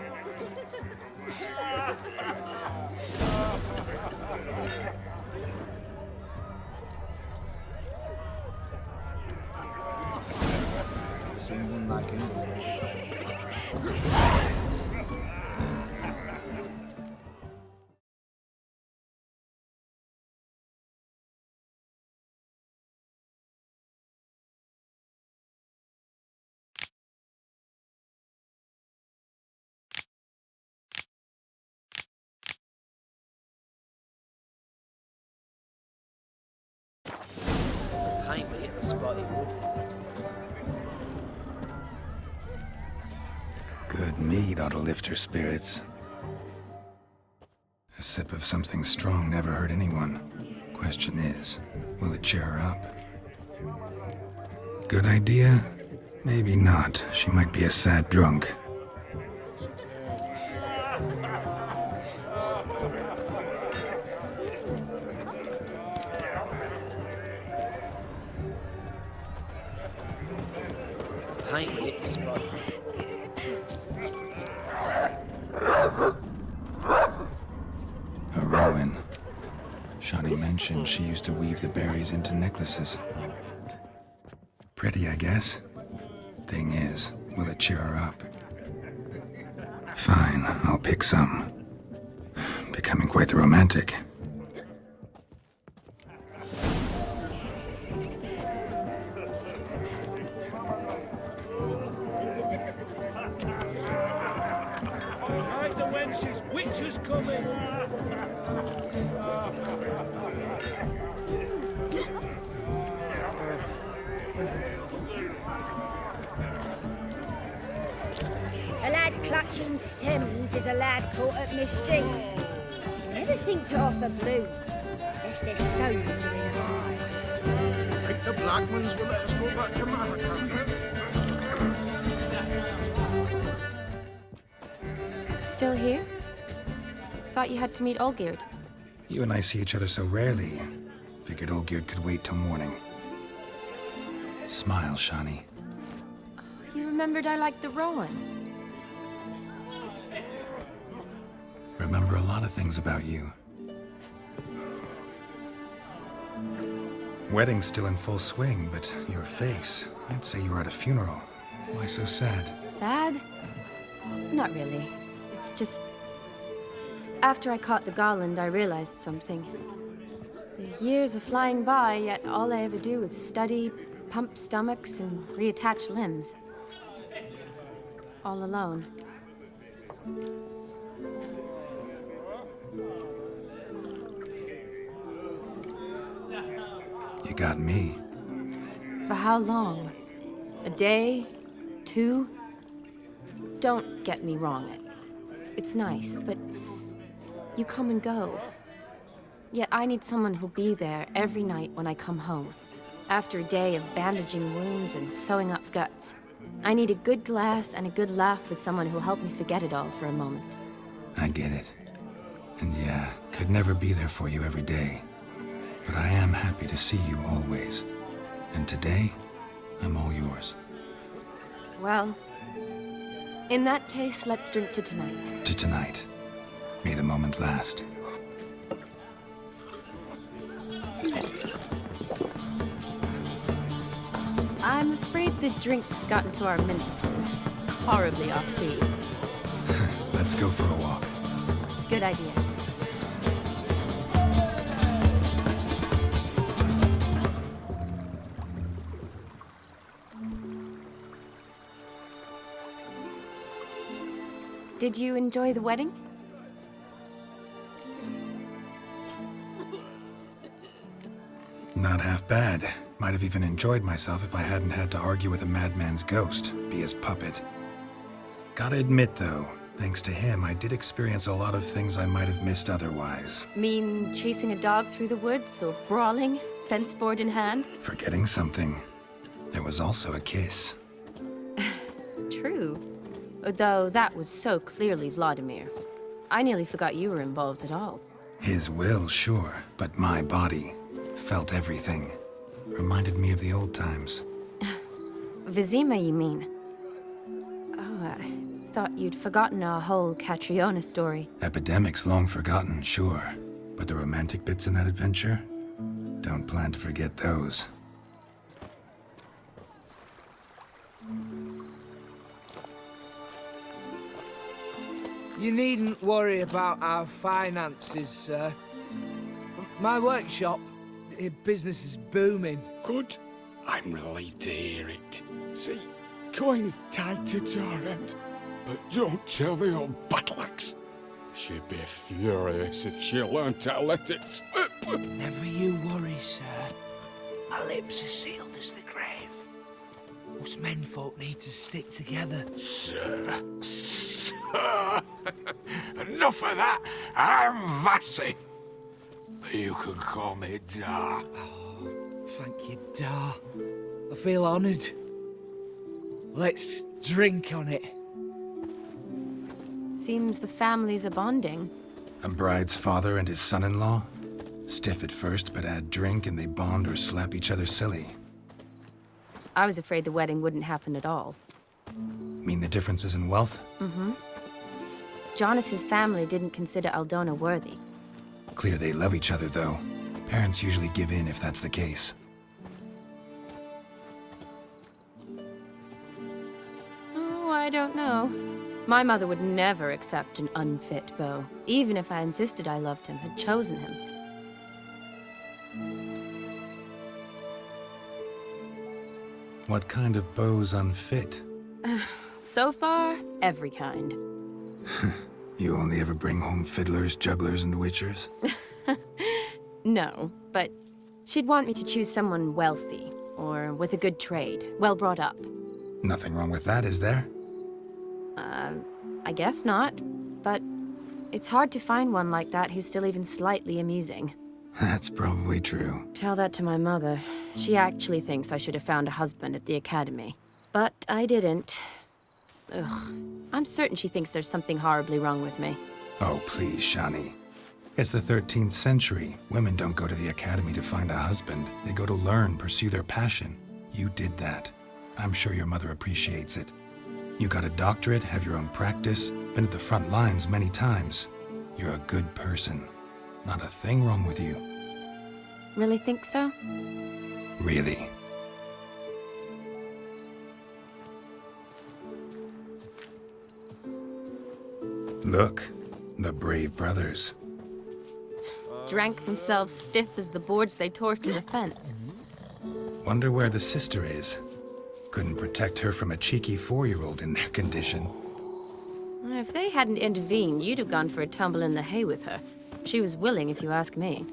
Seen one like him before. Paint would hit the spot, it would. Good mead ought to lift her spirits. A sip of something strong never hurt anyone. Question is, will it cheer her up? Good idea? Maybe not. She might be a sad drunk. Paint would hit the spot. A Rowan. Shani mentioned she used to weave the berries into necklaces. Pretty, I guess. Thing is, will it cheer her up? Fine, I'll pick some. Becoming quite the romantic. Hide the wenches! Witches coming! A lad clutching stems is a lad caught at mischief. You never think to offer blooms, unless their stones are in a vice. Think the Blackmans will let us go back to Mahakam? Still here? Thought you had to meet Olgierd. You and I see each other so rarely. Figured Olgierd could wait till morning. Smile, Shani. You remembered I liked the Rowan. Remember a lot of things about you. Wedding's still in full swing, but your face, I'd say you were at a funeral. Why so sad? Sad? Not really. It's just... After I caught the garland, I realized something. The years are flying by, yet all I ever do is study, pump stomachs, and reattach limbs. All alone. You got me. For how long? A day? 2? Don't get me wrong. It's nice, but you come and go. Yet I need someone who'll be there every night when I come home. After a day of bandaging wounds and sewing up guts, I need a good glass and a good laugh with someone who'll help me forget it all for a moment. I get it. And yeah, could never be there for you every day. But I am happy to see you always. And today, I'm all yours. Well, in that case, let's drink to tonight. To tonight. May the moment last. I'm afraid the drink's got into our minstrels. Horribly off-key. Let's go for a walk. Good idea. Did you enjoy the wedding? Not half bad. Might have even enjoyed myself if I hadn't had to argue with a madman's ghost, be his puppet. Gotta admit, though, thanks to him, I did experience a lot of things I might have missed otherwise. Mean chasing a dog through the woods, or brawling, fence board in hand? Forgetting something. There was also a kiss. True. Though that was so clearly Vladimir. I nearly forgot you were involved at all. His will, sure, but my body felt everything. Reminded me of the old times. Vizima, you mean? Oh, I thought you'd forgotten our whole Catriona story. Epidemics long forgotten, sure. But the romantic bits in that adventure? Don't plan to forget those. You needn't worry about our finances, sir. My workshop, business is booming. Good. I'm relieved to hear it. See, coin's tied to Torrent, but don't tell the old battle-axe. She'd be furious if she learned to let it slip. Never you worry, sir. My lips are sealed as the grave. Us menfolk need to stick together. Sir. Enough of that. I'm Vassy. You can call me Dar. Oh, thank you, Dar. I feel honoured. Let's drink on it. Seems the families are bonding. A bride's father and his son-in-law? Stiff at first, but add drink and they bond or slap each other silly. I was afraid the wedding wouldn't happen at all. Mean the differences in wealth? Mm-hmm. Jonas's family didn't consider Aldona worthy. Clear they love each other, though. Parents usually give in if that's the case. Oh, I don't know. My mother would never accept an unfit beau, even if I insisted I loved him, had chosen him. What kind of beau's unfit? So far, every kind. You only ever bring home fiddlers, jugglers, and witchers? No, but she'd want me to choose someone wealthy, or with a good trade, well brought up. Nothing wrong with that, is there? I guess not, but it's hard to find one like that who's still even slightly amusing. That's probably true. Tell that to my mother. She actually thinks I should have found a husband at the academy. But I didn't. Ugh. I'm certain she thinks there's something horribly wrong with me. Oh, please, Shani. It's the 13th century. Women don't go to the academy to find a husband. They go to learn, pursue their passion. You did that. I'm sure your mother appreciates it. You got a doctorate, have your own practice, been at the front lines many times. You're a good person. Not a thing wrong with you. Really think so? Really. Look, the brave brothers. Drank themselves stiff as the boards they tore from the fence. Wonder where the sister is. Couldn't protect her from a cheeky 4-year-old in their condition. If they hadn't intervened, you'd have gone for a tumble in the hay with her. She was willing, if you ask me.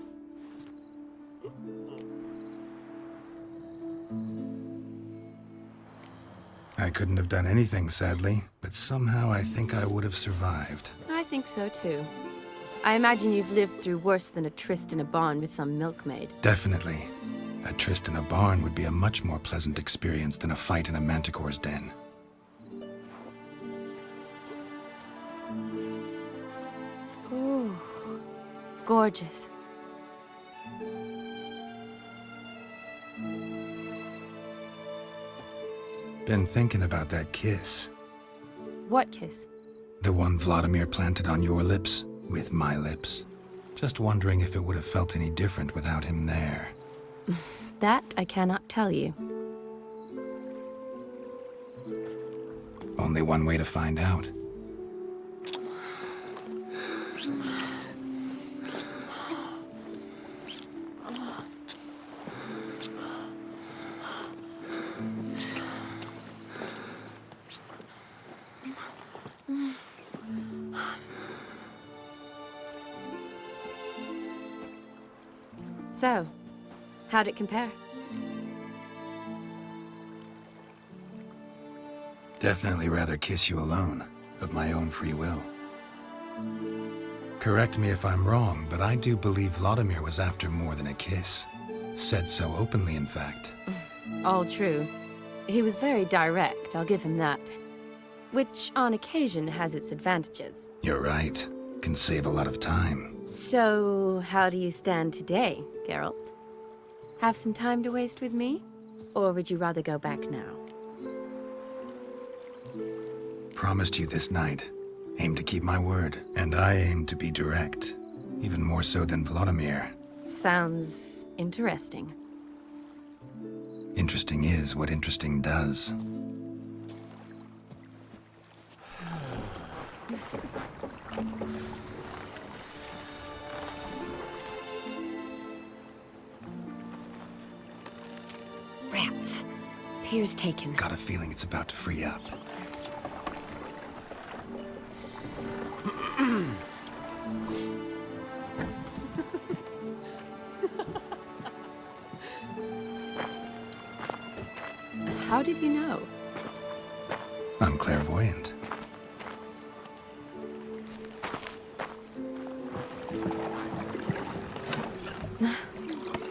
I couldn't have done anything, sadly, but somehow I think I would have survived. I think so, too. I imagine you've lived through worse than a tryst in a barn with some milkmaid. Definitely. A tryst in a barn would be a much more pleasant experience than a fight in a manticore's den. Ooh, gorgeous. Been thinking about that kiss. What kiss? The one Vladimir planted on your lips, with my lips. Just wondering if it would have felt any different without him there. That I cannot tell you. Only one way to find out. So, how'd it compare? Definitely rather kiss you alone, of my own free will. Correct me if I'm wrong, but I do believe Vladimir was after more than a kiss. Said so openly, in fact. All true. He was very direct, I'll give him that. Which, on occasion, has its advantages. You're right. Can save a lot of time. So, how do you stand today, Geralt? Have some time to waste with me? Or would you rather go back now? Promised you this night. Aim to keep my word. And I aim to be direct. Even more so than Vladimir. Sounds interesting. Interesting is what interesting does. Rats. Pier's taken. Got a feeling it's about to free up. How did you know? I'm clairvoyant.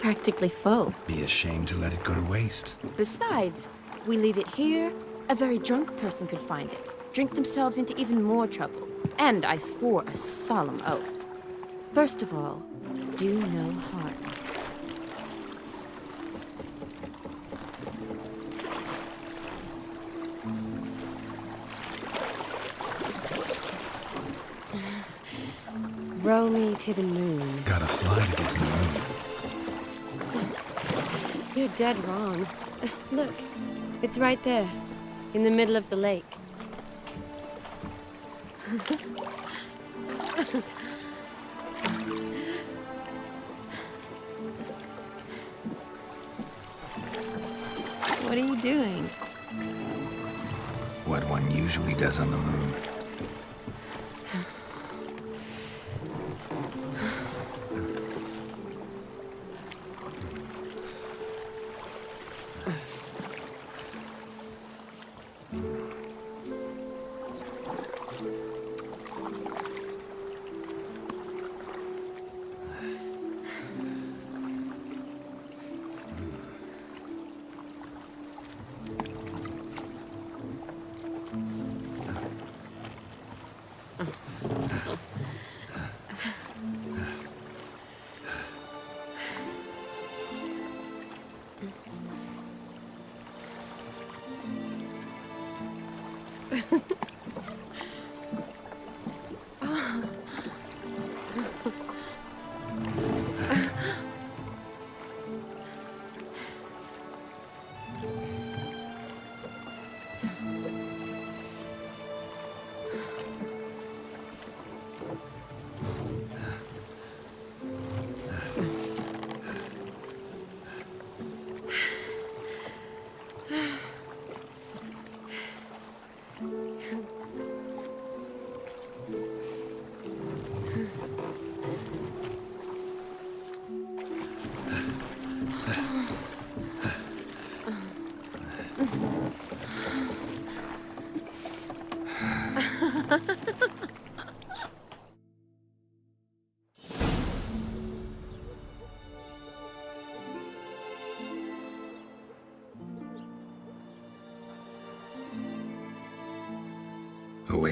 Practically full. Be ashamed to let it go to waste. Besides, we leave it here, a very drunk person could find it, drink themselves into even more trouble. And I swore a solemn oath. First of all, do no harm. Row me to the moon. Gotta fly to get to the moon. You're dead wrong. Look, it's right there, in the middle of the lake. What are you doing? What one usually does on the moon.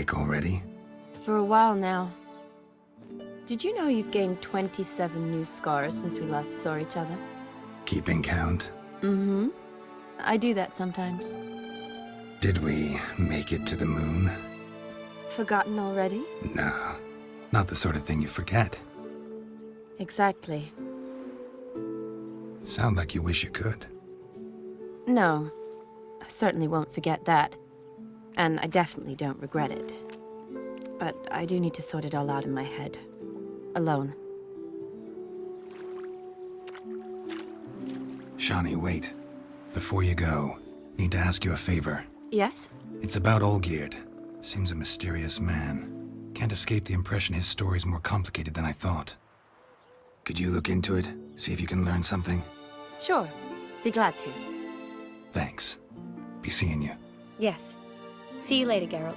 awake already? For a while now. Did you know you've gained 27 new scars since we last saw each other? Keeping count? Mm-hmm. I do that sometimes. Did we make it to the moon? Forgotten already? No, not the sort of thing you forget. Exactly. Sound like you wish you could. No, I certainly won't forget that. And I definitely don't regret it. But I do need to sort it all out in my head. Alone. Shani, wait. Before you go, need to ask you a favor. Yes? It's about Olgierd. Seems a mysterious man. Can't escape the impression his story's more complicated than I thought. Could you look into it? See if you can learn something? Sure. Be glad to. Thanks. Be seeing you. Yes. See you later, Geralt.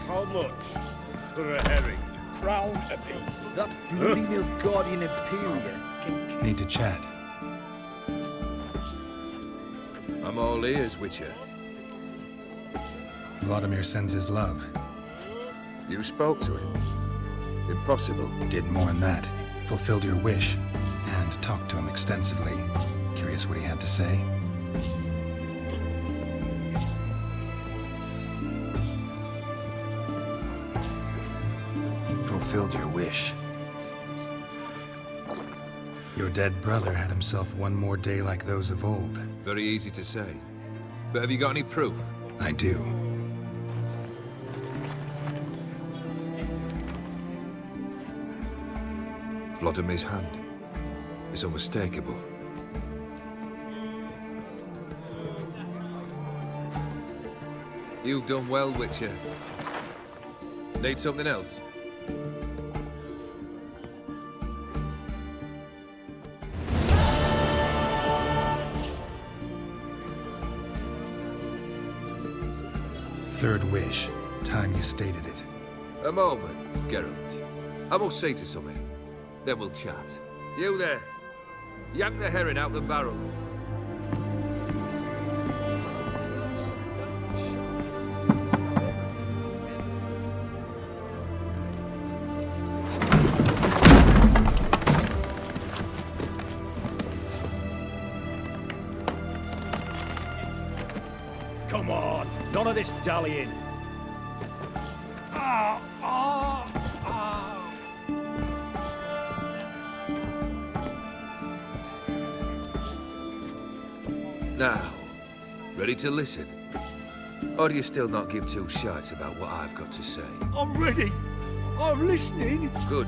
How much for a herring? Crown apiece. That bloody Nilfgaardian Imperium can... Need to chat. I'm all ears, Witcher. Vladimir sends his love. You spoke to him? Impossible. Did more than that. Fulfilled your wish. And talked to him extensively. Curious what he had to say. Fulfilled your wish. Your dead brother had himself one more day like those of old. Very easy to say. But have you got any proof? I do. Vladimir's hand. It's unmistakable. You've done well, Witcher. Need something else? Third wish. Time you stated it. A moment, Geralt. I must say to something. Then we'll chat. You there. Yank the herring out the barrel. Come on, none of this dallying. Now, ready to listen? Or do you still not give two shites about what I've got to say? I'm ready. I'm listening. Good.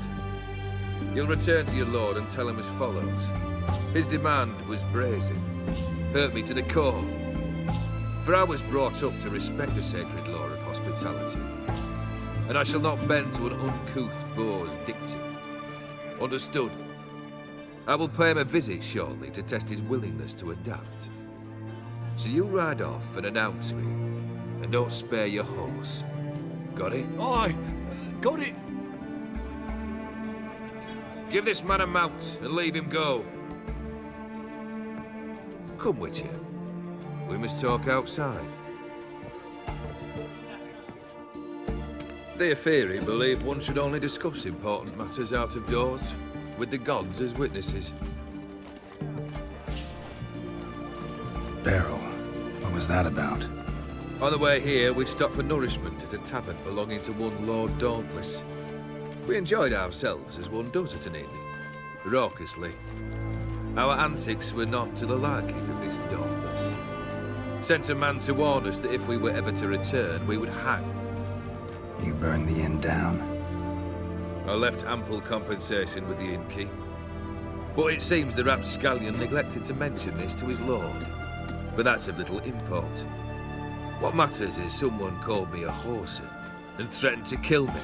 You'll return to your lord and tell him as follows. His demand was brazen. Hurt me to the core. For I was brought up to respect the sacred law of hospitality. And I shall not bend to an uncouth boor's dictum. Understood? I will pay him a visit shortly to test his willingness to adapt. So you ride off and announce me, and don't spare your horse. Got it? Aye, got it. Give this man a mount and leave him go. Come, Witcher. We must talk outside. Theopheri believed one should only discuss important matters out of doors, with the gods as witnesses. Barrel. What was that about? On the way here, we stopped for nourishment at a tavern belonging to one Lord Dauntless. We enjoyed ourselves as one does at an inn, raucously. Our antics were not to the liking of this Dauntless. Sent a man to warn us that if we were ever to return, we would hang. You burned the inn down? I left ample compensation with the innkeep. But it seems the rapscallion neglected to mention this to his lord. But that's of little import. What matters is someone called me a whoreson and threatened to kill me.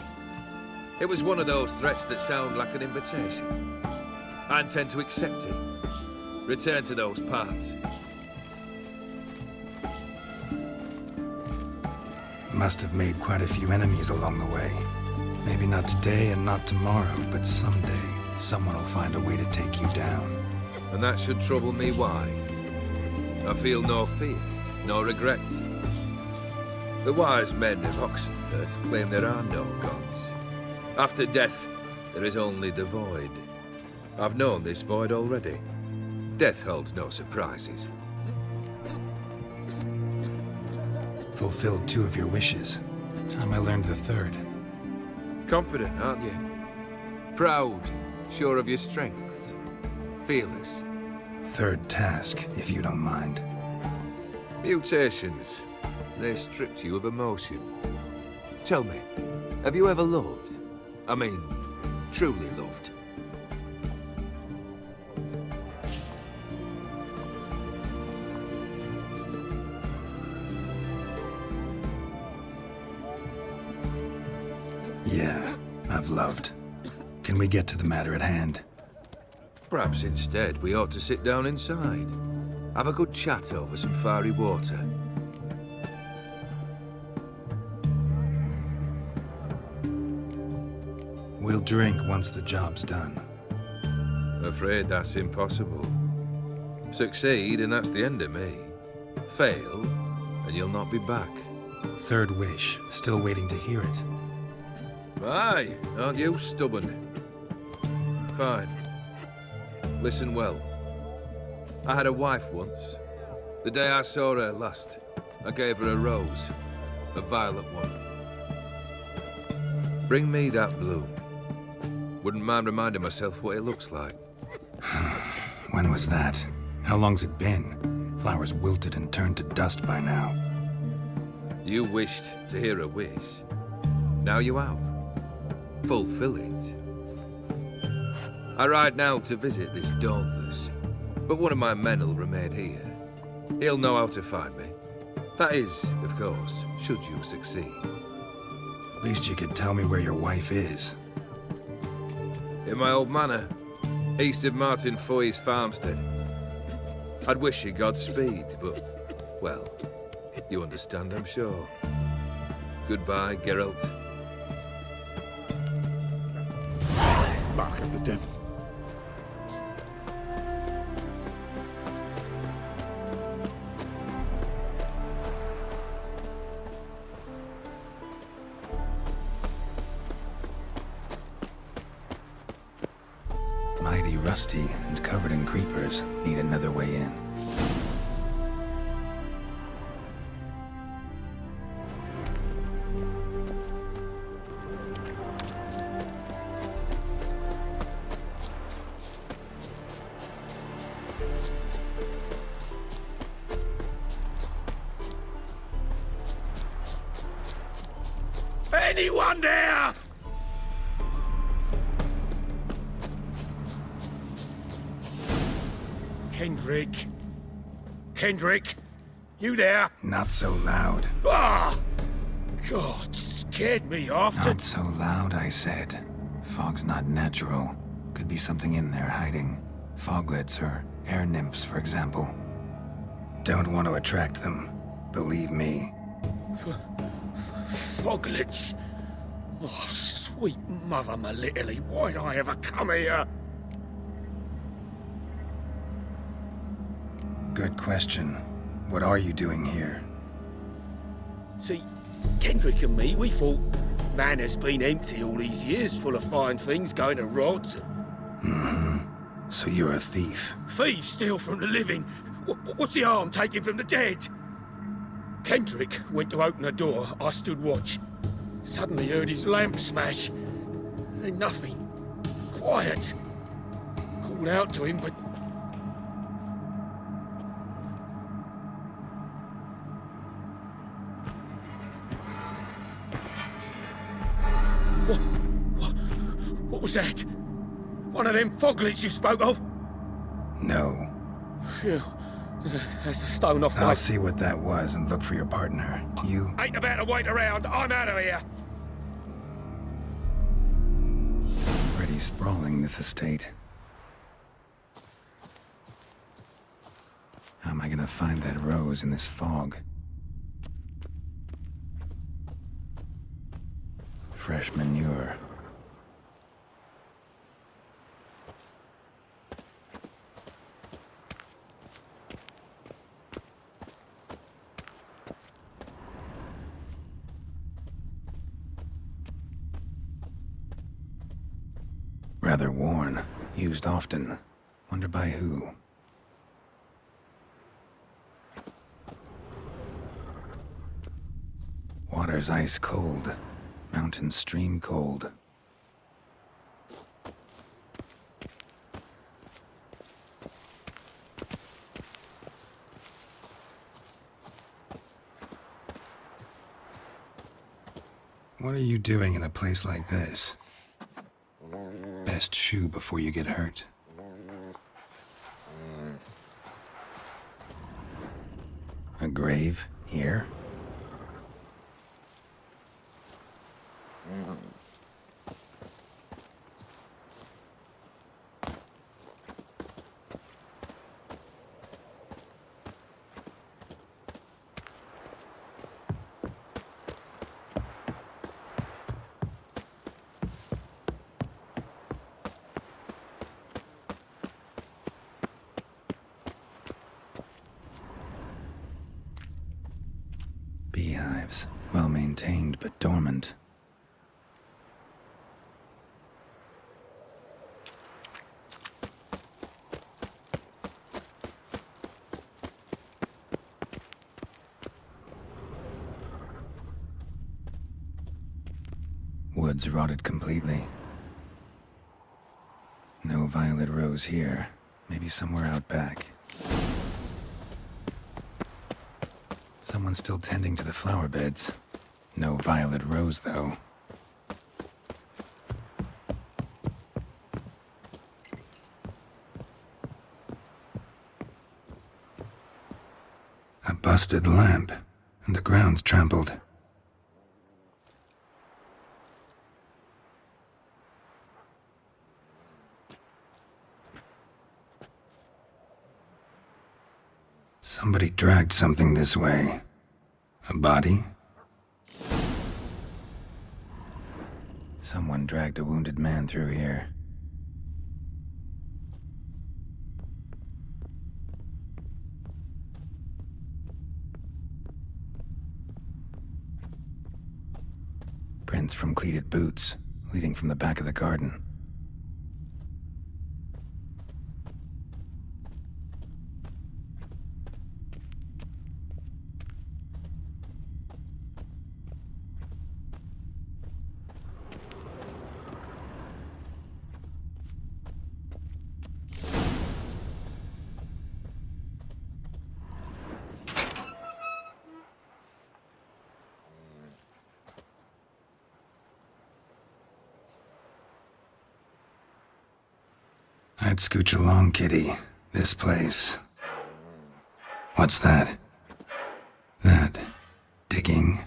It was one of those threats that sound like an invitation. I intend to accept it. Return to those parts. Must have made quite a few enemies along the way. Maybe not today and not tomorrow, but someday, someone will find a way to take you down. And that should trouble me why? I feel no fear, no regrets. The wise men of Oxenfurt claim there are no gods. After death, there is only the void. I've known this void already. Death holds no surprises. Fulfilled 2 of your wishes. Time I learned the 3rd. Confident, aren't you? Proud, sure of your strengths. Fearless. 3rd task, if you don't mind. Mutations. They stripped you of emotion. Tell me, have you ever loved? I mean, truly loved? Yeah, I've loved. Can we get to the matter at hand? Perhaps instead we ought to sit down inside. Have a good chat over some fiery water. We'll drink once the job's done. I'm afraid that's impossible. Succeed and that's the end of me. Fail and you'll not be back. 3rd wish. Still waiting to hear it. Aye, aren't you stubborn? Fine. Listen well. I had a wife once. The day I saw her last, I gave her a rose. A violet one. Bring me that bloom. Wouldn't mind reminding myself what it looks like. When was that? How long's it been? Flowers wilted and turned to dust by now. You wished to hear a wish. Now you have. Fulfill it. I ride now to visit this Dauntless, but one of my men will remain here. He'll know how to find me. That is, of course, should you succeed. At least you could tell me where your wife is. In my old manor, east of Martin Foy's farmstead. I'd wish you Godspeed, but, well, you understand, I'm sure. Goodbye, Geralt. Mark of the devil. Mighty rusty and covered in creepers. Need another way in. Anyone there? Kendrick? Kendrick? You there? Not so loud. Ah! God, scared me off. Not so loud, I said. Fog's not natural. Could be something in there hiding. Foglets or air nymphs, for example. Don't want to attract them. Believe me. Foglets? Oh, sweet mother Melitterly, why'd I ever come here? Good question. What are you doing here? See, Kendrick and me, we thought Manor's been empty all these years, full of fine things going to rot. Mm-hmm. So you're a thief. Thieves steal from the living. What's the harm taking from the dead? Kendrick went to open a door. I stood watch. Suddenly heard his lamp smash. Then nothing. Quiet. Called out to him, but... What was that? One of them foglets you spoke of? No. Phew. That's the stone off my... I'll see what that was and look for your partner. You... Ain't about to wait around. I'm out of here. Pretty sprawling, this estate. How am I gonna find that rose in this fog? fresh manure. Rather worn, used often. Wonder by who? Water's ice cold. Mountain stream cold. What are you doing in a place like this? Best shoe before you get hurt. A grave here? Beehives, well maintained but dormant. Woods rotted completely. No violet rose here. Maybe somewhere out back. Someone's still tending to the flower beds. No violet rose, though. A busted lamp, and the ground's trampled. Somebody dragged something this way. A body? Someone dragged a wounded man through here. Prints from cleated boots, leading from the back of the garden. I'd scooch along, kitty. This place. What's that? That. Digging.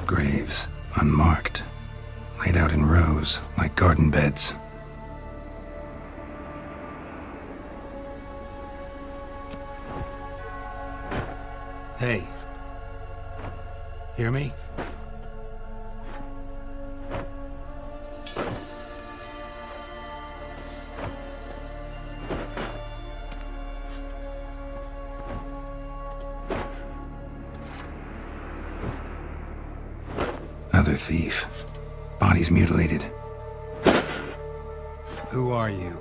Graves, unmarked, laid out in rows like garden beds. Hey. Hear me? Another thief. Bodies mutilated. Who are you?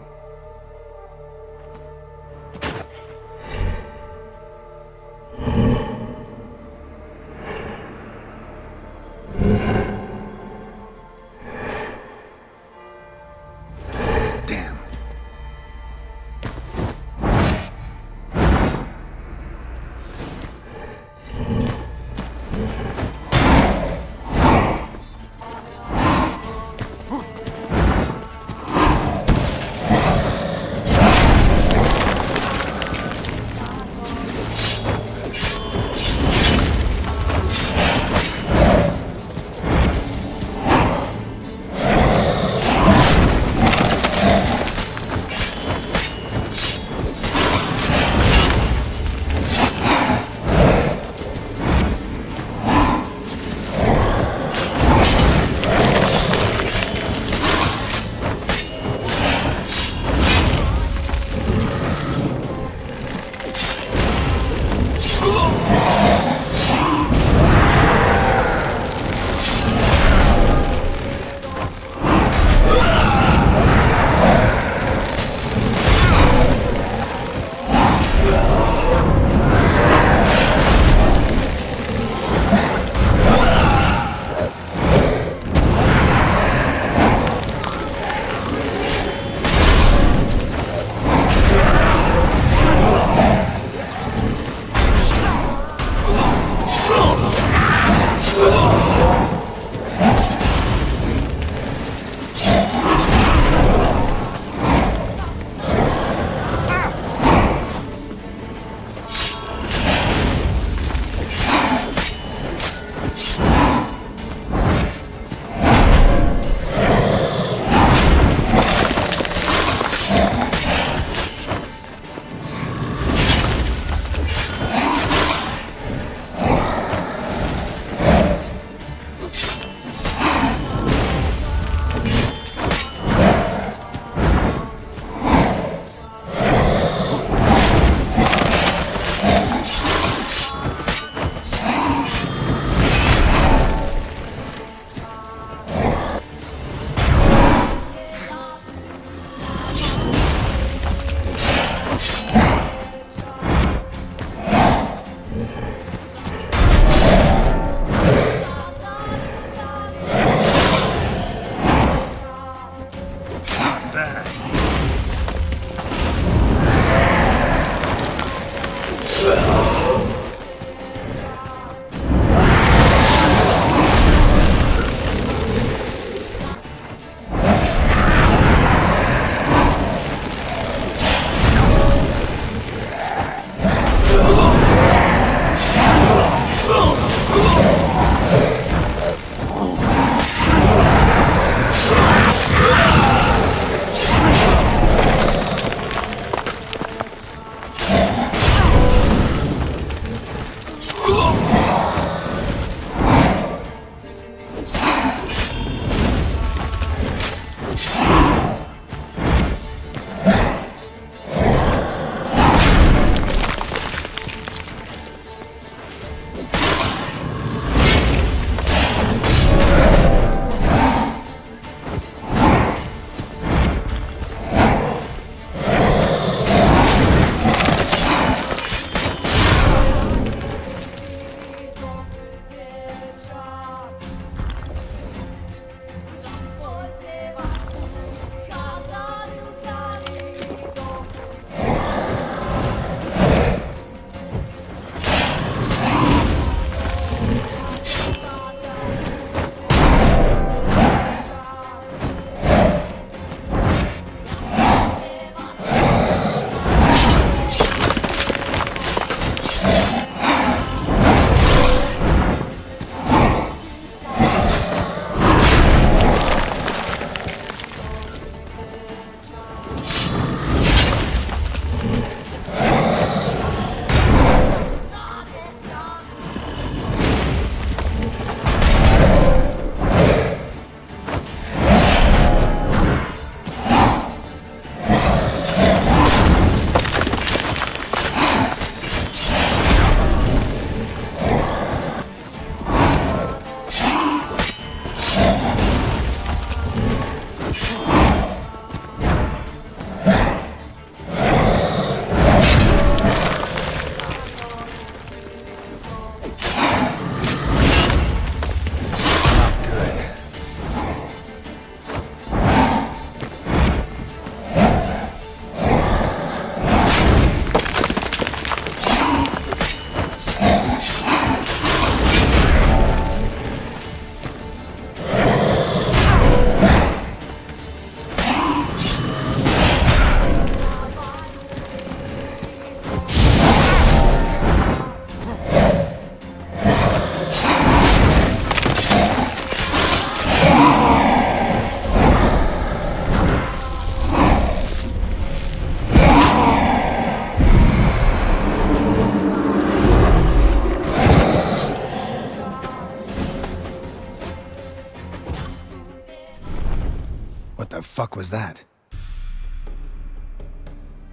the fuck was that?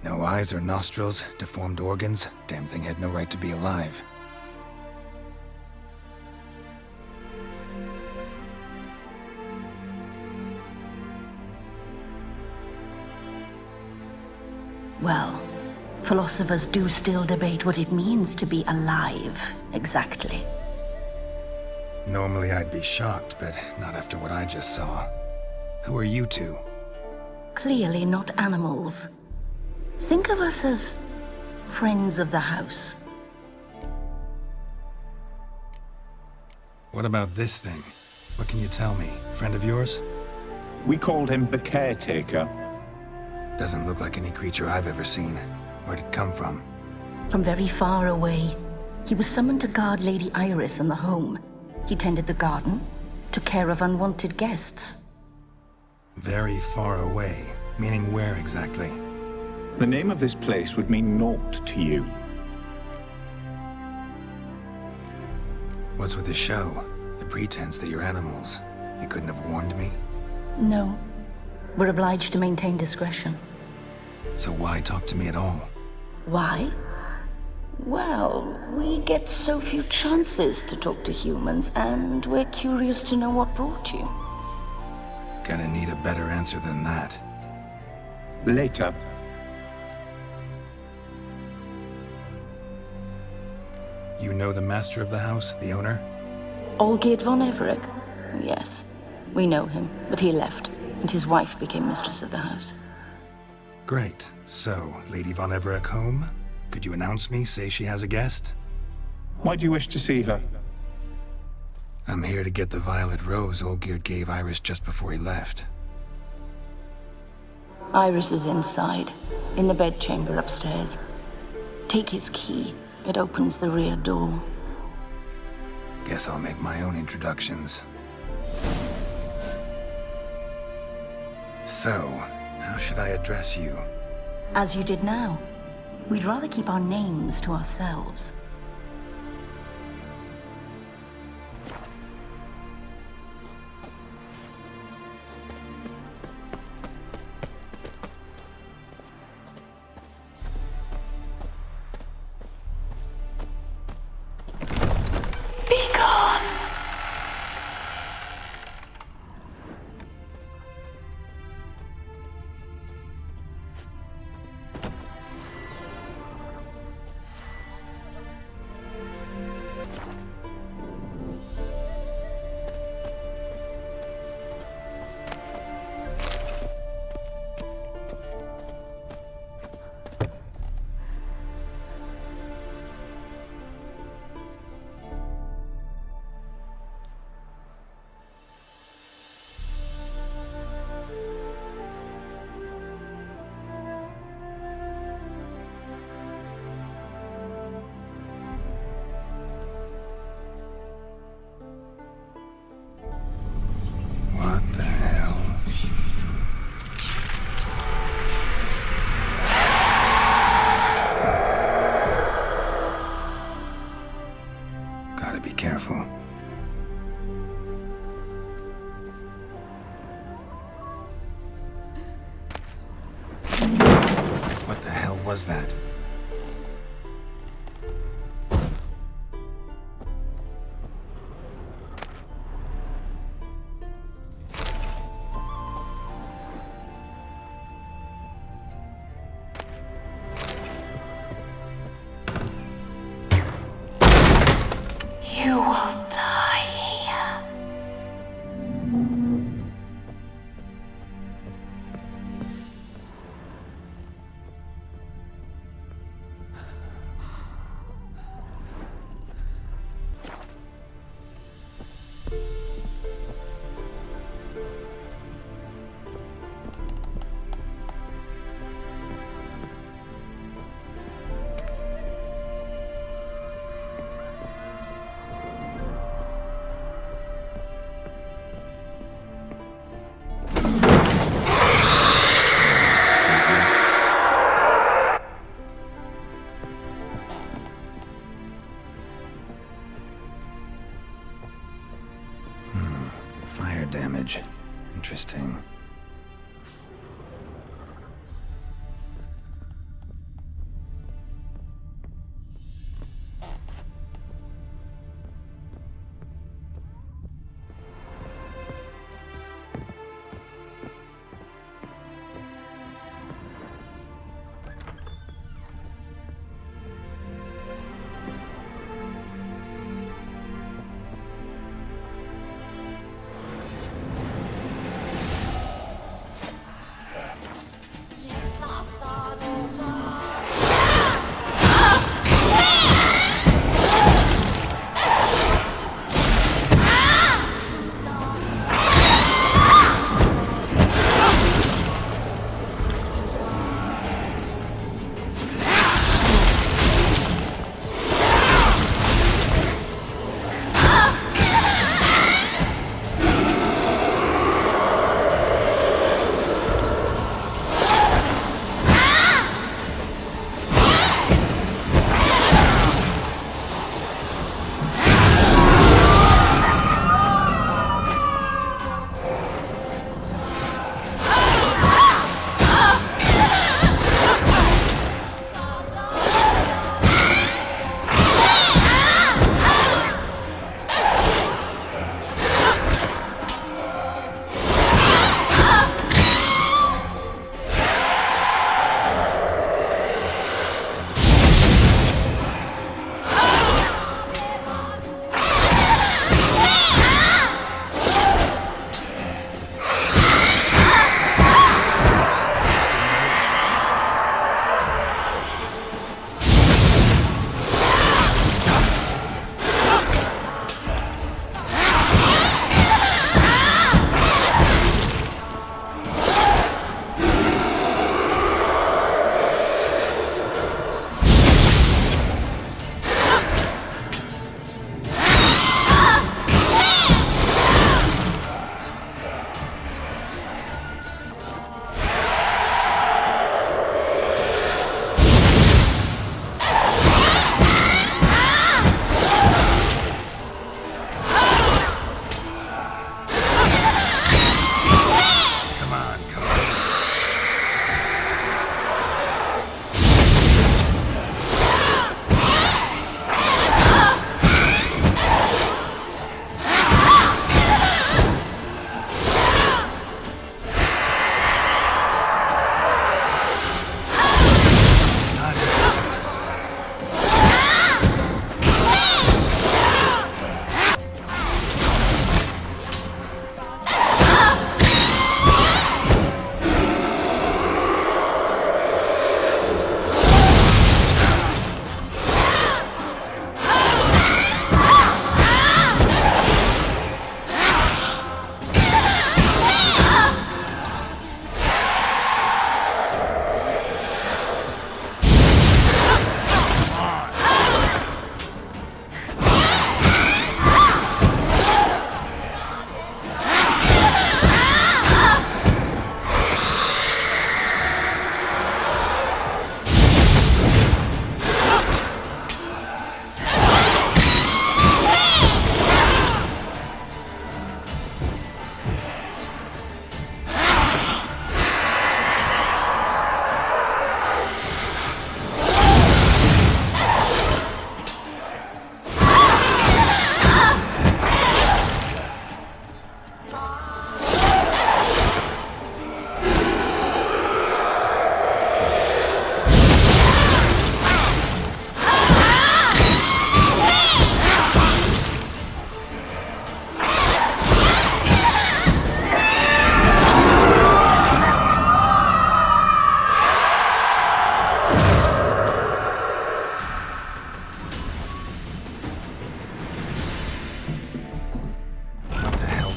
No eyes or nostrils, deformed organs. Damn thing had no right to be alive. Well, philosophers do still debate what it means to be alive, exactly. Normally I'd be shocked, but not after what I just saw. Who are you two? Clearly not animals. Think of us as friends of the house. What about this thing? What can you tell me? Friend of yours? We called him the Caretaker. Doesn't look like any creature I've ever seen. Where'd it come from? From very far away. He was summoned to guard Lady Iris in the home. He tended the garden, took care of unwanted guests. Very far away. Meaning where exactly? The name of this place would mean naught to you. What's with the show? The pretense that you're animals. You couldn't have warned me? No. We're obliged to maintain discretion. So why talk to me at all? Why? Well, we get so few chances to talk to humans, and we're curious to know what brought you. Gonna need a better answer than that. Later. You know the master of the house, the owner? Olgierd von Everec? Yes. We know him, but he left, and his wife became mistress of the house. Great. So, Lady von Everec home? Could you announce me, say she has a guest? Why do you wish to see her? I'm here to get the violet rose Olgierd gave Iris just before he left. Iris is inside, in the bedchamber upstairs. Take his key. It opens the rear door. Guess I'll make my own introductions. So, how should I address you? As you did now. We'd rather keep our names to ourselves. Was that? You will die. Fire damage. Interesting.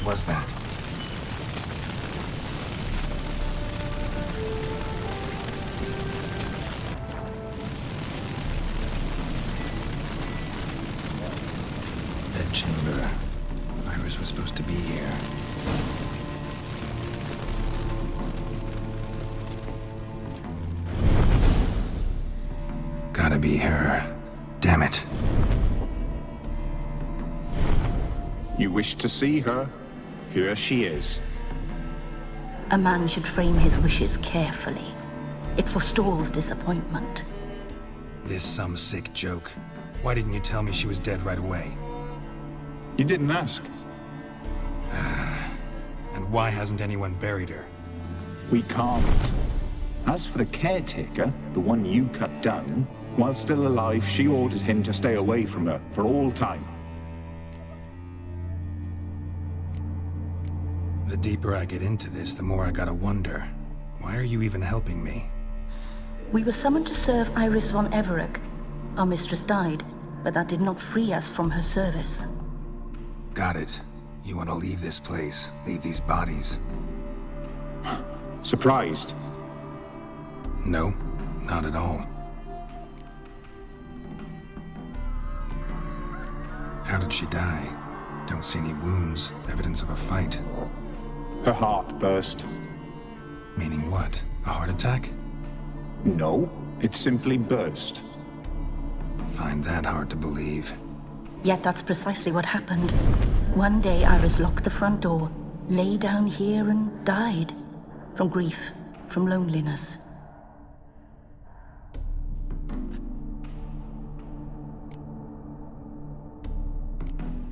was that? Chamber. Iris was supposed to be here. Gotta be her. Damn it. You wish to see her? Here she is. A man should frame his wishes carefully. It forestalls disappointment. This some sick joke. Why didn't you tell me she was dead right away? You didn't ask. And why hasn't anyone buried her? We can't. As for the caretaker, the one you cut down, while still alive, she ordered him to stay away from her for all time. The deeper I get into this, the more I gotta wonder. Why are you even helping me? We were summoned to serve Iris von Everec. Our mistress died, but that did not free us from her service. Got it. You want to leave this place, leave these bodies? Surprised? No, not at all. How did she die? Don't see any wounds, evidence of a fight. Her heart burst. Meaning what? A heart attack? No, it simply burst. Find that hard to believe. Yet that's precisely what happened. One day Iris locked the front door, lay down here and died. From grief, from loneliness.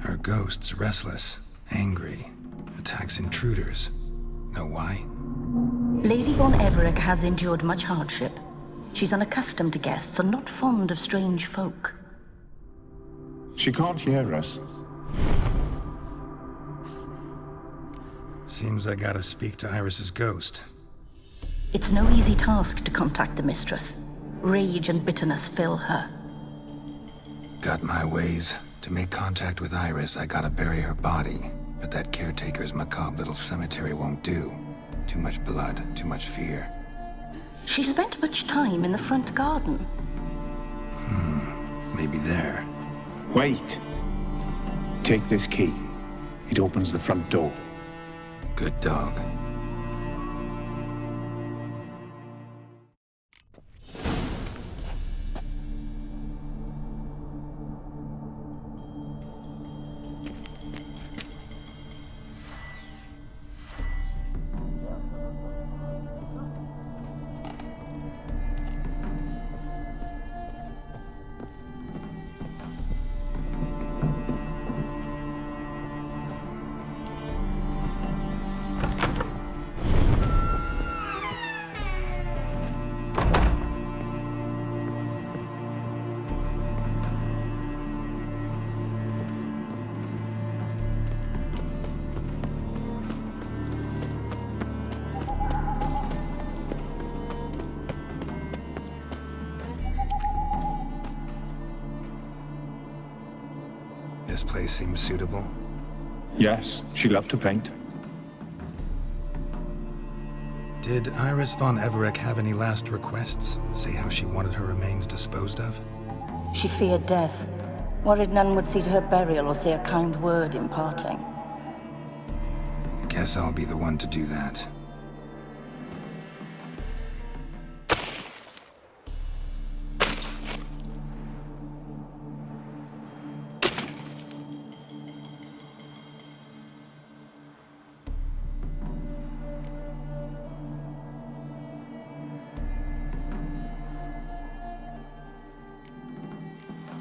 Her ghost's restless, angry, attacks intruders. Know why? Lady von Everec has endured much hardship. She's unaccustomed to guests and not fond of strange folk. She can't hear us. Seems I gotta speak to Iris's ghost. It's no easy task to contact the mistress. Rage and bitterness fill her. Got my ways. To make contact with Iris, I gotta bury her body. But that caretaker's macabre little cemetery won't do. Too much blood, too much fear. She spent much time in the front garden. Maybe there. Wait. Take this key. It opens the front door. Good dog. This place seems suitable. Yes, she loved to paint. Did Iris von Everec have any last requests? Say how she wanted her remains disposed of? She feared death. Worried none would see to her burial or say a kind word in parting. Guess I'll be the one to do that.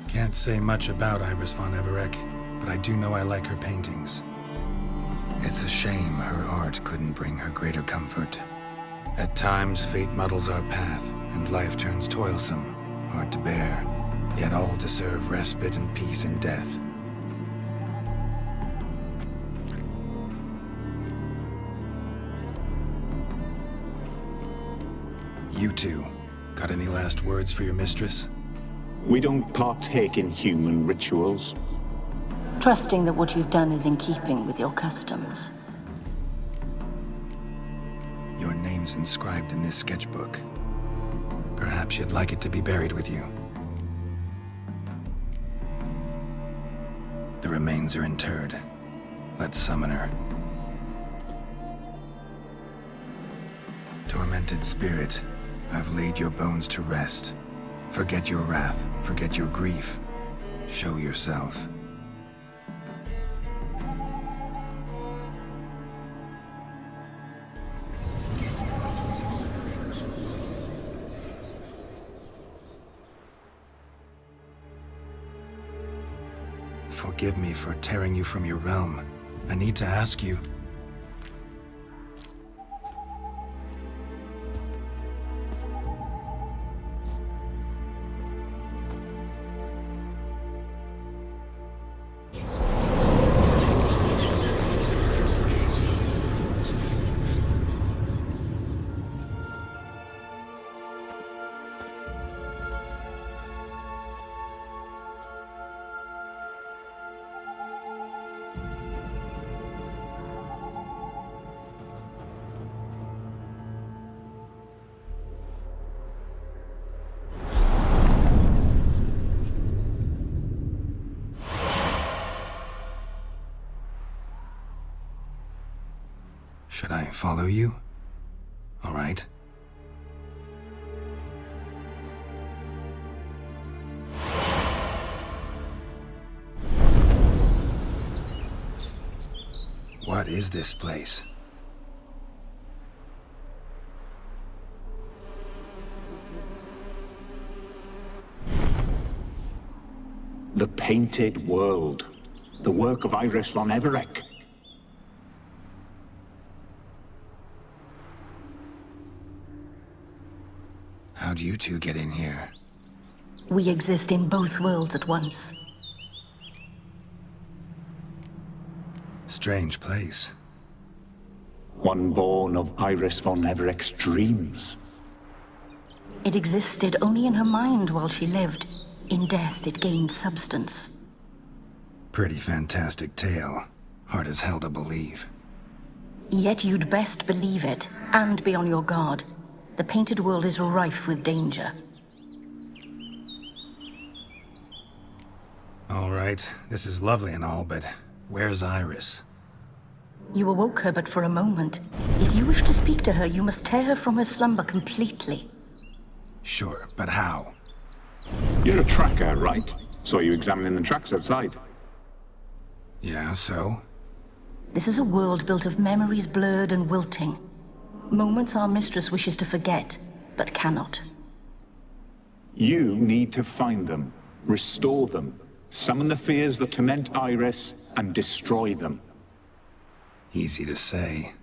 Can't say much about Iris von Everec, but I do know I like her paintings. It's a shame her art couldn't bring her greater comfort. At times, fate muddles our path, and life turns toilsome, hard to bear, yet all deserve respite and peace in death. You two, got any last words for your mistress? We don't partake in human rituals. trusting that what you've done is in keeping with your customs. Your name's inscribed in this sketchbook. Perhaps you'd like it to be buried with you. The remains are interred. Let's summon her. Tormented spirit, I've laid your bones to rest. Forget your wrath, forget your grief. Show yourself. Forgive me for tearing you from your realm. I need to ask you. Should I follow you? All right. What is this place? The Painted World. The work of Olgierd von Everec. How'd you two get in here? We exist in both worlds at once. Strange place. One born of Olgierd von Everec's dreams. It existed only in her mind while she lived. In death, it gained substance. Pretty fantastic tale. Hard as hell to believe. Yet you'd best believe it, and be on your guard. The Painted World is rife with danger. All right, this is lovely and all, but where's Iris? You awoke her but for a moment. If you wish to speak to her, you must tear her from her slumber completely. Sure, but how? You're a tracker, right? Saw you examining the tracks outside. Yeah, so? This is a world built of memories blurred and wilting. Moments our mistress wishes to forget, but cannot. You need to find them, restore them, summon the fears that torment Iris, and destroy them. Easy to say.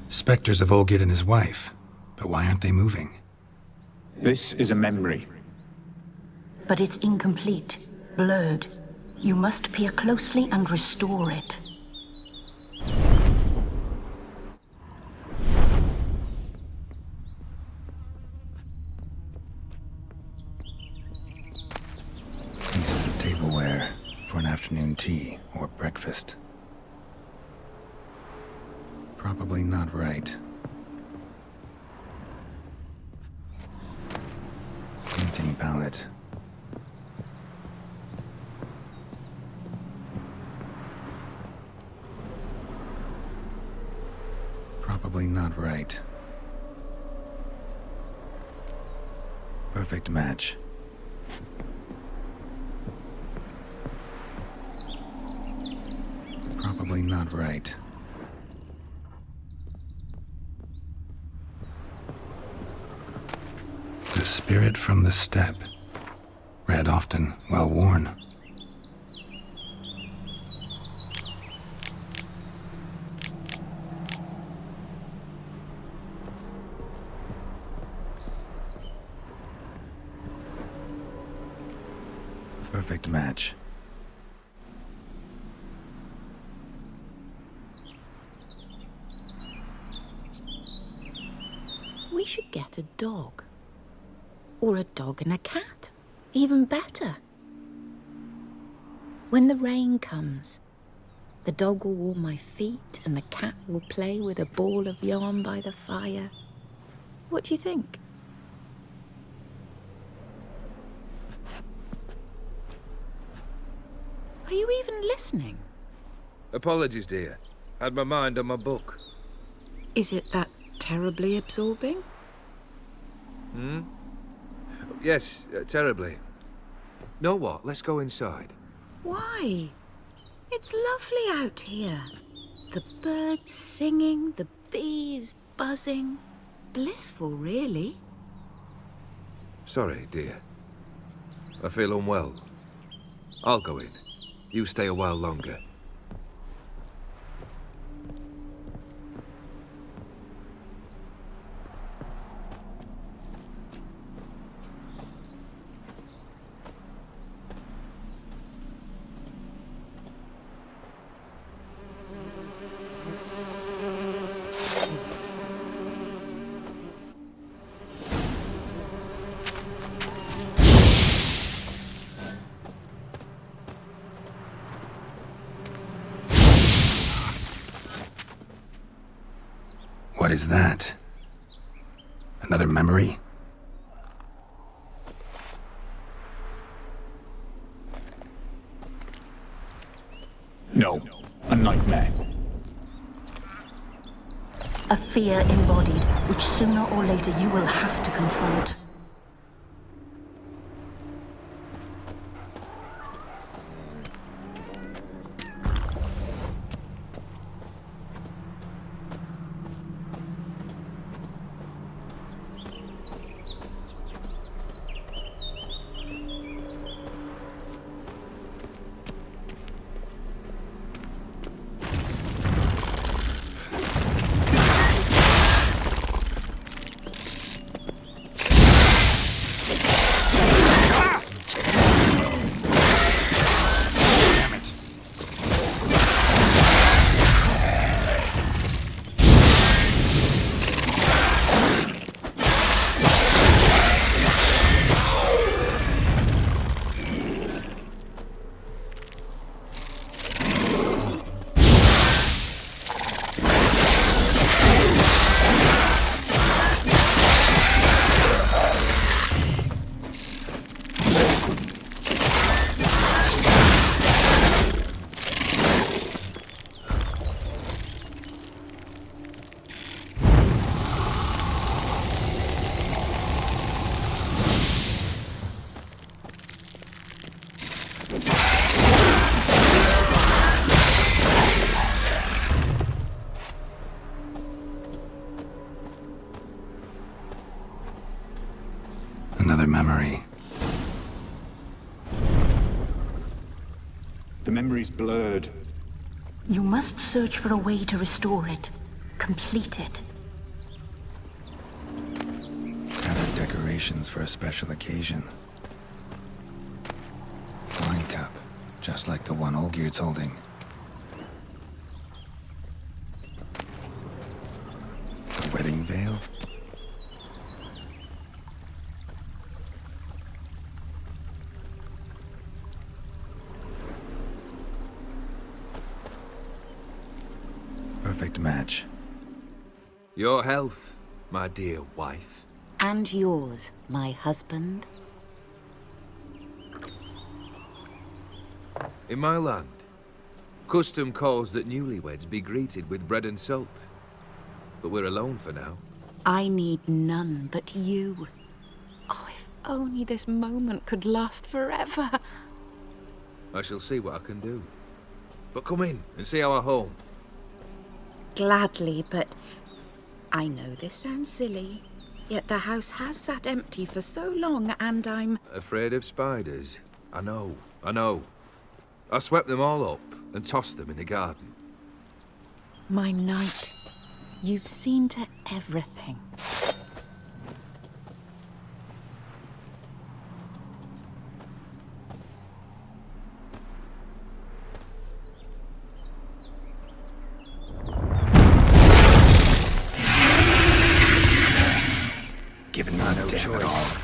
Spectres of Olgierd and his wife. But why aren't they moving? This is a memory. But it's incomplete, blurred. You must peer closely and restore it. Piece of tableware for an afternoon tea or breakfast. Probably not right. palette. Probably not right. Perfect match. Probably not right. The spirit from the steppe. Read often, well worn. Perfect match. We should get a dog. Or a dog and a cat. Even better. When the rain comes, the dog will warm my feet and the cat will play with a ball of yarn by the fire. What do you think? Are you even listening? Apologies, dear. Had my mind on my book. Is it that terribly absorbing? Hmm? Yes, terribly. Know what? Let's go inside. Why? It's lovely out here. The birds singing, the bees buzzing. Blissful, really. Sorry, dear. I feel unwell. I'll go in. You stay a while longer. What is that? Another memory? No, a nightmare. A fear embodied, which sooner or later you will have to confront. Another memory. The memory's blurred. You must search for a way to restore it. Complete it. Gathered decorations for a special occasion. Wine cup, just like the one Olgierd's holding. A wedding veil. Perfect match. Your health, my dear wife. And yours, my husband. In my land, custom calls that newlyweds be greeted with bread and salt. But we're alone for now. I need none but you. Oh, if only this moment could last forever. I shall see what I can do. But come in and see our home. Gladly, but I know this sounds silly, yet the house has sat empty for so long, and I'm... Afraid of spiders? I know. I swept them all up and tossed them in the garden. My knight, you've seen to everything. Given me no choice.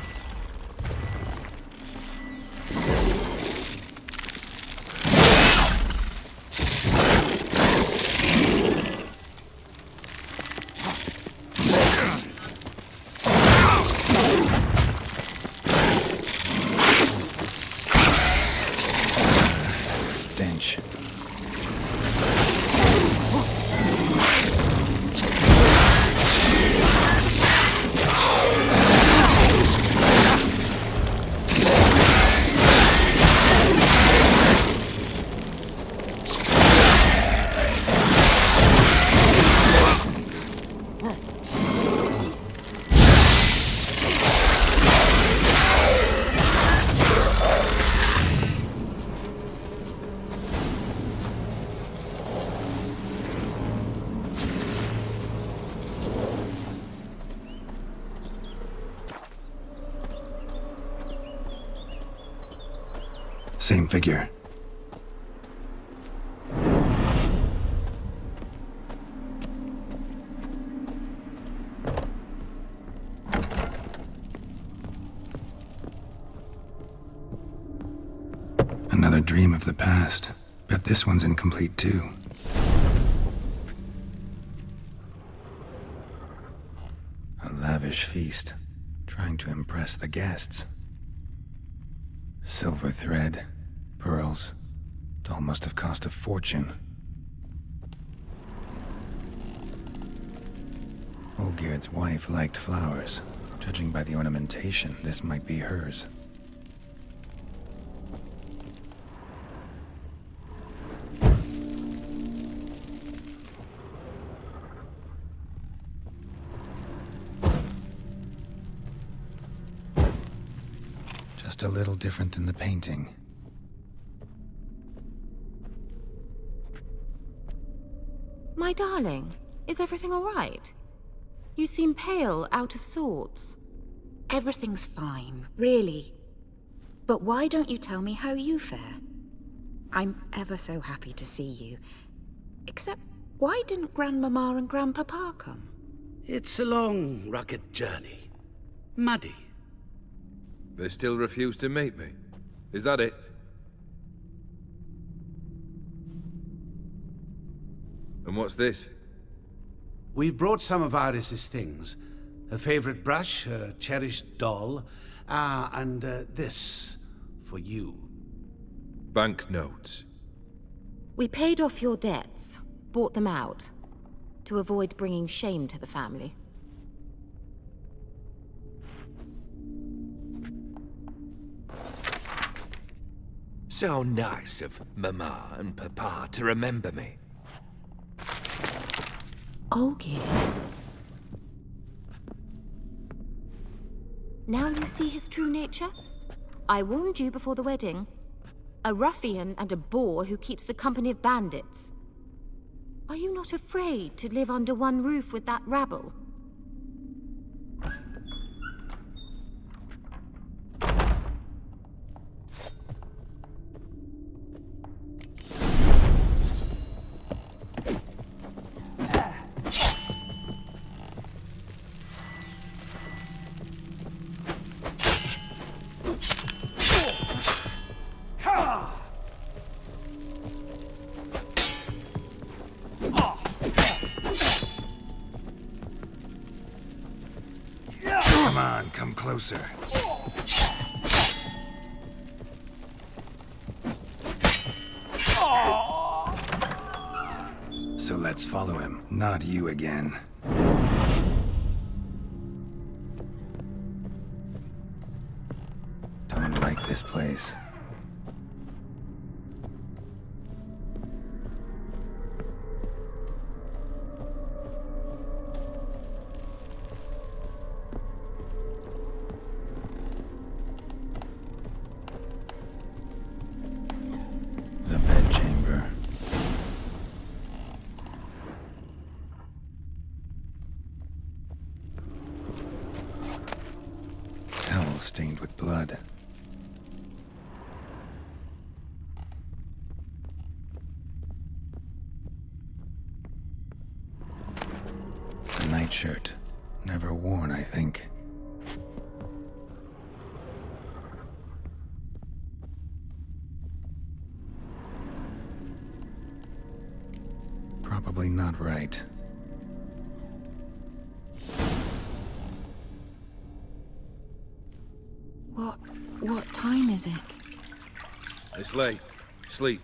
Stench. Same figure. Another dream of the past. Bet this one's incomplete too. A lavish feast, trying to impress the guests. Silver thread, pearls. It all must have cost a fortune. Olgierd's wife liked flowers. Judging by the ornamentation, this might be hers. Just a little different than the painting. My darling, is everything all right? You seem pale, out of sorts. Everything's fine, really. But why don't you tell me how you fare? I'm ever so happy to see you. Except, why didn't Grandmama and Grandpapa come? It's a long, rugged journey. Muddy. They still refuse to meet me. Is that it? And what's this? We've brought some of Iris's things. Her favorite brush, her cherished doll, and this for you. Banknotes. We paid off your debts, bought them out, to avoid bringing shame to the family. So nice of Mama and Papa to remember me. Olgierd. Now you see his true nature? I warned you before the wedding. A ruffian and a boor who keeps the company of bandits. Are you not afraid to live under one roof with that rabble? Come on, come closer. Let's follow him, not you again. Don't like this place. The bedchamber. Towel stained with blood. A nightshirt. Never worn, I think. Probably not right. What time is it? It's late. Sleep.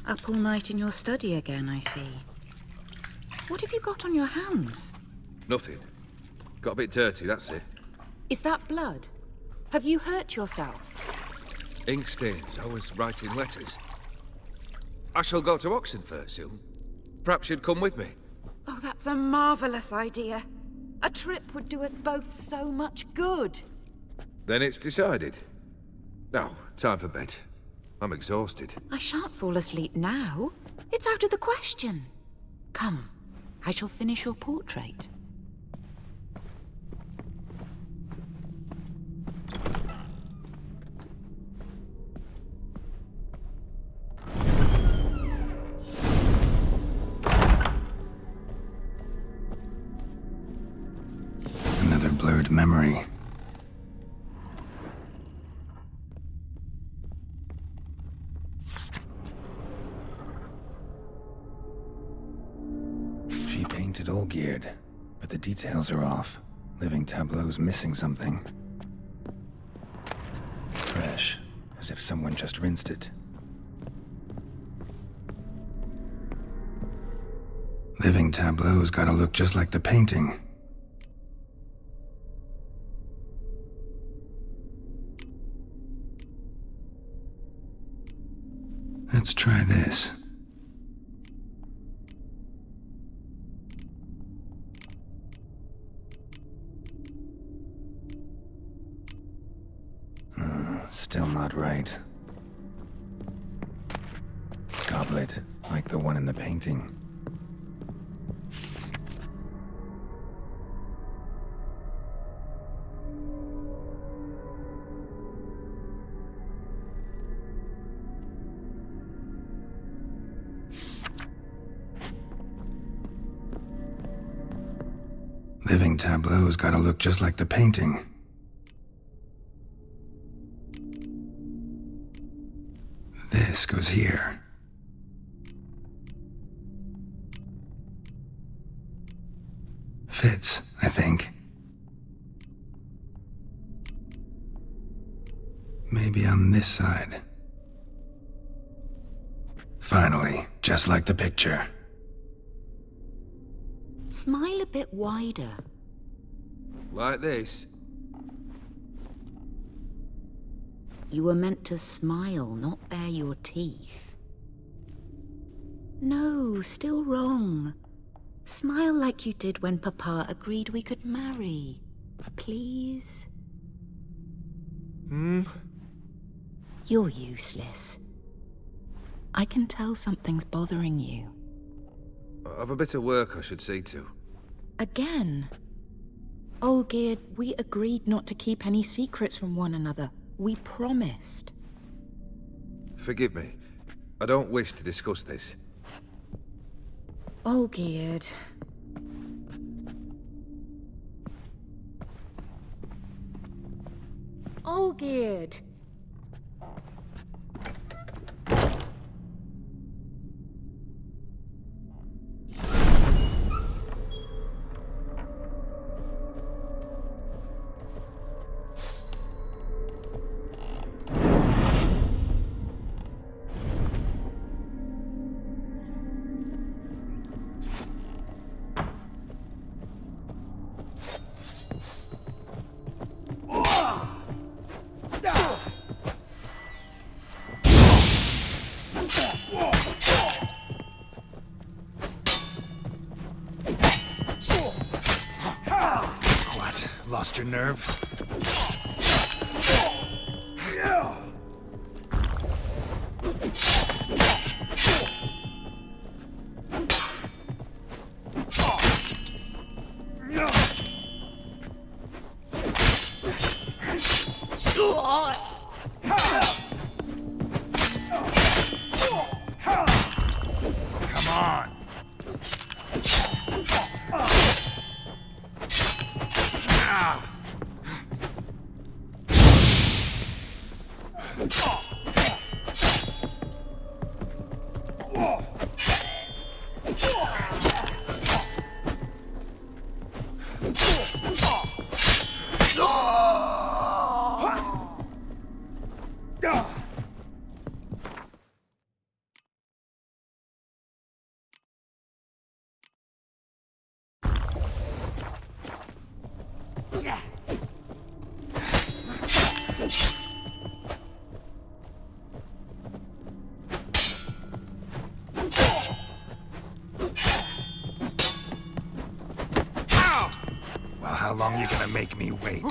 Up all night in your study again, I see. What have you got on your hands? Nothing. Got a bit dirty, that's it. Is that blood? Have you hurt yourself? Ink stains. I was writing letters. I shall go to Oxenfurt soon. Perhaps you'd come with me. Oh, that's a marvellous idea. A trip would do us both so much good. Then it's decided. Now, time for bed. I'm exhausted. I shan't fall asleep now. It's out of the question. Come, I shall finish your portrait. Another blurred memory. She painted Olgierd, but the details are off. Living tableau's missing something. Fresh, as if someone just rinsed it. Living tableau's gotta look just like the painting. Let's try this. Still not right. Goblet, like the one in the painting. Living tableau's gotta look just like the painting. This goes here. Fits, I think. Maybe on this side. Finally, just like the picture. Smile a bit wider. Like this? You were meant to smile, not bare your teeth. No, still wrong. Smile like you did when Papa agreed we could marry. Please? You're useless. I can tell something's bothering you. I've a bit of work I should see to. Again? Olgierd, we agreed not to keep any secrets from one another. We promised. Forgive me. I don't wish to discuss this. Olgierd. Olgierd! Rest your nerves. Come on. Well, how long you gonna make me wait?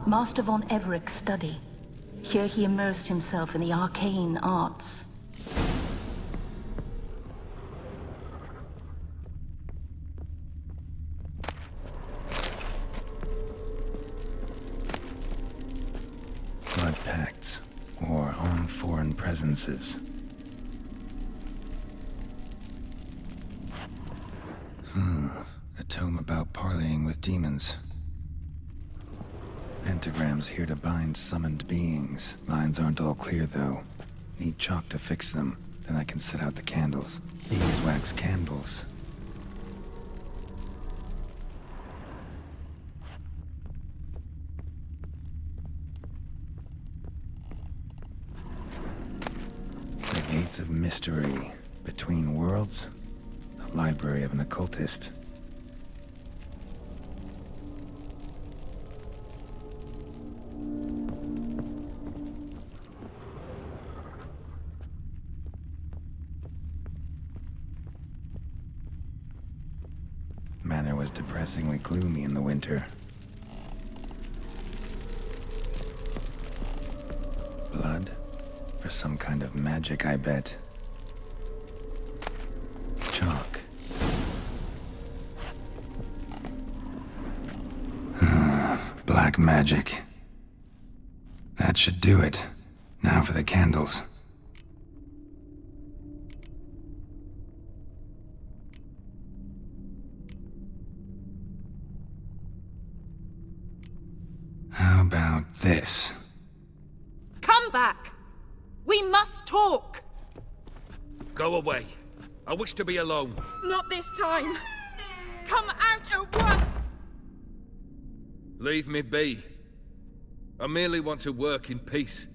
Master von Everec's study. Here he immersed himself in the arcane arts. Blood pacts, or own foreign presences. A tome about parleying with demons. Pentagrams here to bind summoned beings. Lines aren't all clear, though. Need chalk to fix them, then I can set out the candles. Beeswax candles. The Gates of Mystery. Between Worlds? The Library of an Occultist. Manor was depressingly gloomy in the winter. Blood? For some kind of magic, I bet. Chalk. Black magic. That should do it. Now for the candles. How about this? Come back! We must talk! Go away. I wish to be alone. Not this time! Come out at once! Leave me be. I merely want to work in peace.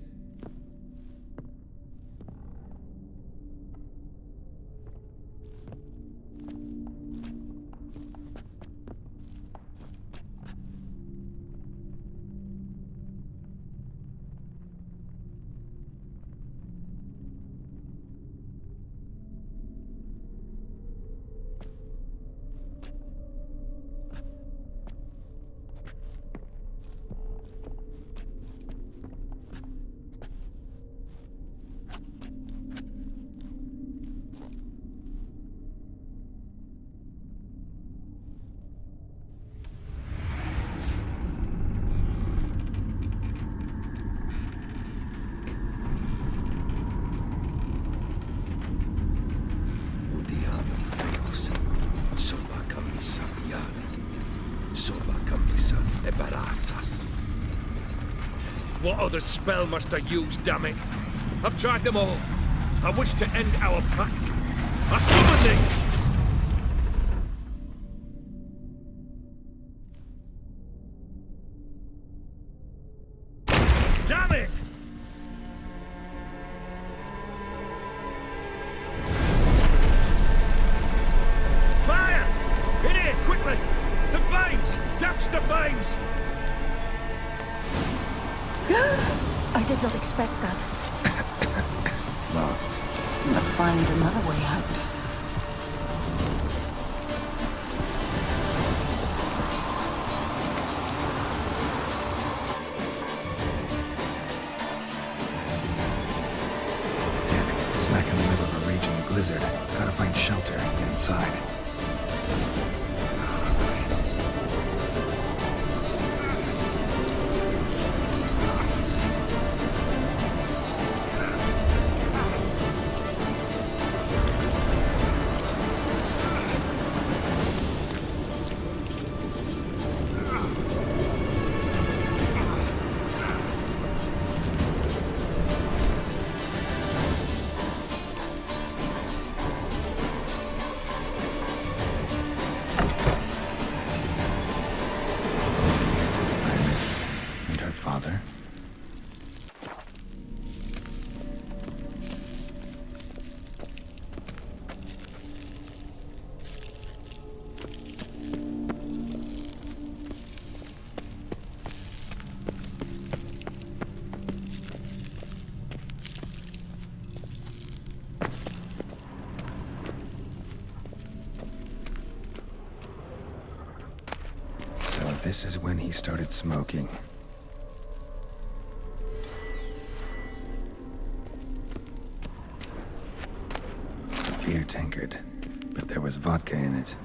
What other spell must I use, damn it? I've tried them all. I wish to end our pact. I summon thee! Damn it! not expect that. Locked. You must find another way out. Damn it. Smack in the middle of a raging blizzard. Gotta find shelter and get inside. Father. So this is when he started smoking. Beer tankard, but there was vodka in it.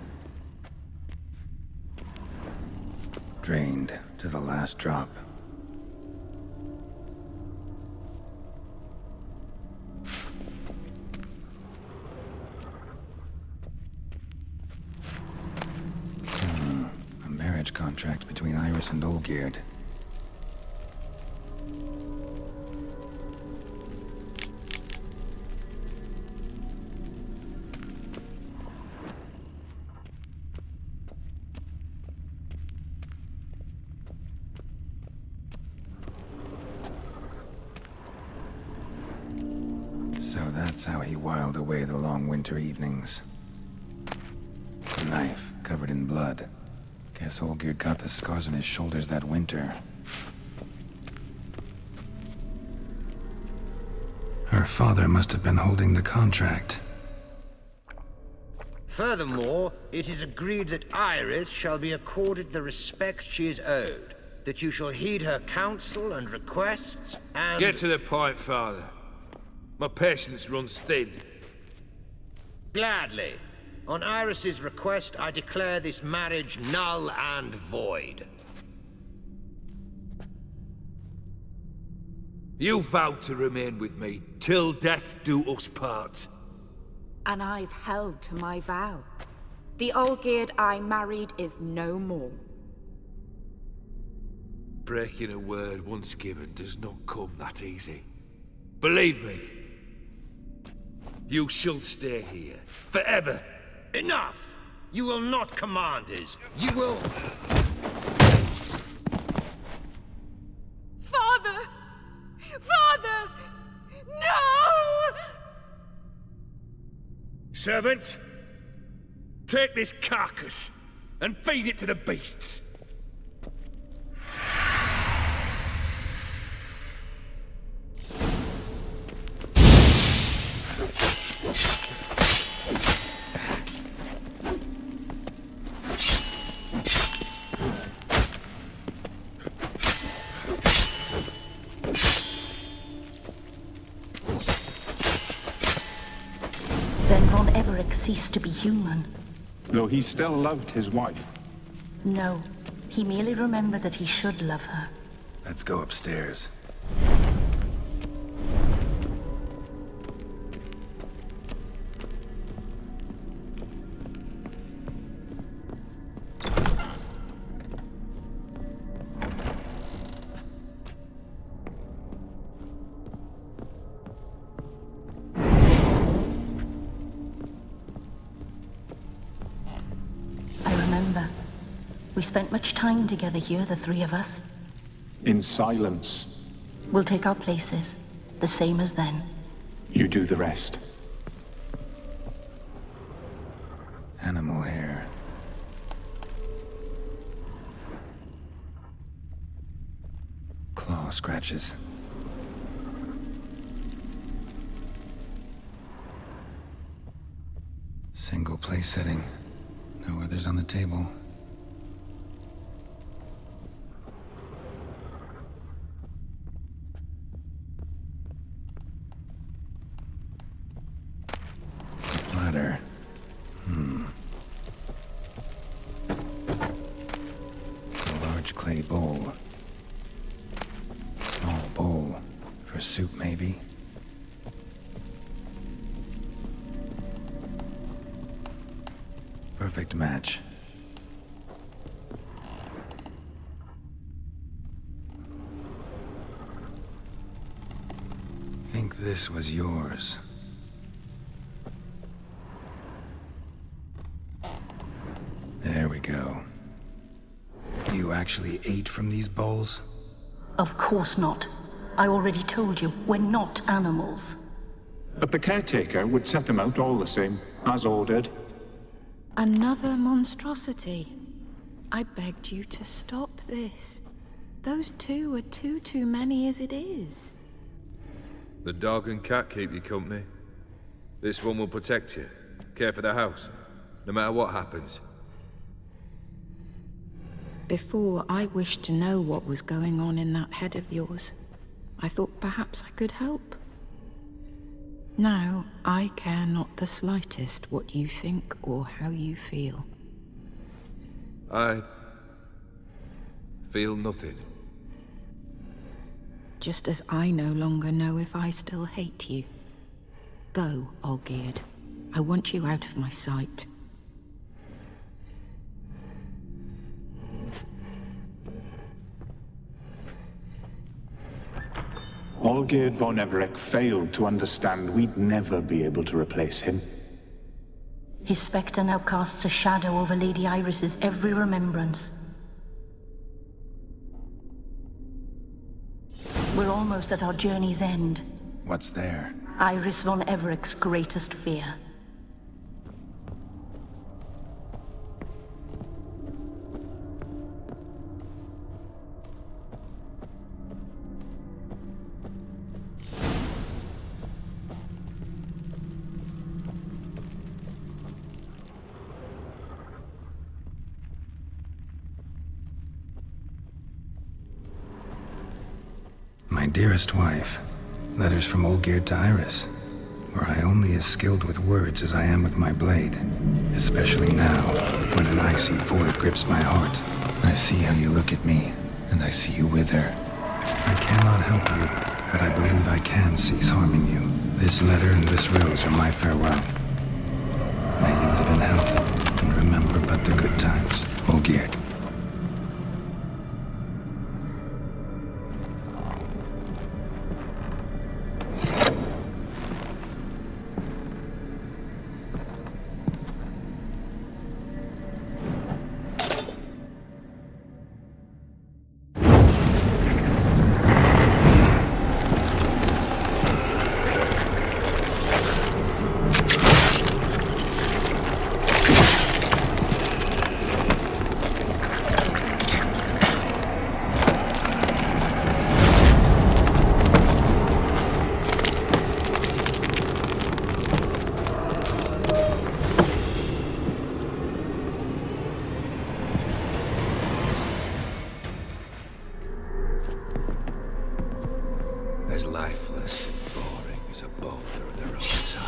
Drained to the last drop. A marriage contract between Iris and Olgierd. So that's how he whiled away the long winter evenings. A knife covered in blood. Guess Olgierd got the scars on his shoulders that winter. Her father must have been holding the contract. Furthermore, it is agreed that Iris shall be accorded the respect she is owed, that you shall heed her counsel and requests, and... Get to the point, Father. My patience runs thin. Gladly. On Iris's request, I declare this marriage null and void. You vowed to remain with me till death do us part. And I've held to my vow. The Olgierd I married is no more. Breaking a word once given does not come that easy. Believe me. You shall stay here. Forever. Enough! You will not command us. You will... Father! Father! No! Servant, take this carcass and feed it to the beasts. Then von Everec ceased to be human. Though he still loved his wife. No, he merely remembered that he should love her. Let's go upstairs. We spent much time together here, the three of us. In silence. We'll take our places, the same as then. You do the rest. Animal hair. Claw scratches. Single place setting. No others on the table. Ladder. A large clay bowl. Small bowl. For soup, maybe? Perfect match. Think this was yours. There we go. You actually ate from these bowls? Of course not. I already told you, we're not animals. But the caretaker would set them out all the same, as ordered. Another monstrosity. I begged you to stop this. Those two are too many as it is. The dog and cat keep you company. This one will protect you, care for the house, no matter what happens. Before, I wished to know what was going on in that head of yours. I thought perhaps I could help. Now, I care not the slightest what you think or how you feel. I feel nothing. Just as I no longer know if I still hate you. Go, Olgierd. I want you out of my sight. Olgierd von Everec failed to understand we'd never be able to replace him. His spectre now casts a shadow over Lady Iris's every remembrance. We're almost at our journey's end. What's there? Iris von Everec's greatest fear. My dearest wife, letters from Olgierd to Iris. Were I only as skilled with words as I am with my blade, especially now, when an icy void grips my heart. I see how you look at me, and I see you wither. I cannot help you, but I believe I can cease harming you. This letter and this rose are my farewell. May you live in health, and remember but the good times, Olgierd. As lifeless and boring as a boulder on the roadside.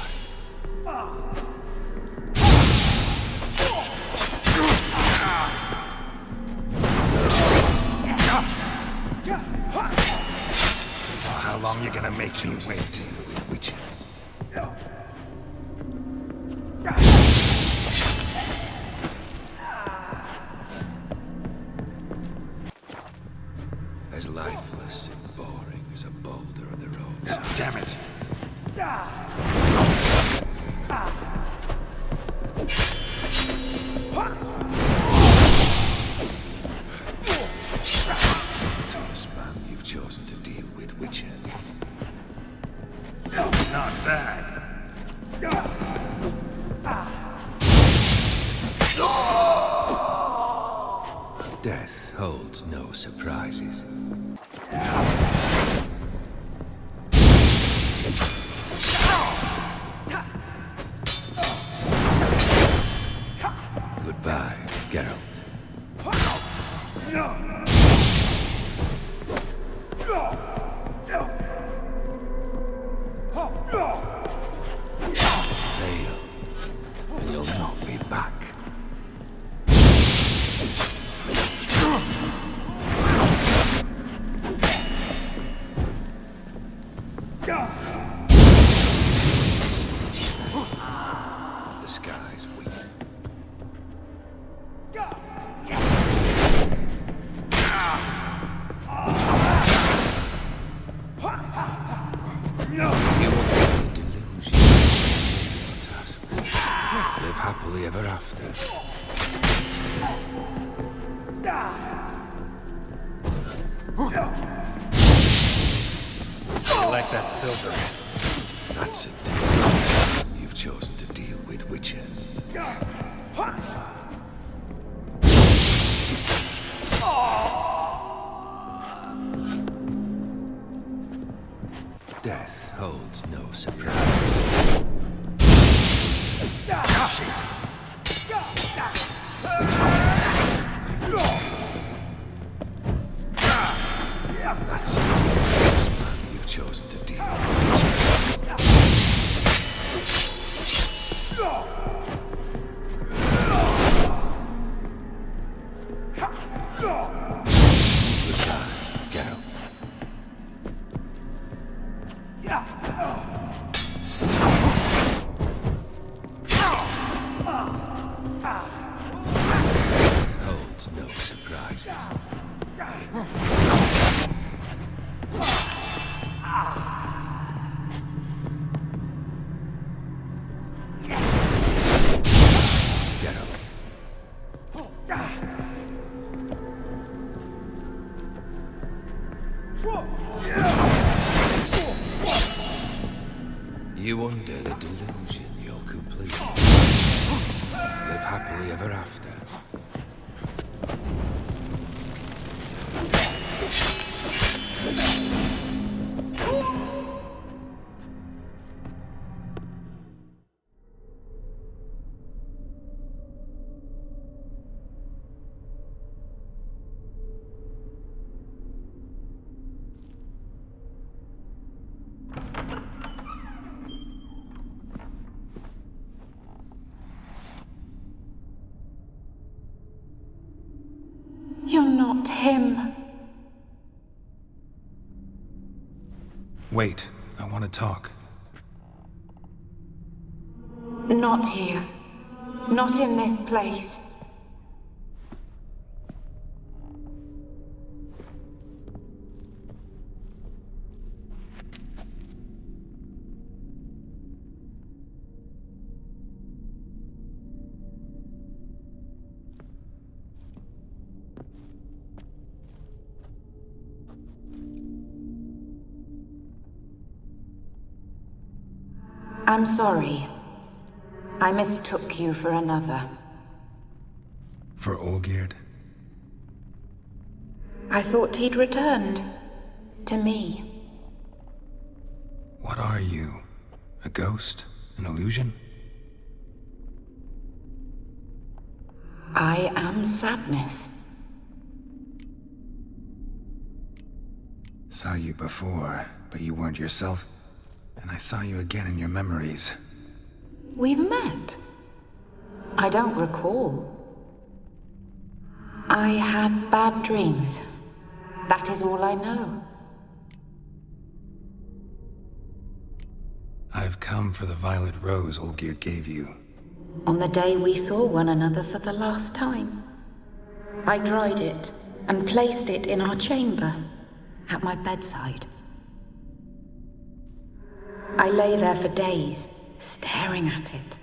How long you gonna make me wait? Witcher. As lifeless and boring as a boulder on the roadside. Damn it! Thomas, man, you've chosen to deal with Witcher. Not bad. Death holds no surprises. Geralt. Fail, and you'll not be back. The sky's weak. You will be the delusion of your tasks. Live happily ever after. I like that silver. That's a deal you've chosen to deal with, Witcher. Death holds no surprises. That's a man you've chosen to deal with. Goodbye, Geralt. Death holds no surprises. You under the delusion you're complete. Live happily ever after. You're not him. Wait, I want to talk. Not here. Not in this place. I'm sorry. I mistook you for another. For Olgierd? I thought he'd returned. To me. What are you? A ghost? An illusion? I am sadness. Saw you before, but you weren't yourself. And I saw you again in your memories. We've met? I don't recall. I had bad dreams. That is all I know. I've come for the violet rose Olgierd gave you. On the day we saw one another for the last time. I dried it and placed it in our chamber, at my bedside. I lay there for days, staring at it,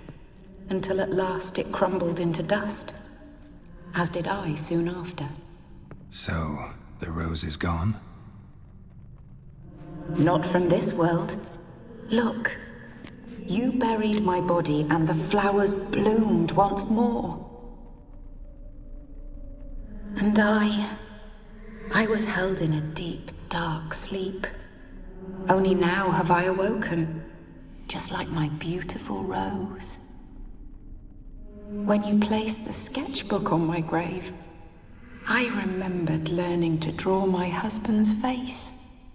until at last it crumbled into dust, as did I soon after. So, the rose is gone? Not from this world. Look, you buried my body and the flowers bloomed once more. And I was held in a deep, dark sleep. Only now have I awoken, just like my beautiful rose. When you placed the sketchbook on my grave, I remembered learning to draw my husband's face.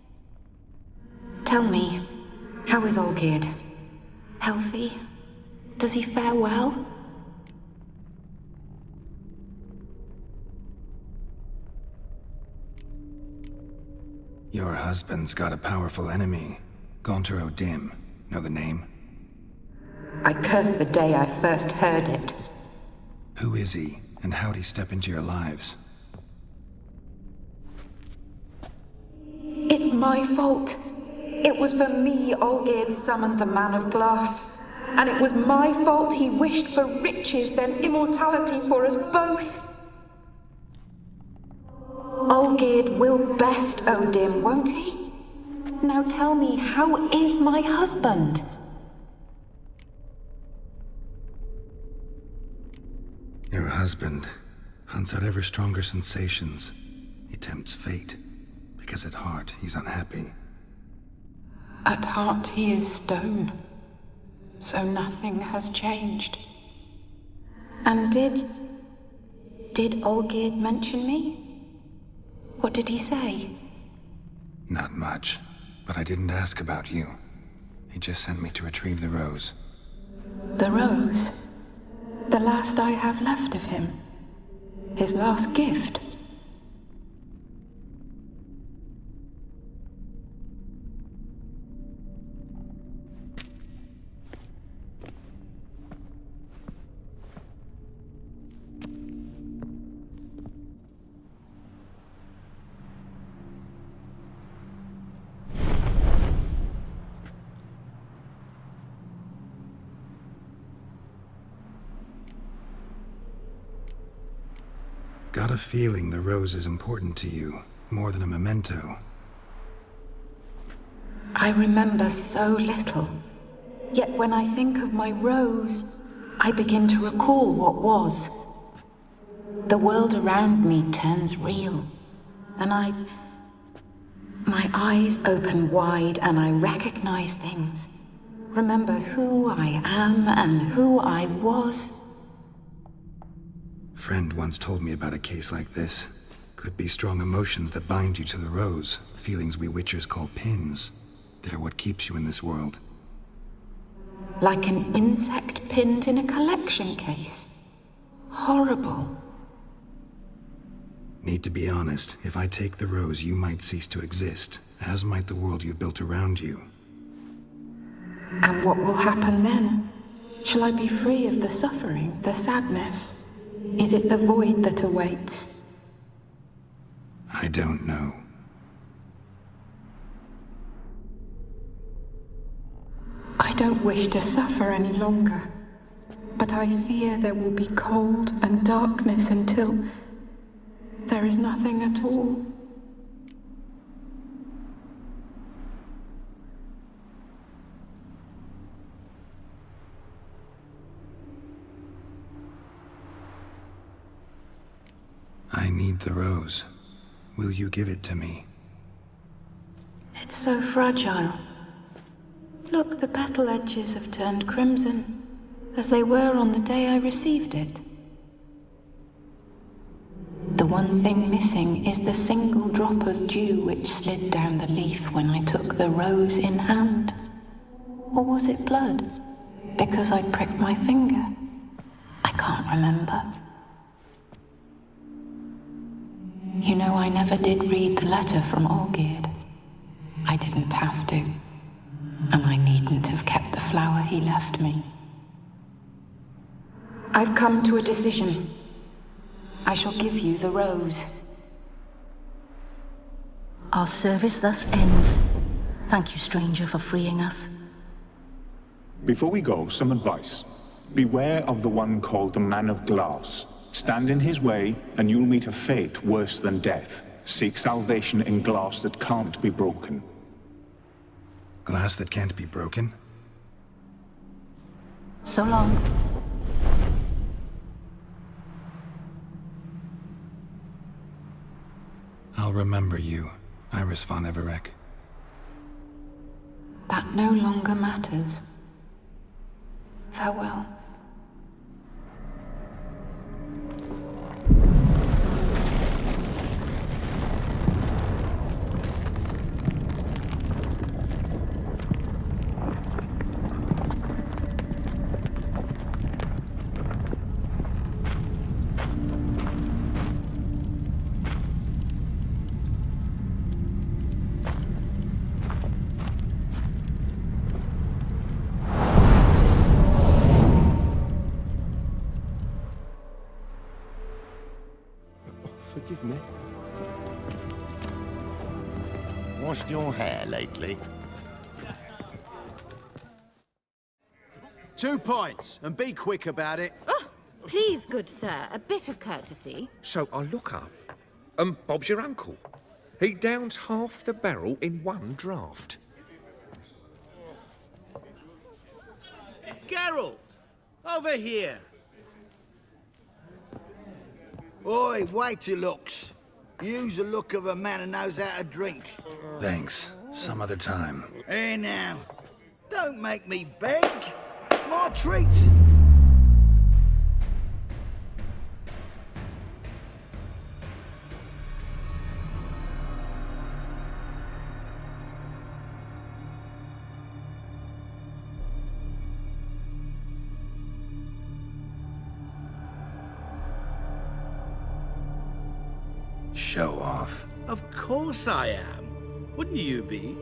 Tell me, how is Olgierd? Healthy? Does he fare well? Your husband's got a powerful enemy. Gaunter O'Dim. Know the name? I cursed the day I first heard it. Who is he, and how'd he step into your lives? It's my fault. It was for me Olgierd summoned the Man of Glass. And it was my fault he wished for riches, then immortality for us both. Olgierd will best O'Dim, won't he? Now tell me, how is my husband? Your husband hunts out ever stronger sensations. He tempts fate, because at heart he's unhappy. At heart he is stone, so nothing has changed. And did Olgierd mention me? What did he say? Not much, but I didn't ask about you. He just sent me to retrieve the rose. The rose? The last I have left of him? His last gift? Got a feeling the rose is important to you, more than a memento. I remember so little. Yet when I think of my rose, I begin to recall what was. The world around me turns real, and my eyes open wide and I recognize things. Remember who I am and who I was. Friend once told me about a case like this. Could be strong emotions that bind you to the rose, feelings we witchers call pins. They're what keeps you in this world. Like an insect pinned in a collection case. Horrible. Need to be honest, if I take the rose, you might cease to exist, as might the world you built around you. And what will happen then? Shall I be free of the suffering, the sadness? Is it the void that awaits? I don't know. I don't wish to suffer any longer, but I fear there will be cold and darkness until there is nothing at all. I need the rose. Will you give it to me? It's so fragile. Look, the petal edges have turned crimson, as they were on the day I received it. The one thing missing is the single drop of dew which slid down the leaf when I took the rose in hand. Or was it blood? Because I pricked my finger? I can't remember. You know, I never did read the letter from Olgierd. I didn't have to. And I needn't have kept the flower he left me. I've come to a decision. I shall give you the rose. Our service thus ends. Thank you, stranger, for freeing us. Before we go, some advice. Beware of the one called the Man of Glass. Stand in his way, and you'll meet a fate worse than death. Seek salvation in glass that can't be broken. Glass that can't be broken? So long. I'll remember you, Iris von Everec. That no longer matters. Farewell. with me. Washed your hair lately? 2 points, and be quick about it. Oh, please, good sir, a bit of courtesy. So I look up, and Bob's your uncle. He downs half the barrel in one draught. Geralt! Over here! Oi, wait your looks. Use the look of a man who knows how to drink. Thanks. Some other time. Hey now, don't make me beg. It's my treat. Show off. Of course I am. Wouldn't you be?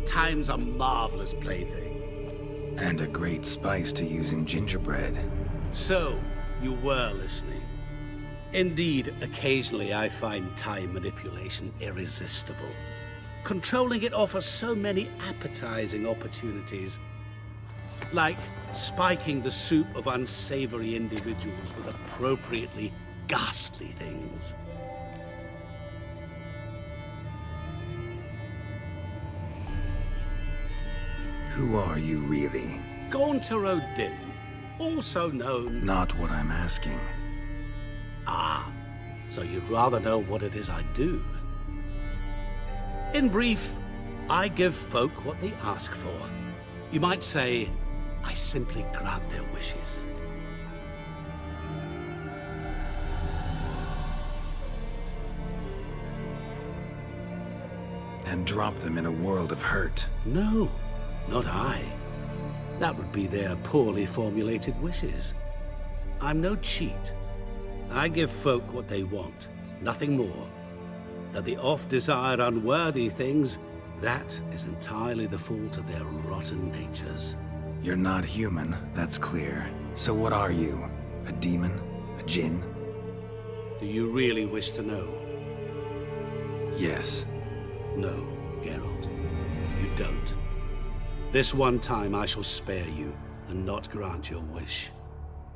Time's a marvelous plaything. And a great spice to use in gingerbread. So, you were listening. Indeed, occasionally I find time manipulation irresistible. Controlling it offers so many appetizing opportunities. Like spiking the soup of unsavory individuals with appropriately ghastly things. Who are you really? Gaunter O'Din, also known... Not what I'm asking. Ah, so you'd rather know what it is I do. In brief, I give folk what they ask for. You might say, I simply grant their wishes. And drop them in a world of hurt. No. Not I. That would be their poorly formulated wishes. I'm no cheat. I give folk what they want, nothing more. That they oft desire unworthy things, that is entirely the fault of their rotten natures. You're not human, that's clear. So what are you? A demon? A djinn? Do you really wish to know? Yes. No, Geralt. You don't. This one time I shall spare you, and not grant your wish.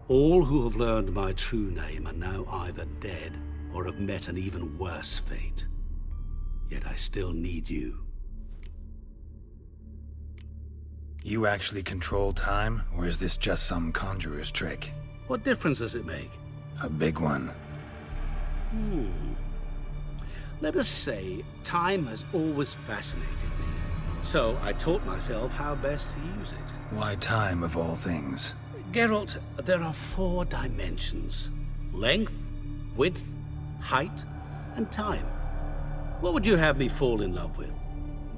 All who have learned my true name are now either dead, or have met an even worse fate. Yet I still need you. You actually control time, or is this just some conjurer's trick? What difference does it make? A big one. Let us say, time has always fascinated me. So I taught myself how best to use it. Why time, of all things? Geralt, there are 4 dimensions. Length, width, height, and time. What would you have me fall in love with?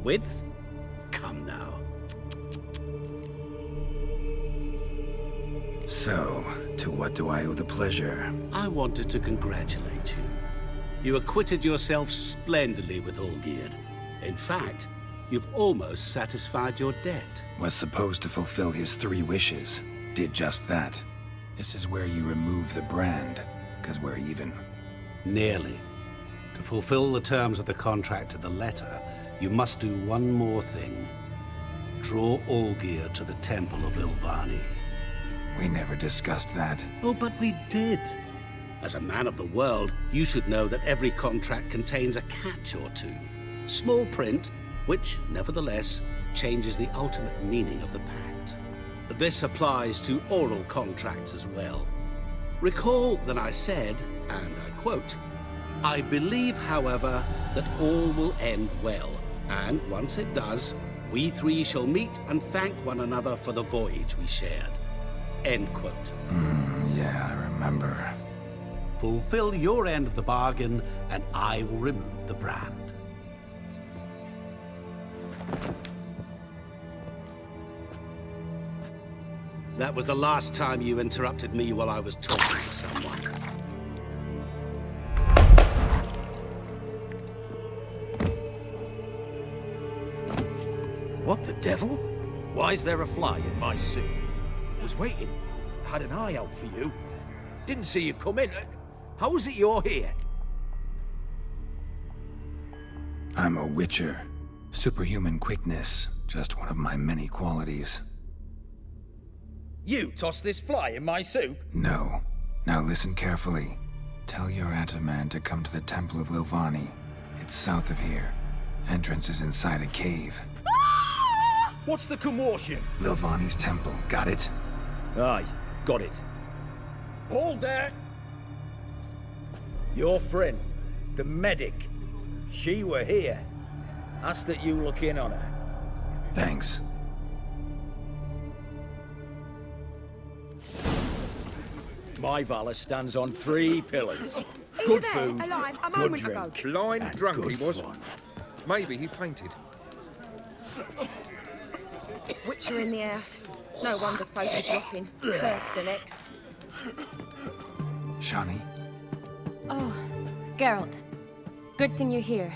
Width? Come now. So, to what do I owe the pleasure? I wanted to congratulate you. You acquitted yourself splendidly with Olgierd. In fact, you've almost satisfied your debt. Was supposed to fulfill his 3 wishes. Did just that. This is where you remove the brand, because we're even. Nearly. To fulfill the terms of the contract to the letter, you must do one more thing. Draw Olgierd to the Temple of Lilvani. We never discussed that. Oh, but we did. As a man of the world, you should know that every contract contains a catch or two. Small print, which, nevertheless, changes the ultimate meaning of the pact. This applies to oral contracts as well. Recall that I said, and I quote, "I believe, however, that all will end well, and once it does, we 3 shall meet and thank one another for the voyage we shared." End quote. Yeah, I remember. Fulfill your end of the bargain, and I will remove the brand. That was the last time you interrupted me while I was talking to someone. What the devil? Why is there a fly in my soup? Was waiting. Had an eye out for you. Didn't see you come in. How is it you're here? I'm a witcher. Superhuman quickness, just one of my many qualities. You tossed this fly in my soup? No. Now listen carefully. Tell your Ataman to come to the Temple of Lilvani. It's south of here. Entrance is inside a cave. What's the commotion? Lilvani's temple, got it? Aye, got it. Hold there! Your friend, the medic, she were here. Ask that you look in on her. Thanks. My valor stands on 3 pillars. Good there, food, alive, a good moment drink, ago. Blind and drunk good he was. fun. Maybe he fainted. Witcher in the house. No wonder folk are dropping. First and next. Shani? Oh, Geralt. Good thing you're here.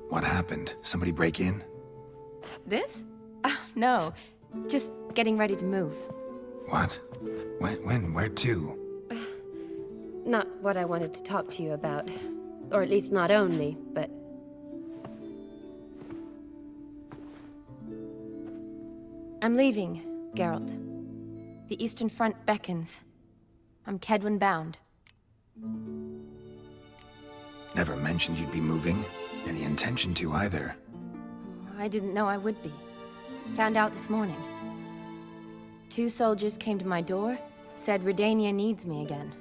What happened? Somebody break in? This? No. Just getting ready to move. What? When? Where to? Not what I wanted to talk to you about. Or at least not only, but... I'm leaving, Geralt. The Eastern Front beckons. I'm Kedwen bound. Never mentioned you'd be moving. Any intention to either. I didn't know I would be. Found out this morning. 2 soldiers came to my door, said Redania needs me again.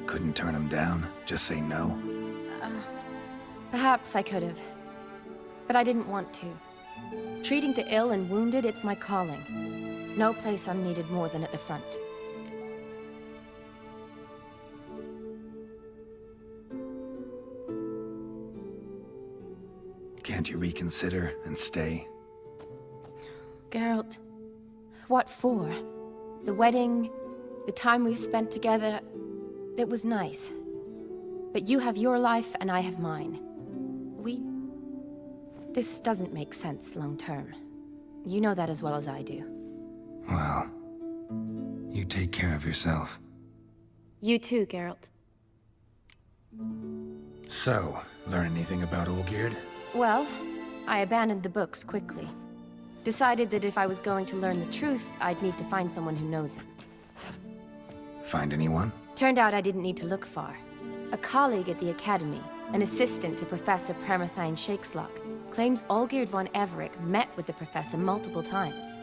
Couldn't turn him down? Just say no? Perhaps I could have. But I didn't want to. Treating the ill and wounded, it's my calling. No place I'm needed more than at the front. Can't you reconsider and stay? Geralt, what for? The wedding, the time we've spent together, it was nice. But you have your life and I have mine. This doesn't make sense long term. You know that as well as I do. Well, you take care of yourself. You too, Geralt. So, learn anything about Olgierd? Well, I abandoned the books quickly. Decided that if I was going to learn the truth, I'd need to find someone who knows him. Find anyone? Turned out I didn't need to look far. A colleague at the Academy, an assistant to Professor Permathine Shakeslock, claims Olgierd von Everec met with the professor multiple times.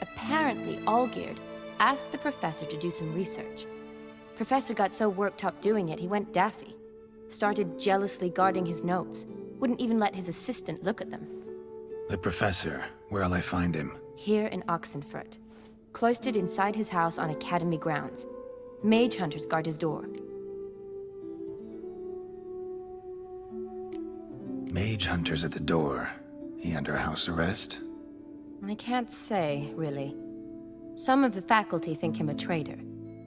Apparently, Olgierd asked the professor to do some research. Professor got so worked up doing it, he went daffy. Started jealously guarding his notes. Wouldn't even let his assistant look at them. The professor. Where'll I find him? Here in Oxenfurt. Cloistered inside his house on Academy grounds. Mage hunters guard his door. Mage hunters at the door. He under house arrest? I can't say, really. Some of the faculty think him a traitor.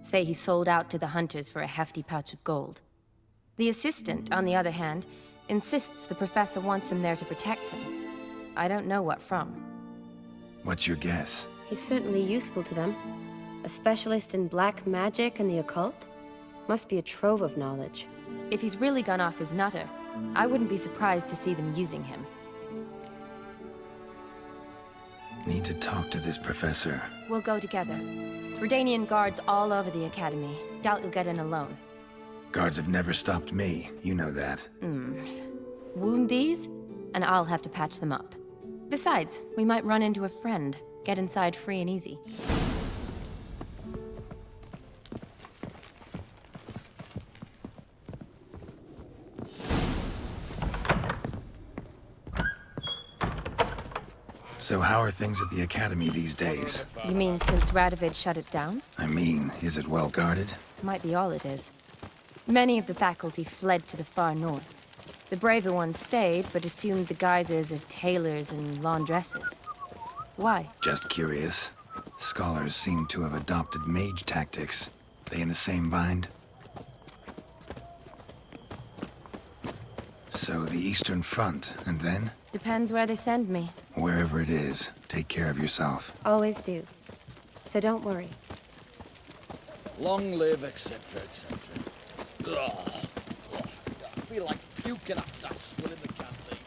Say he sold out to the hunters for a hefty pouch of gold. The assistant, on the other hand, insists the professor wants him there to protect him. I don't know what from. What's your guess? He's certainly useful to them. A specialist in black magic and the occult? Must be a trove of knowledge. If he's really gone off his nutter, I wouldn't be surprised to see them using him. Need to talk to this professor. We'll go together. Redanian guards all over the Academy. Doubt you'll get in alone. Guards have never stopped me, you know that. Wound these, and I'll have to patch them up. Besides, we might run into a friend. Get inside free and easy. So how are things at the Academy these days? You mean since Radovid shut it down? I mean, is it well guarded? Might be all it is. Many of the faculty fled to the far north. The braver ones stayed, but assumed the guises of tailors and laundresses. Why? Just curious. Scholars seem to have adopted mage tactics. They in the same bind? So the Eastern Front, and then? Depends where they send me. Wherever it is, take care of yourself. Always do. So don't worry. Long live, etc., etc. Ugh. I feel like puking after that swill in the canteen.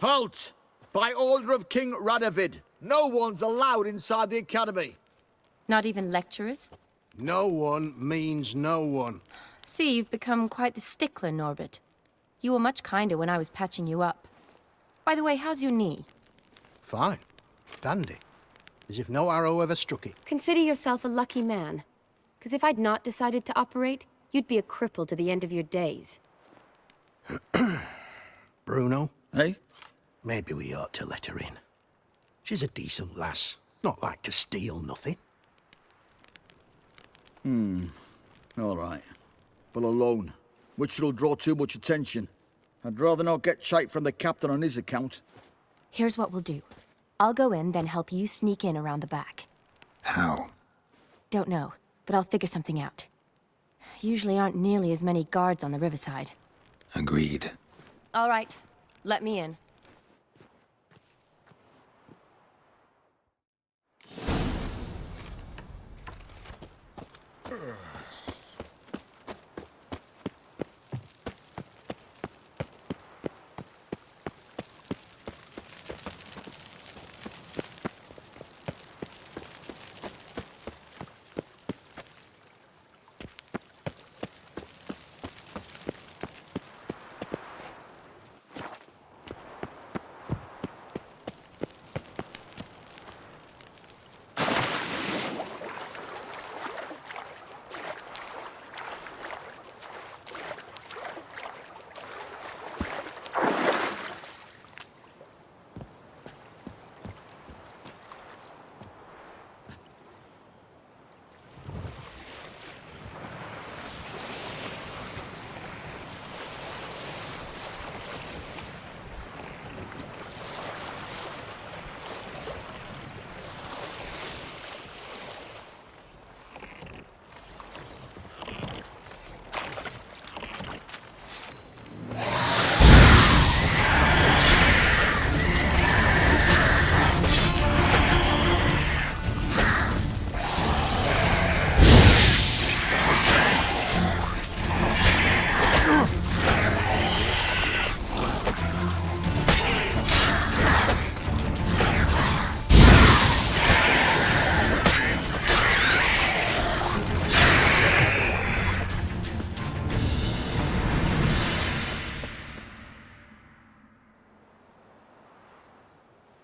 Halt! By order of King Radovid, no one's allowed inside the academy. Not even lecturers? No one means no one. See, you've become quite the stickler, Norbert. You were much kinder when I was patching you up. By the way, how's your knee? Fine. Dandy. As if no arrow ever struck it. Consider yourself a lucky man. Because if I'd not decided to operate, you'd be a cripple to the end of your days. Bruno? Hey? Maybe we ought to let her in. She's a decent lass. Not like to steal nothing. All right. But alone, which will draw too much attention. I'd rather not get shite from the captain on his account. Here's what we'll do. I'll go in, then help you sneak in around the back. How? Don't know, but I'll figure something out. Usually aren't nearly as many guards on the riverside. Agreed. All right, let me in.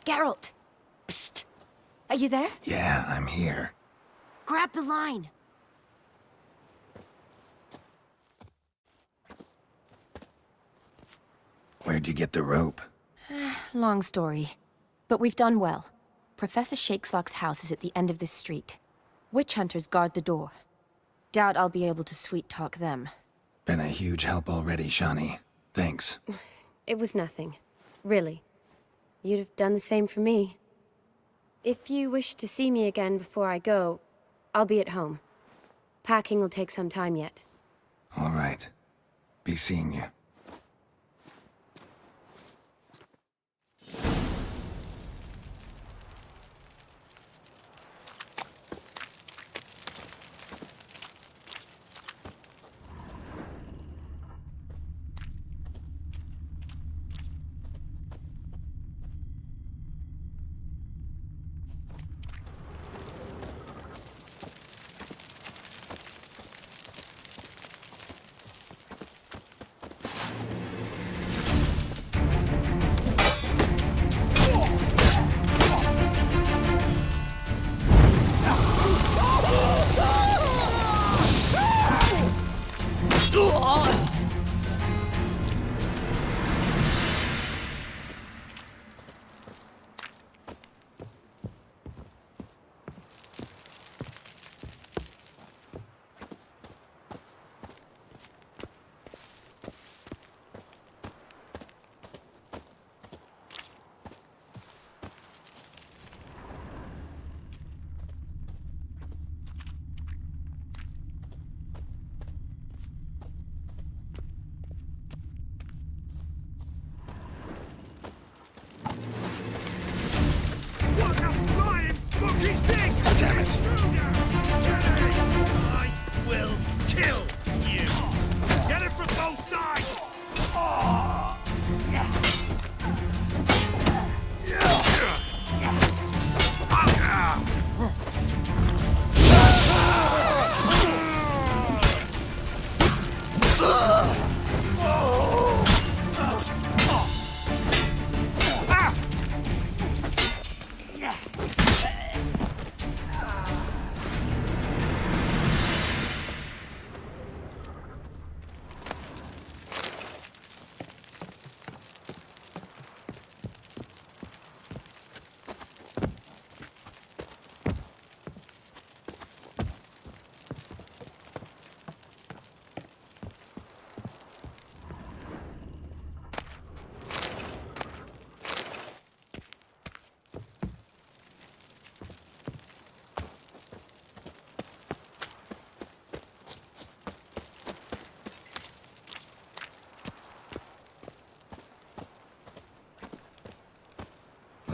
Geralt! Psst! Are you there? Yeah, I'm here. Grab the line! Where'd you get the rope? Long story. But we've done well. Professor Shakeslock's house is at the end of this street. Witch hunters guard the door. Doubt I'll be able to sweet-talk them. Been a huge help already, Shani. Thanks. It was nothing. Really. You'd have done the same for me. If you wish to see me again before I go, I'll be at home. Packing will take some time yet. All right. Be seeing you.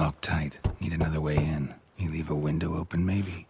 Locked tight. Need another way in. You leave a window open, maybe?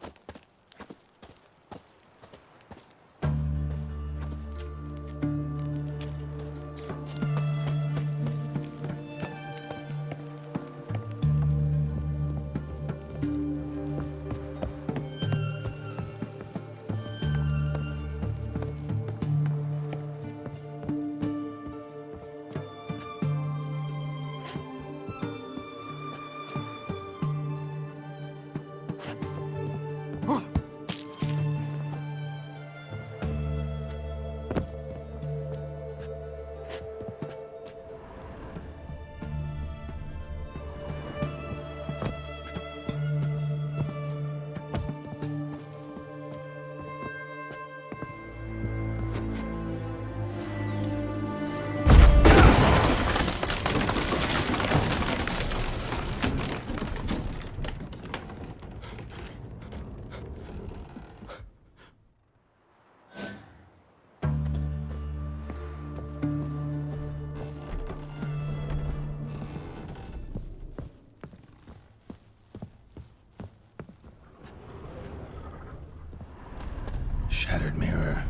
Shattered mirror.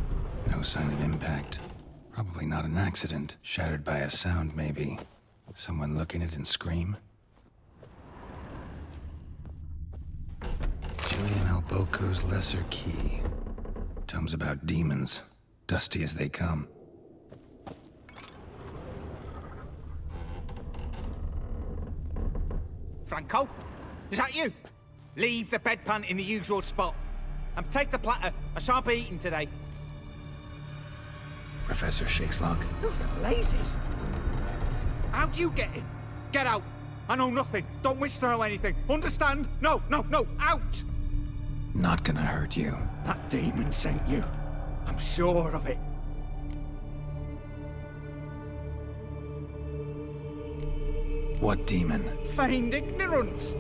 No sign of impact. Probably not an accident. Shattered by a sound, maybe. Someone look in it and scream? Julian Alboco's Lesser Key. Tomes about demons. Dusty as they come. Franco? Is that you? Leave the bedpan in the usual spot. And take the platter. I shan't be eating today. Professor Shakeslock. Who the blazes? How do you get in? Get out. I know nothing. Don't wish to know anything. Understand? No, out! Not gonna hurt you. That demon sent you. I'm sure of it. What demon? Feigned ignorance.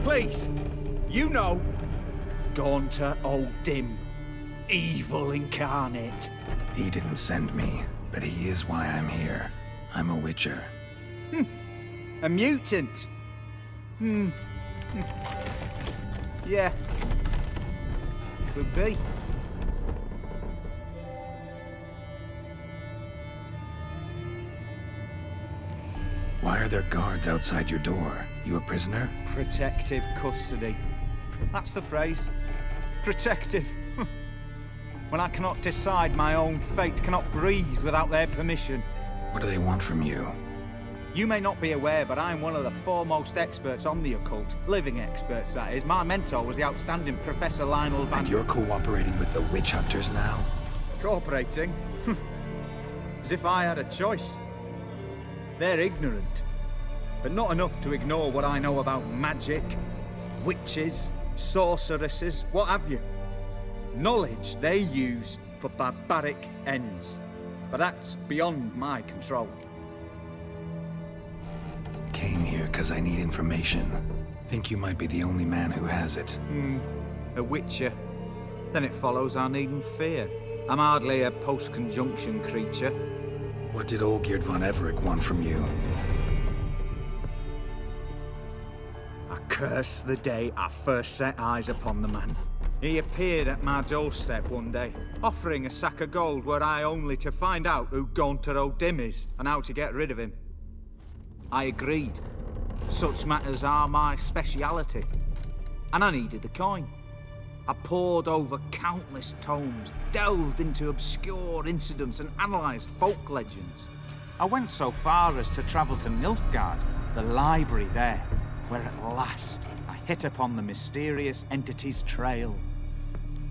Please, you know. Gaunter O'Dim. Evil incarnate. He didn't send me, but he is why I'm here. I'm a witcher. A mutant. Yeah. Could be. Why are there guards outside your door? You a prisoner? Protective custody. That's the phrase. Protective. When I cannot decide my own fate, cannot breathe without their permission. What do they want from you? You may not be aware, but I'm one of the foremost experts on the occult. Living experts, that is. My mentor was the outstanding Professor Lionel Van... And you're cooperating with the witch hunters now? Cooperating? As if I had a choice. They're ignorant, but not enough to ignore what I know about magic, witches, sorceresses, what have you. Knowledge they use for barbaric ends, but that's beyond my control. Came here because I need information. Think you might be the only man who has it. A witcher. Then it follows I needn't fear. I'm hardly a post-conjunction creature. What did Olgierd von Everec want from you? I curse the day I first set eyes upon the man. He appeared at my doorstep one day, offering a sack of gold were I only to find out who Gaunter O'Dim is and how to get rid of him. I agreed. Such matters are my speciality. And I needed the coin. I pored over countless tomes, delved into obscure incidents and analysed folk legends. I went so far as to travel to Nilfgaard, the library there, where at last I hit upon the mysterious entity's trail.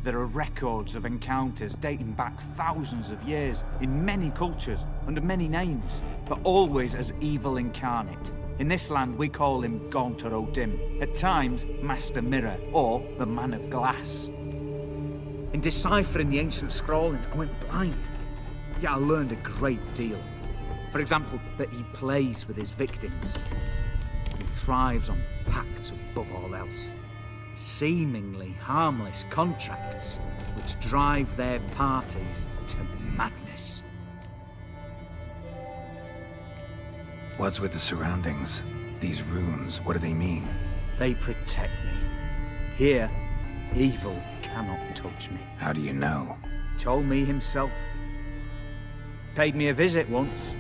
There are records of encounters dating back thousands of years in many cultures, under many names, but always as evil incarnate. In this land, we call him Gaunter O'Dim, at times Master Mirror, or the Man of Glass. In deciphering the ancient scrawlings, I went blind. Yet I learned a great deal. For example, that he plays with his victims. He thrives on pacts above all else. Seemingly harmless contracts which drive their parties to madness. What's with the surroundings? These runes, what do they mean? They protect me. Here, evil cannot touch me. How do you know? Told me himself. Paid me a visit once.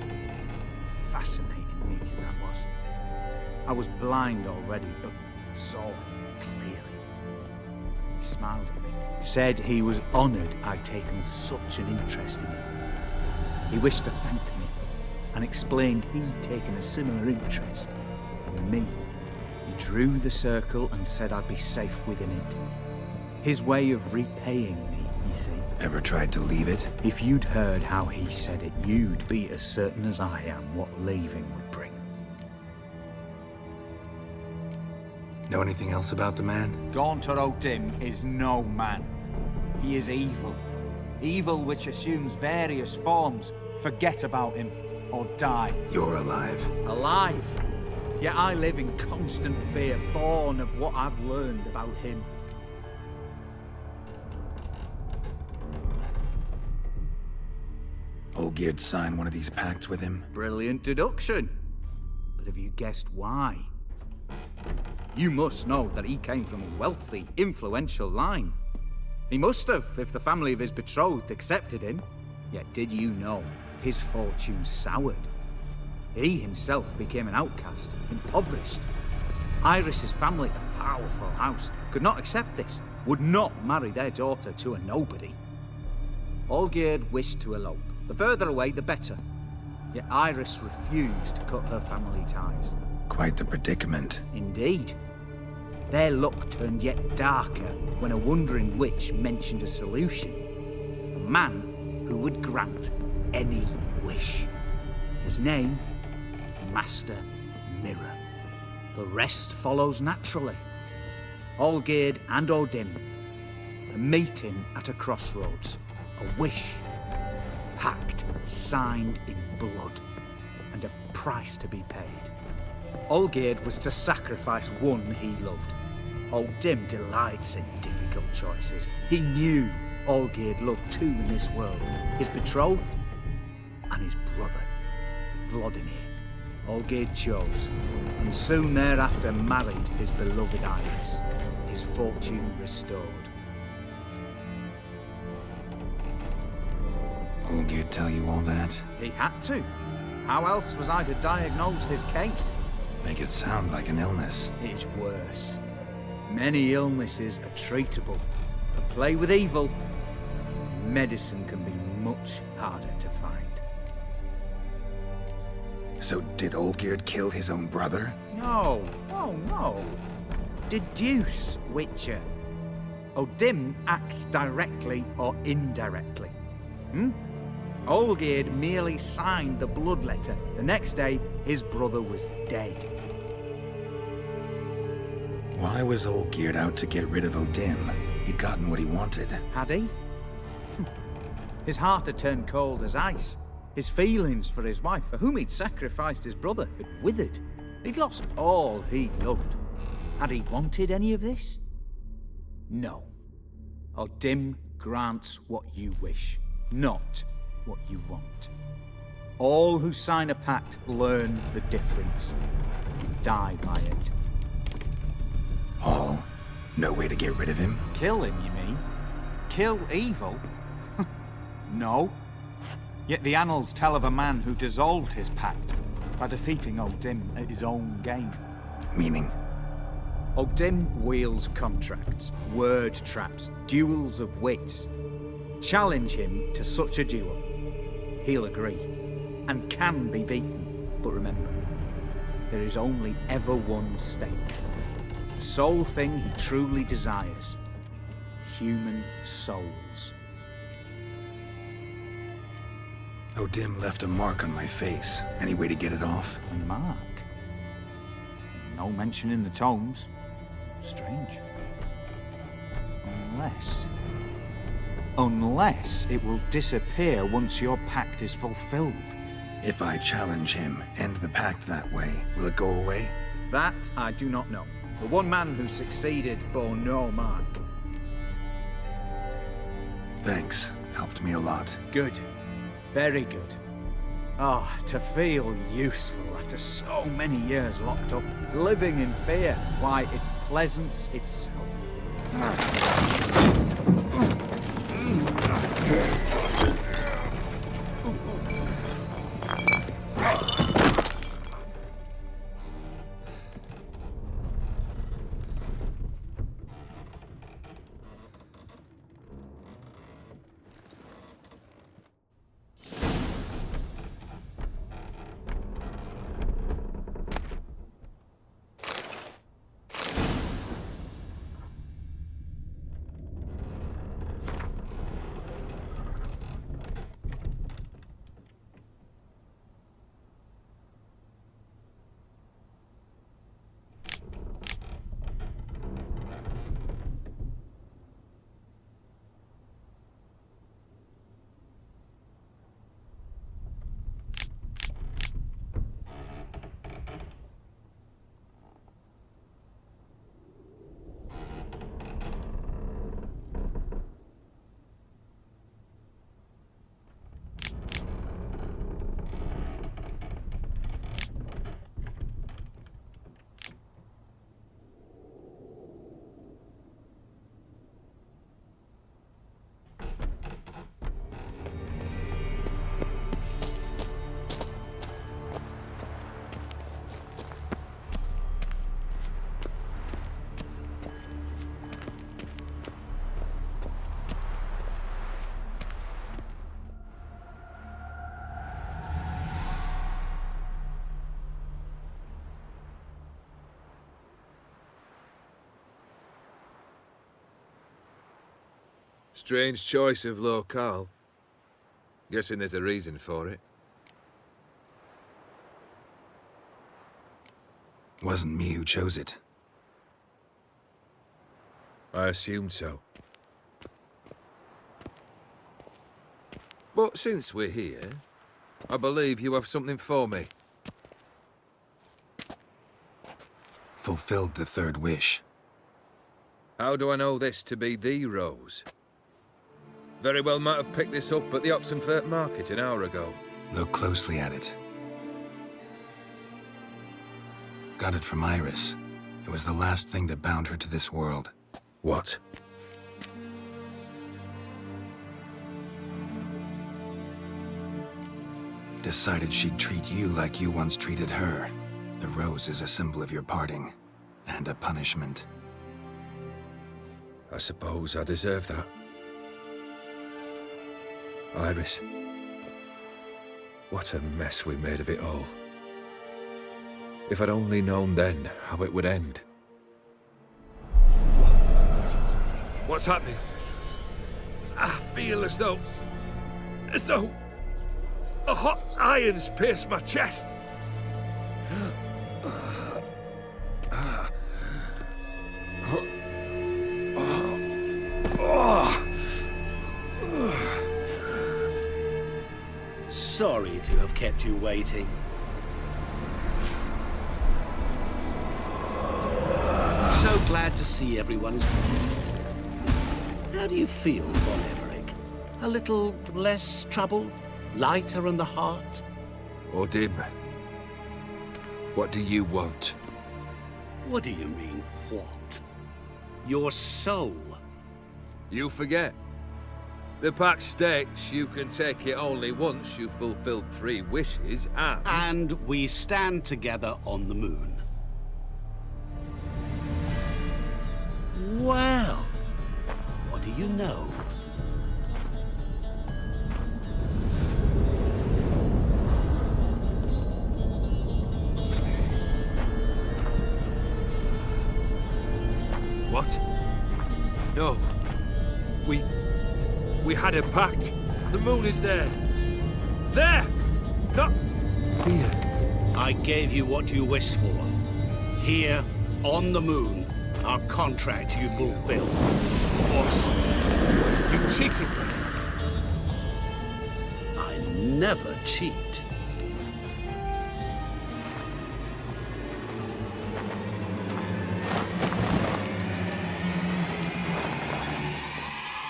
Fascinating meeting that was. I was blind already, but saw him clearly. He smiled at me. Said he was honoured I'd taken such an interest in him. He wished to thank me, and explained he'd taken a similar interest in me. He drew the circle and said I'd be safe within it. His way of repaying me, you see. Ever tried to leave it? If you'd heard how he said it, you'd be as certain as I am what leaving would bring. Know anything else about the man? Gaunter O'Dim is no man. He is evil. Evil which assumes various forms. Forget about him, or die. You're alive. Alive? Yet I live in constant fear, born of what I've learned about him. Olgierd signed one of these pacts with him? Brilliant deduction. But have you guessed why? You must know that he came from a wealthy, influential line. He must have, if the family of his betrothed accepted him. Yet did you know his fortune soured? He himself became an outcast, impoverished. Iris's family, a powerful house, could not accept this, would not marry their daughter to a nobody. Olgierd wished to elope. The further away, the better. Yet Iris refused to cut her family ties. Quite the predicament. Indeed. Their luck turned yet darker when a wandering witch mentioned a solution. A man who would grant any wish. His name, Master Mirror. The rest follows naturally. Olgierd and O'Dim, a meeting at a crossroads, a wish, a pact signed in blood, and a price to be paid. Olgierd was to sacrifice one he loved. O'Dim delights in difficult choices. He knew Olgierd loved two in this world, his betrothed and his brother, Vladimir. Olgierd chose, and soon thereafter married his beloved Iris, his fortune restored. Olgierd tell you all that? He had to. How else was I to diagnose his case? Make it sound like an illness. It's worse. Many illnesses are treatable, but play with evil, medicine can be much harder to find. So did Olgierd kill his own brother? No. Deduce, Witcher. O'Dim acts directly or indirectly. Olgierd merely signed the blood letter. The next day, his brother was dead. Why was Olgierd out to get rid of O'Dim? He'd gotten what he wanted. Had he? His heart had turned cold as ice. His feelings for his wife, for whom he'd sacrificed his brother, had withered. He'd lost all he'd loved. Had he wanted any of this? No. O'Dim grants what you wish, not what you want. All who sign a pact learn the difference, and die by it. All? No way to get rid of him? Kill him, you mean? Kill evil? No. Yet the annals tell of a man who dissolved his pact by defeating O'Dim at his own game. Meaning? O'Dim wields contracts, word traps, duels of wits. Challenge him to such a duel. He'll agree, and can be beaten. But remember, there is only ever one stake. The sole thing he truly desires. Human souls. O'Dim left a mark on my face. Any way to get it off? A mark? No mention in the tomes. Strange. Unless it will disappear once your pact is fulfilled. If I challenge him, end the pact that way, will it go away? That I do not know. The one man who succeeded bore no mark. Thanks. Helped me a lot. Good. Very good. Oh, to feel useful after so many years locked up, living in fear. Why, it's pleasance itself. Strange choice of locale. Guessing there's a reason for it. Wasn't me who chose it. I assumed so. But since we're here, I believe you have something for me. Fulfilled the third wish. How do I know this to be the rose? Very well might have picked this up at the Oxenfurt market an hour ago. Look closely at it. Got it from Iris. It was the last thing that bound her to this world. What? Decided she'd treat you like you once treated her. The rose is a symbol of your parting, and a punishment. I suppose I deserve that. Iris. What a mess we made of it all. If I'd only known then how it would end. What's happening? I feel as though a hot iron's pierced my chest. Sorry to have kept you waiting. So glad to see everyone is pleased. How do you feel, von Everec? A little less troubled? Lighter in the heart? Odim, what do you want? What do you mean, what? Your soul. You forget. The pact states you can take it only once you've fulfilled 3 wishes, and... And we stand together on the moon. Well, what do you know? What? No. We had a pact. The moon is there. There! Not here. I gave you what you wished for. Here, on the moon, our contract you fulfilled. Awesome. You cheated me. I never cheat.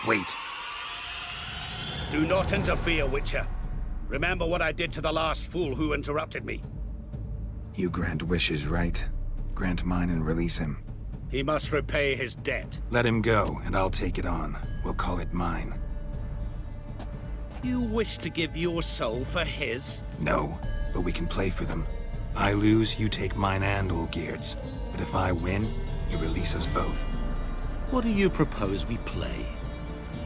Wait. Do not interfere, Witcher. Remember what I did to the last fool who interrupted me. You grant wishes, right? Grant mine and release him. He must repay his debt. Let him go, and I'll take it on. We'll call it mine. You wish to give your soul for his? No, but we can play for them. I lose, you take mine and Olgierd's. But if I win, you release us both. What do you propose we play?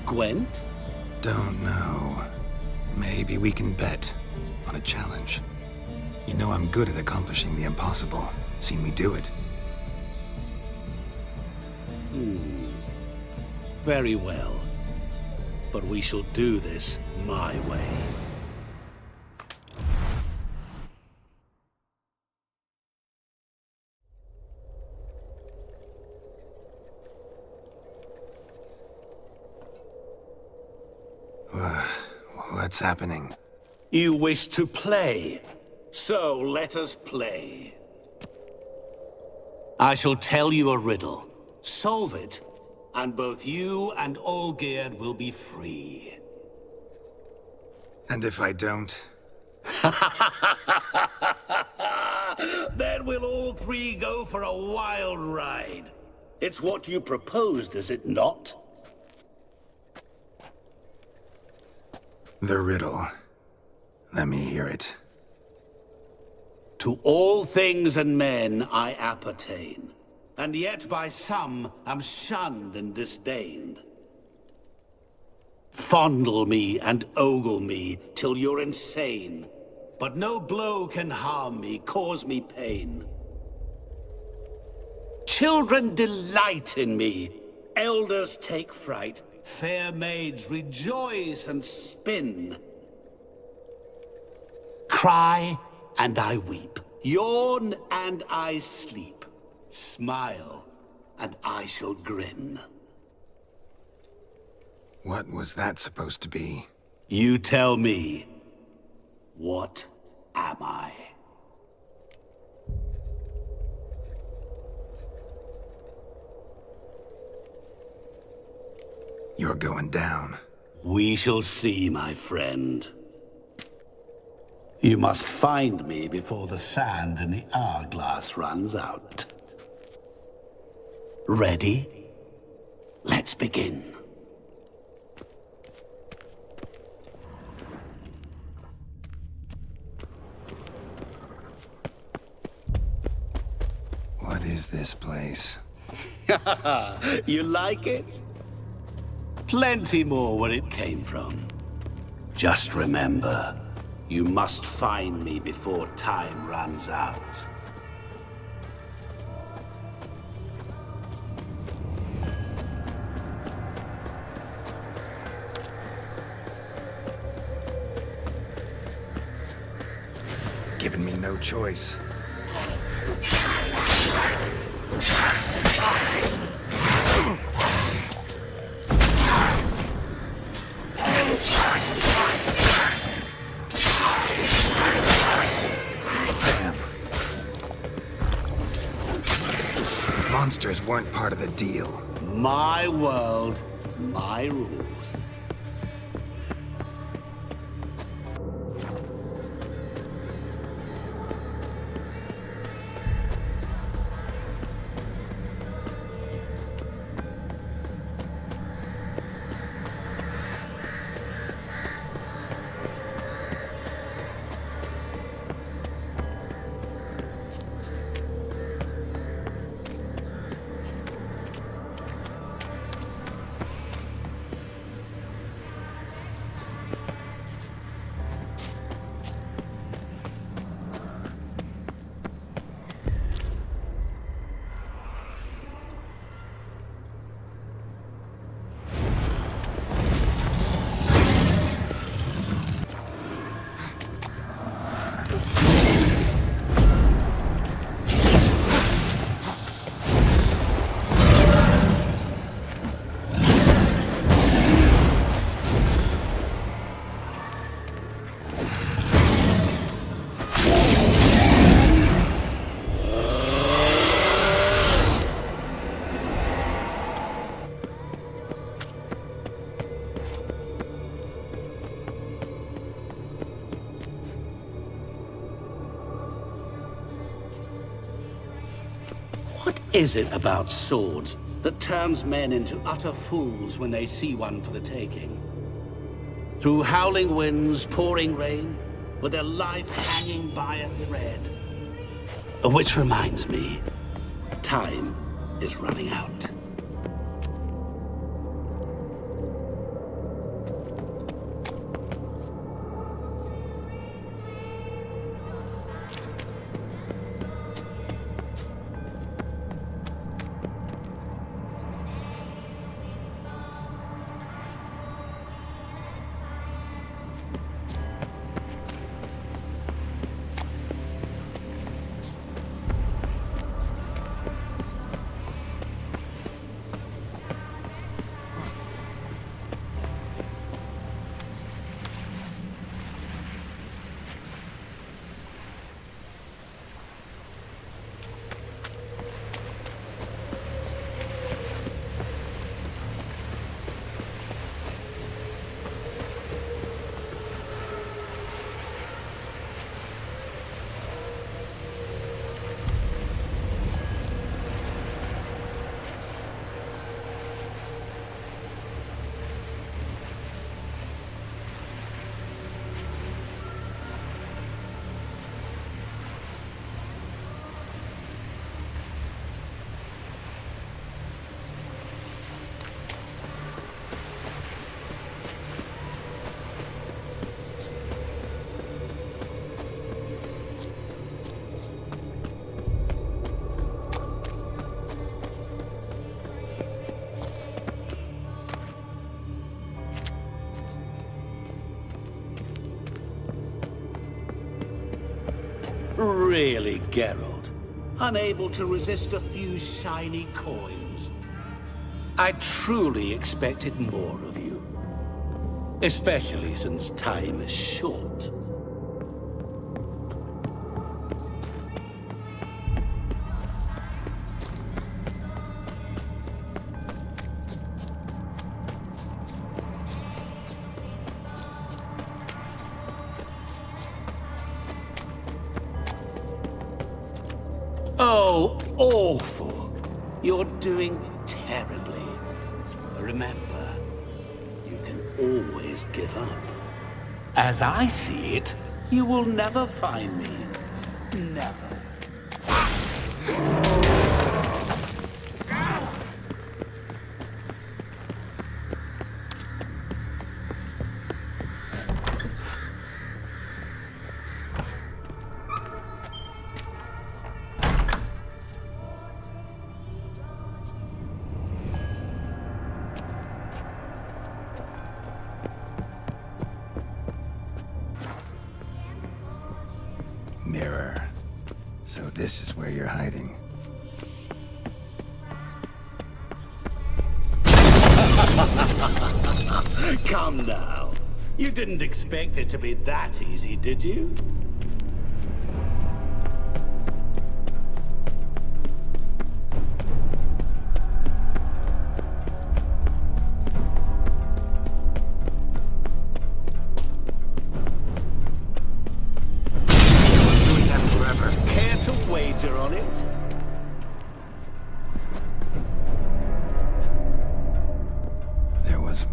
Gwent? Don't know. Maybe we can bet on a challenge. You know I'm good at accomplishing the impossible. Seen me do it. Very well. But we shall do this my way. What's happening? You wish to play, so let us play. I shall tell you a riddle. Solve it, and both you and Olgierd will be free. And if I don't? Then we'll all three go for a wild ride. It's what you proposed, is it not? The riddle. Let me hear it. To all things and men I appertain, and yet by some am shunned and disdained. Fondle me and ogle me till you're insane, but no blow can harm me, cause me pain. Children delight in me, elders take fright, fair maids rejoice and spin. Cry and I weep, yawn and I sleep, smile and I shall grin. What was that supposed to be? You tell me, what am I? You're going down. We shall see, my friend. You must find me before the sand in the hourglass runs out. Ready? Let's begin. What is this place? You like it? Plenty more where it came from. Just remember, you must find me before time runs out. Given me no choice. Monsters weren't part of the deal. My world, my rules. What is it about swords that turns men into utter fools when they see one for the taking? Through howling winds, pouring rain, with their life hanging by a thread. Which reminds me, time is running out. Really, Geralt? Unable to resist a few shiny coins? I truly expected more of you. Especially since time is short. Oh, awful. You're doing terribly. Remember, you can always give up. As I see it, you will never find me. Never. Mirror. So this is where you're hiding. Come now. You didn't expect it to be that easy, did you?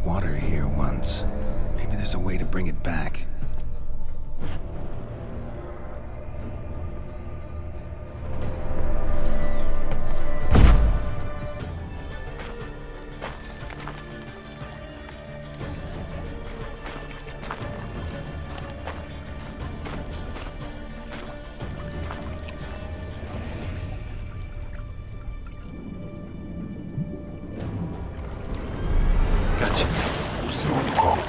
Water here once. Maybe there's a way to bring it back. So punk,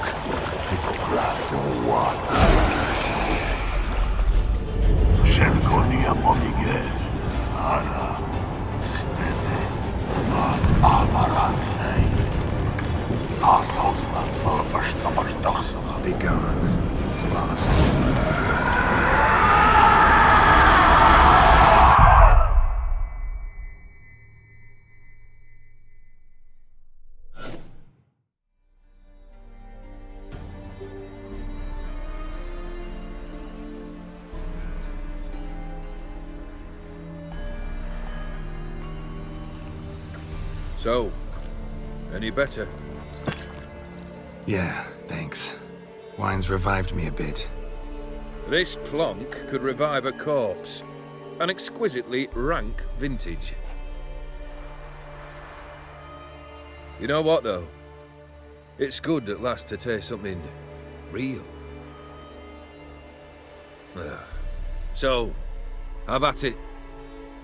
pick grass in the wild. So, any better? Yeah, thanks. Wine's revived me a bit. This plonk could revive a corpse. An exquisitely rank vintage. You know what, though? It's good at last to taste something real. So, have at it.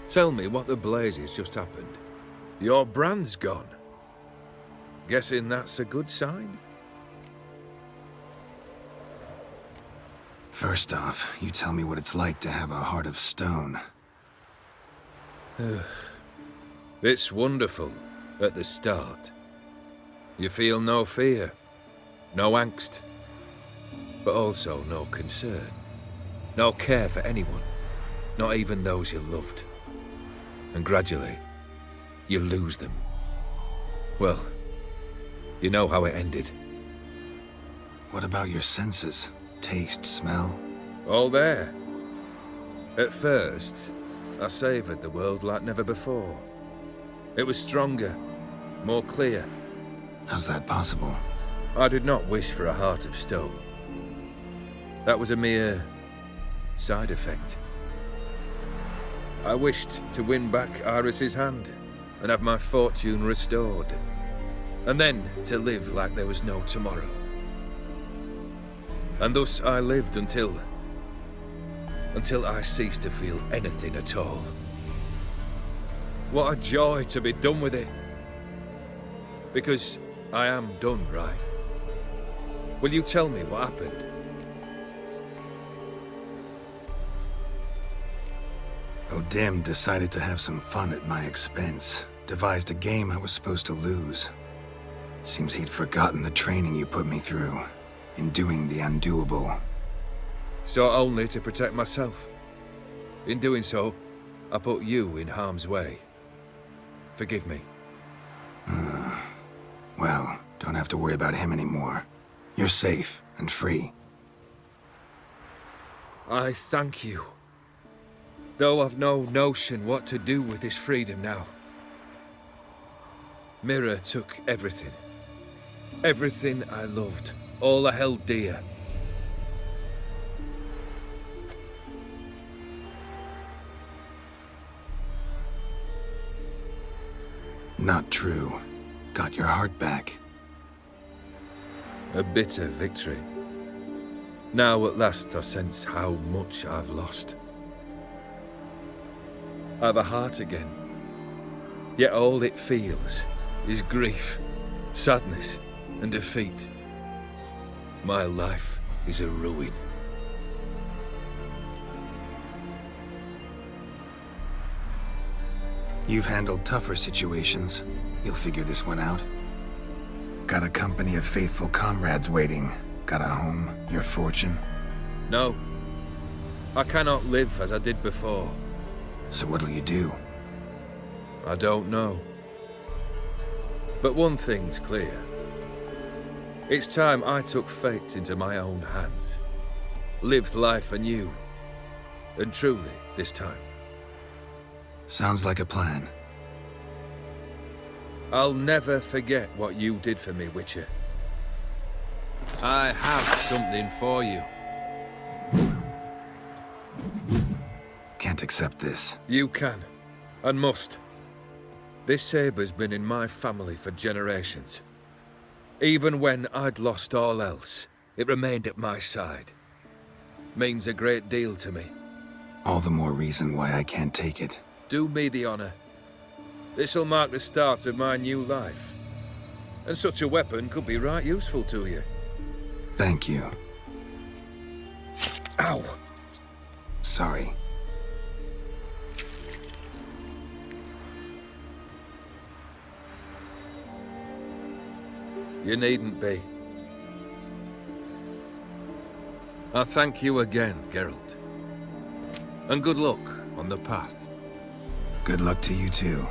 Tell me what the blazes just happened. Your brand's gone. Guessing that's a good sign? First off, you tell me what it's like to have a heart of stone. It's wonderful at the start. You feel no fear, no angst, but also no concern, no care for anyone, not even those you loved. And gradually, you lose them. Well, you know how it ended. What about your senses? Taste, smell? All there. At first, I savoured the world like never before. It was stronger, more clear. How's that possible? I did not wish for a heart of stone. That was a mere side effect. I wished to win back Iris's hand and have my fortune restored. And then to live like there was no tomorrow. And thus I lived until I ceased to feel anything at all. What a joy to be done with it. Because I am done, right? Will you tell me what happened? O'Dim decided to have some fun at my expense. Devised a game I was supposed to lose. Seems he'd forgotten the training you put me through. In doing the undoable. Sought only to protect myself. In doing so, I put you in harm's way. Forgive me. Well, don't have to worry about him anymore. You're safe and free. I thank you. Though I've no notion what to do with this freedom now. Mira took everything. Everything I loved. All I held dear. Not true. Got your heart back. A bitter victory. Now at last I sense how much I've lost. I've a heart again. Yet all it feels is grief, sadness, and defeat. My life is a ruin. You've handled tougher situations. You'll figure this one out. Got a company of faithful comrades waiting. Got a home, your fortune. No. I cannot live as I did before. So what'll you do? I don't know. But one thing's clear. It's time I took fate into my own hands. Lived life anew. And truly, this time. Sounds like a plan. I'll never forget what you did for me, Witcher. I have something for you. Can't accept this. You can, and must. This sabre's been in my family for generations. Even when I'd lost all else, it remained at my side. Means a great deal to me. All the more reason why I can't take it. Do me the honor. This'll mark the start of my new life. And such a weapon could be right useful to you. Thank you. Ow! Sorry. You needn't be. I thank you again, Geralt. And good luck on the path. Good luck to you too.